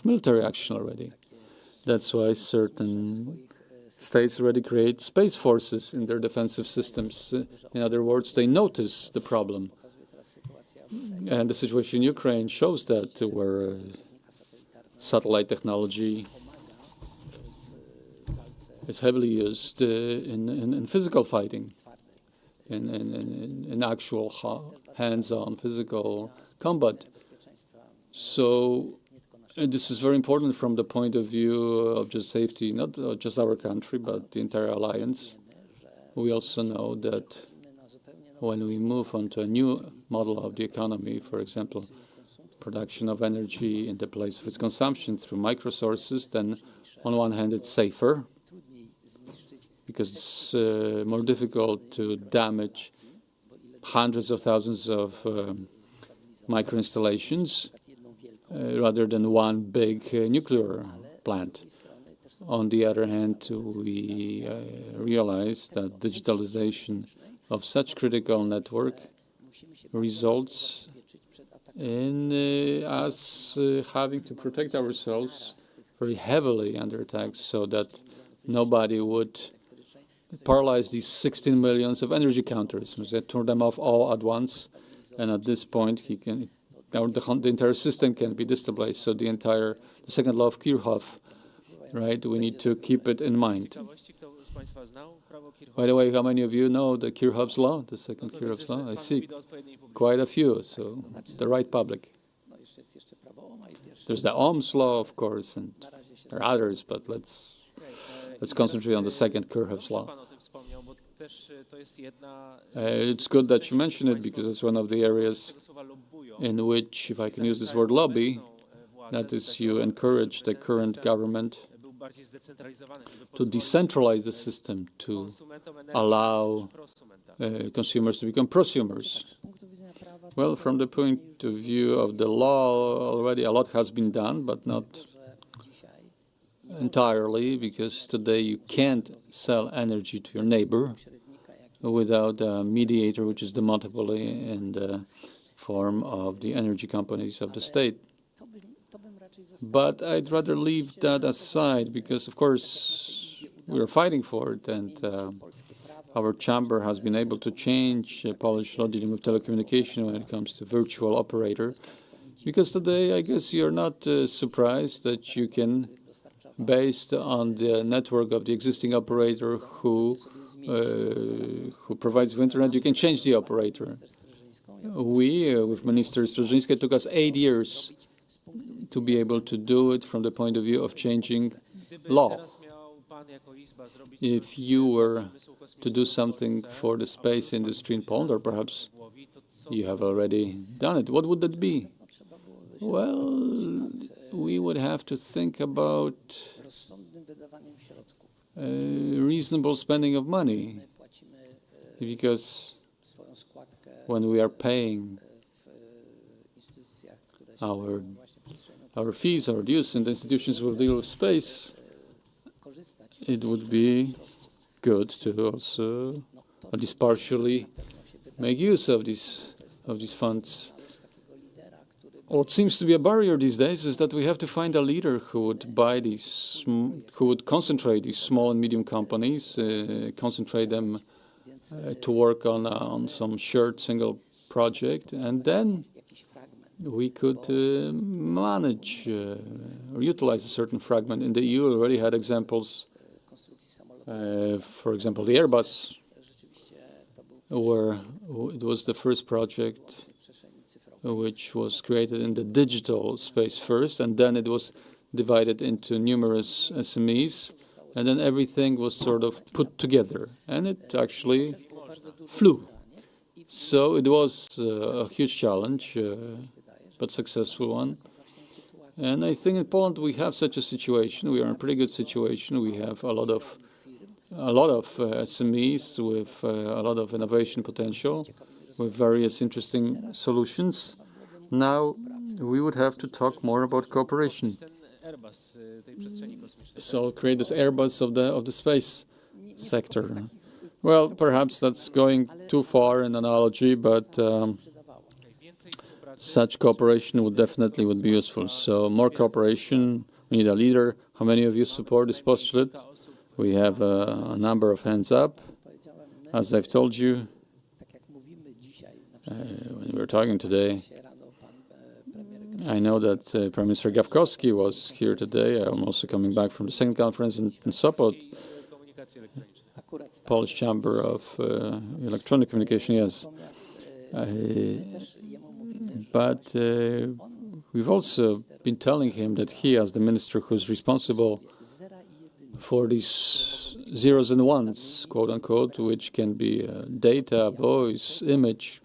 military action already. That's why certain states already create space forces in their defensive systems. In other words, they notice the problem. And the situation in Ukraine shows that, where satellite technology is heavily used in physical fighting, in actual hands-on physical combat. So this is very important from the point of view of just safety, not just our country, but the entire alliance. We also know that when we move on to a new model of the economy, for example, production of energy in the place of its consumption through microsources, then on one hand it's safer, because it's more difficult to damage hundreds of thousands of micro-installations rather than one big nuclear plant. On the other hand, we realize that digitalization of such critical network results in us having to protect ourselves very heavily under attacks, so that nobody would paralyze these 16 millions of energy counters. They turn them off all at once, and at this point, the entire system can be destabilized. So the second law of Kirchhoff, right? We need to keep it in mind. By the way, how many of you know the Kirchhoff's law, the second Kirchhoff's law? I see quite a few, so the right public. There's the Ohm's law, of course, and there are others, but let's concentrate on the second Kirchhoff's law. It's good that you mention it because it's one of the areas in which, if I can use this word, lobby, that is, you encourage the current government to decentralize the system, to allow consumers to become prosumers. Well, from the point of view of the law, already a lot has been done, but not entirely, because today you can't sell energy to your neighbor without a mediator, which is the monopoly in the form of the energy companies of the state. But I'd rather leave that aside because, of course, we're fighting for it, and our chamber has been able to change Polish law dealing with telecommunication when it comes to virtual operator. Because today, I guess you're not surprised that you can, based on the network of the existing operator who provides with internet, you can change the operator. We, with Minister Strużyński, it took us 8 years to be able to do it from the point of view of changing law. If you were to do something for the space industry in Poland, or perhaps you have already done it, what would that be? Well, we would have to think about reasonable spending of money, because when we are paying our fees, our dues in the institutions will deal with space, it would be good to also, at least partially, make use of these funds. What seems to be a barrier these days is that we have to find a leader who would buy these, who would concentrate these small and medium companies, concentrate them to work on some shared single project, and then we could manage or utilize a certain fragment. In the EU, we already had examples. For example, the Airbus, where it was the first project which was created in the digital space first, and then it was divided into numerous SMEs, and then everything was sort of put together, and it actually flew. So it was a huge challenge, but successful one. And I think in Poland we have such a situation. We are in a pretty good situation. We have a lot of SMEs with a lot of innovation potential, with various interesting solutions. Now we would have to talk more about cooperation. So create this Airbus of the space sector. Well, perhaps that's going too far in analogy, but such cooperation would definitely be useful. So more cooperation. We need a leader. How many of you support this postulate? We have a number of hands up. As I've told you, when we were talking today, I know that Prime Minister Gawkowski was here today. I'm also coming back from the second conference in Sopot, Polish Chamber of Electronic Communication, yes. But we've also been telling him that he, as the minister who's responsible for these zeros and ones, quote unquote, which can be data, voice, image,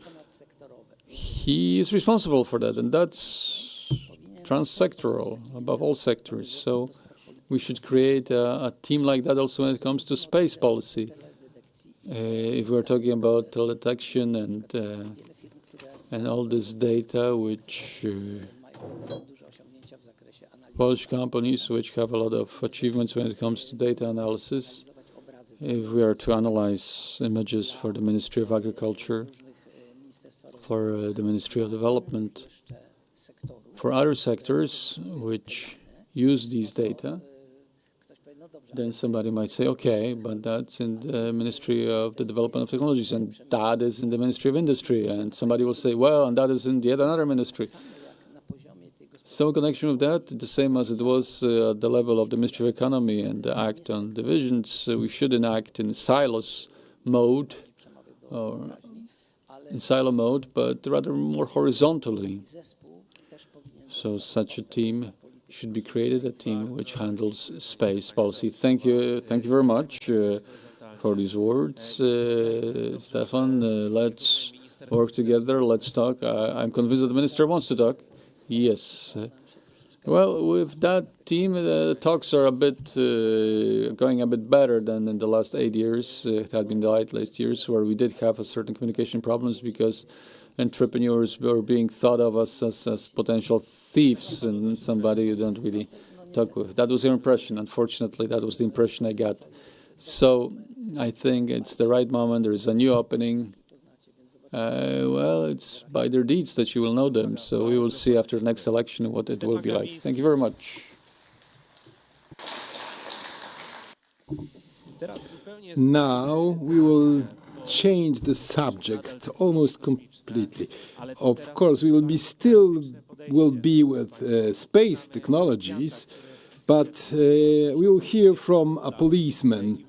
he is responsible for that, and that's transsectoral, above all sectors. So we should create a team like that also when it comes to space policy. If we're talking about teledetection and all this data, which Polish companies which have a lot of achievements when it comes to data analysis, if we are to analyze images for the Ministry of Agriculture, for the Ministry of Development, for other sectors which use these data, then somebody might say, okay, but that's in the Ministry of the Development of Technologies, and that is in the Ministry of Industry. And somebody will say, well, and that is in yet another ministry. So in connection with that, the same as it was at the level of the Ministry of Economy and the Act on Divisions, we should enact in silos mode, or in silo mode, but rather more horizontally. So such a team should be created, a team which handles space policy. Thank you very much for these words. Stefan, let's work together, let's talk. I'm convinced that the minister wants to talk. Yes. Well, with that team, the talks are a bit going a bit better than in the last 8 years. It had been the last years where we did have a certain communication problems because entrepreneurs were being thought of as potential thieves and somebody you don't really talk with. That was the impression. Unfortunately, that was the impression I got. So I think it's the right moment. There is a new opening. Well, it's by their deeds that you will know them. So we will see after the next election what it will be like. Thank you very much. Now we will change the subject almost completely. Of course, we will be with space technologies, but we will hear from a policeman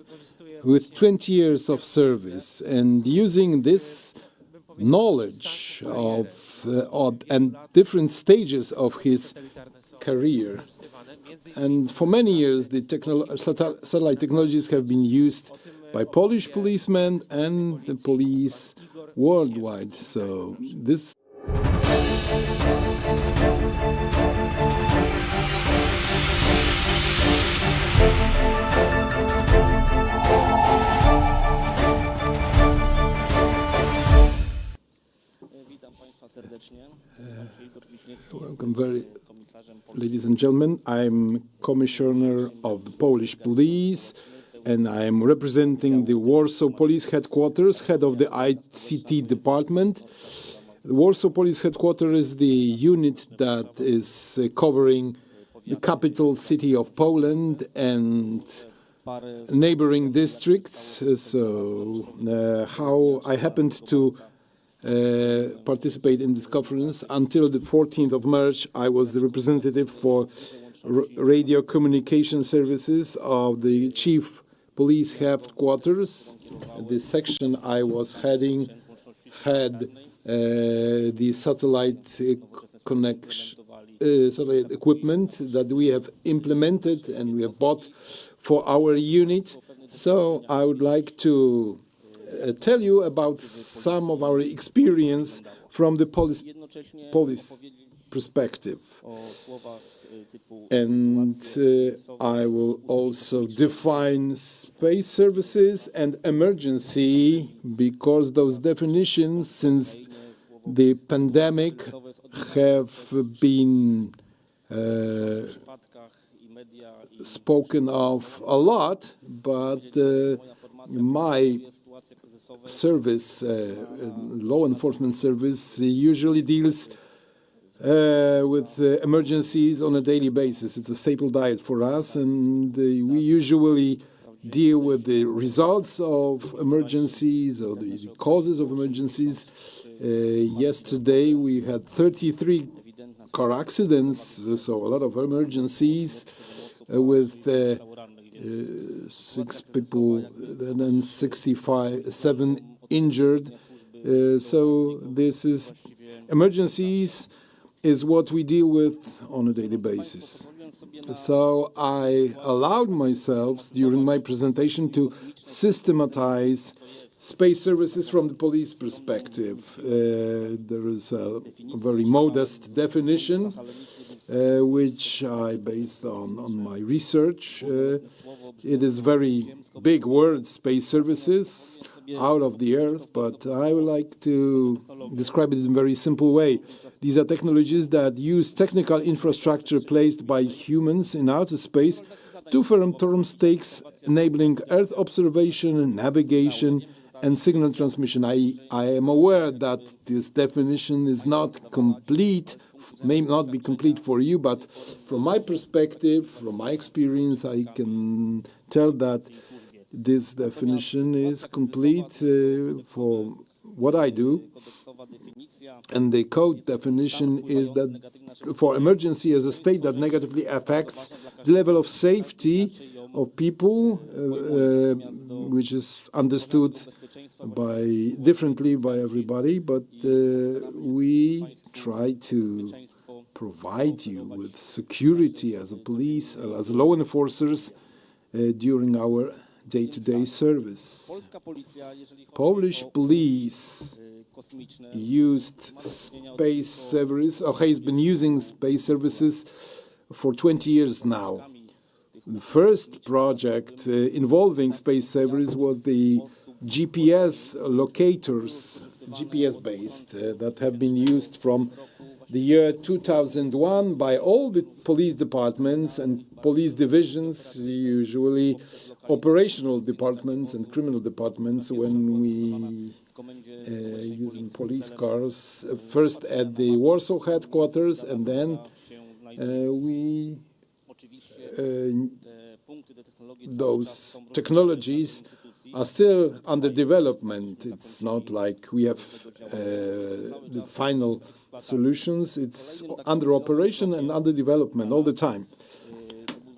with 20 years of service and using this knowledge of and different stages of his career. And for many years, the satellite technologies have been used by Polish policemen and the police worldwide. So this. Welcome, ladies and gentlemen. I'm Commissioner of the Polish Police, and I'm representing the Warsaw Police Headquarters, head of the ICT department. The Warsaw Police Headquarters is the unit that is covering the capital city of Poland and neighboring districts. So how I happened to participate in this conference. Until the 14th of March, I was the representative for radio communication services of the Chief Police Headquarters. The section I was heading had the satellite satellite equipment that we have implemented and we have bought for our unit. So I would like to tell you about some of our experience from the police perspective. And I will also define space services and emergency, because those definitions, since the pandemic, have been spoken of a lot, but my service, law enforcement service, usually deals with emergencies on a daily basis. It's a staple diet for us, and we usually deal with the results of emergencies or the causes of emergencies. Yesterday we had 33 car accidents, so a lot of emergencies with 6 people and 7 injured. So this is emergencies is what we deal with on a daily basis. So I allowed myself during my presentation to systematize space services from the police perspective. There is a very modest definition which I based on my research. It is very big word, space services, out of the earth, but I would like to describe it in a very simple way. These are technologies that use technical infrastructure placed by humans in outer space to perform tasks enabling Earth observation, navigation, and signal transmission. I am aware that this definition is not complete, may not be complete for you, but from my perspective, from my experience, I can tell that this definition is complete for what I do. And the code definition is that for emergency as a state that negatively affects the level of safety of people, which is understood differently by everybody, but we try to provide you with security as a police, as law enforcers during our day-to-day service. Polish police used space service, or has been using space services for 20 years now. The first project involving space service was the GPS locators, GPS-based, that have been used from the year 2001 by all the police departments and police divisions, usually operational departments and criminal departments, when we using police cars, first at the Warsaw headquarters, and then those technologies are still under development. It's not like we have the final solutions. It's under operation and under development all the time.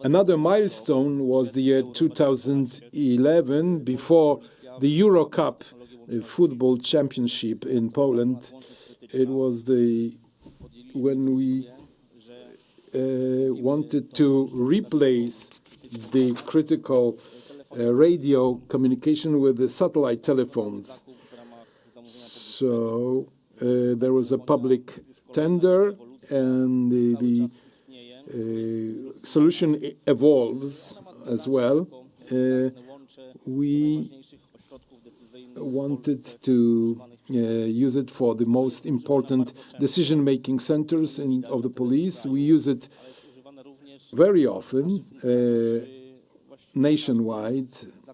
Another milestone was the year 2011, before the Euro Cup football championship in Poland. It was when we wanted to replace the critical radio communication with the satellite telephones. So there was a public tender, and the solution evolves as well. We wanted to use it for the most important decision-making centers of the police. We use it very often nationwide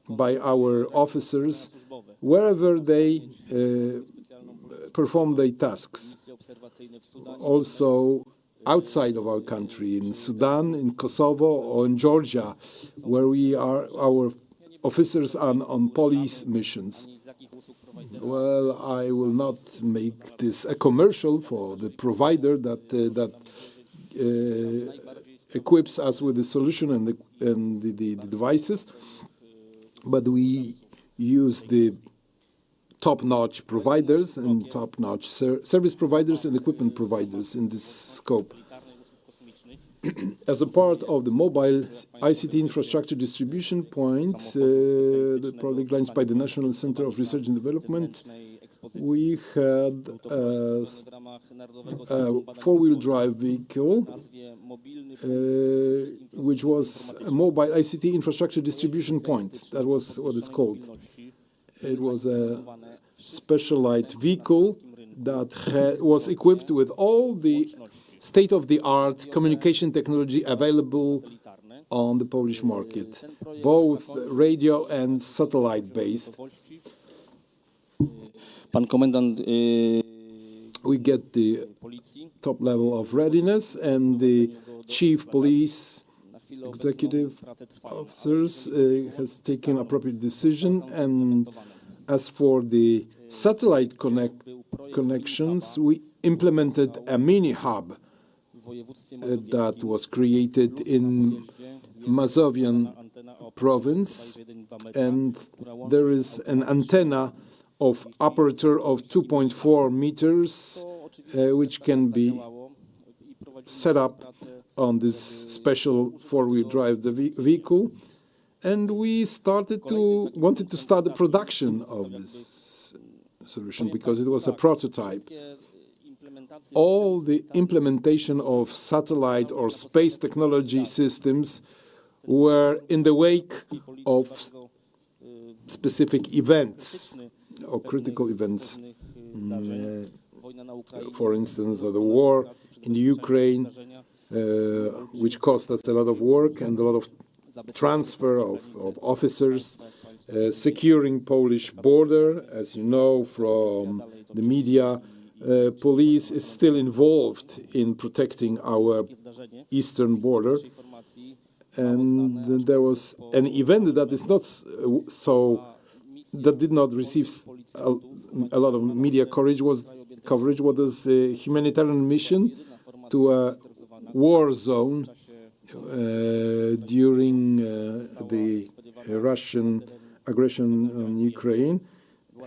by our officers wherever they perform their tasks. Also outside of our country, in Sudan, in Kosovo, or in Georgia, where our officers are on police missions. Well, I will not make this a commercial for the provider that equips us with the solution and the devices, but we use the top-notch providers and top-notch service providers and equipment providers in this scope. As a part of the mobile ICT infrastructure distribution point, probably launched by the National Center of Research and Development, we had a four-wheel drive vehicle, which was a mobile ICT infrastructure distribution point. That was what it's called. It was a specialized vehicle that was equipped with all the state-of-the-art communication technology available on the Polish market, both radio and satellite-based. We get the top level of readiness, and the chief police executive officers has taken appropriate decision. And as for the satellite connections, we implemented a mini hub that was created in Mazovian province, and there is an antenna of aperture of 2.4 meters, which can be set up on this special four-wheel drive vehicle. And we wanted to start the production of this solution because it was a prototype. All the implementation of satellite or space technology systems were in the wake of specific events or critical events. For instance, the war in Ukraine, which cost us a lot of work and a lot of transfer of officers, securing Polish border. As you know from the media, police is still involved in protecting our eastern border. And there was an event that is not that did not receive a lot of media coverage was a humanitarian mission to a war zone during the Russian aggression on Ukraine.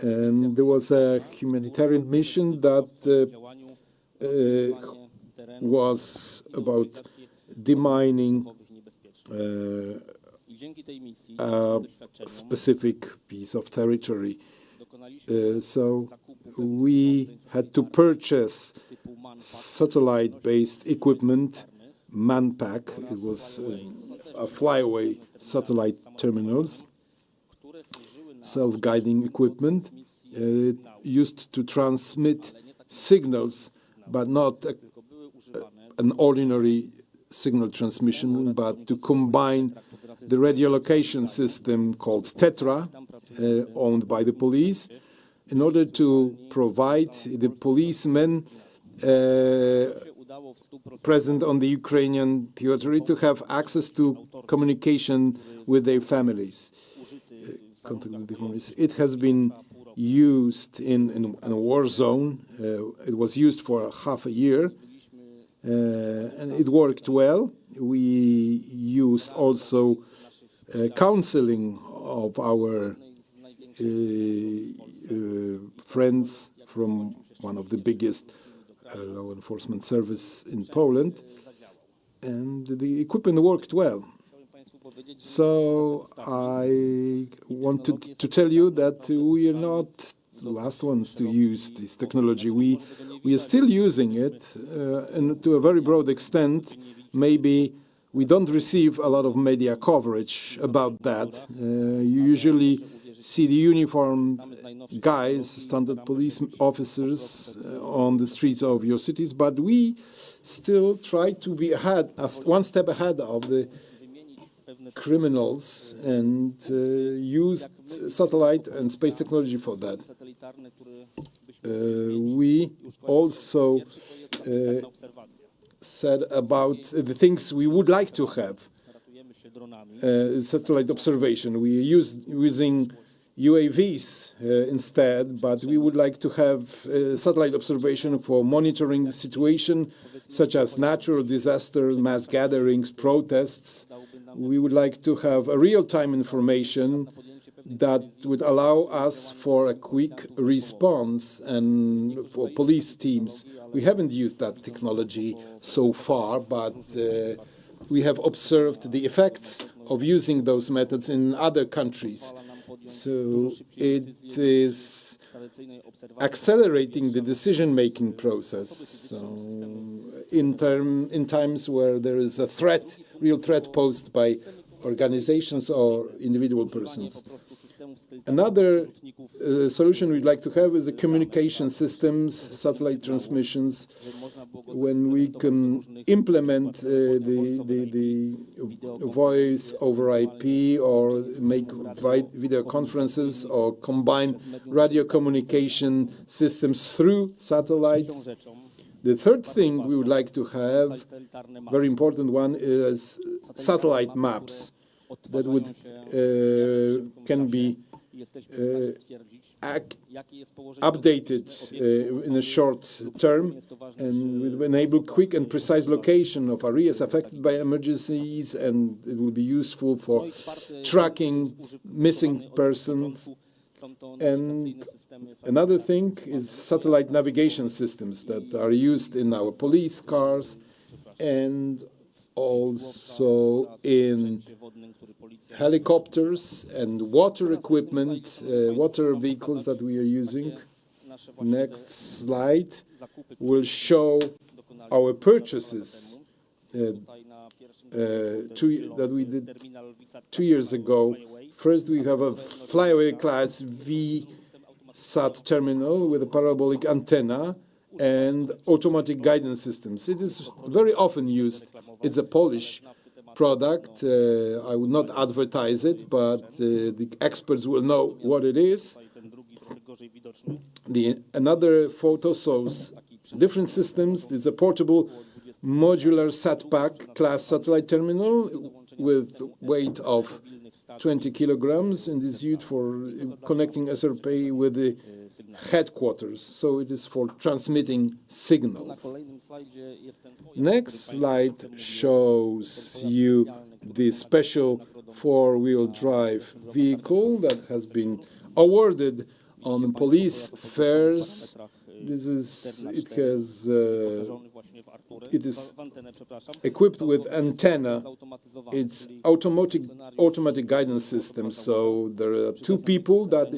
And there was a humanitarian mission that was about demining a specific piece of territory. So we had to purchase satellite-based equipment, Manpack. It was a flyaway satellite terminals, self-guiding equipment, used to transmit signals, but not an ordinary signal transmission, but to combine the radiolocation system called Tetra, owned by the police, in order to provide the policemen present on the Ukrainian territory to have access to communication with their families. It has been used in a war zone. It was used for half a year, and it worked well. We used also counseling of our friends from one of the biggest law enforcement service in Poland, and the equipment worked well. So I wanted to tell you that we are not the last ones to use this technology. We are still using it, and to a very broad extent. Maybe we don't receive a lot of media coverage about that. You usually see the uniformed guys, standard police officers on the streets of your cities, but we still try to be one step ahead of the criminals and use satellite and space technology for that. We also said about the things we would like to have. Satellite observation. We are using UAVs instead, but we would like to have satellite observation for monitoring the situation, such as natural disasters, mass gatherings, protests. We would like to have a real-time information that would allow us for a quick response and for police teams. We haven't used that technology so far, but we have observed the effects of using those methods in other countries. So it is accelerating the decision-making process. So in times where there is a threat, real threat posed by organizations or individual persons. Another solution we'd like to have is the communication systems, satellite transmissions, when we can implement the voice over IP or make video conferences or combine radio communication systems through satellites. The third thing we would like to have, very important one, is satellite maps that would can be updated in a short term and will enable quick and precise location of areas affected by emergencies, and it will be useful for tracking missing persons. And another thing is satellite navigation systems that are used in our police cars and also in helicopters and water equipment, water vehicles that we are using. Next slide will show our purchases that we did 2 years ago. First, we have a flyaway class VSAT terminal with a parabolic antenna and automatic guidance systems. It is very often used. It's a Polish product. I would not advertise it, but the experts will know what it is. Another photo shows different systems. There's a portable modular SatPack class satellite terminal with weight of 20 kilograms and is used for connecting SRP with the headquarters. So it is for transmitting signals. Next slide shows you the special four-wheel drive vehicle that has been awarded on police fairs It is equipped with antenna. It's automatic guidance system. So there are two people that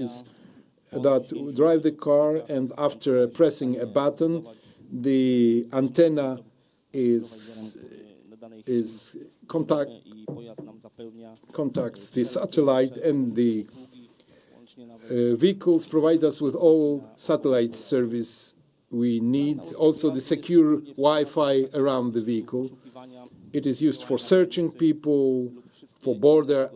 drive the car, and after pressing a button, the antenna contacts the satellite, and the vehicles provide us with all satellite service we need. Also the secure Wi-Fi around the vehicle. It is used for searching people, for border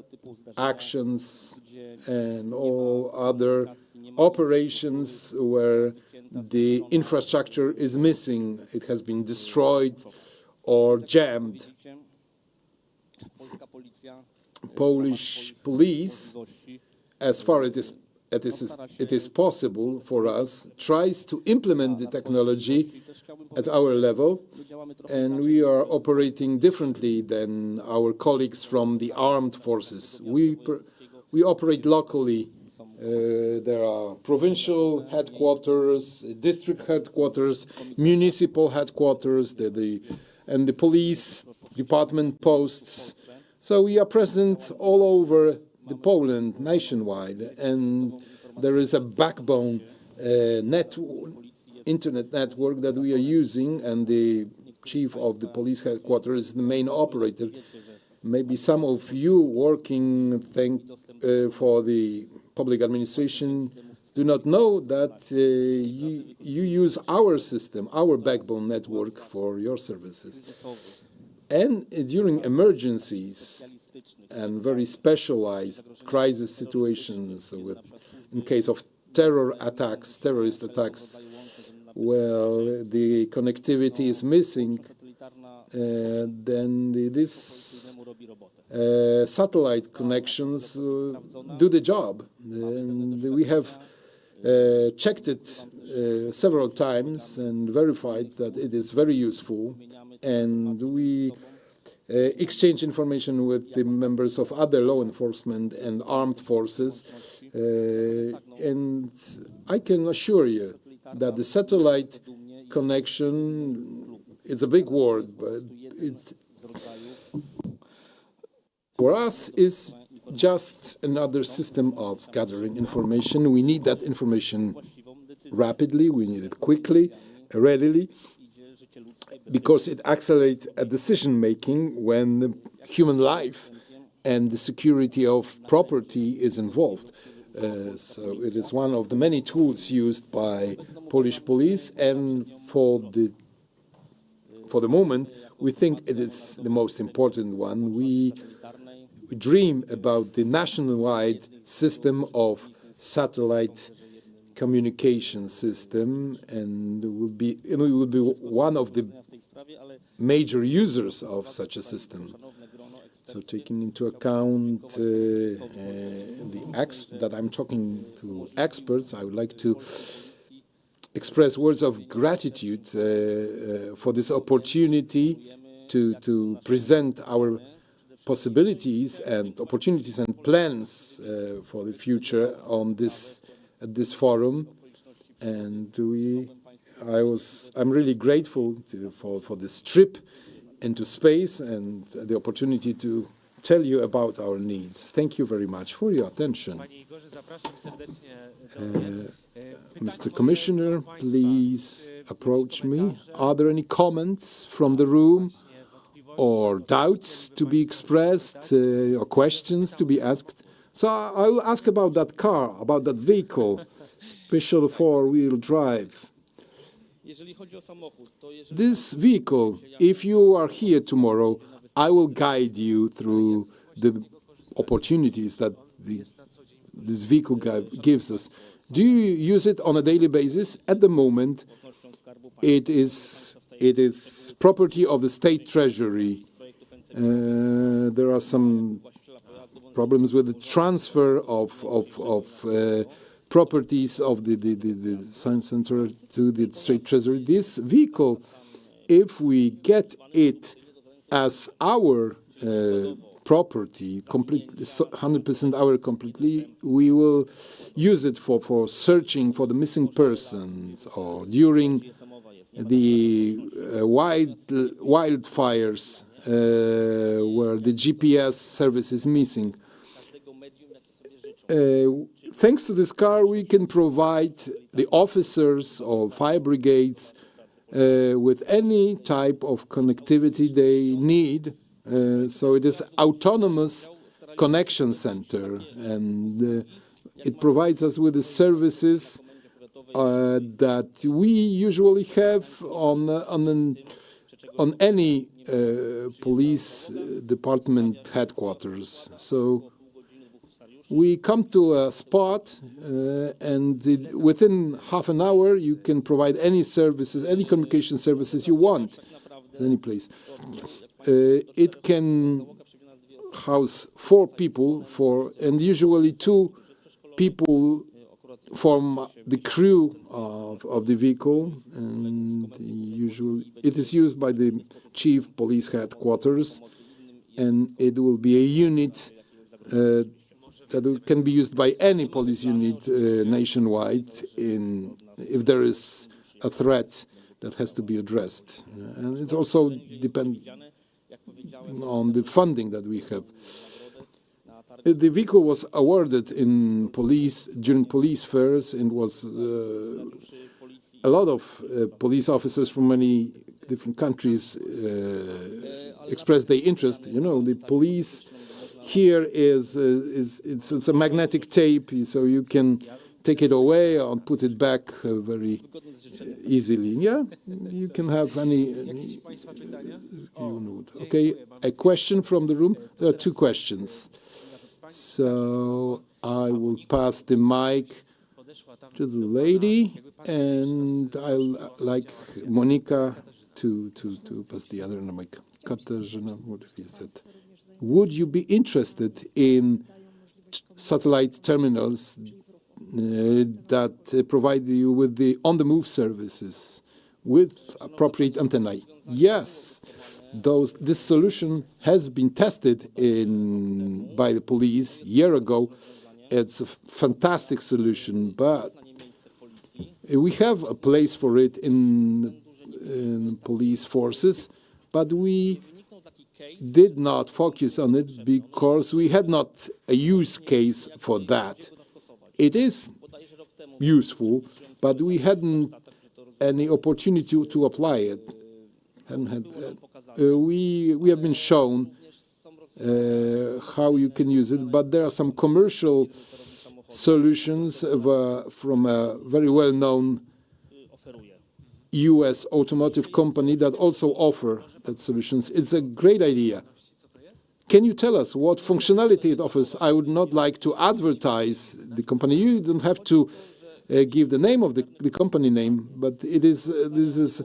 actions, and all other operations where the infrastructure is missing. It has been destroyed or jammed. Polish police, as far as it is possible for us, tries to implement the technology at our level, and we are operating differently than our colleagues from the armed forces. We operate locally. There are provincial headquarters, district headquarters, municipal headquarters, and the police department posts. So we are present all over the Poland, nationwide, and there is a backbone internet network that we are using, and the chief of the police headquarters is the main operator. Maybe some of you working for the public administration do not know that you use our system, our backbone network for your services. And during emergencies and very specialized crisis situations, in case of terrorist attacks, well, the connectivity is missing, then these satellite connections do the job. And we have checked it several times and verified that it is very useful, and we exchange information with the members of other law enforcement and armed forces, and I can assure you that the satellite connection, it's a big word, but it's for us is just another system of gathering information. We need that information rapidly, we need it quickly, readily, because it accelerates a decision-making when the human life and the security of property is involved. So it is one of the many tools used by Polish police, and for the moment, we think it is the most important one. We dream about the nationwide system of satellite communication system, and we will be one of the major users of such a system. So taking into account that I'm talking to experts, I would like to express words of gratitude for this opportunity to present our possibilities and opportunities and plans for the future at this forum, and I'm really grateful for this trip into space and the opportunity to tell you about our needs. Thank you very much for your attention. Mr. Commissioner, please approach me. Are there any comments from the room, or doubts to be expressed, or questions to be asked? So I will ask about that car, about that vehicle, special four-wheel drive. This vehicle, if you are here tomorrow, I will guide you through the opportunities that this vehicle gives us. Do you use it on a daily basis? At the moment, it is property of the state treasury. There are some problems with the transfer of properties of the science center to the state treasury. This vehicle, if we get it as our property, completely, 100% our completely, we will use it for searching for the missing persons, or during the wildfires where the GPS service is missing. Thanks to this car, we can provide the officers or fire brigades with any type of connectivity they need. So it is autonomous connection center, and it provides us with the services that we usually have on any police department headquarters. So we come to a spot, and within half an hour, you can provide any services, any communication services you want, in any place. It can house 4 people, and usually 2 people form the crew of the vehicle, and usually it is used by the chief police headquarters, and it will be a unit that can be used by any police unit nationwide if there is a threat that has to be addressed. And it also depends on the funding that we have. The vehicle was awarded during police fairs, and was a lot of police officers from many different countries expressed their interest. You know, the police here it's a magnetic tape, so you can take it away and put it back very easily. Yeah, you can have any Okay, a question from the room. There are 2 questions. So I will pass the mic to the lady, and I'll like Monica to pass the other mic. Katarzyna, what have you said? Would you be interested in satellite terminals that provide you with the on-the-move services with appropriate antennae? Yes. This solution has been tested by the police a year ago. It's a fantastic solution, but we have a place for it in police forces, but we did not focus on it because we had not a use case for that. It is useful, but we hadn't any opportunity to apply it. We have been shown how you can use it, but there are some commercial solutions from a very well-known US automotive company that also offer that solutions. It's a great idea. Can you tell us what functionality it offers? I would not like to advertise the company. You don't have to give the name of the company name, but this is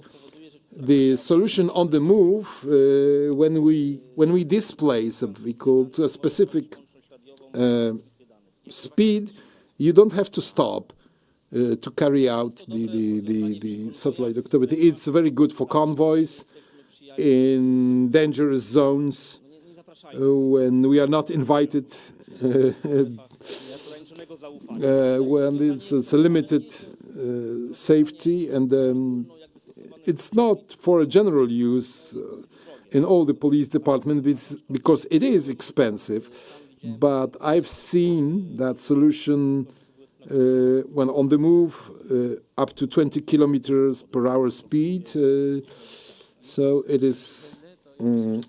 the solution on the move. When we displace a vehicle to a specific speed, you don't have to stop to carry out the satellite activity. It's very good for convoys in dangerous zones when we are not invited, when it's a limited safety, and it's not for a general use in all the police departments because it is expensive. But I've seen that solution when on the move, up to 20 kilometers per hour speed. So it is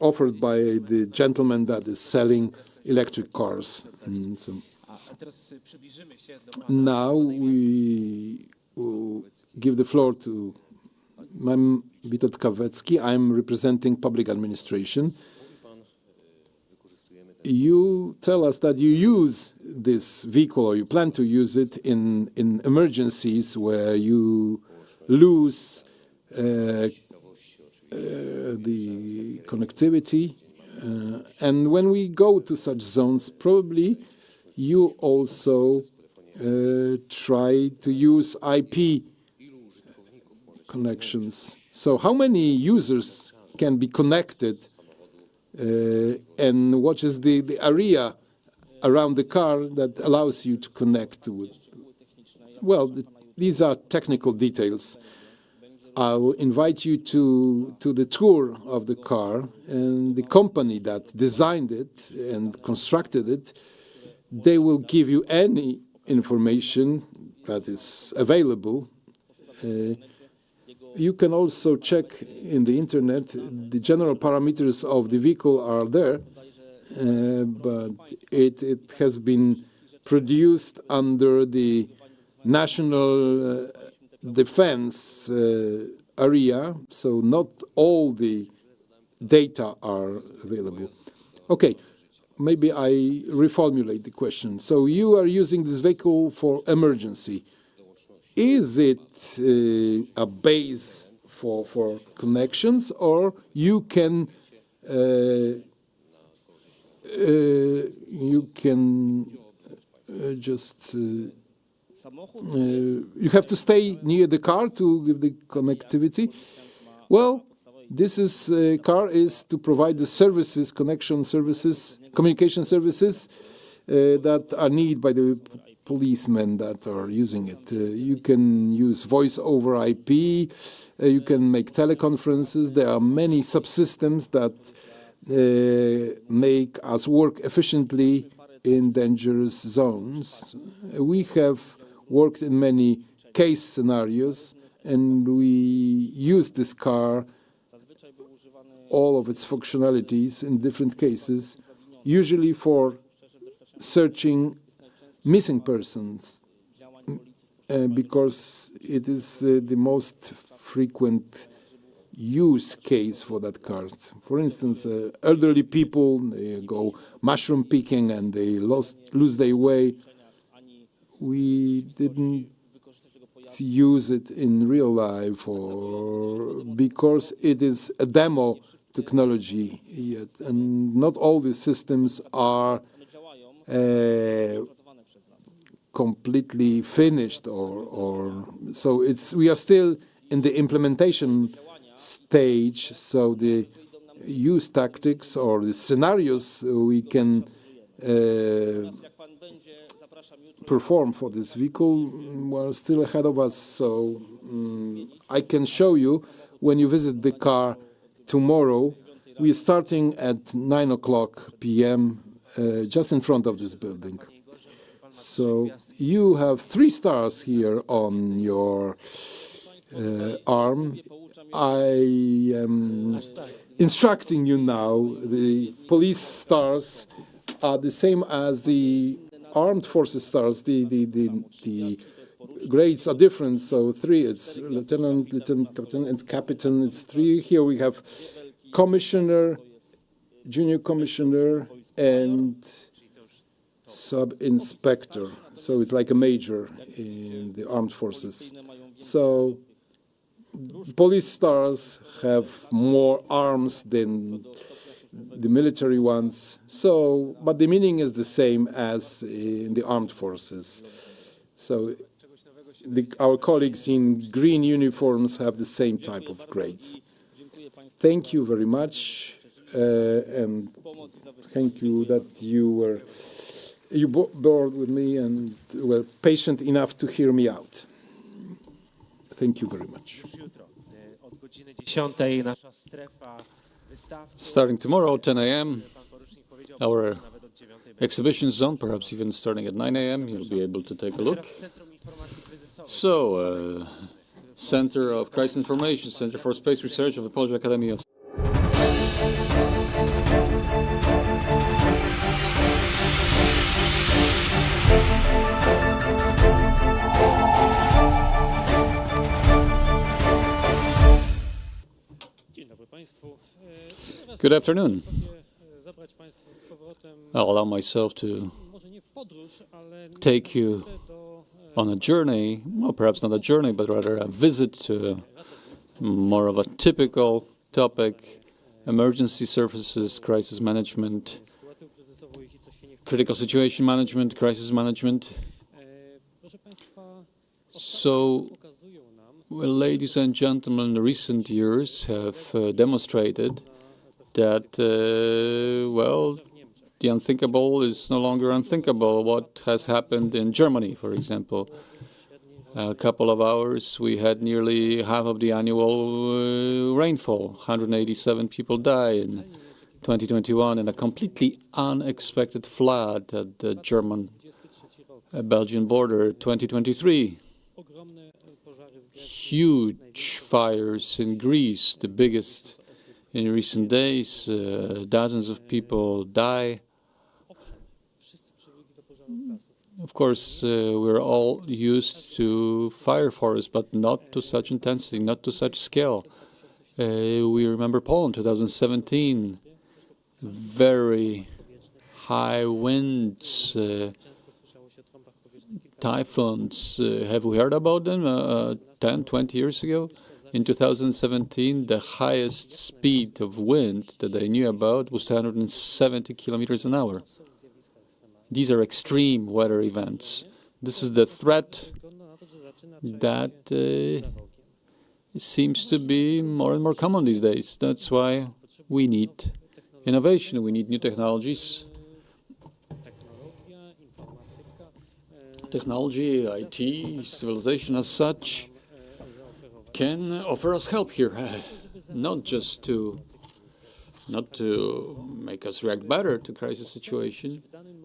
offered by the gentleman that is selling electric cars. So now we will give the floor to Mam Witold Kawecki. I'm representing public administration. You tell us that you use this vehicle, or you plan to use it in emergencies where you lose the connectivity. And when we go to such zones, probably you also try to use IP connections. So how many users can be connected and what is the area around the car that allows you to connect with. Well, these are technical details. I will invite you to the tour of the car, and the company that designed it and constructed it, they will give you any information that is available. You can also check in the internet. The general parameters of the vehicle are there, but it has been produced under the national defense area, so not all the data are available. Okay, maybe I reformulate the question. So you are using this vehicle for emergency. Is it a base for connections, or you can just you have to stay near the car to give the connectivity? Well, this car is to provide the services, connection services, communication services that are needed by the policemen that are using it. You can use voice over IP, you can make teleconferences. There are many subsystems that make us work efficiently in dangerous zones. We have worked in many case scenarios, and we use this car, all of its functionalities in different cases, usually for searching missing persons, because it is the most frequent use case for that car. For instance, elderly people, they go mushroom picking and they lose their way. We didn't use it in real life, or because it is a demo technology yet, and not all the systems are completely finished, or so we are still in the implementation stage. So the use tactics or the scenarios we can perform for this vehicle were still ahead of us. So I can show you when you visit the car tomorrow. We are starting at 9:00 p.m. Just in front of this building. So you have 3 stars here on your arm. I am instructing you now. The police stars are the same as the armed forces stars. The grades are different. So 3, it's lieutenant, captain, and captain. It's 3. Here we have commissioner, junior commissioner, and sub-inspector. So it's like a major in the armed forces. So police stars have more arms than the military ones. So, but the meaning is the same as in the armed forces. So our colleagues in green uniforms have the same type of grades. Thank you very much, and thank you that you bore with me and were patient enough to hear me out. Thank you very much. Starting tomorrow, 10 a.m., our exhibition zone, perhaps even starting at 9 a.m., you'll be able to take a look. So, Center of Crisis Information, Center for Space Research of the Polish Academy of Good afternoon. I'll allow myself to take you on a journey, well, perhaps not a journey, but rather a visit to more of a typical topic: emergency services, crisis management, critical situation management, crisis management. So, well, ladies and gentlemen, recent years have demonstrated that, well, the unthinkable is no longer unthinkable. What has happened in Germany, for example. A couple of hours, we had nearly half of the annual rainfall. 187 people died in 2021, and a completely unexpected flood at the German-Belgian border. 2023, huge fires in Greece, the biggest in recent days. Dozens of people die. Of course, we're all used to fire forests, but not to such intensity, not to such scale. We remember Poland, 2017, very high winds, typhoons. Have we heard about them 10, 20 years ago? In 2017, the highest speed of wind that I knew about was 270 kilometers an hour. These are extreme weather events. This is the threat that seems to be more and more common these days. That's why we need innovation, we need new technologies. Technology, IT, civilization as such can offer us help here, not to make us react better to crisis situation,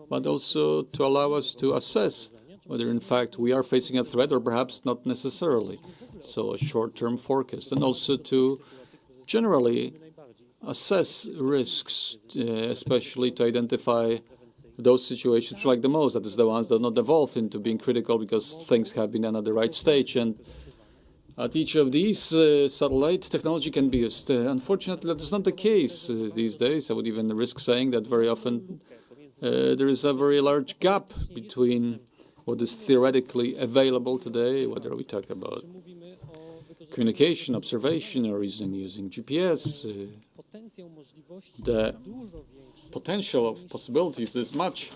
but also to allow us to assess whether in fact we are facing a threat or perhaps not necessarily. So a short-term forecast, and also to generally assess risks, especially to identify those situations like the most, that is the ones that not evolve into being critical because things have been done at the right stage. And at each of these, satellite technology can be used. Unfortunately, that is not the case these days. I would even risk saying that very often there is a very large gap between what is theoretically available today, whether we talk about communication, observation, or even using GPS. The potential of possibilities is much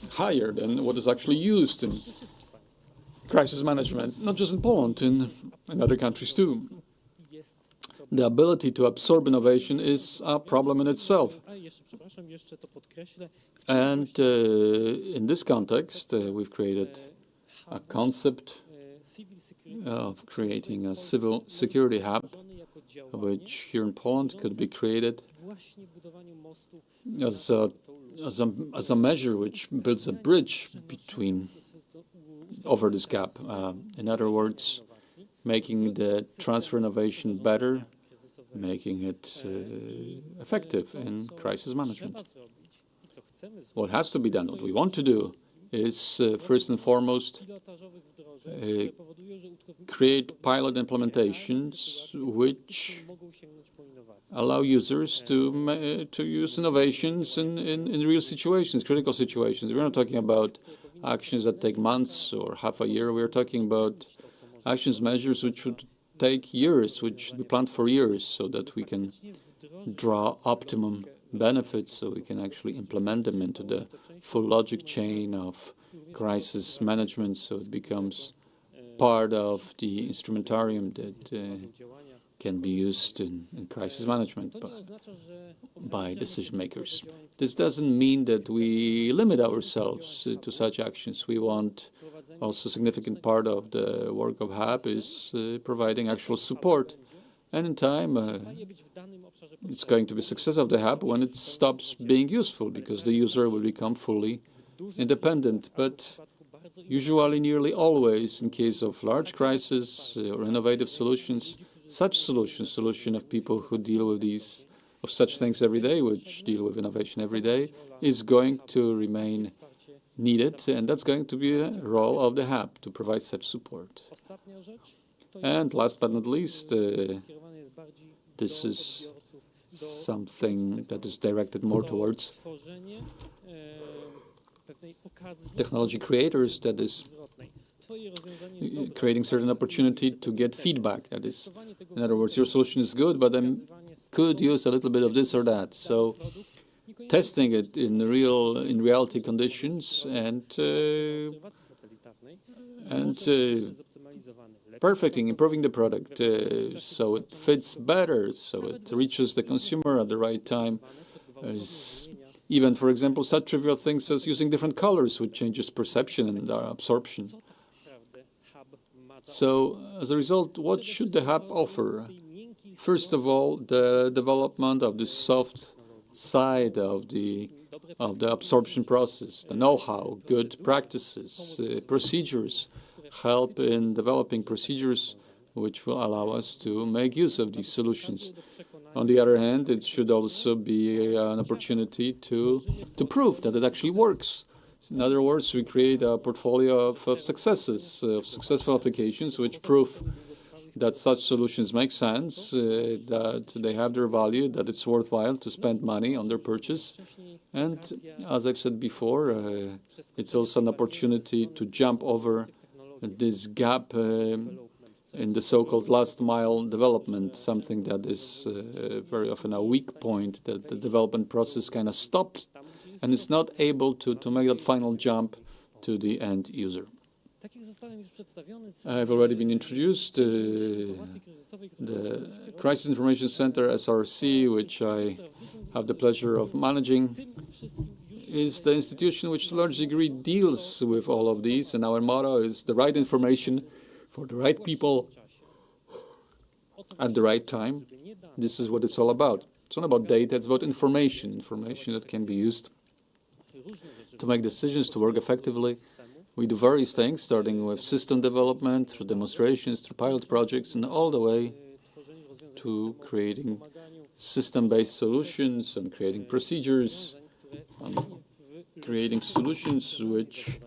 higher than what is actually used in crisis management, not just in Poland, in other countries too. The ability to absorb innovation is a problem in itself. And in this context, we've created a concept of creating a civil security hub, which here in Poland could be created as a measure which builds a bridge over this gap. In other words, making the transfer innovation better, making it effective in crisis management. What has to be done, what we want to do, is first and foremost create pilot implementations which allow users to use innovations in real situations, critical situations. We're not talking about actions that take months or half a year. We're talking about actions, measures which would take years, which should be planned for years, so that we can draw optimum benefits, so we can actually implement them into the full logic chain of crisis management, so it becomes part of the instrumentarium that can be used in crisis management by decision makers. This doesn't mean that we limit ourselves to such actions. We want also a significant part of the work of HAB is providing actual support. And in time, it's going to be success of the hub when it stops being useful, because the user will become fully independent. But usually, nearly always, in case of large crisis or innovative solutions, such solution of people who deal with such things every day, which deal with innovation every day, is going to remain needed, and that's going to be a role of the hub to provide such support. And last but not least, this is something that is directed more towards technology creators, that is creating certain opportunity to get feedback. That is, in other words, your solution is good, but I could use a little bit of this or that. So testing it in reality conditions and perfecting, improving the product so it fits better, so it reaches the consumer at the right time. Even, for example, such trivial things as using different colors, which changes perception and absorption. So, as a result, what should the hub offer? First of all, the development of the soft side of the absorption process, the know-how, good practices, procedures, help in developing procedures which will allow us to make use of these solutions. On the other hand, it should also be an opportunity to prove that it actually works. In other words, we create a portfolio of successes, of successful applications which prove that such solutions make sense, that they have their value, that it's worthwhile to spend money on their purchase. And as I've said before, it's also an opportunity to jump over this gap in the so-called last mile development, something that is very often a weak point, that the development process kind of stops and is not able to make that final jump to the end user. I've already been introduced. The Crisis Information Center, SRC, which I have the pleasure of managing, is the institution which to a large degree deals with all of these, and our motto is the right information for the right people at the right time. This is what it's all about. It's not about data, it's about information that can be used to make decisions, to work effectively. We do various things, starting with system development, through demonstrations, through pilot projects, and all the way to creating system-based solutions and creating procedures, and creating solutions which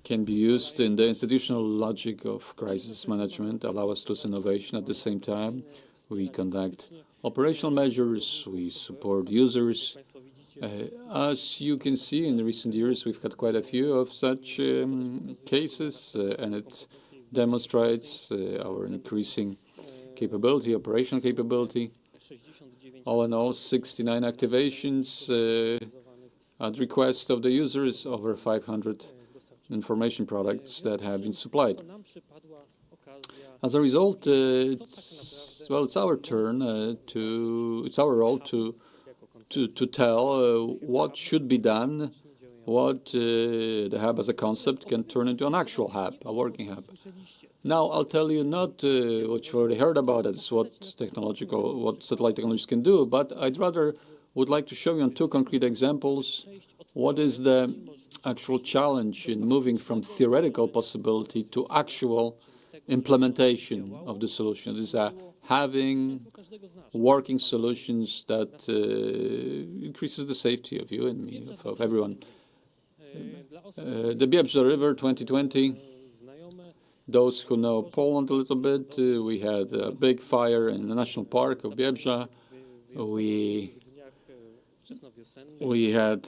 can be used in the institutional logic of crisis management, allow us to use innovation. At the same time, we conduct operational measures, we support users. As you can see, in recent years, we've had quite a few of such cases, and it demonstrates our increasing capability, operational capability. All in all, 69 activations at request of the users, over 500 information products that have been supplied. As a result, it's our turn it's our role to tell what should be done, what the hub as a concept can turn into an actual hub, a working hub. Now, I'll tell you not what you've already heard about, it's what satellite technologies can do, but I'd rather would like to show you on two concrete examples what is the actual challenge in moving from theoretical possibility to actual implementation of the solution. This is having working solutions that increases the safety of you and me, of everyone. The Biebrzę River 2020, those who know Poland a little bit, we had a big fire in the National Park of Biebrzę. We had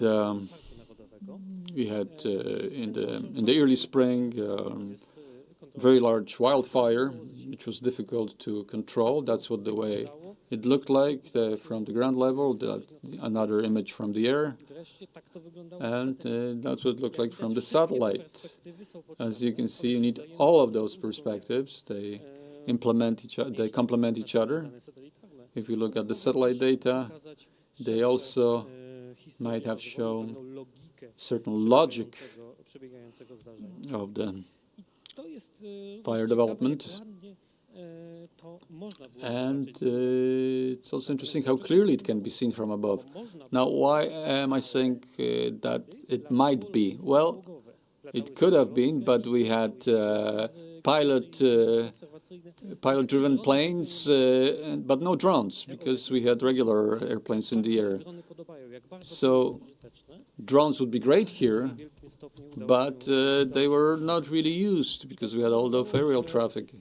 in the early spring very large wildfire, which was difficult to control. That's what the way it looked like from the ground level. Another image from the air, and that's what it looked like from the satellite. As you can see, you need all of those perspectives. They complement each other. If you look at the satellite data, they also might have shown certain logic of the fire development. And it's also interesting how clearly it can be seen from above. Now, why am I saying that it might be? Well, it could have been, but we had pilot-driven planes, but no drones, because we had regular airplanes in the air. So drones would be great here, but they were not really used because we had all the aerial traffic.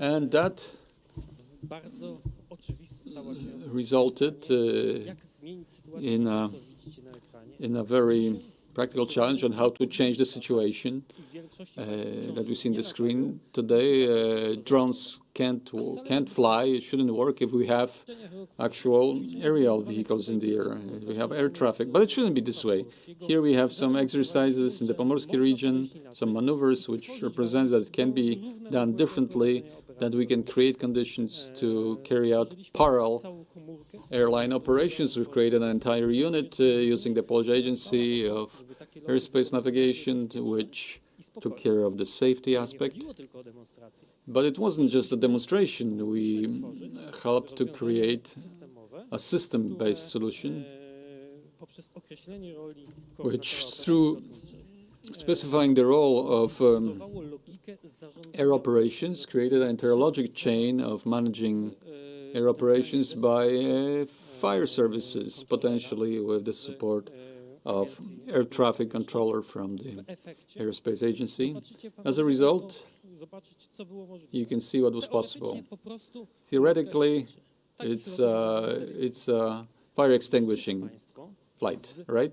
And that resulted in a very practical challenge on how to change the situation that we see in the screen today. Drones can't fly, it shouldn't work if we have actual aerial vehicles in the air. We have air traffic, but it shouldn't be this way. Here we have some exercises in the Pomorskie region, some maneuvers which represents that it can be done differently, that we can create conditions to carry out parallel airline operations. We've created an entire unit using the Polish Agency of Airspace Navigation, which took care of the safety aspect. But it wasn't just a demonstration. We helped to create a system-based solution, which through specifying the role of air operations, created an entire logic chain of managing air operations by fire services, potentially with the support of air traffic controller from the Airspace Agency. As a result, you can see what was possible. Theoretically, it's a fire extinguishing flight, right?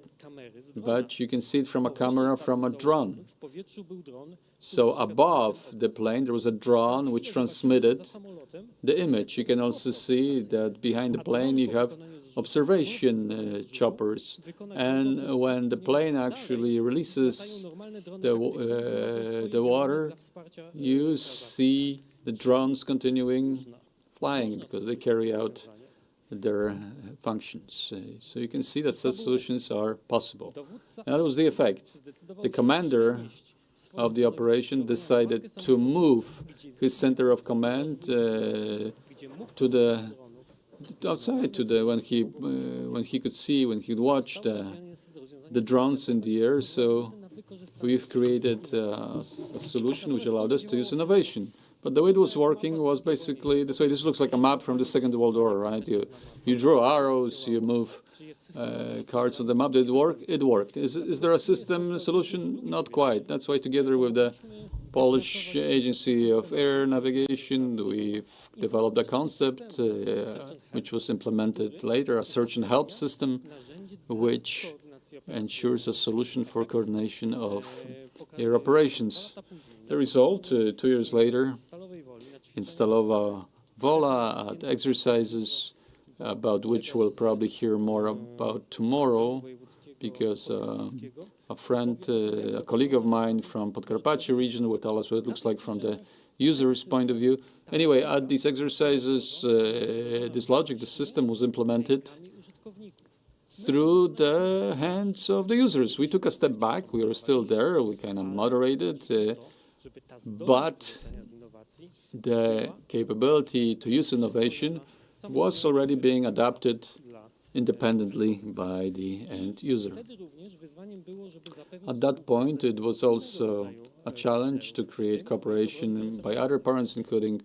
But you can see it from a camera from a drone. So above the plane, there was a drone which transmitted the image. You can also see that behind the plane, you have observation choppers. And when the plane actually releases the water, you see the drones continuing flying because they carry out their functions. So you can see that such solutions are possible. And that was the effect. The commander of the operation decided to move his center of command to the outside, when he could watch the drones in the air. So we've created a solution which allowed us to use innovation. But the way it was working was basically this way. This looks like a map from the Second World War, right? You draw arrows, you move cards on the map. Did it work? It worked. Is there a system solution? Not quite. That's why together with the Polish Agency of Air Navigation, we've developed a concept which was implemented later, a search and help system, which ensures a solution for coordination of air operations. The result, 2 years later, in Stalowa Wola, at exercises about which we'll probably hear more about tomorrow, because a friend, a colleague of mine from Podkarpacie region will tell us what it looks like from the user's point of view. Anyway, at these exercises, this logic, the system was implemented through the hands of the users. We took a step back. We were still there. We kind of moderated, but the capability to use innovation was already being adapted independently by the end user. At that point, it was also a challenge to create cooperation by other partners, including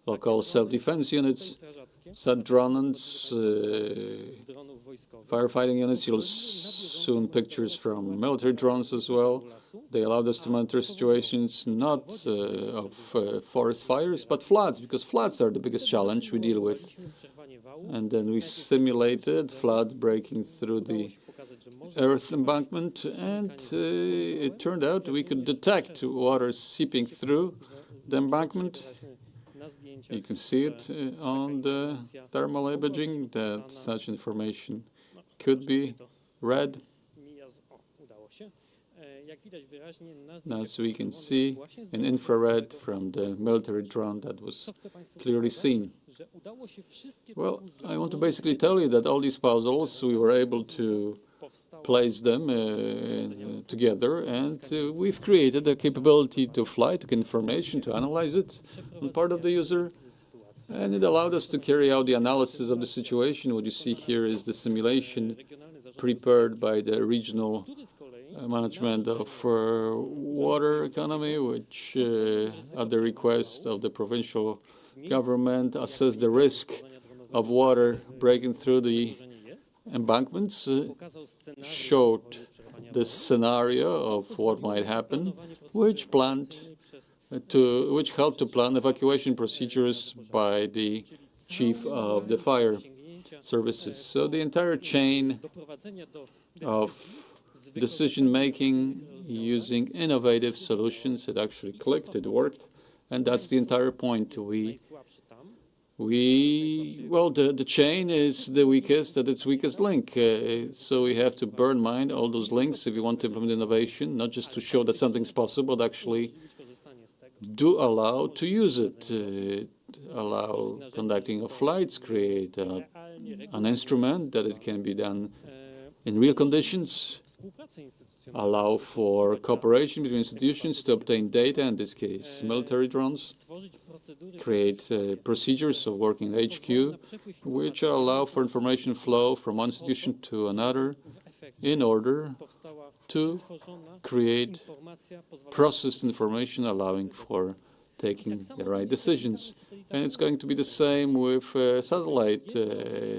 local self-defense units, drones, firefighting units. You'll soon pictures from military drones as well. They allowed us to monitor situations not of forest fires, but floods, because floods are the biggest challenge we deal with. And then we simulated flood breaking through the earth embankment, and it turned out we could detect water seeping through the embankment. You can see it on the thermal imaging that such information could be read. As we can see in infrared from the military drone that was clearly seen. Well, I want to basically tell you that all these puzzles, we were able to place them together, and we've created a capability to fly, to get information, to analyze it on part of the user, and it allowed us to carry out the analysis of the situation. What you see here is the simulation prepared by the regional management of water economy, which at the request of the provincial government assessed the risk of water breaking through the embankments, showed the scenario of what might happen, which helped to plan evacuation procedures by the chief of the fire services. So the entire chain of decision-making using innovative solutions. It actually clicked, it worked, and that's the entire point. Well, the chain is the weakest at its weakest link. So we have to bear in mind all those links if you want to implement innovation, not just to show that something's possible, but actually do allow to use it, allow conducting of flights, create an instrument that it can be done in real conditions, allow for cooperation between institutions to obtain data, in this case military drones, create procedures of working at HQ, which allow for information flow from one institution to another in order to create processed information allowing for taking the right decisions. And it's going to be the same with satellite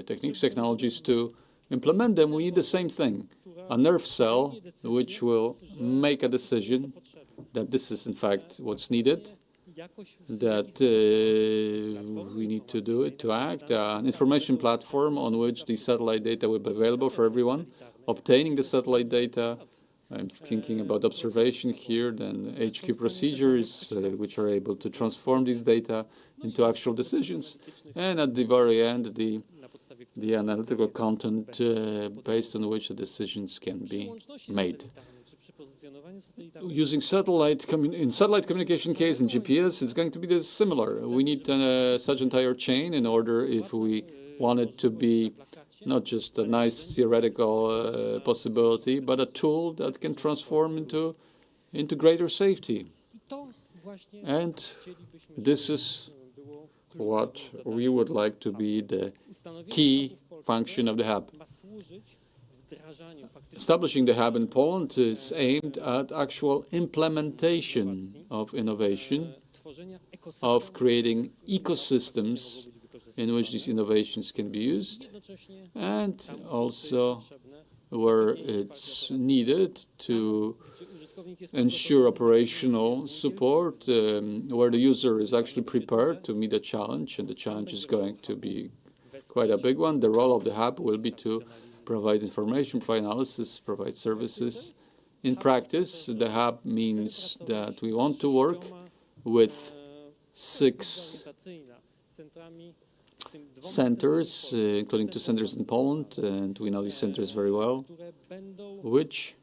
techniques, technologies. To implement them, we need the same thing, a nerve cell which will make a decision that this is in fact what's needed, that we need to do it, to act, an information platform on which the satellite data will be available for everyone, obtaining the satellite data. I'm thinking about observation here, then HQ procedures, which are able to transform these data into actual decisions. And at the very end, the analytical content based on which the decisions can be made. Using satellite communication case and GPS, it's going to be similar. We need such entire chain in order, if we want it to be not just a nice theoretical possibility, but a tool that can transform into greater safety. And this is what we would like to be the key function of the hub. Establishing the hub in Poland is aimed at actual implementation of innovation, of creating ecosystems in which these innovations can be used, and also where it's needed to ensure operational support, where the user is actually prepared to meet a challenge, and the challenge is going to be quite a big one. The role of the hub will be to provide information, provide analysis, provide services. In practice, the hub means that we want to work with 6 centers, including 2 centers in Poland, and we know these centers very well, which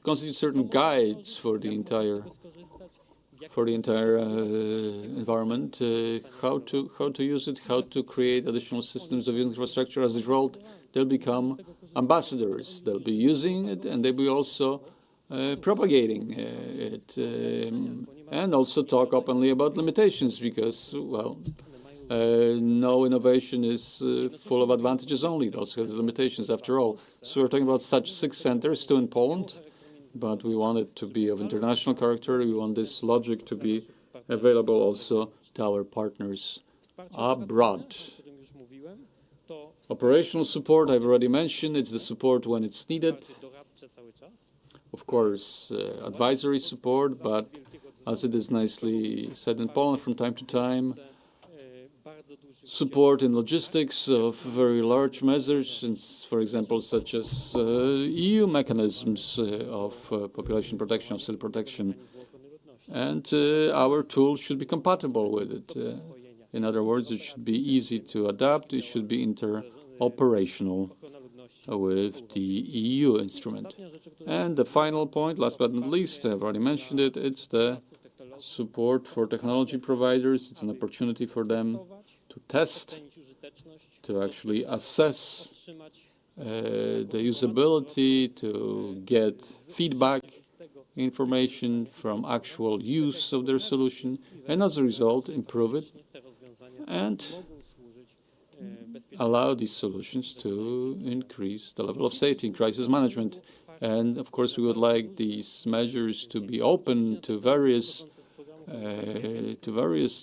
constitute certain guides for the entire environment, how to use it, how to create additional systems of infrastructure. As a result, they'll become ambassadors. They'll be using it, and they'll be also propagating it, and also talk openly about limitations, because, well, no innovation is full of advantages only. It also has limitations after all. So we're talking about such 6 centers, 2 in Poland, but we want it to be of international character. We want this logic to be available also to our partners abroad. Operational support, I've already mentioned, it's the support when it's needed. Of course, advisory support, but as it is nicely said in Poland from time to time, support in logistics of very large measures, for example, such as EU mechanisms of population protection, of civil protection. And our tool should be compatible with it. In other words, it should be easy to adapt. It should be interoperational with the EU instrument. And the final point, last but not least, I've already mentioned it, it's the support for technology providers. It's an opportunity for them to test, to actually assess the usability, to get feedback, information from actual use of their solution, and as a result, improve it and allow these solutions to increase the level of safety in crisis management. And of course, we would like these measures to be open to various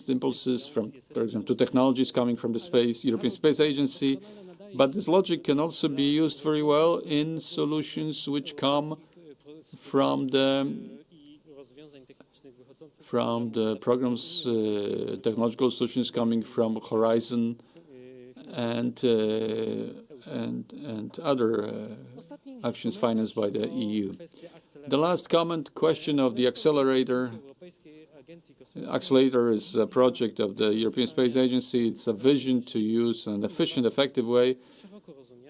impulses from, for example, to technologies coming from the European Space Agency. But this logic can also be used very well in solutions which come from the programs, technological solutions coming from Horizon and and other actions financed by the EU. The last question of the accelerator. Accelerator is a project of the European Space Agency. It's a vision to use an efficient, effective way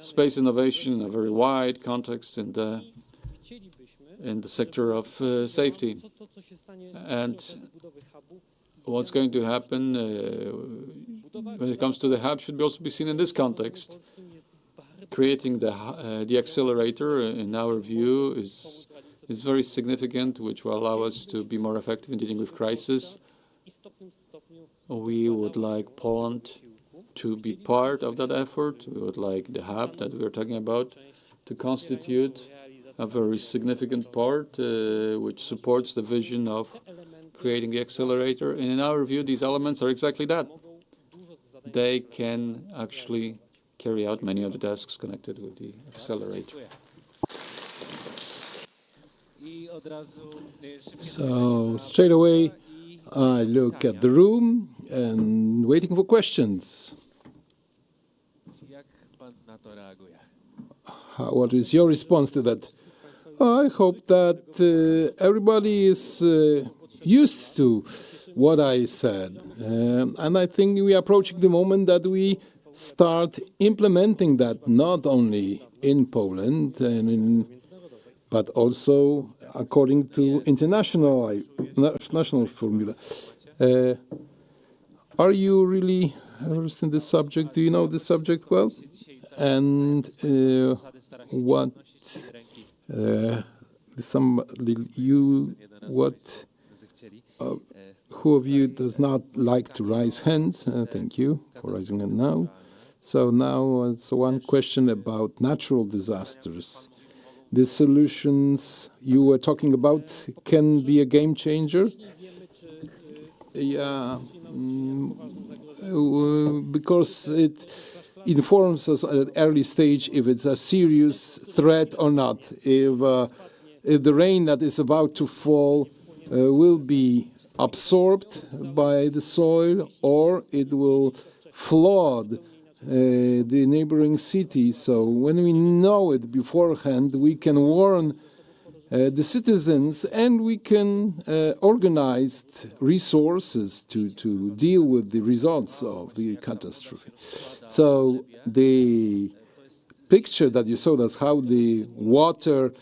space innovation in a very wide context in the sector of safety. And what's going to happen when it comes to the hub should also be seen in this context. Creating the accelerator, in our view, is very significant, which will allow us to be more effective in dealing with crisis. We would like Poland to be part of that effort. We would like the hub that we are talking about to constitute a very significant part, which supports the vision of creating the accelerator. And in our view, these elements are exactly that. They can actually carry out many of the tasks connected with the accelerator. So straight away, I look at the room and waiting for questions. What is your response to that? I hope that everybody is used to what I said. And I think we are approaching the moment that we start implementing that not only in Poland but also according to national formula. Are you really versed in this subject? Do you know this subject well? And who of you does not like to raise hands? Thank you for raising it now. So now it's one question about natural disasters. The solutions you were talking about can be a game changer. Yeah, because it informs us at an early stage if it's a serious threat or not. If the rain that is about to fall will be absorbed by the soil, or it will flood the neighboring city. So when we know it beforehand, we can warn the citizens, and we can organize resources to deal with the results of the catastrophe. So the picture that you showed us, how the water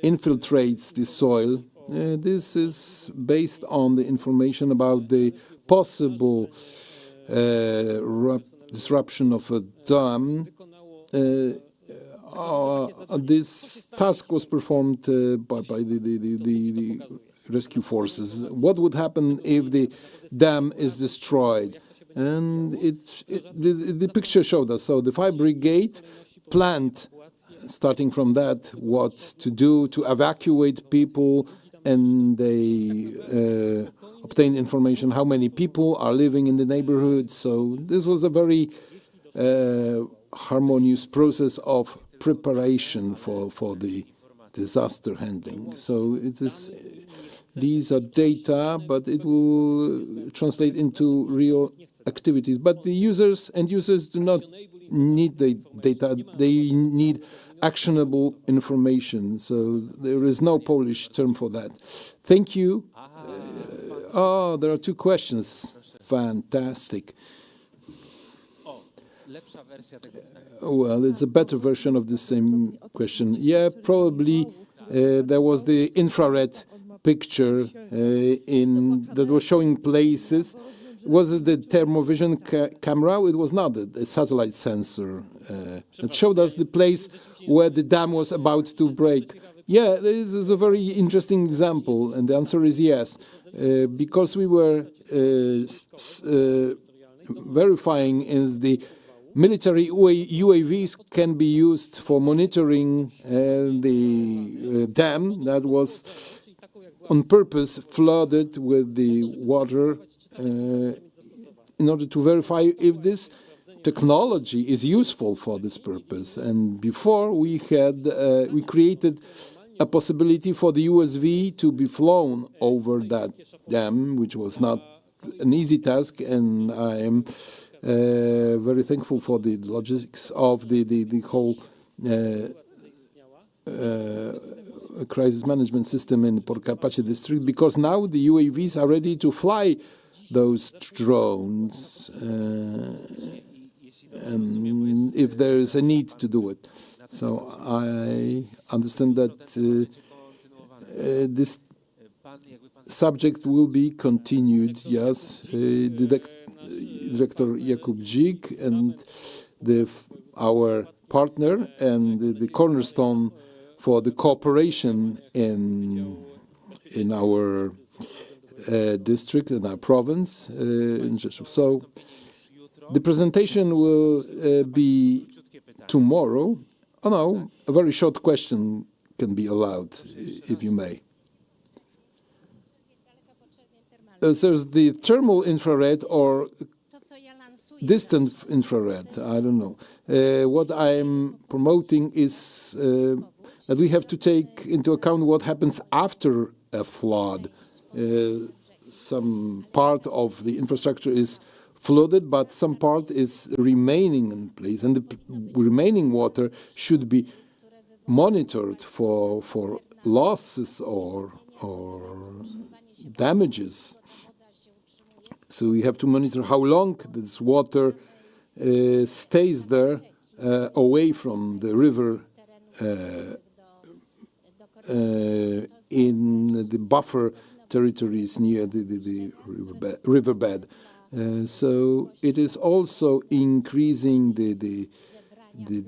infiltrates the soil, this is based on the information about the possible disruption of a dam. This task was performed by the rescue forces. What would happen if the dam is destroyed? And the picture showed us. So the fire brigade planned, starting from that, what to do to evacuate people, and they obtained information how many people are living in the neighborhood. So this was a very harmonious process of preparation for the disaster handling. So these are data, but it will translate into real activities. But the users do not need the data, they need actionable information. So there is no Polish term for that. Thank you. There are two questions. Fantastic. Well, it's a better version of the same question. Yeah, probably there was the infrared picture that was showing places. Was it the thermovision camera? It was not a satellite sensor. It showed us the place where the dam was about to break. Yeah, this is a very interesting example, and the answer is yes. Because we were verifying is the military UAVs can be used for monitoring the dam that was on purpose flooded with the water in order to verify if this technology is useful for this purpose. And before we created a possibility for the USV to be flown over that dam, which was not an easy task, and I am very thankful for the logistics of the whole crisis management system in Podkarpacie district, because now the UAVs are ready to fly those drones, and if there is a need to do it. So I understand that this subject will be continued. Yes, Director Jakub Dzik and our partner and the cornerstone for the cooperation in our district, in our province, in Rzeszów. So the presentation will be tomorrow. Oh no, a very short question can be allowed, if you may. There's the thermal infrared or distant infrared, I don't know. What I'm promoting is that we have to take into account what happens after a flood. Some part of the infrastructure is flooded, but some part is remaining in place, and the remaining water should be monitored for losses or damages. So we have to monitor how long this water stays there away from the river in the buffer territories near the riverbed. So it is also increasing the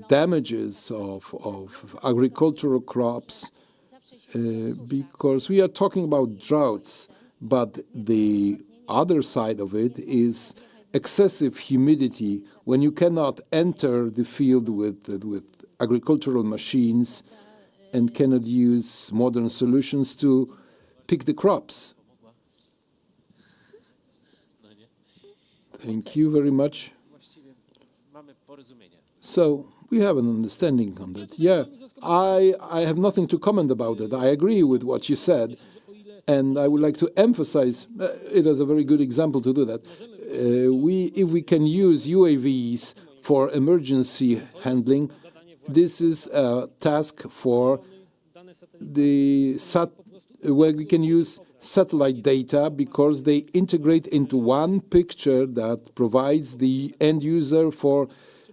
damages of agricultural crops, because we are talking about droughts, but the other side of it is excessive humidity, when you cannot enter the field with agricultural machines and cannot use modern solutions to pick the crops. Thank you very much. So we have an understanding on that. Yeah, I have nothing to comment about it. I agree with what you said, and I would like to emphasize it as a very good example to do that. If we can use UAVs for emergency handling, this is a task for where we can use satellite data, because they integrate into one picture that provides the end user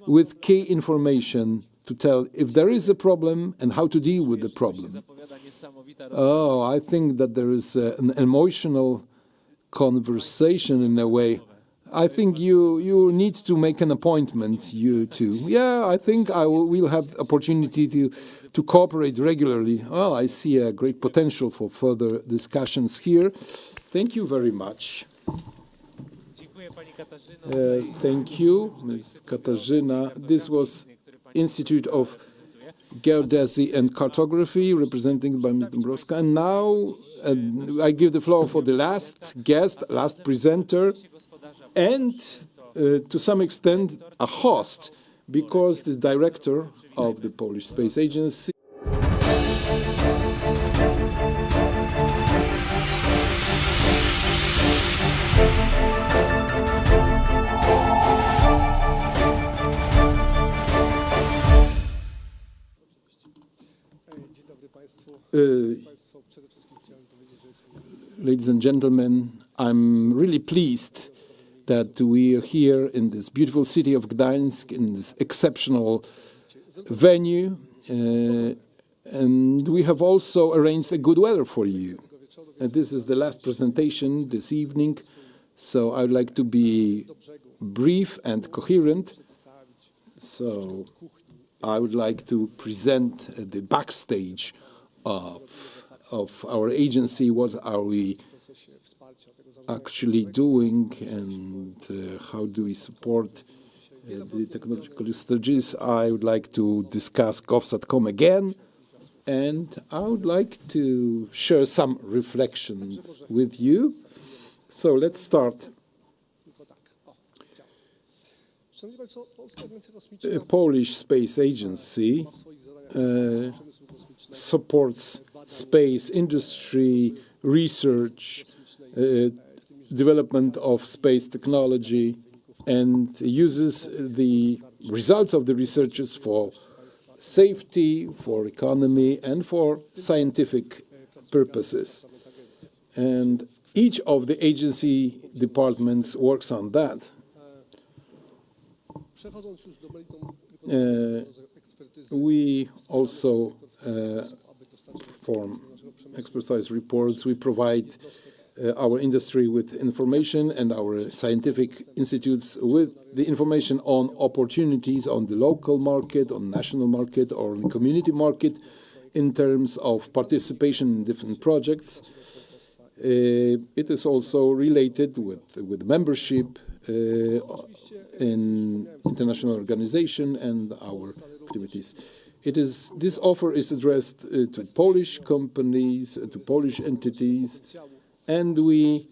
with key information to tell if there is a problem and how to deal with the problem. Oh, I think that there is an emotional conversation in a way. I think you need to make an appointment, you two. Yeah, I think we'll have opportunity to cooperate regularly. Well, I see a great potential for further discussions here. Thank you very much. Thank you, Ms. Katarzyna. This was Institute of Geodesy and Cartography, represented by Ms. Dąbrowska. And now I give the floor for the last guest, last presenter, and to some extent a host, because the director of the Polish Space Agency. Ladies and gentlemen, I'm really pleased that we are here in this beautiful city of Gdańsk, in this exceptional venue, and we have also arranged a good weather for you. And this is the last presentation this evening, so I'd like to be brief and coherent. So I would like to present the backstage of our agency. What are we actually doing, and how do we support the technological strategies? I would like to discuss GovSatcom again, and I would like to share some reflections with you. So let's start. Polish Space Agency supports space industry, research, development of space technology, and uses the results of the researchers for safety, for economy, and for scientific purposes. And each of the agency departments works on that. We also perform expertise reports. We provide our industry with information and our scientific institutes with the information on opportunities on the local market, on national market, or on community market in terms of participation in different projects. It is also related with membership in international organization and our activities. This offer is addressed to Polish companies, to Polish entities, and we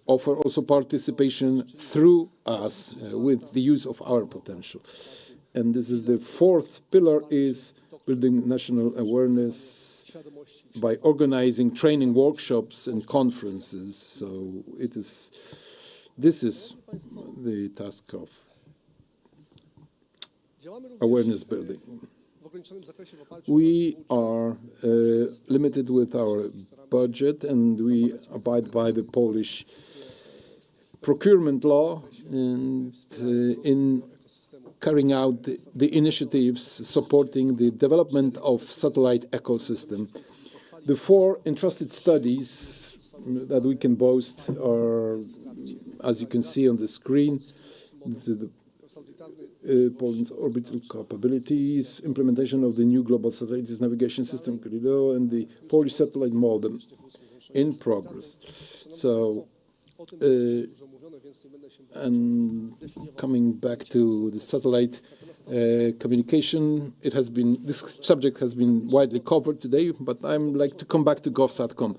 offer also participation through us with the use of our potential. And this is the fourth pillar, is building national awareness by organizing training workshops and conferences. So this is the task of awareness building. We are limited with our budget, and we abide by the Polish procurement law, and in carrying out the initiatives supporting the development of satellite ecosystem. The 4 entrusted studies that we can boast are, as you can see on the screen, Poland's orbital capabilities, implementation of the new global satellite navigation system, Galileo, and the Polish satellite modem in progress. So, and coming back to the satellite communication, this subject has been widely covered today, but I'd like to come back to GovSatcom.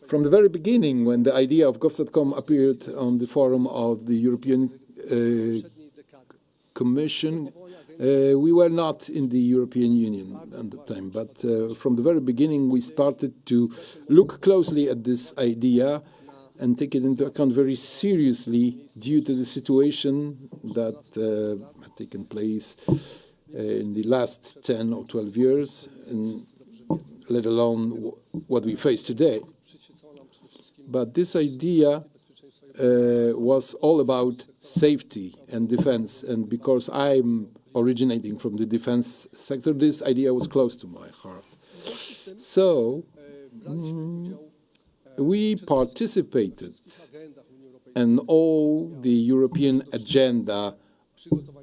From the very beginning, when the idea of GovSatcom appeared on the forum of the European Commission, we were not in the European Union at the time, but from the very beginning we started to look closely at this idea and take it into account very seriously due to the situation that had taken place in the last 10 or 12 years, and let alone what we face today. But this idea was all about safety and defense, and because I'm originating from the defense sector, this idea was close to my heart. So we participated in all the European agenda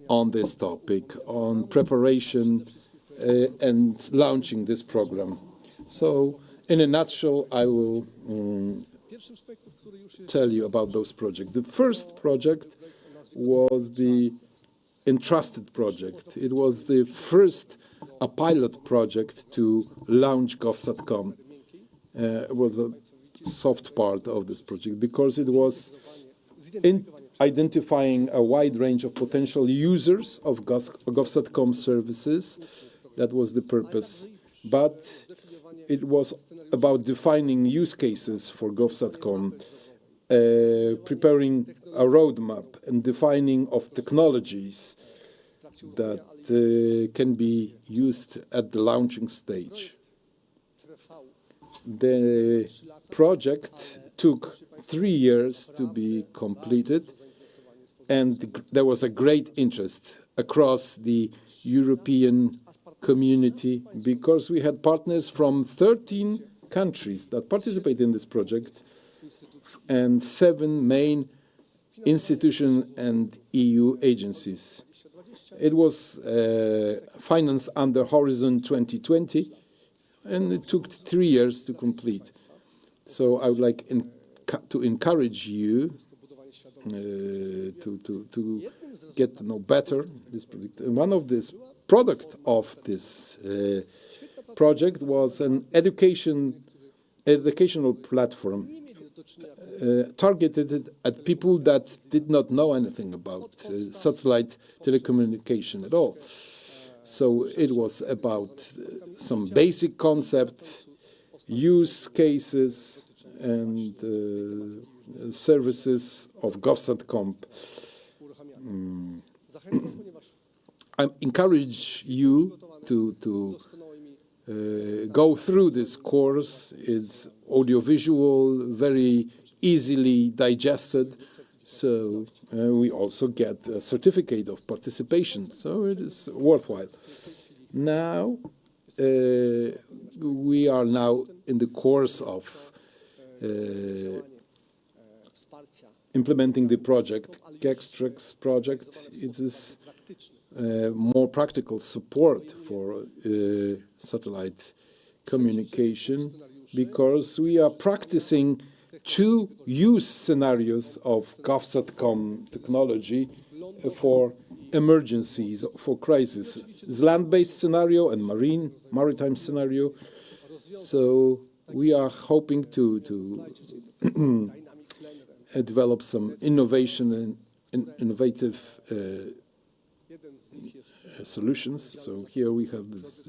on this topic, on preparation and launching this program. So in a nutshell, I will tell you about those projects. The first project was the Entrusted project. It was the first pilot project to launch GovSatcom. It was a soft part of this project because it was in identifying a wide range of potential users of GovSatcom services. That was the purpose. But it was about defining use cases for GovSatcom, preparing a roadmap and defining of technologies that can be used at the launching stage. The project took 3 years to be completed, and there was a great interest across the European community because we had partners from 13 countries that participated in this project and 7 main institutions and EU agencies. It was financed under Horizon 2020, and it took 3 years to complete. So I would like to encourage you to get to know better this project. And one of this product of this project was an educational platform targeted at people that did not know anything about satellite telecommunication at all. So it was about some basic concepts, use cases, and services of GovSatcom. I encourage you to go through this course. It's audiovisual, very easily digested, so we also get a certificate of participation, so it is worthwhile. Now, we are now in the course of implementing the project, GEXTREX project. It is more practical support for satellite communication, because we are practicing 2 use scenarios of GovSatcom technology for emergencies, for crisis. It's land-based scenario and maritime scenario. So we are hoping to develop some innovation and innovative solutions. So here we have this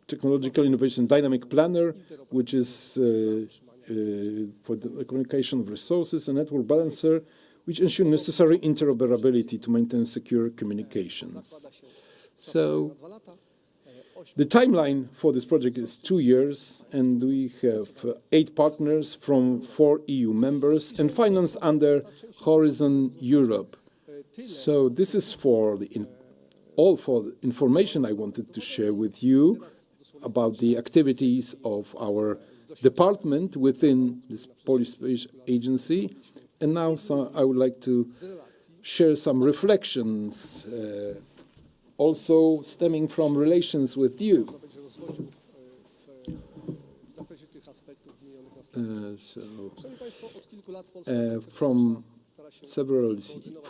technological innovation dynamic planner, which is for the communication of resources, a network balancer, which ensure necessary interoperability to maintain secure communications. So the timeline for this project is 2 years, and we have 8 partners from 4 EU members and financed under Horizon Europe. So this is for all for the information I wanted to share with you about the activities of our department within this Polish Space Agency. And now I would like to share some reflections, also stemming from relations with you. For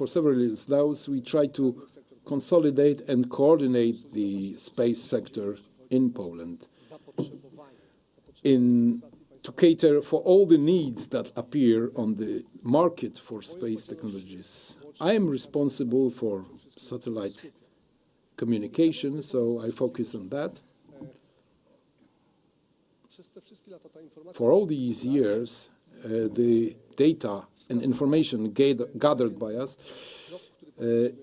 several years now, we try to consolidate and coordinate the space sector in Poland to cater for all the needs that appear on the market for space technologies. I am responsible for satellite communication, so I focus on that. For all these years, the data and information gathered by us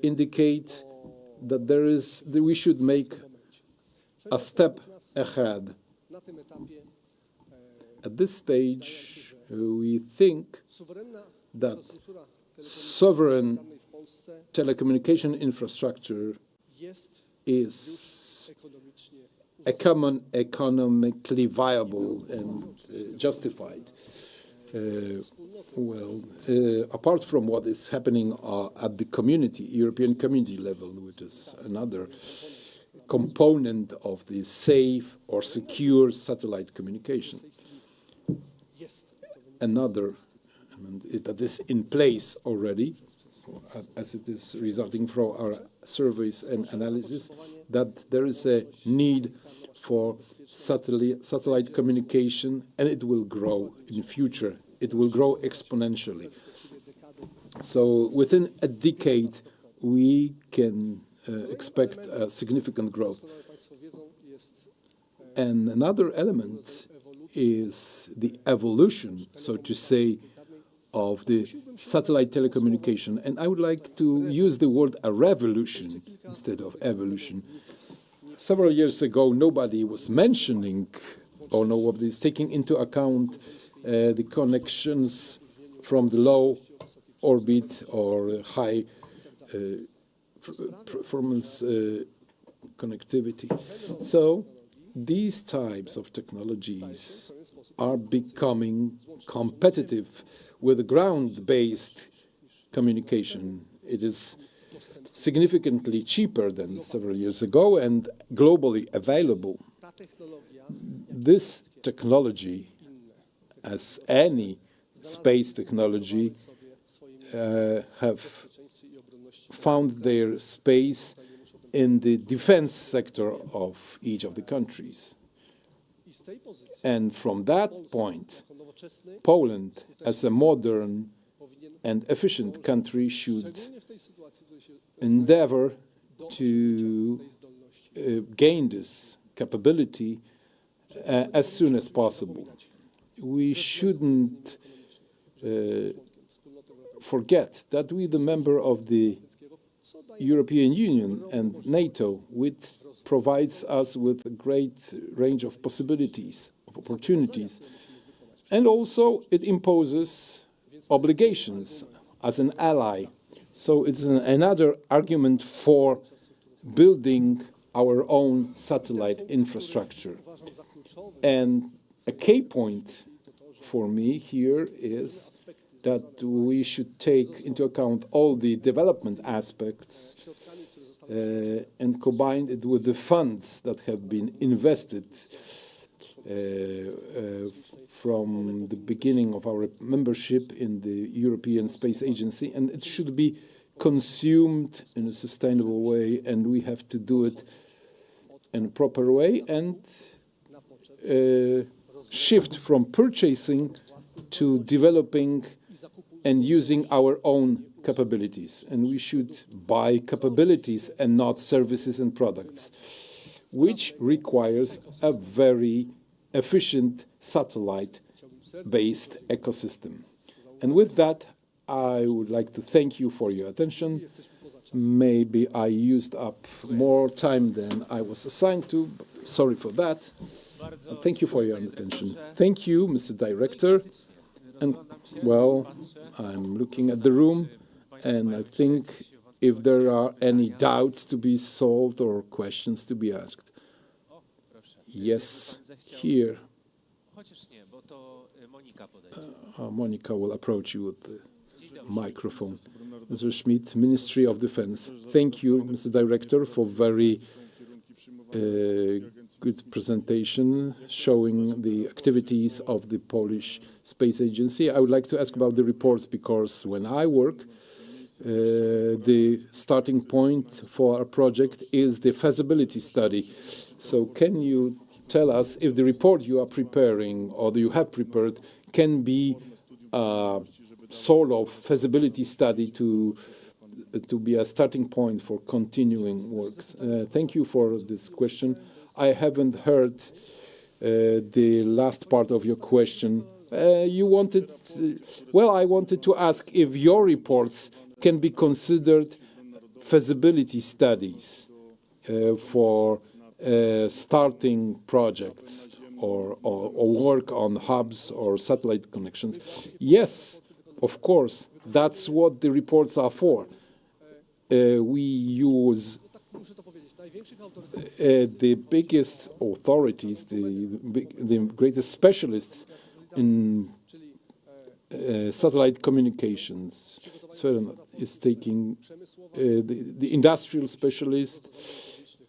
indicate that we should make a step ahead. At this stage, we think that sovereign telecommunication infrastructure is economically viable and justified. Apart from what is happening at the European community level, which is another component of the safe or secure satellite communication. Another that is in place already, as it is resulting from our surveys and analysis, that there is a need for satellite communication, and it will grow in the future. It will grow exponentially. So within a decade, we can expect a significant growth. And another element is the evolution, so to say, of the satellite telecommunication. And I would like to use the word a revolution instead of evolution. Several years ago, nobody was mentioning, or nobody is taking into account the connections from the low orbit or high performance connectivity. So these types of technologies are becoming competitive with ground-based communication. It is significantly cheaper than several years ago and globally available. This technology, as any space technology, have found their space in the defense sector of each of the countries. And from that point, Poland, as a modern and efficient country, should endeavor to gain this capability as soon as possible. We shouldn't forget that we, the member of the European Union and NATO, which provides us with a great range of possibilities, of opportunities, and also it imposes obligations as an ally. So it's another argument for building our own satellite infrastructure. And a key point for me here is that we should take into account all the development aspects and combine it with the funds that have been invested from the beginning of our membership in the European Space Agency, and it should be consumed in a sustainable way, and we have to do it in a proper way and shift from purchasing to developing and using our own capabilities. And we should buy capabilities and not services and products, which requires a very efficient satellite-based ecosystem. And with that, I would like to thank you for your attention. Maybe I used up more time than I was assigned to. Sorry for that. Thank you for your attention. Thank you, Mr. Director. And, well, I'm looking at the room, and I think if there are any doubts to be solved or questions to be asked. Yes, here. Monica will approach you with the microphone. Mr. Schmidt, Ministry of Defense. Thank you, Mr. Director, for very good presentation showing the activities of the Polish Space Agency. I would like to ask about the reports because when I work, the starting point for our project is the feasibility study. So can you tell us if the report you are preparing or that you have prepared can be a sort of feasibility study to be a starting point for continuing works? Thank you for this question. I haven't heard the last part of your question. You wanted, well, I wanted to ask if your reports can be considered feasibility studies for starting projects or work on hubs or satellite connections. Yes, of course, that's what the reports are for. We use the biggest authorities, the greatest specialists in satellite communications. Sfera is taking the industrial specialists,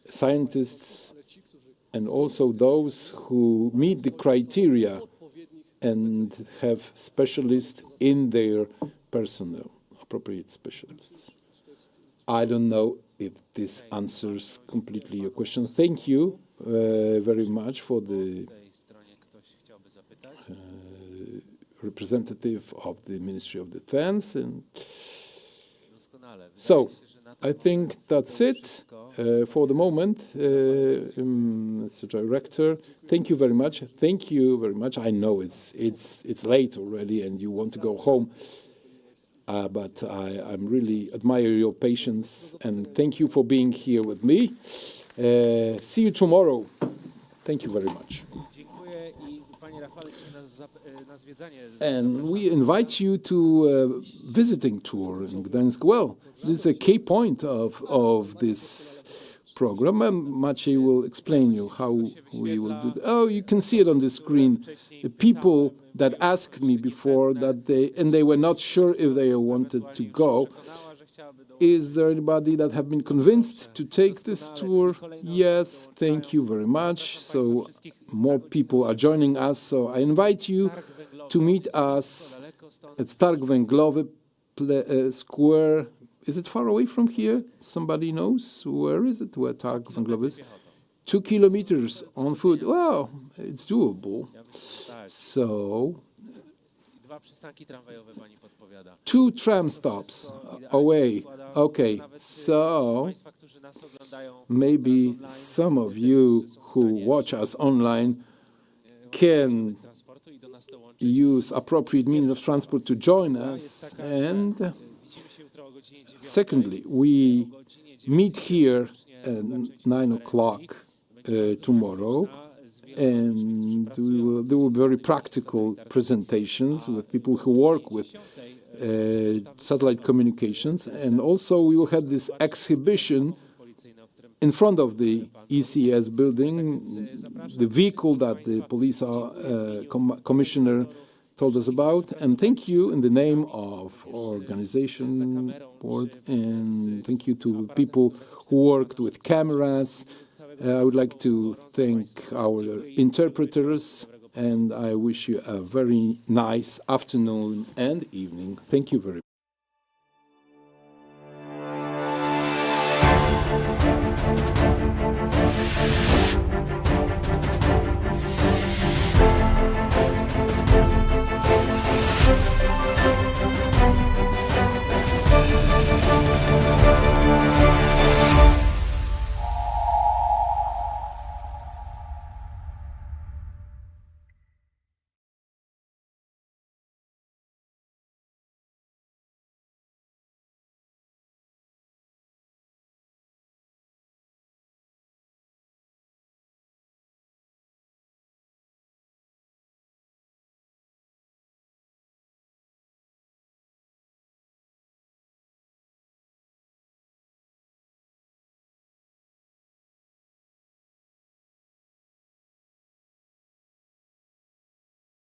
scientists, and also those who meet the criteria and have specialists in their personnel, appropriate specialists. I don't know if this answers completely your question. Thank you very much for the representative of the Ministry of Defense. And so I think that's it for the moment, Mr. Director. Thank you very much. Thank you very much. I know it's late already and you want to go home. But I really admire your patience and thank you for being here with me. See you tomorrow. Thank you very much. And we invite you to a visiting tour in Gdańsk. Well, this is a key point of this program, and Maciej will explain you how we will do that. Oh, you can see it on the screen. The people that asked me before that they were not sure if they wanted to go. Is there anybody that have been convinced to take this tour? Yes, thank you very much. So more people are joining us. So I invite you to meet us at Targ Węglowy Square. Is it far away from here? Somebody knows? Where is it? Where Targ Węglowy is? 2 kilometers on foot. Wow, it's doable. So 2 tram stops away. Okay, so maybe some of you who watch us online can use appropriate means of transport to join us. And secondly, we meet here at 9 o'clock tomorrow, and we will do very practical presentations with people who work with satellite communications. And also we will have this exhibition in front of the ECS building, the vehicle that the police commissioner told us about. And thank you in the name of our organization board, and thank you to people who worked with cameras. I would like to thank our interpreters, and I wish you a very nice afternoon and evening. Thank you very much.